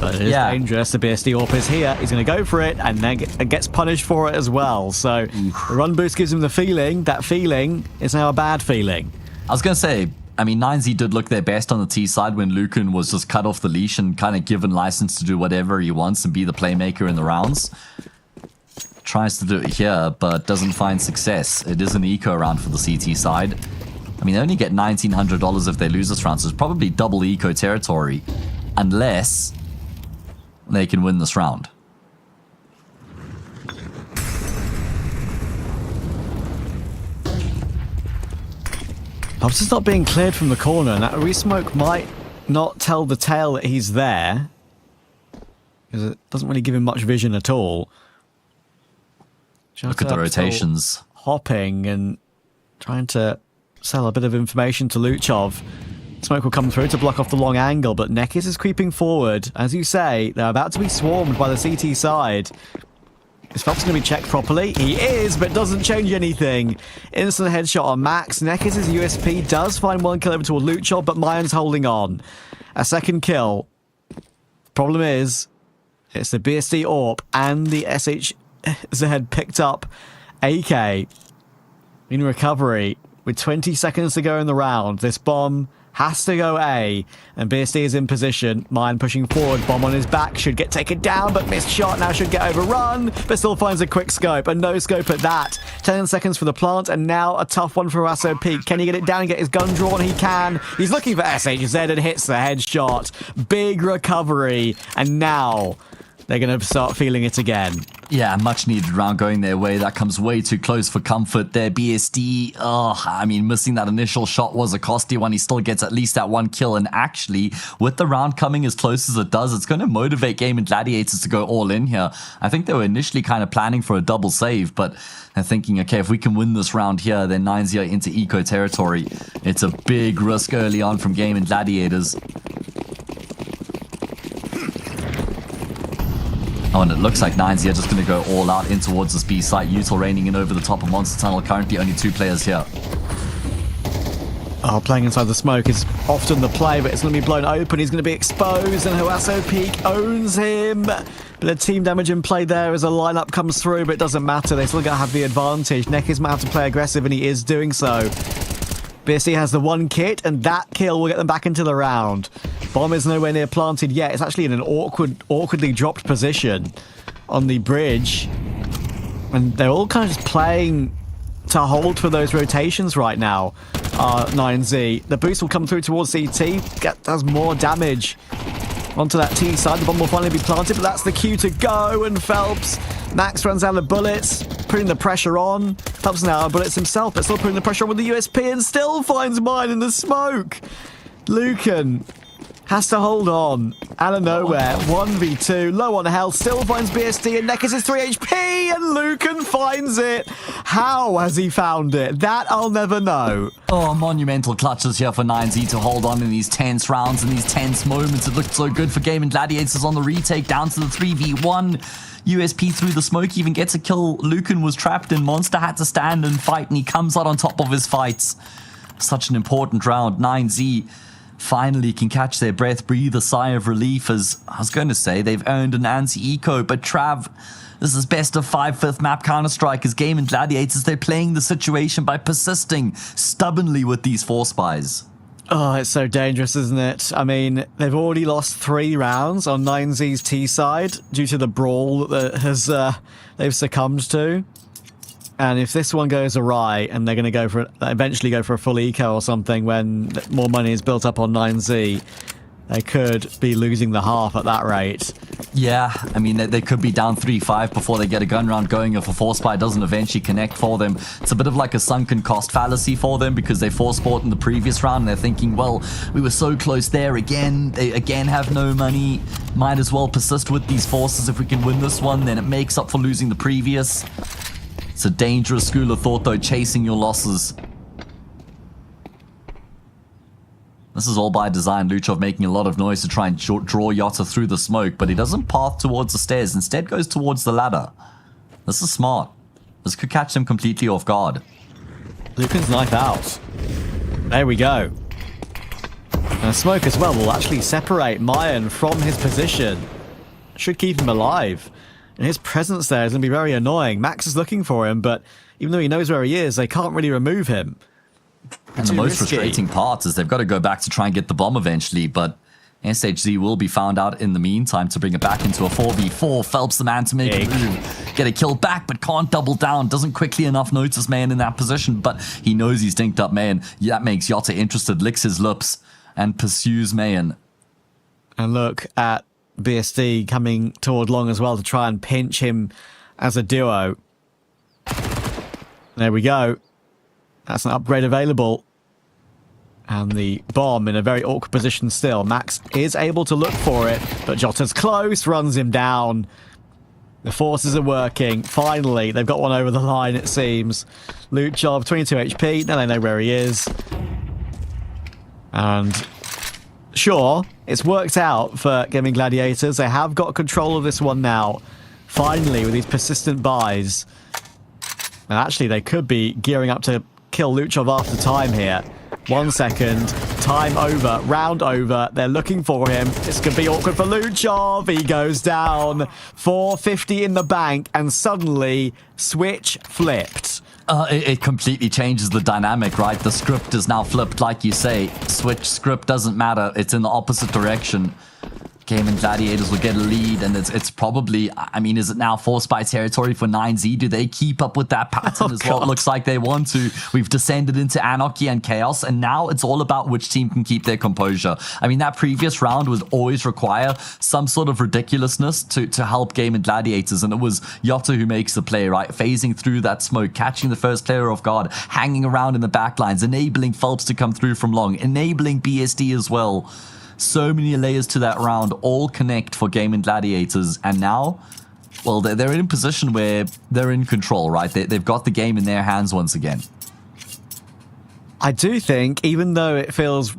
S4: but it is dangerous. The BSD AWP is here. He's going to go for it, and then gets punished for it as well. So the run boost gives him the feeling. That feeling is now a bad feeling.
S5: I was going to say, I mean, 9Z did look their best on the T side when Lucan was just cut off the leash and kind of given license to do whatever he wants and be the playmaker in the rounds. Tries to do it here, but doesn't find success. It is an eco round for the CT side. I mean, they only get $1,900 if they lose this round, so it's probably double eco territory. Unless they can win this round.
S4: Hobbs is not being cleared from the corner, and that resmoke might not tell the tale that he's there. Because it doesn't really give him much vision at all.
S5: Look at the rotations.
S4: Hopping and trying to sell a bit of information to Luchov. Smoke will come through to block off the long angle, but Nekis is creeping forward. As you say, they're about to be swarmed by the CT side. Is Phelps going to be checked properly? He is, but doesn't change anything. Instant headshot on Max. Nekis' USP does find one kill over toward Luchov, but Mayan's holding on. A second kill. Problem is, it's the BSD AWP and the SHZ picked up AK in recovery. With 20 seconds to go in the round, this bomb has to go A, and BSD is in position. Mayan pushing forward, bomb on his back, should get taken down, but missed shot, now should get overrun, but still finds a quick scope, a no scope at that. 10 seconds for the plant, and now a tough one for Hoasso Peak. Can he get it down and get his gun drawn? He can. He's looking for SHZ and hits the headshot. Big recovery, and now they're going to start feeling it again.
S5: Yeah, much needed round going their way. That comes way too close for comfort there. BSD, I mean, missing that initial shot was a costly one. He still gets at least that one kill. And actually, with the round coming as close as it does, it's going to motivate Gaimin Gladiators to go all in here. I think they were initially kind of planning for a double save, but they're thinking, okay, if we can win this round here, then 9-0 into eco territory. It's a big risk early on from Gaimin Gladiators. Oh, and it looks like 9Z are just going to go all out in towards this B site. Util raining in over the top of Monster Tunnel. Currently only 2 players here.
S4: Oh, playing inside the smoke is often the play, but it's going to be blown open. He's going to be exposed, and Hoasso Peak owns him. Bit of team damage in play there as a lineup comes through, but it doesn't matter. They still got to have the advantage. Nekis might have to play aggressive, and he is doing so. BSD has the one kit, and that kill will get them back into the round. Bomb is nowhere near planted yet. It's actually in an awkwardly dropped position on the bridge. And they're all kind of just playing to hold for those rotations right now. 9Z. The boost will come through towards CT. Does more damage onto that T side. The bomb will finally be planted, but that's the cue to go. And Phelps, Max runs out of bullets, putting the pressure on. Phelps now out of bullets himself, but still putting the pressure on with the USP and still finds mine in the smoke. Lucan has to hold on. Out of nowhere, 1v2, low on health, still finds BSD, and Nekis is 3 HP, and Lucan finds it. How has he found it? That I'll never know.
S5: Oh, monumental clutches here for 9Z to hold on in these tense rounds and these tense moments. It looked so good for Gaimin Gladiators on the retake down to the 3v1. USP through the smoke, even gets a kill. Lucan was trapped in. Monster had to stand and fight, and he comes out on top of his fights. Such an important round. 9Z finally can catch their breath, breathe a sigh of relief, as I was going to say, they've earned an anti-eco, but Trav, this is best of 5 fifth map Counter-Strike as Gaimin Gladiators. They're playing the situation by persisting stubbornly with these force buys.
S4: Oh, it's so dangerous, isn't it? I mean, they've already lost 3 rounds on 9Z's T side due to the brawl that has they've succumbed to. And if this one goes awry and they're going to eventually go for a full eco or something when more money is built up on 9Z, they could be losing the half at that rate.
S5: Yeah, I mean, they could be down 3-5 before they get a gun round going if a force buy doesn't eventually connect for them. It's a bit of like a sunken cost fallacy for them because they force bought in the previous round and they're thinking, well, we were so close there again. They again have no money. Might as well persist with these forces. If we can win this one, then it makes up for losing the previous. It's a dangerous school of thought, though, chasing your losses. This is all by design. Luchov making a lot of noise to try and draw Yotta through the smoke, but he doesn't path towards the stairs. Instead goes towards the ladder. This is smart. This could catch them completely off guard.
S4: Lucan's knife out. There we go. And a smoke as well will actually separate Mayan from his position. Should keep him alive. And his presence there is going to be very annoying. Max is looking for him, but even though he knows where he is, they can't really remove him.
S5: And the most frustrating part is they've got to go back to try and get the bomb eventually, but SHZ will be found out in the meantime to bring it back into a 4v4. Phelps the man to make a move. Get a kill back, but can't double down. Doesn't quickly enough notice Mayan in that position, but he knows he's dinked up Mayan. That makes Yotta interested, licks his lips, and pursues Mayan.
S4: And look at BSD coming toward Long as well to try and pinch him as a duo. There we go. That's an upgrade available. And the bomb in a very awkward position still. Max is able to look for it, but Jota's close, runs him down. The forces are working. Finally, they've got one over the line, it seems. Luchov, 22 HP. Now they know where he is. And sure, it's worked out for Gaimin Gladiators. They have got control of this one now. Finally, with these persistent buys. And actually, they could be gearing up to kill Luchov after time here. 1 second. Time over. Round over. They're looking for him. This could be awkward for Luchov. He goes down. 450 in the bank. And suddenly, switch flipped.
S5: It completely changes the dynamic, right? The script is now flipped, like you say. Switch script doesn't matter. It's in the opposite direction. Gaimin Gladiators will get a lead, and it's probably, I mean, is it now force buy territory for 9Z? Do they keep up with that pattern as well? It looks like they want to. We've descended into anarchy and chaos, and now it's all about which team can keep their composure. I mean, that previous round would always require some sort of ridiculousness to help Gaimin Gladiators, and it was Yotta who makes the play, right? Phasing through that smoke, catching the first player off guard, hanging around in the backlines, enabling Phelps to come through from long, enabling BSD as well. So many layers to that round, all connect for Gaimin Gladiators, and now, well, they're in a position where they're in control, right? They've got the game in their hands once again.
S4: I do think, even though it feels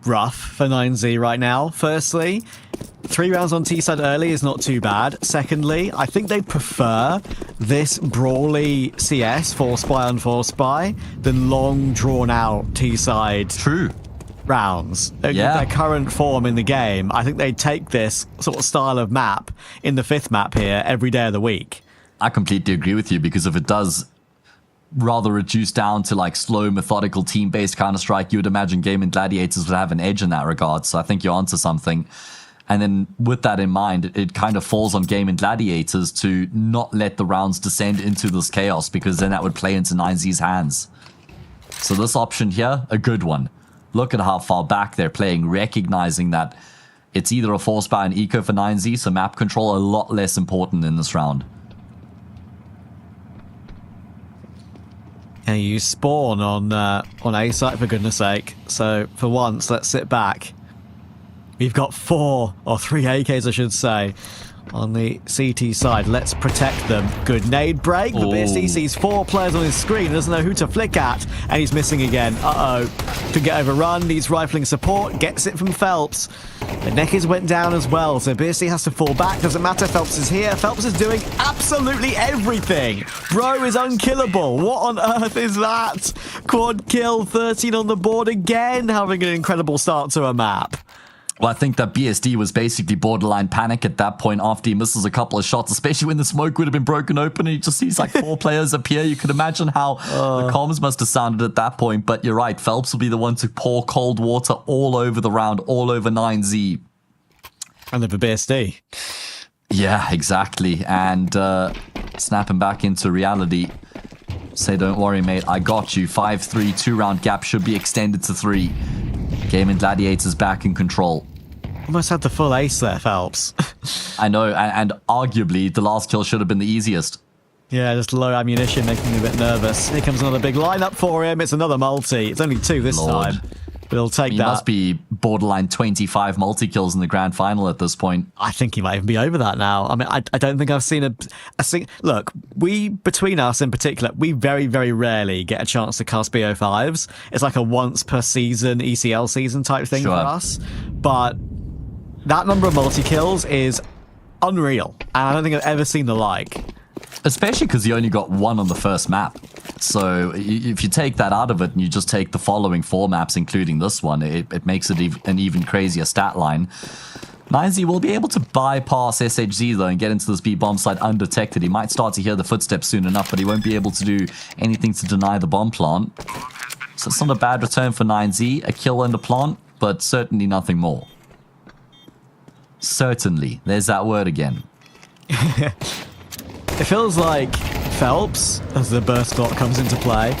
S4: rough for 9Z right now, firstly, 3 rounds on T-side early is not too bad. Secondly, I think they prefer this brawly CS, force buy on force buy, than long, drawn-out T-side.
S5: True.
S4: Rounds.
S5: Yeah.
S4: Their current form in the game, I think they take this sort of style of map in the 5th map here every day of the week.
S5: I completely agree with you, because if it does rather reduce down to like slow, methodical, team-based Counter-Strike, you would imagine Gaimin Gladiators would have an edge in that regard. So I think you're onto something. And then with that in mind, it kind of falls on Gaimin Gladiators to not let the rounds descend into this chaos, because then that would play into 9Z's hands. So this option here, a good one. Look at how far back they're playing, recognizing that it's either a force buy and eco for 9Z, so map control a lot less important in this round.
S4: Yeah, you spawn on A site, for goodness sake. So for once, let's sit back. We've got 4 or 3 AKs, I should say, on the CT side. Let's protect them. Good nade break. But BSD sees 4 players on his screen, doesn't know who to flick at, and he's missing again. Uh-oh. Could get overrun, needs rifling support, gets it from Phelps. The Neckers went down as well, so BSD has to fall back. Doesn't matter, Phelps is here. Phelps is doing absolutely everything. Bro is unkillable. What on earth is that? Quad kill, 13 on the board again, having an incredible start to a map.
S5: Well, I think that BSD was basically borderline panic at that point after he misses a couple of shots, especially when the smoke would have been broken open and he just sees like 4 players appear. You could imagine how the comms must have sounded at that point. But you're right, Phelps will be the one to pour cold water all over the round, all over 9Z.
S4: And over BSD.
S5: Yeah, exactly. And snapping back into reality. Say, don't worry, mate. I got you. 5-3, 2-round gap should be extended to 3. Gaimin Gladiators back in control.
S4: Almost had the full ace there, Phelps.
S5: I know, and arguably the last kill should have been the easiest.
S4: Yeah, just low ammunition, making me a bit nervous. Here comes another big lineup for him. It's another multi. It's only 2 this time. But he'll take
S5: He
S4: that.
S5: must be borderline 25 multi-kills in the grand final at this point.
S4: I think he might even be over that now. I mean, I don't think I've seen a look, we, between us in particular, we very, very rarely get a chance to cast BO5s. It's like a once per season ECL season type thing for us. But that number of multi-kills is unreal. And I don't think I've ever seen the like.
S5: Especially because he only got 1 on the first map. So if you take that out of it and you just take the following 4 maps, including this one, it makes it an even crazier stat line. 9Z will be able to bypass SHZ though and get into this B-bomb site undetected. He might start to hear the footsteps soon enough, but he won't be able to do anything to deny the bomb plant. So it's not a bad return for 9Z. A kill and a plant, but certainly nothing more. Certainly. There's that word again.
S4: It feels like Phelps, as the burst clock comes into play,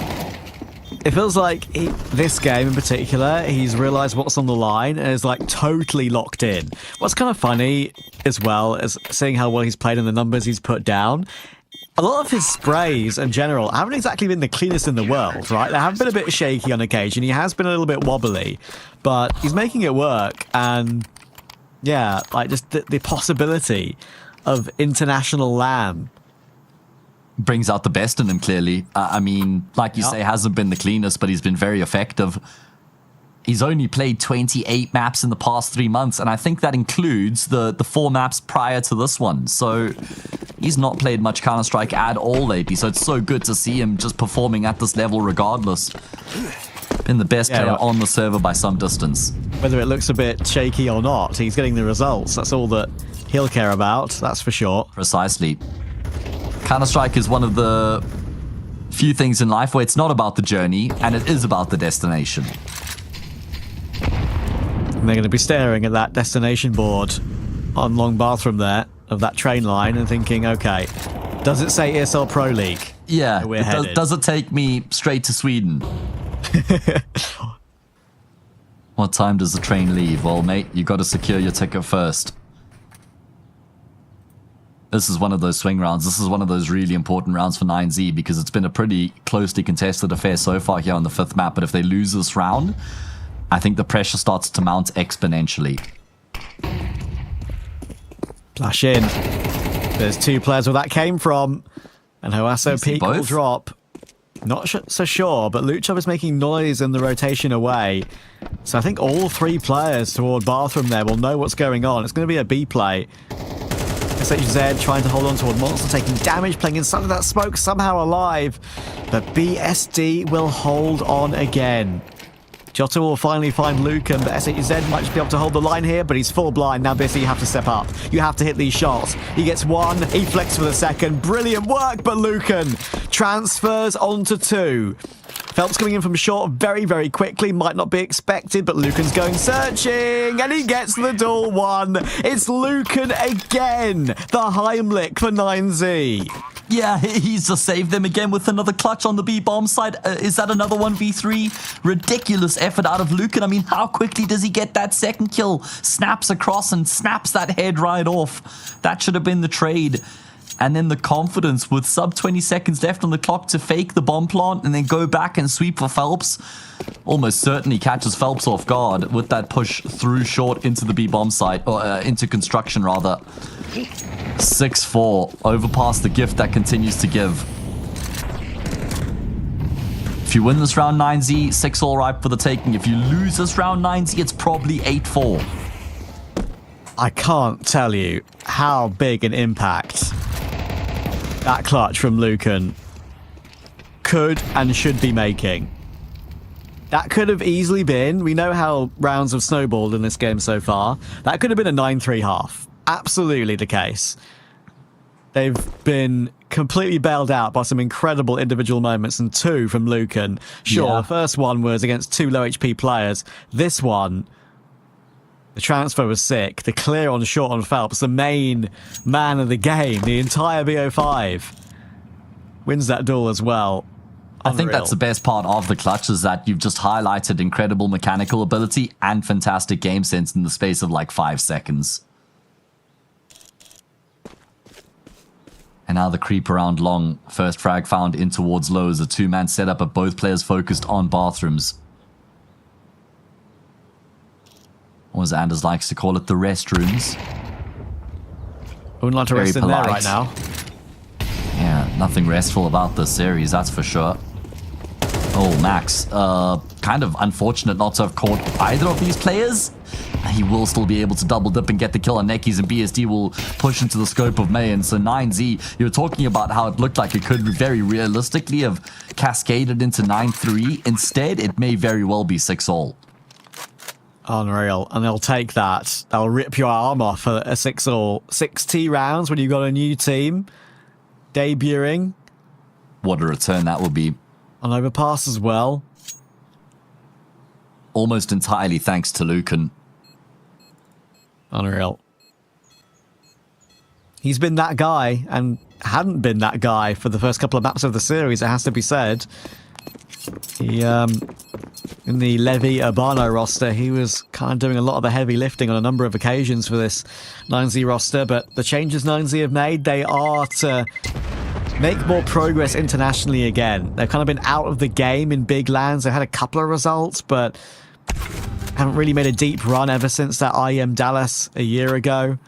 S4: it feels like this game in particular, he's realised what's on the line and is like totally locked in. What's kind of funny as well is seeing how well he's played and the numbers he's put down. A lot of his sprays in general haven't exactly been the cleanest in the world, right? They have been a bit shaky on occasion. He has been a little bit wobbly, but he's making it work. And yeah, like just the possibility of international LAN
S5: brings out the best in him, clearly. I mean, like you say, hasn't been the cleanest, but he's been very effective. He's only played 28 maps in the past 3 months, and I think that includes the 4 maps prior to this one. So he's not played much Counter-Strike at all lately, so it's so good to see him just performing at this level regardless. Been the best player on the server by some distance.
S4: Whether it looks a bit shaky or not, he's getting the results. That's all that he'll care about, that's for sure.
S5: Precisely. Counter-Strike is one of the few things in life where it's not about the journey, and it is about the destination.
S4: And they're going to be staring at that destination board on Long Bathroom there, of that train line, and thinking, okay, does it say ESL Pro League?
S5: Yeah, does it take me straight to Sweden? What time does the train leave? Well, mate, you got to secure your ticket first. This is one of those swing rounds. This is one of those really important rounds for 9Z because it's been a pretty closely contested affair so far here on the 5th map. But if they lose this round, I think the pressure starts to mount exponentially.
S4: Flash in. There's 2 players where that came from. And Hoasso peak will drop. Not so sure, but Luchov is making noise in the rotation away. So I think all 3 players toward Bathroom there will know what's going on. It's going to be a B play. SHZ trying to hold on toward Monster, taking damage, playing inside of that smoke, somehow alive. But BSD will hold on again. Jota will finally find Lucan, but SHZ might just be able to hold the line here, but he's full blind. Now BSD, you have to step up. You have to hit these shots. He gets 1, he flicks for the second. Brilliant work, but Lucan transfers onto 2. Phelps coming in from short very, very quickly. Might not be expected, but Lucan's going searching, and he gets the duel 1. It's Lucan again. The Heimlich for 9Z.
S5: Yeah, he's just saved them again with another clutch on the B-bomb side. Is that another 1v3? Ridiculous effort out of Lucan. I mean, how quickly does he get that second kill? Snaps across and snaps that head right off. That should have been the trade. And then the confidence with sub 20 seconds left on the clock to fake the bomb plant and then go back and sweep for Phelps. Almost certainly catches Phelps off guard with that push through short into the B bomb site, or into construction rather. 6-4. Overpass, the gift that continues to give. If you win this round 9Z, 6-all ripe for the taking. If you lose this round 9Z, it's probably 8-4.
S4: I can't tell you how big an impact that clutch from Lucan could and should be making. That could have easily been, we know how rounds have snowballed in this game so far, that could have been a 9-3 half. Absolutely the case. They've been completely bailed out by some incredible individual moments, and two from Lucan. Sure,
S5: Yeah.
S4: The first one was against two low HP players. This one, the transfer was sick. The clear on short on Phelps, the main man of the game, the entire BO5, wins that duel as well.
S5: I think
S4: Unreal.
S5: that's the best part of the clutch, is that you've just highlighted incredible mechanical ability and fantastic game sense in the space of like 5 seconds. And now the creep around long. First frag found in towards low as a two-man setup, but both players focused on bathrooms. Or as Anders likes to call it, the restrooms.
S4: I wouldn't like to
S5: Very
S4: rest in
S5: polite.
S4: there right now.
S5: Yeah, nothing restful about this series, that's for sure. Oh, Max. Kind of unfortunate not to have caught either of these players. He will still be able to double dip and get the kill on Nekis, and BSD will push into the scope of May. And so 9Z, you were talking about how it looked like it could very realistically have cascaded into 9-3. Instead, it may very well be 6-all.
S4: Unreal. And they'll take that. They'll rip your arm off for a 6-all. 6T rounds when you've got a new team debuting.
S5: What a return that would be.
S4: On Overpass as well.
S5: Almost entirely thanks to Lucan.
S4: Unreal. He's been that guy, and hadn't been that guy for the first couple of maps of the series, it has to be said. He, in the Levy Urbano roster, he was kind of doing a lot of the heavy lifting on a number of occasions for this 9Z roster, but the changes 9Z have made, they are to make more progress internationally again. They've kind of been out of the game in big lands. They've had a couple of results, but haven't really made a deep run ever since that IEM Dallas a year ago.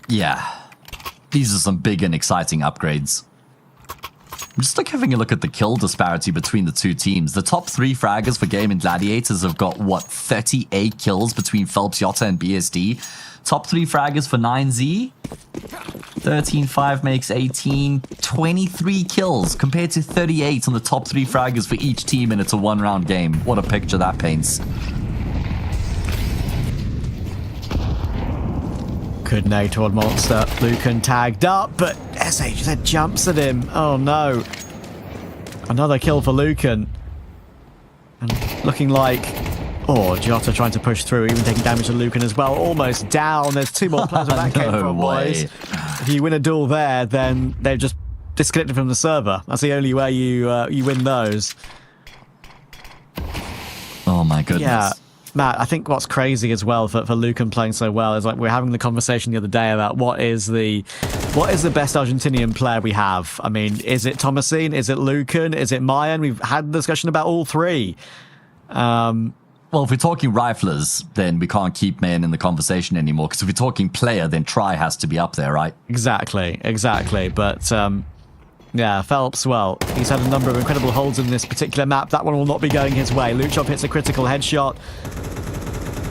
S5: Yeah. These are some big and exciting upgrades. I'm just having a look at the kill disparity between the two teams. The top 3 fraggers for Gaimin Gladiators have got, what, 38 kills between Phelps, Yotta, and BSD. Top 3 fraggers for 9Z. 13-5 makes 18. 23 kills compared to 38 on the top 3 fraggers for each team, and it's a one-round game. What a picture that paints.
S4: Good nade toward Monster. Lucan tagged up, but SHZ jumps at him. Oh no. Another kill for Lucan. And looking like... Oh, Jota trying to push through, even taking damage to Lucan as well. Almost down. There's 2 more players where that came
S5: No
S4: from,
S5: way.
S4: boys. If you win a duel there, then they're just disconnected from the server. That's the only way you win those.
S5: Oh my goodness.
S4: Yeah. Matt, I think what's crazy as well for Lucan playing so well is, like, we're having the conversation the other day about what is the best Argentinian player we have. I mean, is it Thomasine? Is it Lucan? Is it Mayan? We've had a discussion about all 3.
S5: Well, if we're talking riflers, then we can't keep Mayan in the conversation anymore, because if we're talking player, then Try has to be up there, right?
S4: Exactly. But yeah, Phelps, well, he's had a number of incredible holds in this particular map. That one will not be going his way. Luchov hits a critical headshot.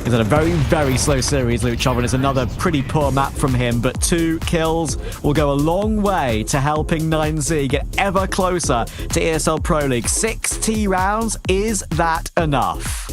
S4: He's had a very, very slow series, Luchov, and it's another pretty poor map from him, but 2 kills will go a long way to helping 9Z get ever closer to ESL Pro League. 6T rounds, is that enough?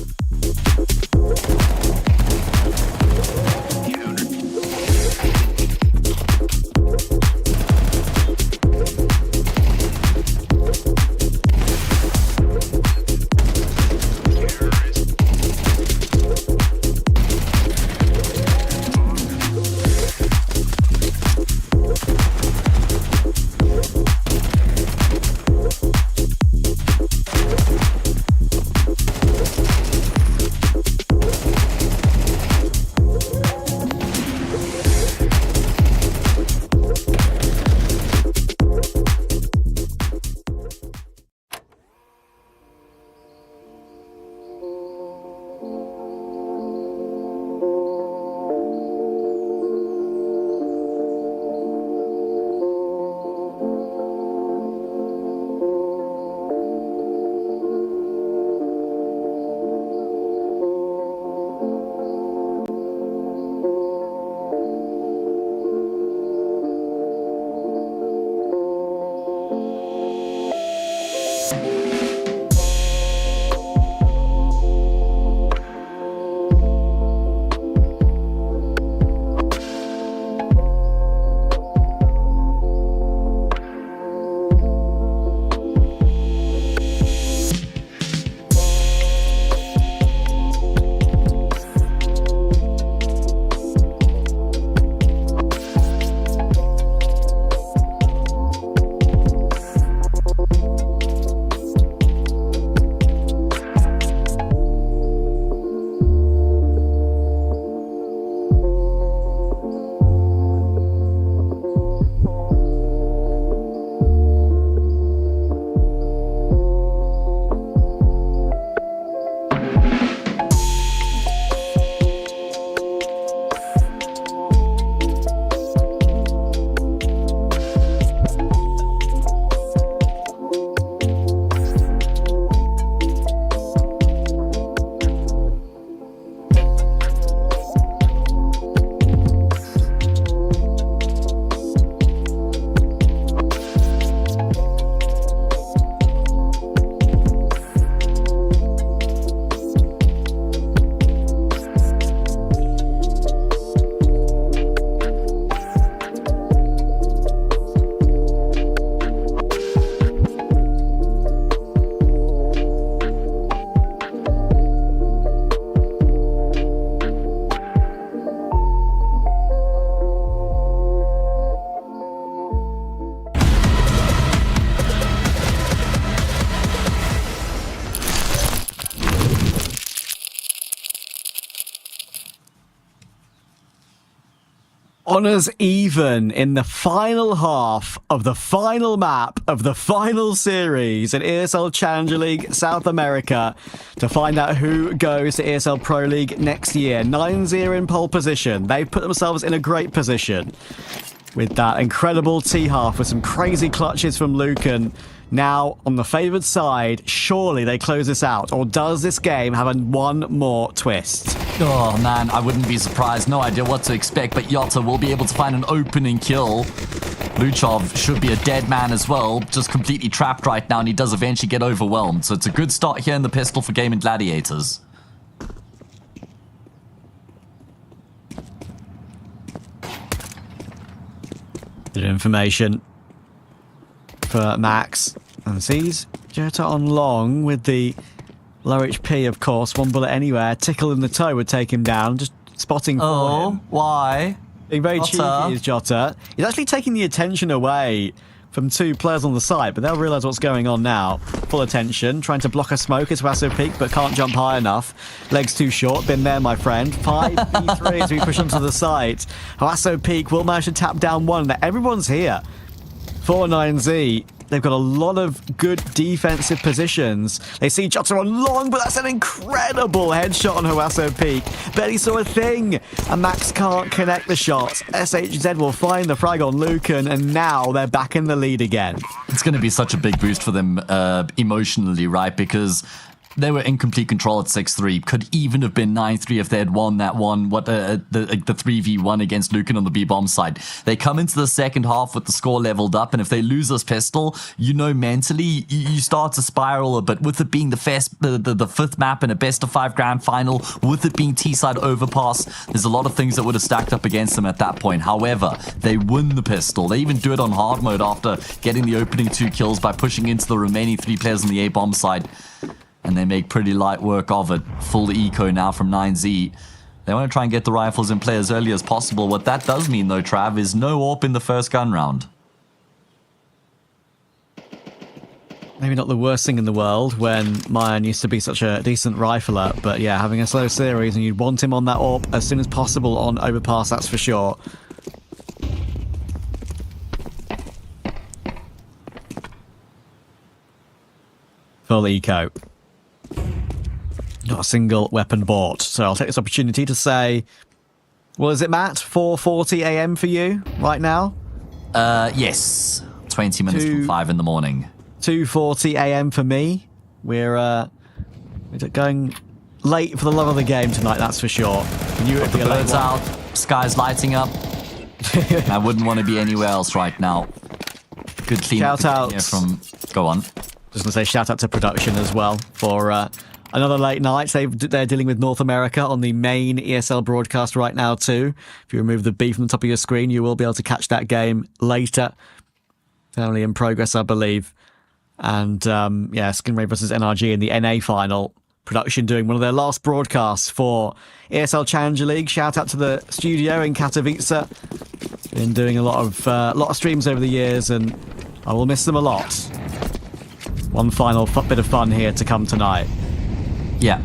S4: Honours even in the final half of the final map of the final series in ESL Challenger League South America to find out who goes to ESL Pro League next year. 9-0 in pole position. They've put themselves in a great position with that incredible T-half with some crazy clutches from Lucan. Now on the favoured side, surely they close this out, or does this game have one more twist?
S5: Oh man, I wouldn't be surprised. No idea what to expect, but Yotta will be able to find an opening kill. Luchov should be a dead man as well, just completely trapped right now, and he does eventually get overwhelmed. So it's a good start here in the pistol for Gaimin Gladiators.
S4: Bit of information for Max, and sees Jota on long with the low HP, of course. One bullet anywhere. Tickle in the toe would take him down. Just spotting for him.
S5: Why?
S4: Being very
S5: Jota.
S4: cheeky is Jota. He's actually taking the attention away from two players on the side, but they'll realise what's going on now. Full attention, trying to block a smoke as Wasso Peak, but can't jump high enough. Legs too short. Been there, my friend. 5v3 as we push onto the site. Wasso Peak will manage to tap down one. Now, everyone's here. 4-9Z, they've got a lot of good defensive positions. They see Jota on long, but that's an incredible headshot on Hawasso Peak. Barely saw a thing, and Max can't connect the shots. SHZ will find the frag on Lucan, and now they're back in the lead again.
S5: It's going to be such a big boost for them emotionally, right? Because they were in complete control at 6-3. Could even have been 9-3 if they had won that one, the 3v1 against Lucan on the B-bomb side. They come into the second half with the score leveled up, and if they lose this pistol, you know mentally, you start to spiral a bit. With it being the fifth map in a best-of-5 grand final, with it being T-side overpass, there's a lot of things that would have stacked up against them at that point. However, they win the pistol. They even do it on hard mode after getting the opening 2 kills by pushing into the remaining 3 players on the A-bomb side. And they make pretty light work of it. Full eco now from 9Z. They want to try and get the rifles in play as early as possible. What that does mean, though, Trav, is no AWP in the first gun round.
S4: Maybe not the worst thing in the world when Mayan used to be such a decent rifler, but yeah, having a slow series and you'd want him on that AWP as soon as possible on Overpass, that's for sure. Full eco. Not a single weapon bought. So I'll take this opportunity to say, what is it, Matt? 4:40 a.m. for you right now?
S5: Yes. 20 minutes from 5 in the morning.
S4: 2:40 a.m. for me. We're going late for the love of the game tonight, that's for sure. You knew it'd be a late
S5: Birds
S4: one.
S5: out. Sky's lighting up. I wouldn't want to be anywhere else right now. Good clean
S4: Shout out.
S5: here from... Go on.
S4: Just going to say shout out to production as well for another late night. They're dealing with North America on the main ESL broadcast right now too. If you remove the B from the top of your screen, you will be able to catch that game later. Only in progress, I believe. And yeah, Skinray versus NRG in the NA final. Production doing one of their last broadcasts for ESL Challenger League. Shout out to the studio in Katowice. Been doing a lot of streams over the years, and I will miss them a lot. One final bit of fun here to come tonight.
S5: Yeah.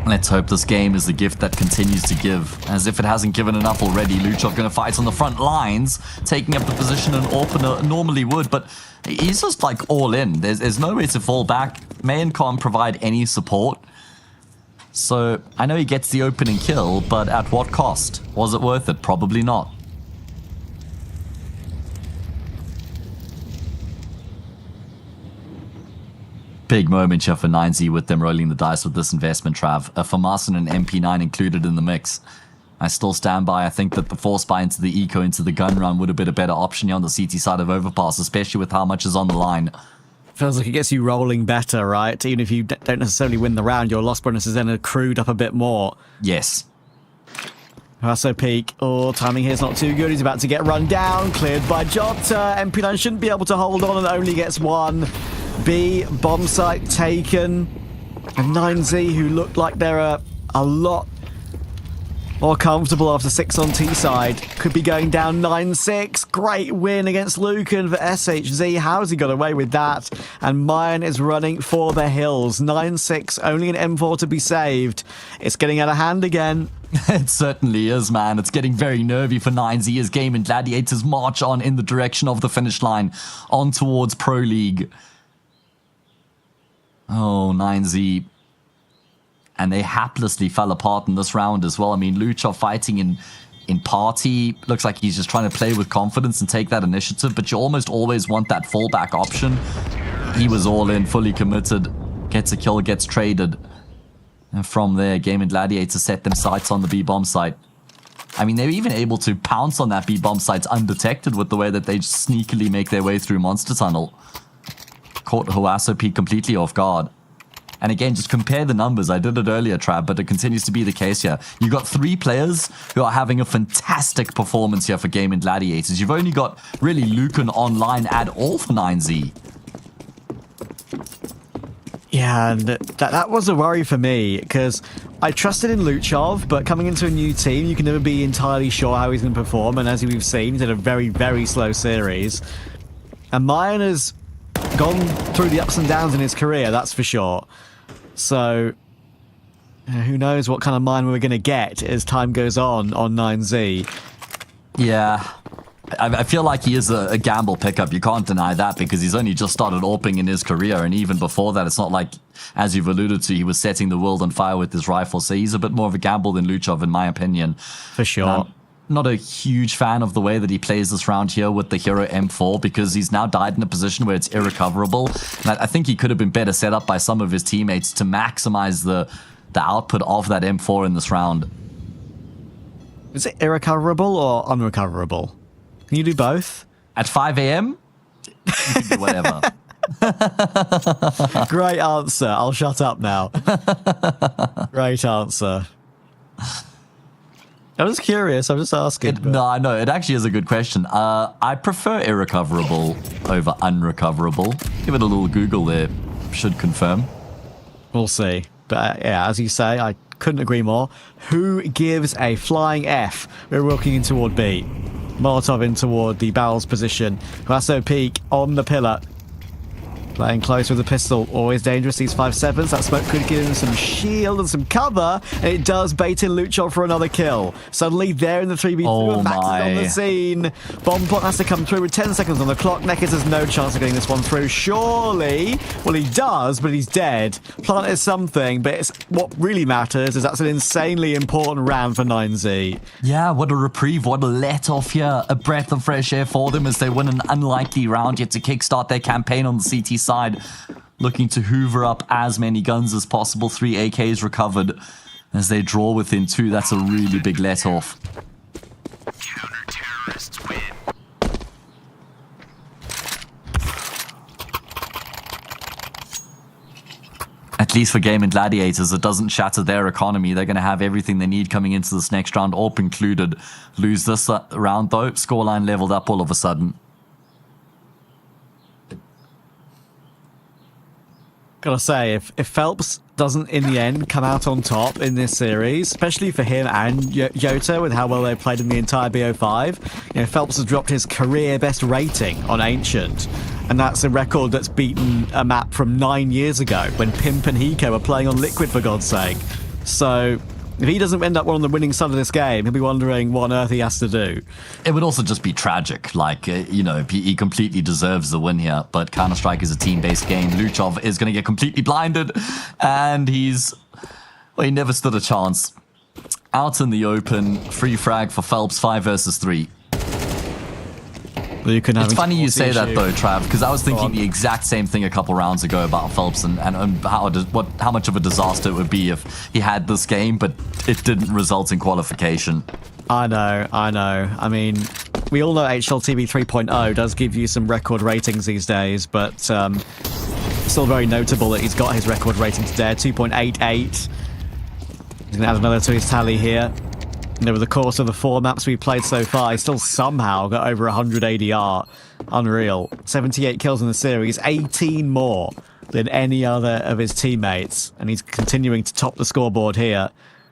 S5: Let's hope this game is the gift that continues to give. As if it hasn't given enough already, Luchov going to fight on the front lines, taking up the position an AWP normally would, but he's just like all in. There's no way to fall back. Mayan can't provide any support. So I know he gets the opening kill, but at what cost? Was it worth it? Probably not. Big moment here for 9Z with them rolling the dice with this investment, Trav. A FAMAS and an MP9 included in the mix. I still stand by. I think that the force buy into the eco into the gun run would have been a better option here on the CT side of Overpass, especially with how much is on the line.
S4: Feels like it gets you rolling better, right? Even if you don't necessarily win the round, your loss bonus is then accrued up a bit more.
S5: Yes.
S4: Hasso Peak. Oh, timing here's not too good. He's about to get run down. Cleared by Jota. MP9 shouldn't be able to hold on and only gets one. B, bomb site taken. And 9Z, who look like they're a lot More comfortable after 6 on T-side. Could be going down 9-6. Great win against Lucan for SHZ. How's he got away with that? And Mayan is running for the hills. 9-6, only an M4 to be saved. It's getting out of hand again.
S5: It certainly is, man. It's getting very nervy for 9Z as Gaimin Gladiators march on in the direction of the finish line, on towards Pro League. Oh, 9Z. And they haplessly fell apart in this round as well. I mean, Lucha fighting in party. Looks like he's just trying to play with confidence and take that initiative, but you almost always want that fallback option. He was all in, fully committed. Gets a kill, gets traded. And from there, Gaimin Gladiators set them sights on the B-bomb site. I mean, they're even able to pounce on that B-bomb site undetected with the way that they just sneakily make their way through Monster Tunnel. Caught Hoasop completely off guard. And again, just compare the numbers. I did it earlier, Trav, but it continues to be the case here. You've got 3 players who are having a fantastic performance here for Gaimin Gladiators. You've only got, really, Lucan online at all for 9Z.
S4: Yeah, and that was a worry for me, because I trusted in Luchov, but coming into a new team, you can never be entirely sure how he's going to perform, and as we've seen, he's had a very, very slow series. And Mayan has gone through the ups and downs in his career, that's for sure. So, who knows what kind of Mayan we're going to get as time goes on 9Z.
S5: Yeah, I feel like he is a gamble pickup. You can't deny that because he's only just started AWPing in his career. And even before that, it's not like, as you've alluded to, he was setting the world on fire with his rifle. So he's a bit more of a gamble than Luchov, in my opinion.
S4: For sure.
S5: Not a huge fan of the way that he plays this round here with the hero M4 because he's now died in a position where it's irrecoverable. And I think he could have been better set up by some of his teammates to maximize the output of that M4 in this round.
S4: Is it irrecoverable or unrecoverable? Can you do both?
S5: At 5 a.m., you can do whatever.
S4: Great answer. I'll shut up now. Great answer. I'm just curious. I'm just asking.
S5: No, I know. It actually is a good question. I prefer irrecoverable over unrecoverable. Give it a little Google there. Should confirm.
S4: We'll see. But yeah, as you say, I couldn't agree more. Who gives a flying F? We're walking in toward B. Molotov in toward the barrels position. Huaso peak on the pillar. Playing close with a pistol, always dangerous, these 5.7s. That smoke could give him some shield and some cover, and it does bait in Luchov for another kill. Suddenly, they're in the 3v2,
S5: oh
S4: Max is on the scene. Bomb plot has to come through with 10 seconds on the clock. Neckers has no chance of getting this one through, surely. Well, he does, but he's dead. Plant is something, but it's, what really matters is that's an insanely important round for 9Z.
S5: Yeah, what a reprieve, what a let-off here. A breath of fresh air for them as they win an unlikely round yet to kickstart their campaign on the CT side, looking to hoover up as many guns as possible. 3 AKs recovered as they draw within 2. That's a really big let-off.
S8: Counter-terrorists win.
S5: At least for Gaimin Gladiators, it doesn't shatter their economy. They're going to have everything they need coming into this next round, AWP included. Lose this round though, scoreline leveled up all of a sudden.
S4: Gotta say, if Phelps doesn't in the end come out on top in this series, especially for him and Yota with how well they played in the entire BO5, you know, Phelps has dropped his career best rating on Ancient, and that's a record that's beaten a map from 9 years ago when Pimp and Hiko were playing on Liquid, for God's sake. So if he doesn't end up on the winning side of this game, he'll be wondering what on earth he has to do.
S5: It would also just be tragic. Like, you know, he completely deserves the win here. But Counter-Strike is a team-based game. Luchov is going to get completely blinded. And he's... well, he never stood a chance. Out in the open. Free frag for Phelps, 5 versus 3. It's funny you say that though, Trav, because I was thinking the exact same thing a couple rounds ago about Phelps and how much of a disaster it would be if he had this game, but it didn't result in qualification.
S4: I know. I mean, we all know HLTV 3.0 does give you some record ratings these days, but still very notable that he's got his record ratings there, 2.88. He's going to add another to his tally here. And over the course of the 4 maps we've played so far, he still somehow got over 100 ADR. Unreal. 78 kills in the series, 18 more than any other of his teammates. And he's continuing to top the scoreboard here.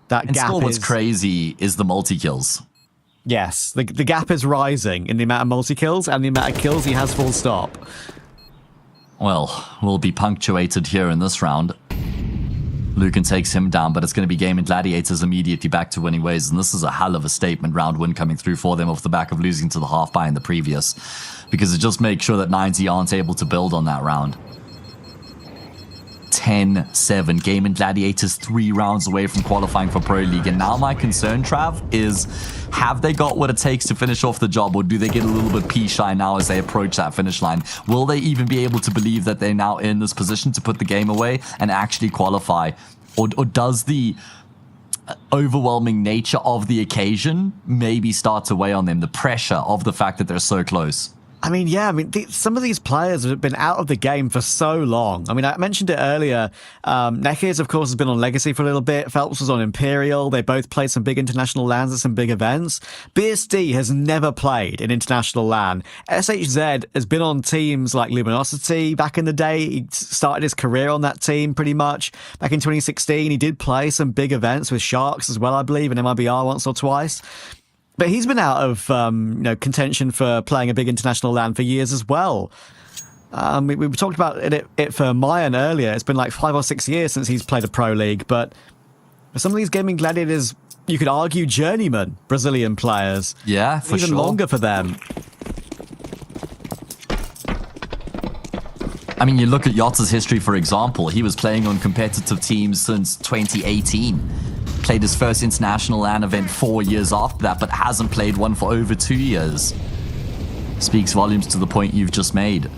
S4: That
S5: And
S4: gap
S5: still, what's
S4: is
S5: crazy is the multi-kills.
S4: yes, the gap is rising in the amount of multi-kills and the amount of kills he has full stop.
S5: Well, will be punctuated here in this round. Lucan takes him down, but it's going to be Gaimin Gladiators immediately back to winning ways, and this is a hell of a statement round win coming through for them off the back of losing to the half buy in the previous, because it just makes sure that 9Z aren't able to build on that round. 10-7. Gaimin Gladiators 3 rounds away from qualifying for Pro League. And now my concern, Trav, is have they got what it takes to finish off the job, or do they get a little bit pea-shy now as they approach that finish line? Will they even be able to believe that they're now in this position to put the game away and actually qualify? Or does the overwhelming nature of the occasion maybe start to weigh on them, the pressure of the fact that they're so close?
S4: I mean, yeah, some of these players have been out of the game for so long. I mean, I mentioned it earlier. Nekiz, of course, has been on Legacy for a little bit. Phelps was on Imperial. They both played some big international LANs at some big events. BSD has never played in international LAN. SHZ has been on teams like Luminosity back in the day. He started his career on that team pretty much. Back in 2016, he did play some big events with Sharks as well, I believe, and MIBR once or twice. But he's been out of contention for playing a big international LAN for years as well. We talked about it for Mayan earlier. It's been like 5 or 6 years since he's played a Pro League. But for some of these Gaming Gladiators, you could argue journeyman Brazilian players.
S5: Yeah, for
S4: even
S5: sure.
S4: longer for them.
S5: I mean, you look at Yotta's history, for example. He was playing on competitive teams since 2018. Played his first international LAN event 4 years after that, but hasn't played one for over 2 years. Speaks volumes to the point you've just made.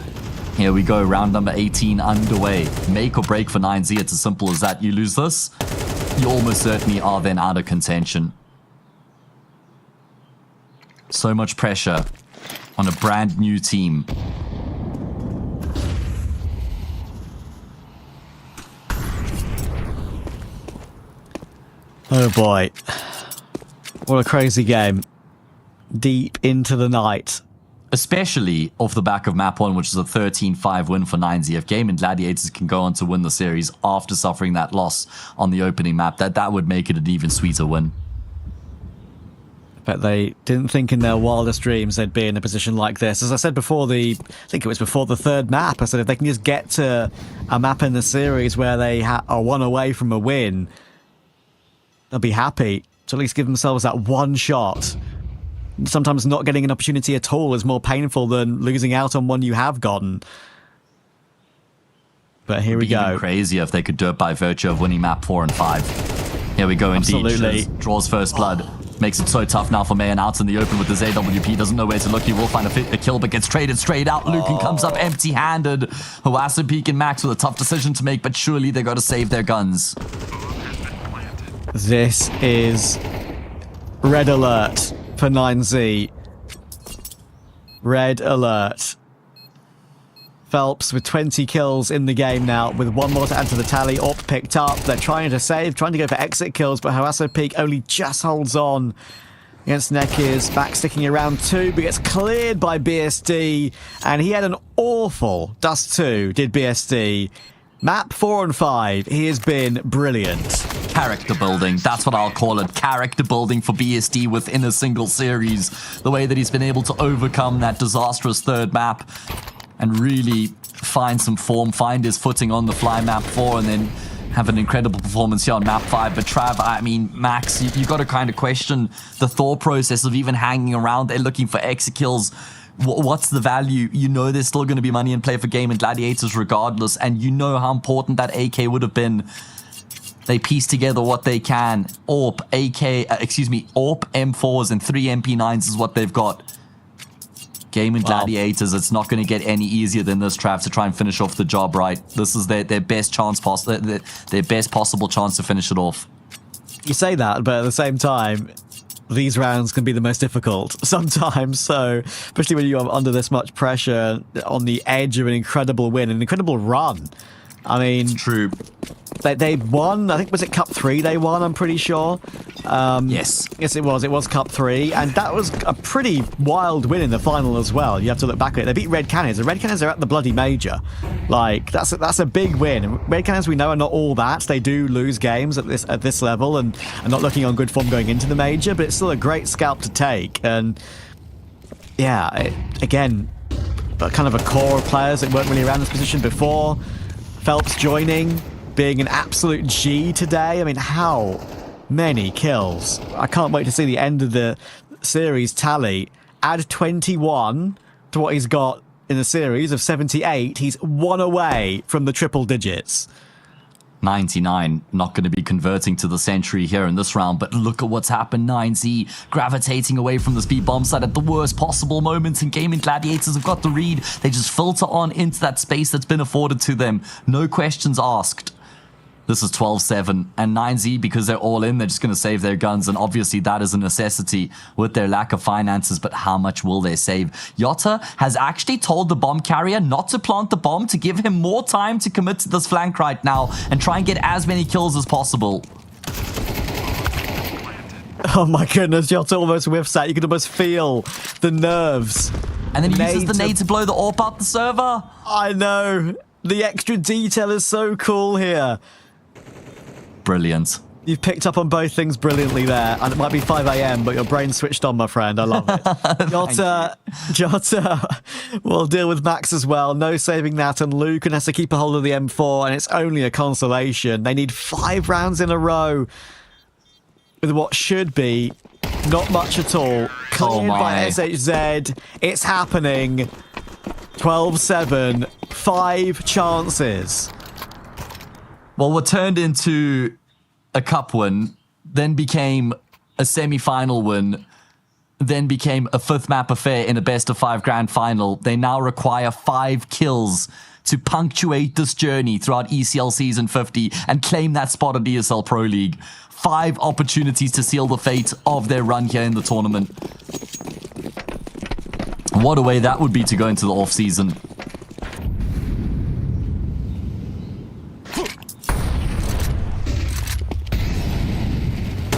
S5: Here we go, round number 18 underway. Make or break for 9Z, it's as simple as that. You lose this, you almost certainly are then out of contention. So much pressure on a brand new team.
S4: Oh boy. What a crazy game. Deep into the night.
S5: Especially off the back of map 1, which is a 13-5 win for 9Z. If Gaimin Gladiators can go on to win the series after suffering that loss on the opening map, that would make it an even sweeter win.
S4: But they didn't think in their wildest dreams they'd be in a position like this. As I said before I think it was before the third map, I said if they can just get to a map in the series where they are one away from a win, they'll be happy to at least give themselves that one shot. Sometimes not getting an opportunity at all is more painful than losing out on one you have gotten. But here we go.
S5: Even crazier if they could do it by virtue of winning map 4 and 5. Here we go indeed.
S4: Absolutely.
S5: Draws first blood. Makes it so tough now for Mayan out in the open with his AWP. Doesn't know where to look. He will find a kill, but gets traded straight out. Lucan comes up empty-handed. Hawassa and Max with a tough decision to make, but surely they got to save their guns.
S4: This is red alert for 9Z. Red alert. Phelps with 20 kills in the game now, with one more to add to the tally. AWP picked up. They're trying to save, trying to go for exit kills, but Hawassa Peak only just holds on against Nekiz. Back sticking around 2, but gets cleared by BSD, and he had an awful Dust 2, did BSD. Map 4 and 5, he has been brilliant.
S5: Character building, that's what I'll call it. Character building for BSD within a single series. The way that he's been able to overcome that disastrous third map and really find some form, find his footing on the fly map 4, and then have an incredible performance here on map 5. But Trav, I mean, Max, you got to kind of question the thought process of even hanging around there looking for exit kills. What's the value? You know there's still going to be money in play for Gaimin Gladiators regardless, and you know how important that AK would have been. They piece together what they can. AWP, AWP, M4s, and 3 MP9s is what they've got. Gaimin Gladiators, it's not going to get any easier than this, Trav, to try and finish off the job right. This is their best chance, their best possible chance to finish it off.
S4: You say that, but at the same time, these rounds can be the most difficult sometimes. So, especially when you're under this much pressure, on the edge of an incredible win, an incredible run. I mean,
S5: True.
S4: they won. I think, was it Cup 3 they won? I'm pretty sure.
S5: Yes.
S4: Yes, it was. It was Cup 3, and that was a pretty wild win in the final as well. You have to look back at it. They beat Red Cannons. The Red Cannons are at the bloody major. Like, that's a big win. Red Cannons, we know, are not all that. They do lose games at this level and are not looking on good form going into the major, but it's still a great scalp to take. And yeah, again, kind of a core of players that weren't really around this position before. Phelps joining, being an absolute G today. I mean, how many kills? I can't wait to see the end of the series tally. Add 21 to what he's got in the series of 78. He's one away from the triple digits.
S5: 99, not going to be converting to the century here in this round, but look at what's happened. 9Z gravitating away from the speed bomb side at the worst possible moments, and Gaimin Gladiators have got the read. They just filter on into that space that's been afforded to them. No questions asked. This is 12-7, and 9Z, because they're all in, they're just going to save their guns, and obviously that is a necessity with their lack of finances, but how much will they save? Yotta has actually told the bomb carrier not to plant the bomb, to give him more time to commit to this flank right now and try and get as many kills as possible.
S4: Oh my goodness, Yotta almost whiffs that. You can almost feel the nerves.
S5: And then he uses the nade to blow the AWP out the server.
S4: I know. The extra detail is so cool here.
S5: Brilliant.
S4: You've picked up on both things brilliantly there, and it might be 5 a.m., but your brain switched on, my friend. I love it. Jota will deal with Max as well. No saving that, and Lucan has to keep a hold of the M4, and it's only a consolation. They need 5 rounds in a row with what should be not much at all. Cleared by SHZ. It's happening. 12-7. 5 chances.
S5: Well, what turned into a cup win, then became a semi-final win, then became a 5th map affair in a best-of-5 grand final. They now require 5 kills to punctuate this journey throughout ECL Season 50 and claim that spot at ESL Pro League. 5 opportunities to seal the fate of their run here in the tournament. What a way that would be to go into the off-season.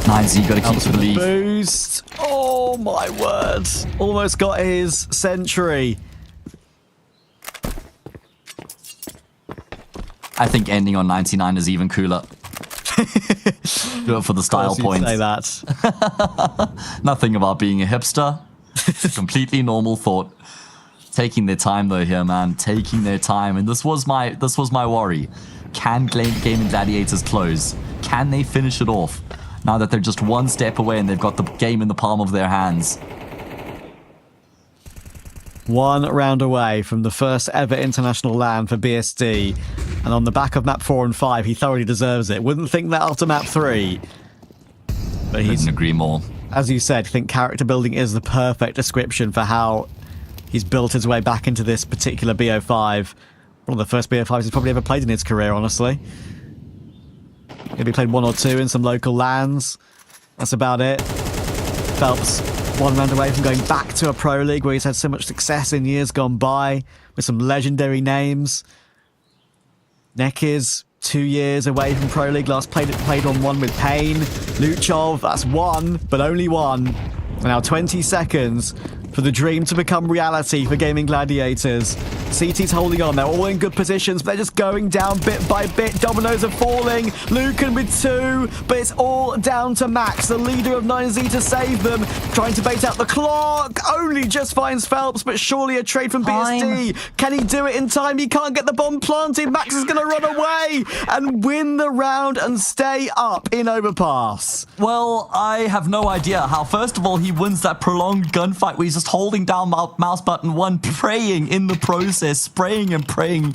S5: Nice, you gotta keep the lead.
S4: Boost. Oh my word. Almost got his century.
S5: I think ending on 99 is even cooler. Do it for the style points.
S4: Say that.
S5: Nothing about being a hipster. Completely normal thought. Taking their time though here, man. Taking their time. And this was my worry. Can Gaimin Gladiators close? Can they finish it off? Now that they're just one step away and they've got the game in the palm of their hands.
S4: 1 round away from the first ever international LAN for BSD. And on the back of map 4 and 5, he thoroughly deserves it. Wouldn't think that after map 3. But
S5: Couldn't agree more.
S4: As you said, I think character building is the perfect description for how he's built his way back into this particular BO5. One of the first BO5s he's probably ever played in his career, honestly. Maybe played 1 or 2 in some local LANs. That's about it. Phelps 1 round away from going back to a pro league where he's had so much success in years gone by with some legendary names. Neck is 2 years away from pro league. Last played on 1 with Pain. Luchov, that's 1, but only 1. And now 20 seconds for the dream to become reality for Gaimin Gladiators. CT's holding on. They're all in good positions, but they're just going down bit by bit. Dominoes are falling. Lucan with 2, but it's all down to Max, the leader of 9Z, to save them. Trying to bait out the clock. Only just finds Phelps, but surely a trade from BSD. Can he do it in time? He can't get the bomb planted. Max is going to run away and win the round and stay up in Overpass.
S5: Well, I have no idea how, first of all, he wins that prolonged gunfight where he's just holding down mouse button 1, praying in the process, spraying and praying.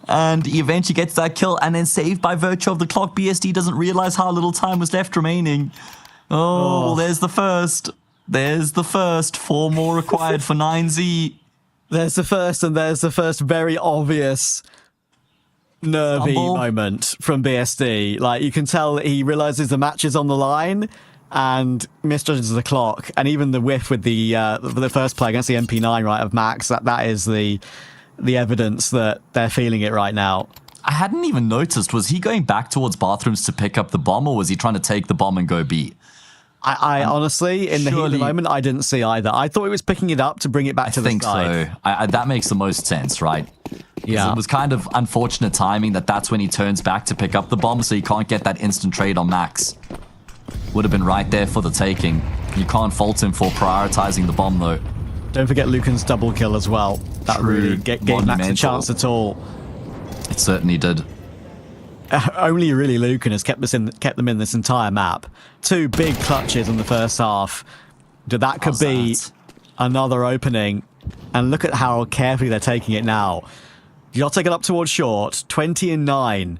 S5: And he eventually gets that kill and then saved by virtue of the clock. BSD doesn't realize how little time was left remaining. Oh, there's the first. There's the first. 4 more required for 9Z.
S4: There's the first, and there's the first very obvious nervy moment from BSD. Like, you can tell that he realizes the match is on the line and misjudges the clock. And even the whiff with the first play against the MP9, right, of Max, that is the evidence that they're feeling it right now.
S5: I hadn't even noticed. Was he going back towards bathrooms to pick up the bomb, or was he trying to take the bomb and go B?
S4: I honestly, in the heat of the moment, I didn't see either. I thought he was picking it up to bring it back to the side.
S5: I think so. That makes the most sense, right?
S4: Yeah.
S5: It was kind of unfortunate timing that's when he turns back to pick up the bomb, so you can't get that instant trade on Max. Would have been right there for the taking. You can't fault him for prioritizing the bomb, though.
S4: Don't forget Lucan's double kill as well. That
S5: True.
S4: really gave Max a chance at all.
S5: It certainly did.
S4: Only really Lucan has kept them in this entire map. 2 big clutches in the first half. That could be another opening. And look at how carefully they're taking it now. You'll take it up towards short. 20-9.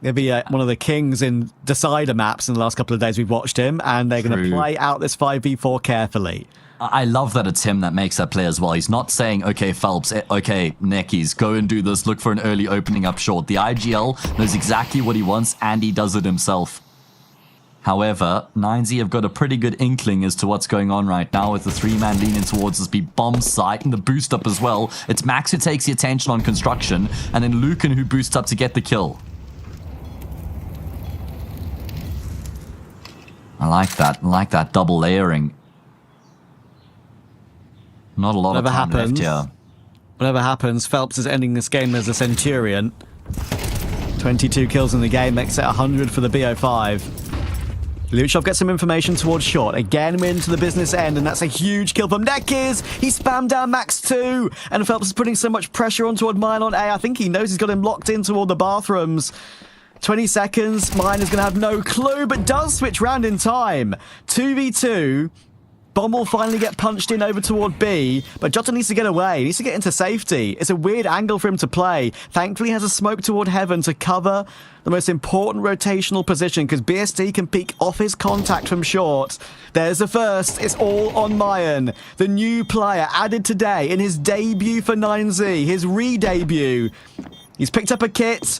S4: He'll be one of the kings in decider maps in the last couple of days we've watched him. And they're going to play out this 5v4 carefully.
S5: I love that it's him that makes that play as well. He's not saying, okay, Phelps, okay, Neckies, go and do this, look for an early opening up short. The IGL knows exactly what he wants, and he does it himself. However, 9Z have got a pretty good inkling as to what's going on right now with the 3-man leaning towards this B bomb site and the boost up as well. It's Max who takes the attention on construction, and then Lucan who boosts up to get the kill. I like that double layering. Not a lot of time left here.
S4: Whatever happens, Phelps is ending this game as a Centurion. 22 kills in the game, makes it 100 for the BO5. Luchov gets some information towards short. Again, we're into the business end, and that's a huge kill from Neckies. He spammed down Max 2, and Phelps is putting so much pressure on toward Mine on A. I think he knows he's got him locked in toward the bathrooms. 20 seconds, Mine is going to have no clue, but does switch round in time. 2v2. Bomb will finally get punched in over toward B, but Jota needs to get away. He needs to get into safety. It's a weird angle for him to play. Thankfully, he has a smoke toward Heaven to cover the most important rotational position, because BSD can peek off his contact from short. There's the first. It's all on Mayan, the new player added today in his debut for 9Z, his re-debut. He's picked up a kit.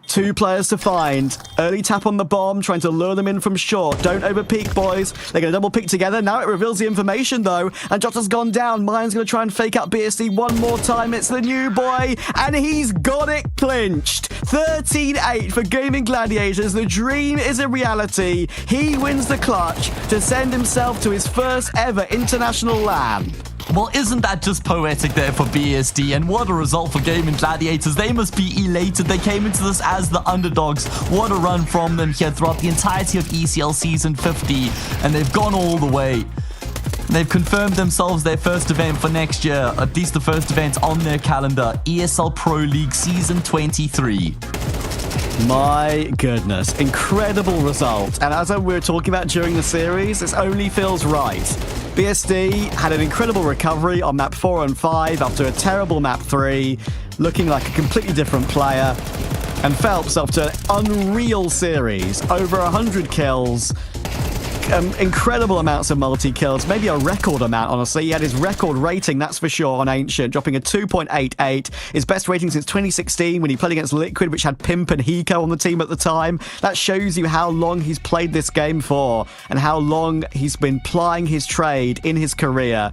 S4: 2 players to find. Early tap on the bomb, trying to lure them in from short. Don't over peek, boys. They're going to double peek together. Now it reveals the information, though. And Jota's gone down. Mayan's going to try and fake out BSD one more time. It's the new boy. And he's got it clinched. 13-8 for Gaimin Gladiators. The dream is a reality. He wins the clutch to send himself to his first ever international LAN.
S5: Well, isn't that just poetic there for BSD? And what a result for Gaimin Gladiators. They must be elated. They came into this as the underdogs. What a run from them here throughout the entirety of ECL Season 50. And they've gone all the way. They've confirmed themselves their first event for next year. At least the first event on their calendar. ESL Pro League Season 23.
S4: My goodness, incredible result. And as we were talking about during the series, this only feels right. BSD had an incredible recovery on map 4 and 5 after a terrible map 3, looking like a completely different player. And Phelps, after an unreal series, over 100 kills, incredible amounts of multi-kills, maybe a record amount, honestly. He had his record rating, that's for sure, on Ancient, dropping a 2.88, his best rating since 2016 when he played against Liquid, which had Pimp and Hiko on the team at the time. That shows you how long he's played this game for and how long he's been plying his trade in his career.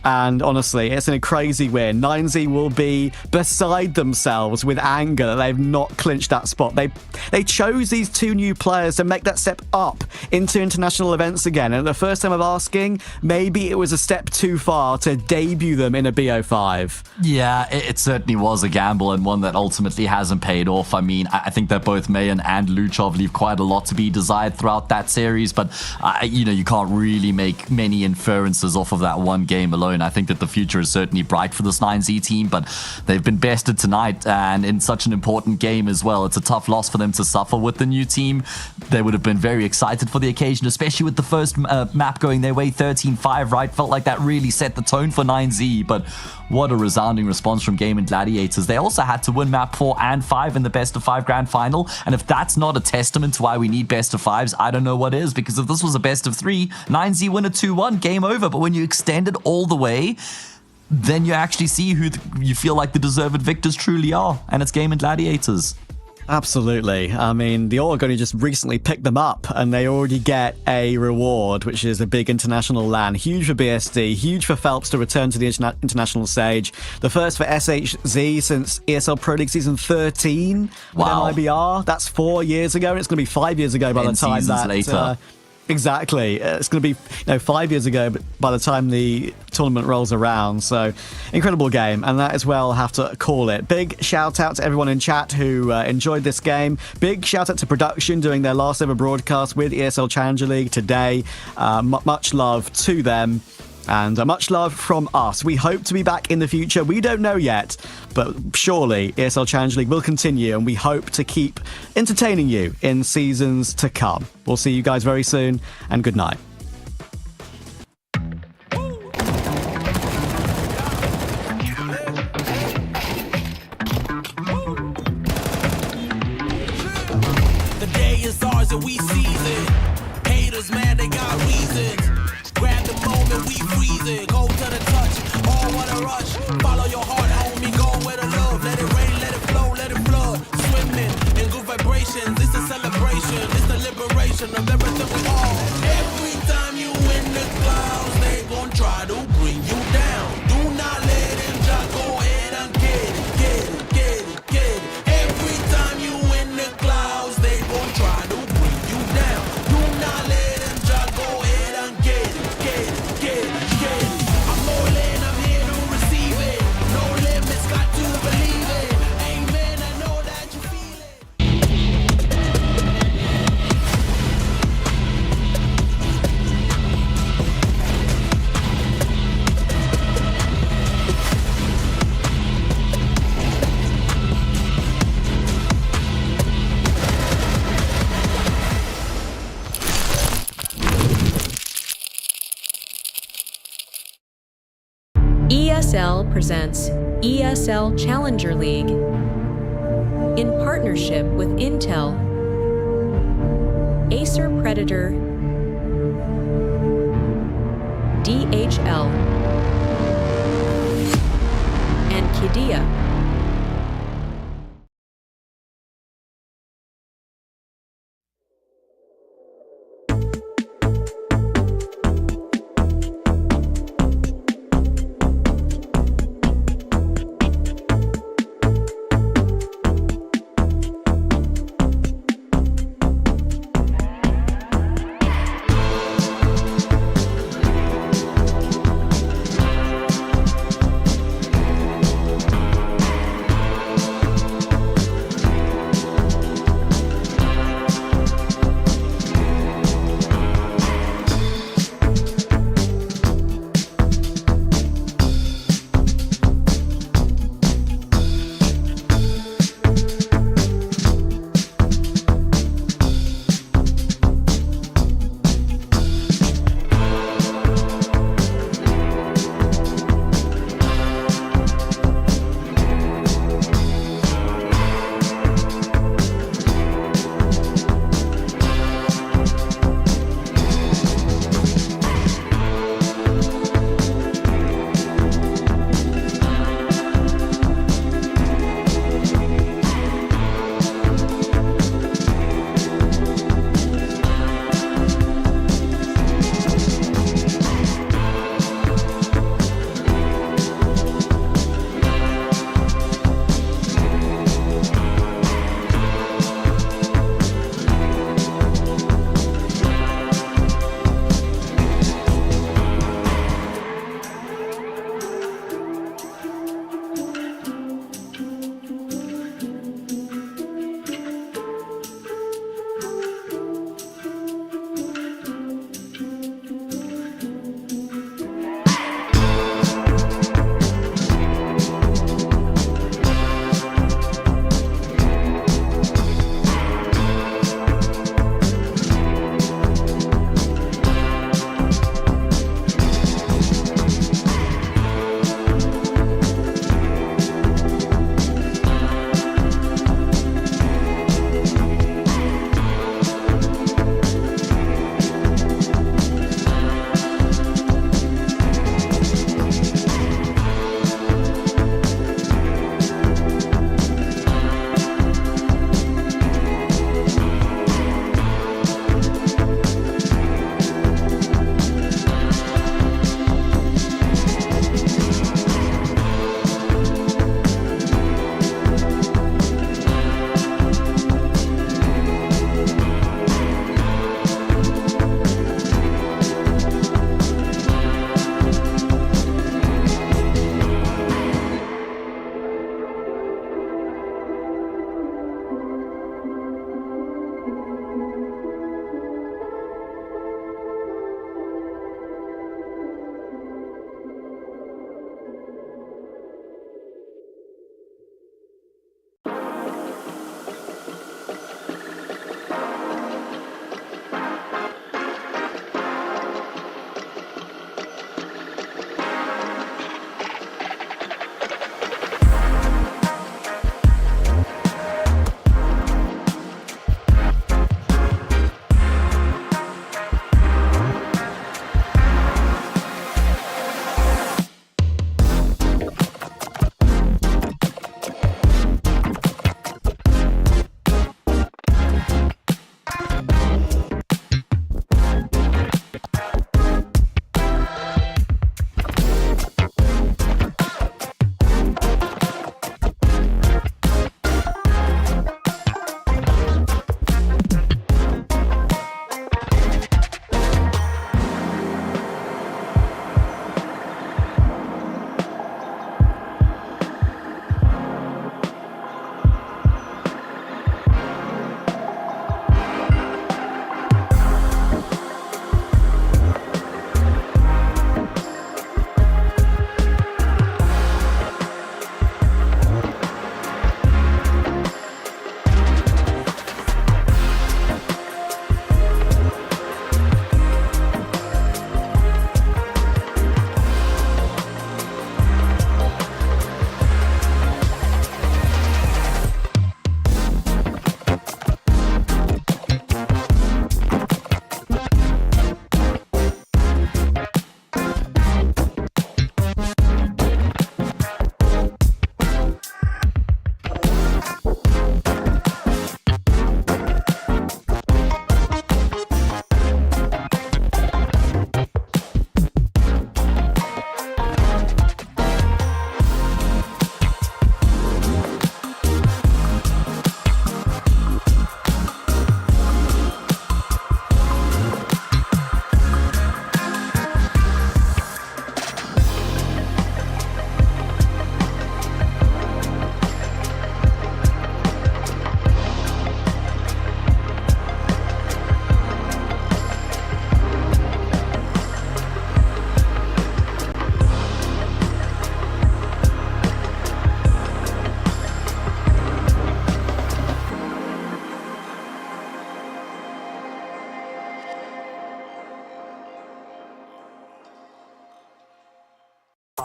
S4: And honestly, it's a crazy win. 9Z will be beside themselves with anger that they've not clinched that spot. They chose these 2 new players to make that step up into international events again. And at the first time of asking, maybe it was a step too far to debut them in a BO5.
S5: Yeah, it certainly was a gamble, and one that ultimately hasn't paid off. I mean, I think that both Mayan and Luchov leave quite a lot to be desired throughout that series, but you can't really make many inferences off of that one game alone. I think that the future is certainly bright for this 9Z team, but they've been bested tonight and in such an important game as well. It's a tough loss for them to suffer with the new team. They would have been very excited for the occasion, especially with the first map going their way, 13-5, right? Felt like that really set the tone for 9Z, but what a resounding response from Gaimin Gladiators. They also had to win map 4 and 5 in the best of 5 grand final, and if that's not a testament to why we need best of 5s, I don't know what is, because if this was a best of 3, 9Z win a 2-1, game over. But when you extend it all the way, then you actually see who you feel like the deserved victors truly are, and it's Gaimin Gladiators.
S4: Absolutely. I mean, the Oregon just recently picked them up and they already get a reward, which is a big international LAN. Huge for BSD, huge for Phelps to return to the international stage. The first for SHZ since ESL Pro League Season 13 with
S5: Wow.
S4: MIBR. That's 4 years ago, and it's going to be 5 years ago by the
S5: 10
S4: time
S5: seasons
S4: that...
S5: later.
S4: Exactly. It's going to be 5 years ago by the time the tournament rolls around. So, incredible game. And that as well, have to call it. Big shout out to everyone in chat who enjoyed this game. Big shout out to production doing their last ever broadcast with ESL Challenger League today. Much love to them. And much love from us. We hope to be back in the future. We don't know yet, but surely ESL Challenge League will continue, and we hope to keep entertaining you in seasons to come. We'll see you guys very soon, and good night.
S8: The day is ours and we seize it. Haters, man, they got reasons. Grab the moment, we freeze it. Go to the touch, all wanna rush. Follow your heart, homie, go where the love. Let it rain, let it flow, let it flood. Swimming in good vibrations, it's a celebration. It's the liberation of everything we are. Every time you in the clouds, they gon' try to bring you down. Do not let them just go ahead and get it, get it, get it, get it. Every time you in the clouds, they gon' try to bring you down. Do not let them just go ahead and get it, get it, get it, get it. I'm all in, I'm here to receive it. No limits, got to believe it. Amen, I know that you feel it.
S3: ESL presents ESL Challenger League in partnership with Intel, Acer Predator, DHL, and Qiddiya.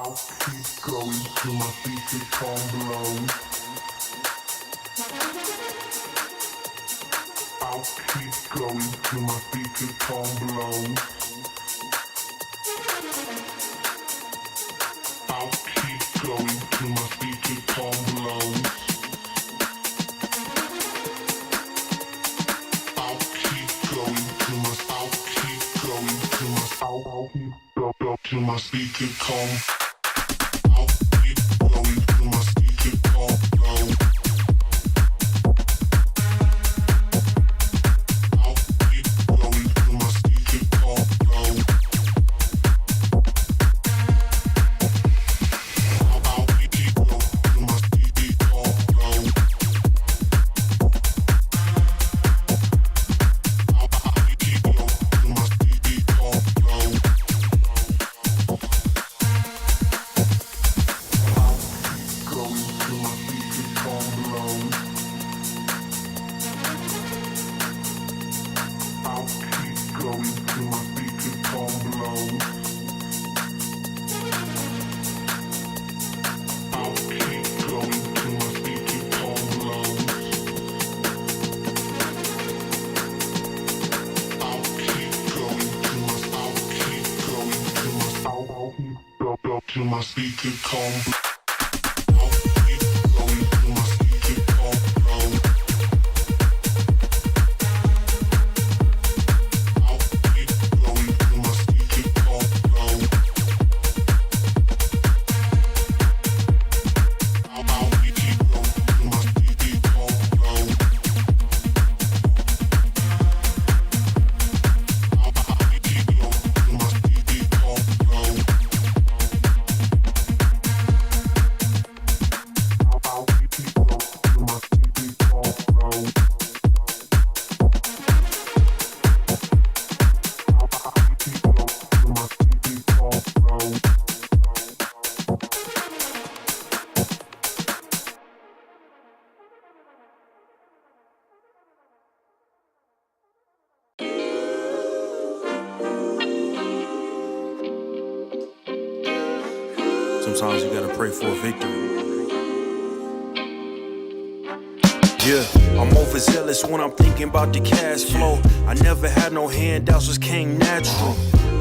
S1: I'll keep going till my feet become blown. I'll keep going till my feet become blown. I'll keep going till my feet become blown. I'll keep going till my I'll keep going till my I'll keep go till my feet become. I'll keep going till my feet become blown. I'll keep going till my feet become blown. I'll keep going till my feet become blown. I'll keep going till my feet become blown. Going till my feet become blown. I'll keep going till my feet become blown. I'll keep going till my feet become blown. I'll keep going till my I'll keep going till my I'll keep go till my feet become blown. I'll keep going till my feet become blown. I'll keep going till my feet become blown. I'll keep going till my feet become blown. I'll keep going till my feet become blown. I'll keep going till my feet become blown. I'll keep going till my feet become blown.
S2: Sometimes you gotta pray for a victory. Yeah, I'm overzealous when I'm thinking about the cash flow. I never had no handouts, just came natural.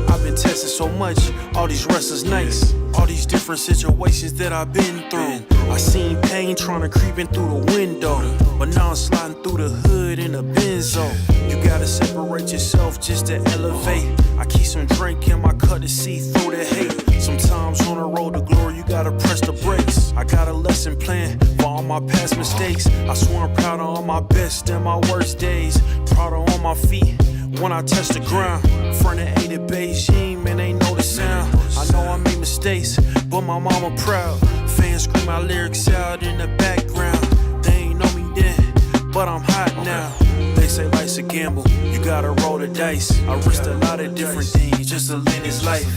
S2: I've been tested so much, all these wrestlers nice. All these different situations that I've been through. I seen pain trying to creep in through the window, but now I'm sliding through the hood in a Benzo. You gotta separate yourself just to elevate. I keep some drink in my cup to see through the hate. Sometimes on the road to glory, you gotta press the brakes. I got a lesson plan for all my past mistakes. I swear I'm proud of all my best and my worst days. Proud of on my feet when I touch the ground. Front of A to Beijing, man, they know the sound. I know I made mistakes, but my mama proud. Fans scream my lyrics out in the background. They ain't know me then, but I'm hot now. They say life's a gamble, you gotta roll the dice. I risked a lot of different things just to live this life.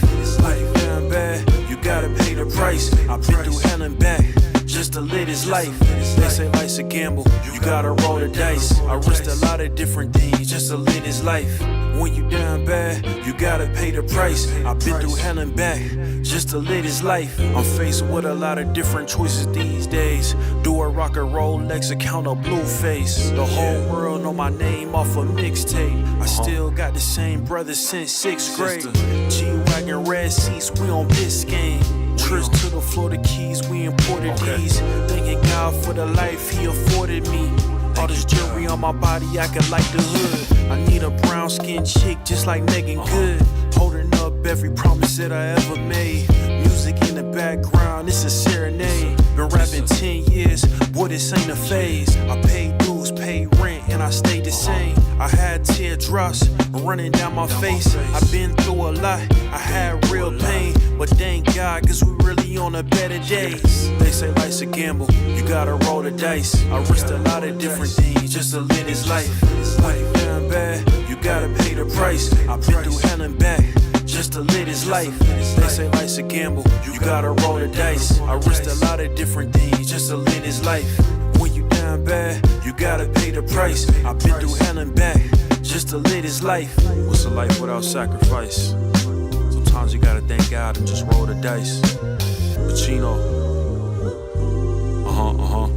S2: Life down bad, you gotta pay the price. I've been through hell and back just to live this life. They say life's a gamble, you gotta roll the dice. I risked a lot of different things just to live this life. When you down bad, you gotta pay the price. I've been through hell and back just to live this life. I'm faced with a lot of different choices these days. Do a rock and Rolex account or blue face. The whole world know my name off a mixtape. I still got the same brothers since 6th grade. G-Wagon, red seats, we on Biscayne. Trips to the Florida Keys, we imported these. Thanking God for the life he afforded me. All this jewelry on my body, acting like the hood. I need a brown skinned chick just like Megan Good. Holding up every promise that I ever made. Music in the background, it's a serenade. Been rapping 10 years, boy, this ain't a phase. I paid dues, paid rent, and I stayed the same. I had teardrops running down my face. I've been through a lot, I had real pain. But thank God, cause we really on a better days. They say life's a gamble, you gotta roll the dice. I risked a lot of different things just to live this life. When it down bad, you gotta pay the price. I've been through hell and back just to live this life. They say life's a gamble, you gotta roll the dice. I risked a lot of different things just to live this life. When you down bad, you gotta pay the price. I've been through hell and back just to live this life. What's a life without sacrifice? Sometimes you gotta thank God and just roll the dice. Pacino. Uh-huh.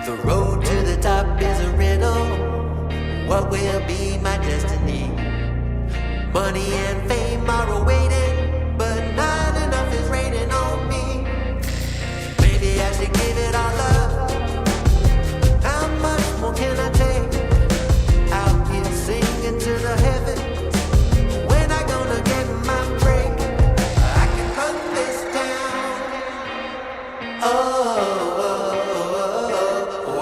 S6: The road to the top is a riddle. What will be my destiny? Money and fame are awaiting, but not enough is raining on me. Maybe I should give it all up. How much more can I take? Out here singing to the heavens. When I gonna get my break? I can run this town. Oh.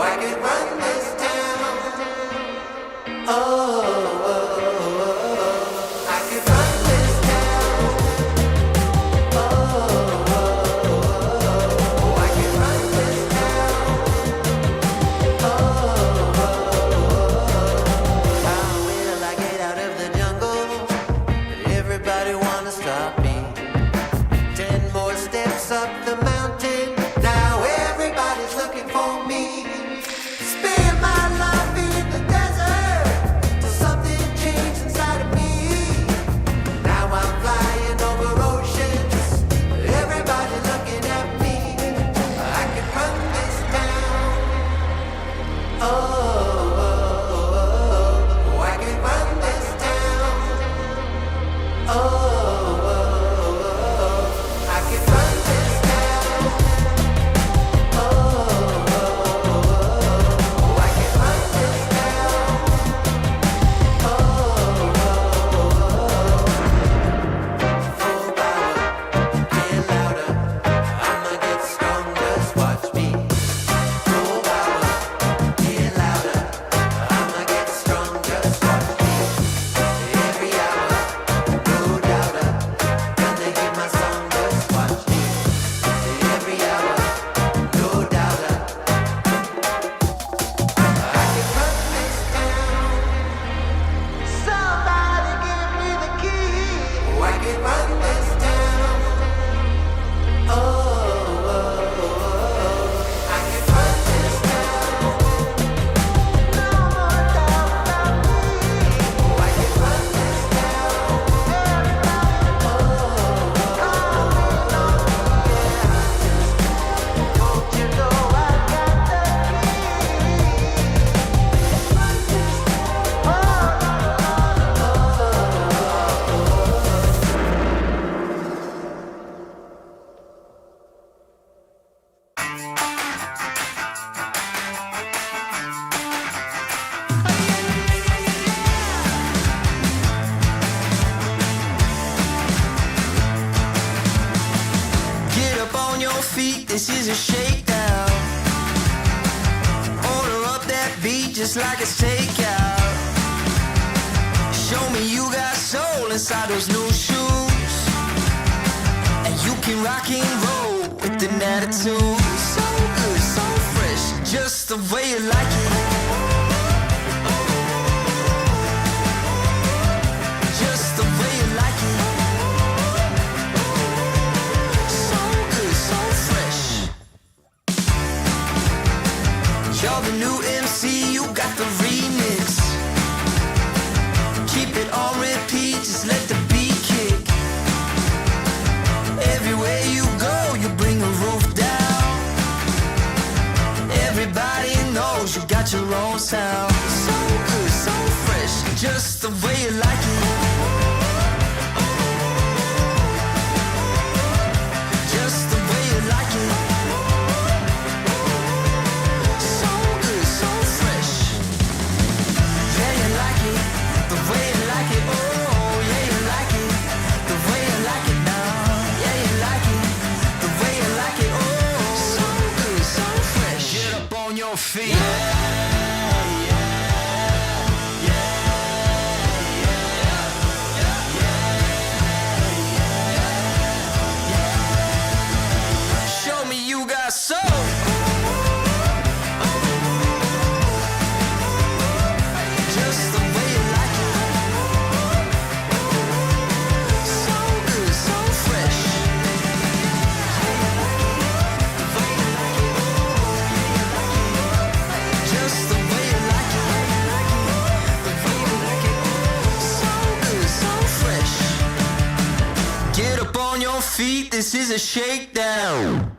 S6: I can run this town. Oh, I can run this town. Oh, I can run this town. Oh, how will I get out of the jungle? Everybody wanna stop me. 10 more steps up the mountain. Now everybody
S7: feet, this is a shakedown. Order up that beat just like it's takeout. Show me you got soul inside those new shoes, and you can rock and roll with an attitude. So good, so fresh, just the way you like it. Just the way you like it. So good, so fresh. You're the new MC, you got the remix. Keep it on repeat, just let the beat kick. Everywhere you go, you bring the roof down. Everybody knows you got your own sound. So good, so fresh, just the way you like it. Just the way you like it. So good, so fresh. Yeah, you like it, the way you like it. Oh, yeah, you like it, the way you like it now. Yeah, you like it, the way you like it. Oh, so good, so fresh. Get up on your feet. Show me you got soul. Just the way you like it. So good, so fresh. Just the way you like it. The way you like it. So good, so fresh. Get up on your feet, this is a shakedown.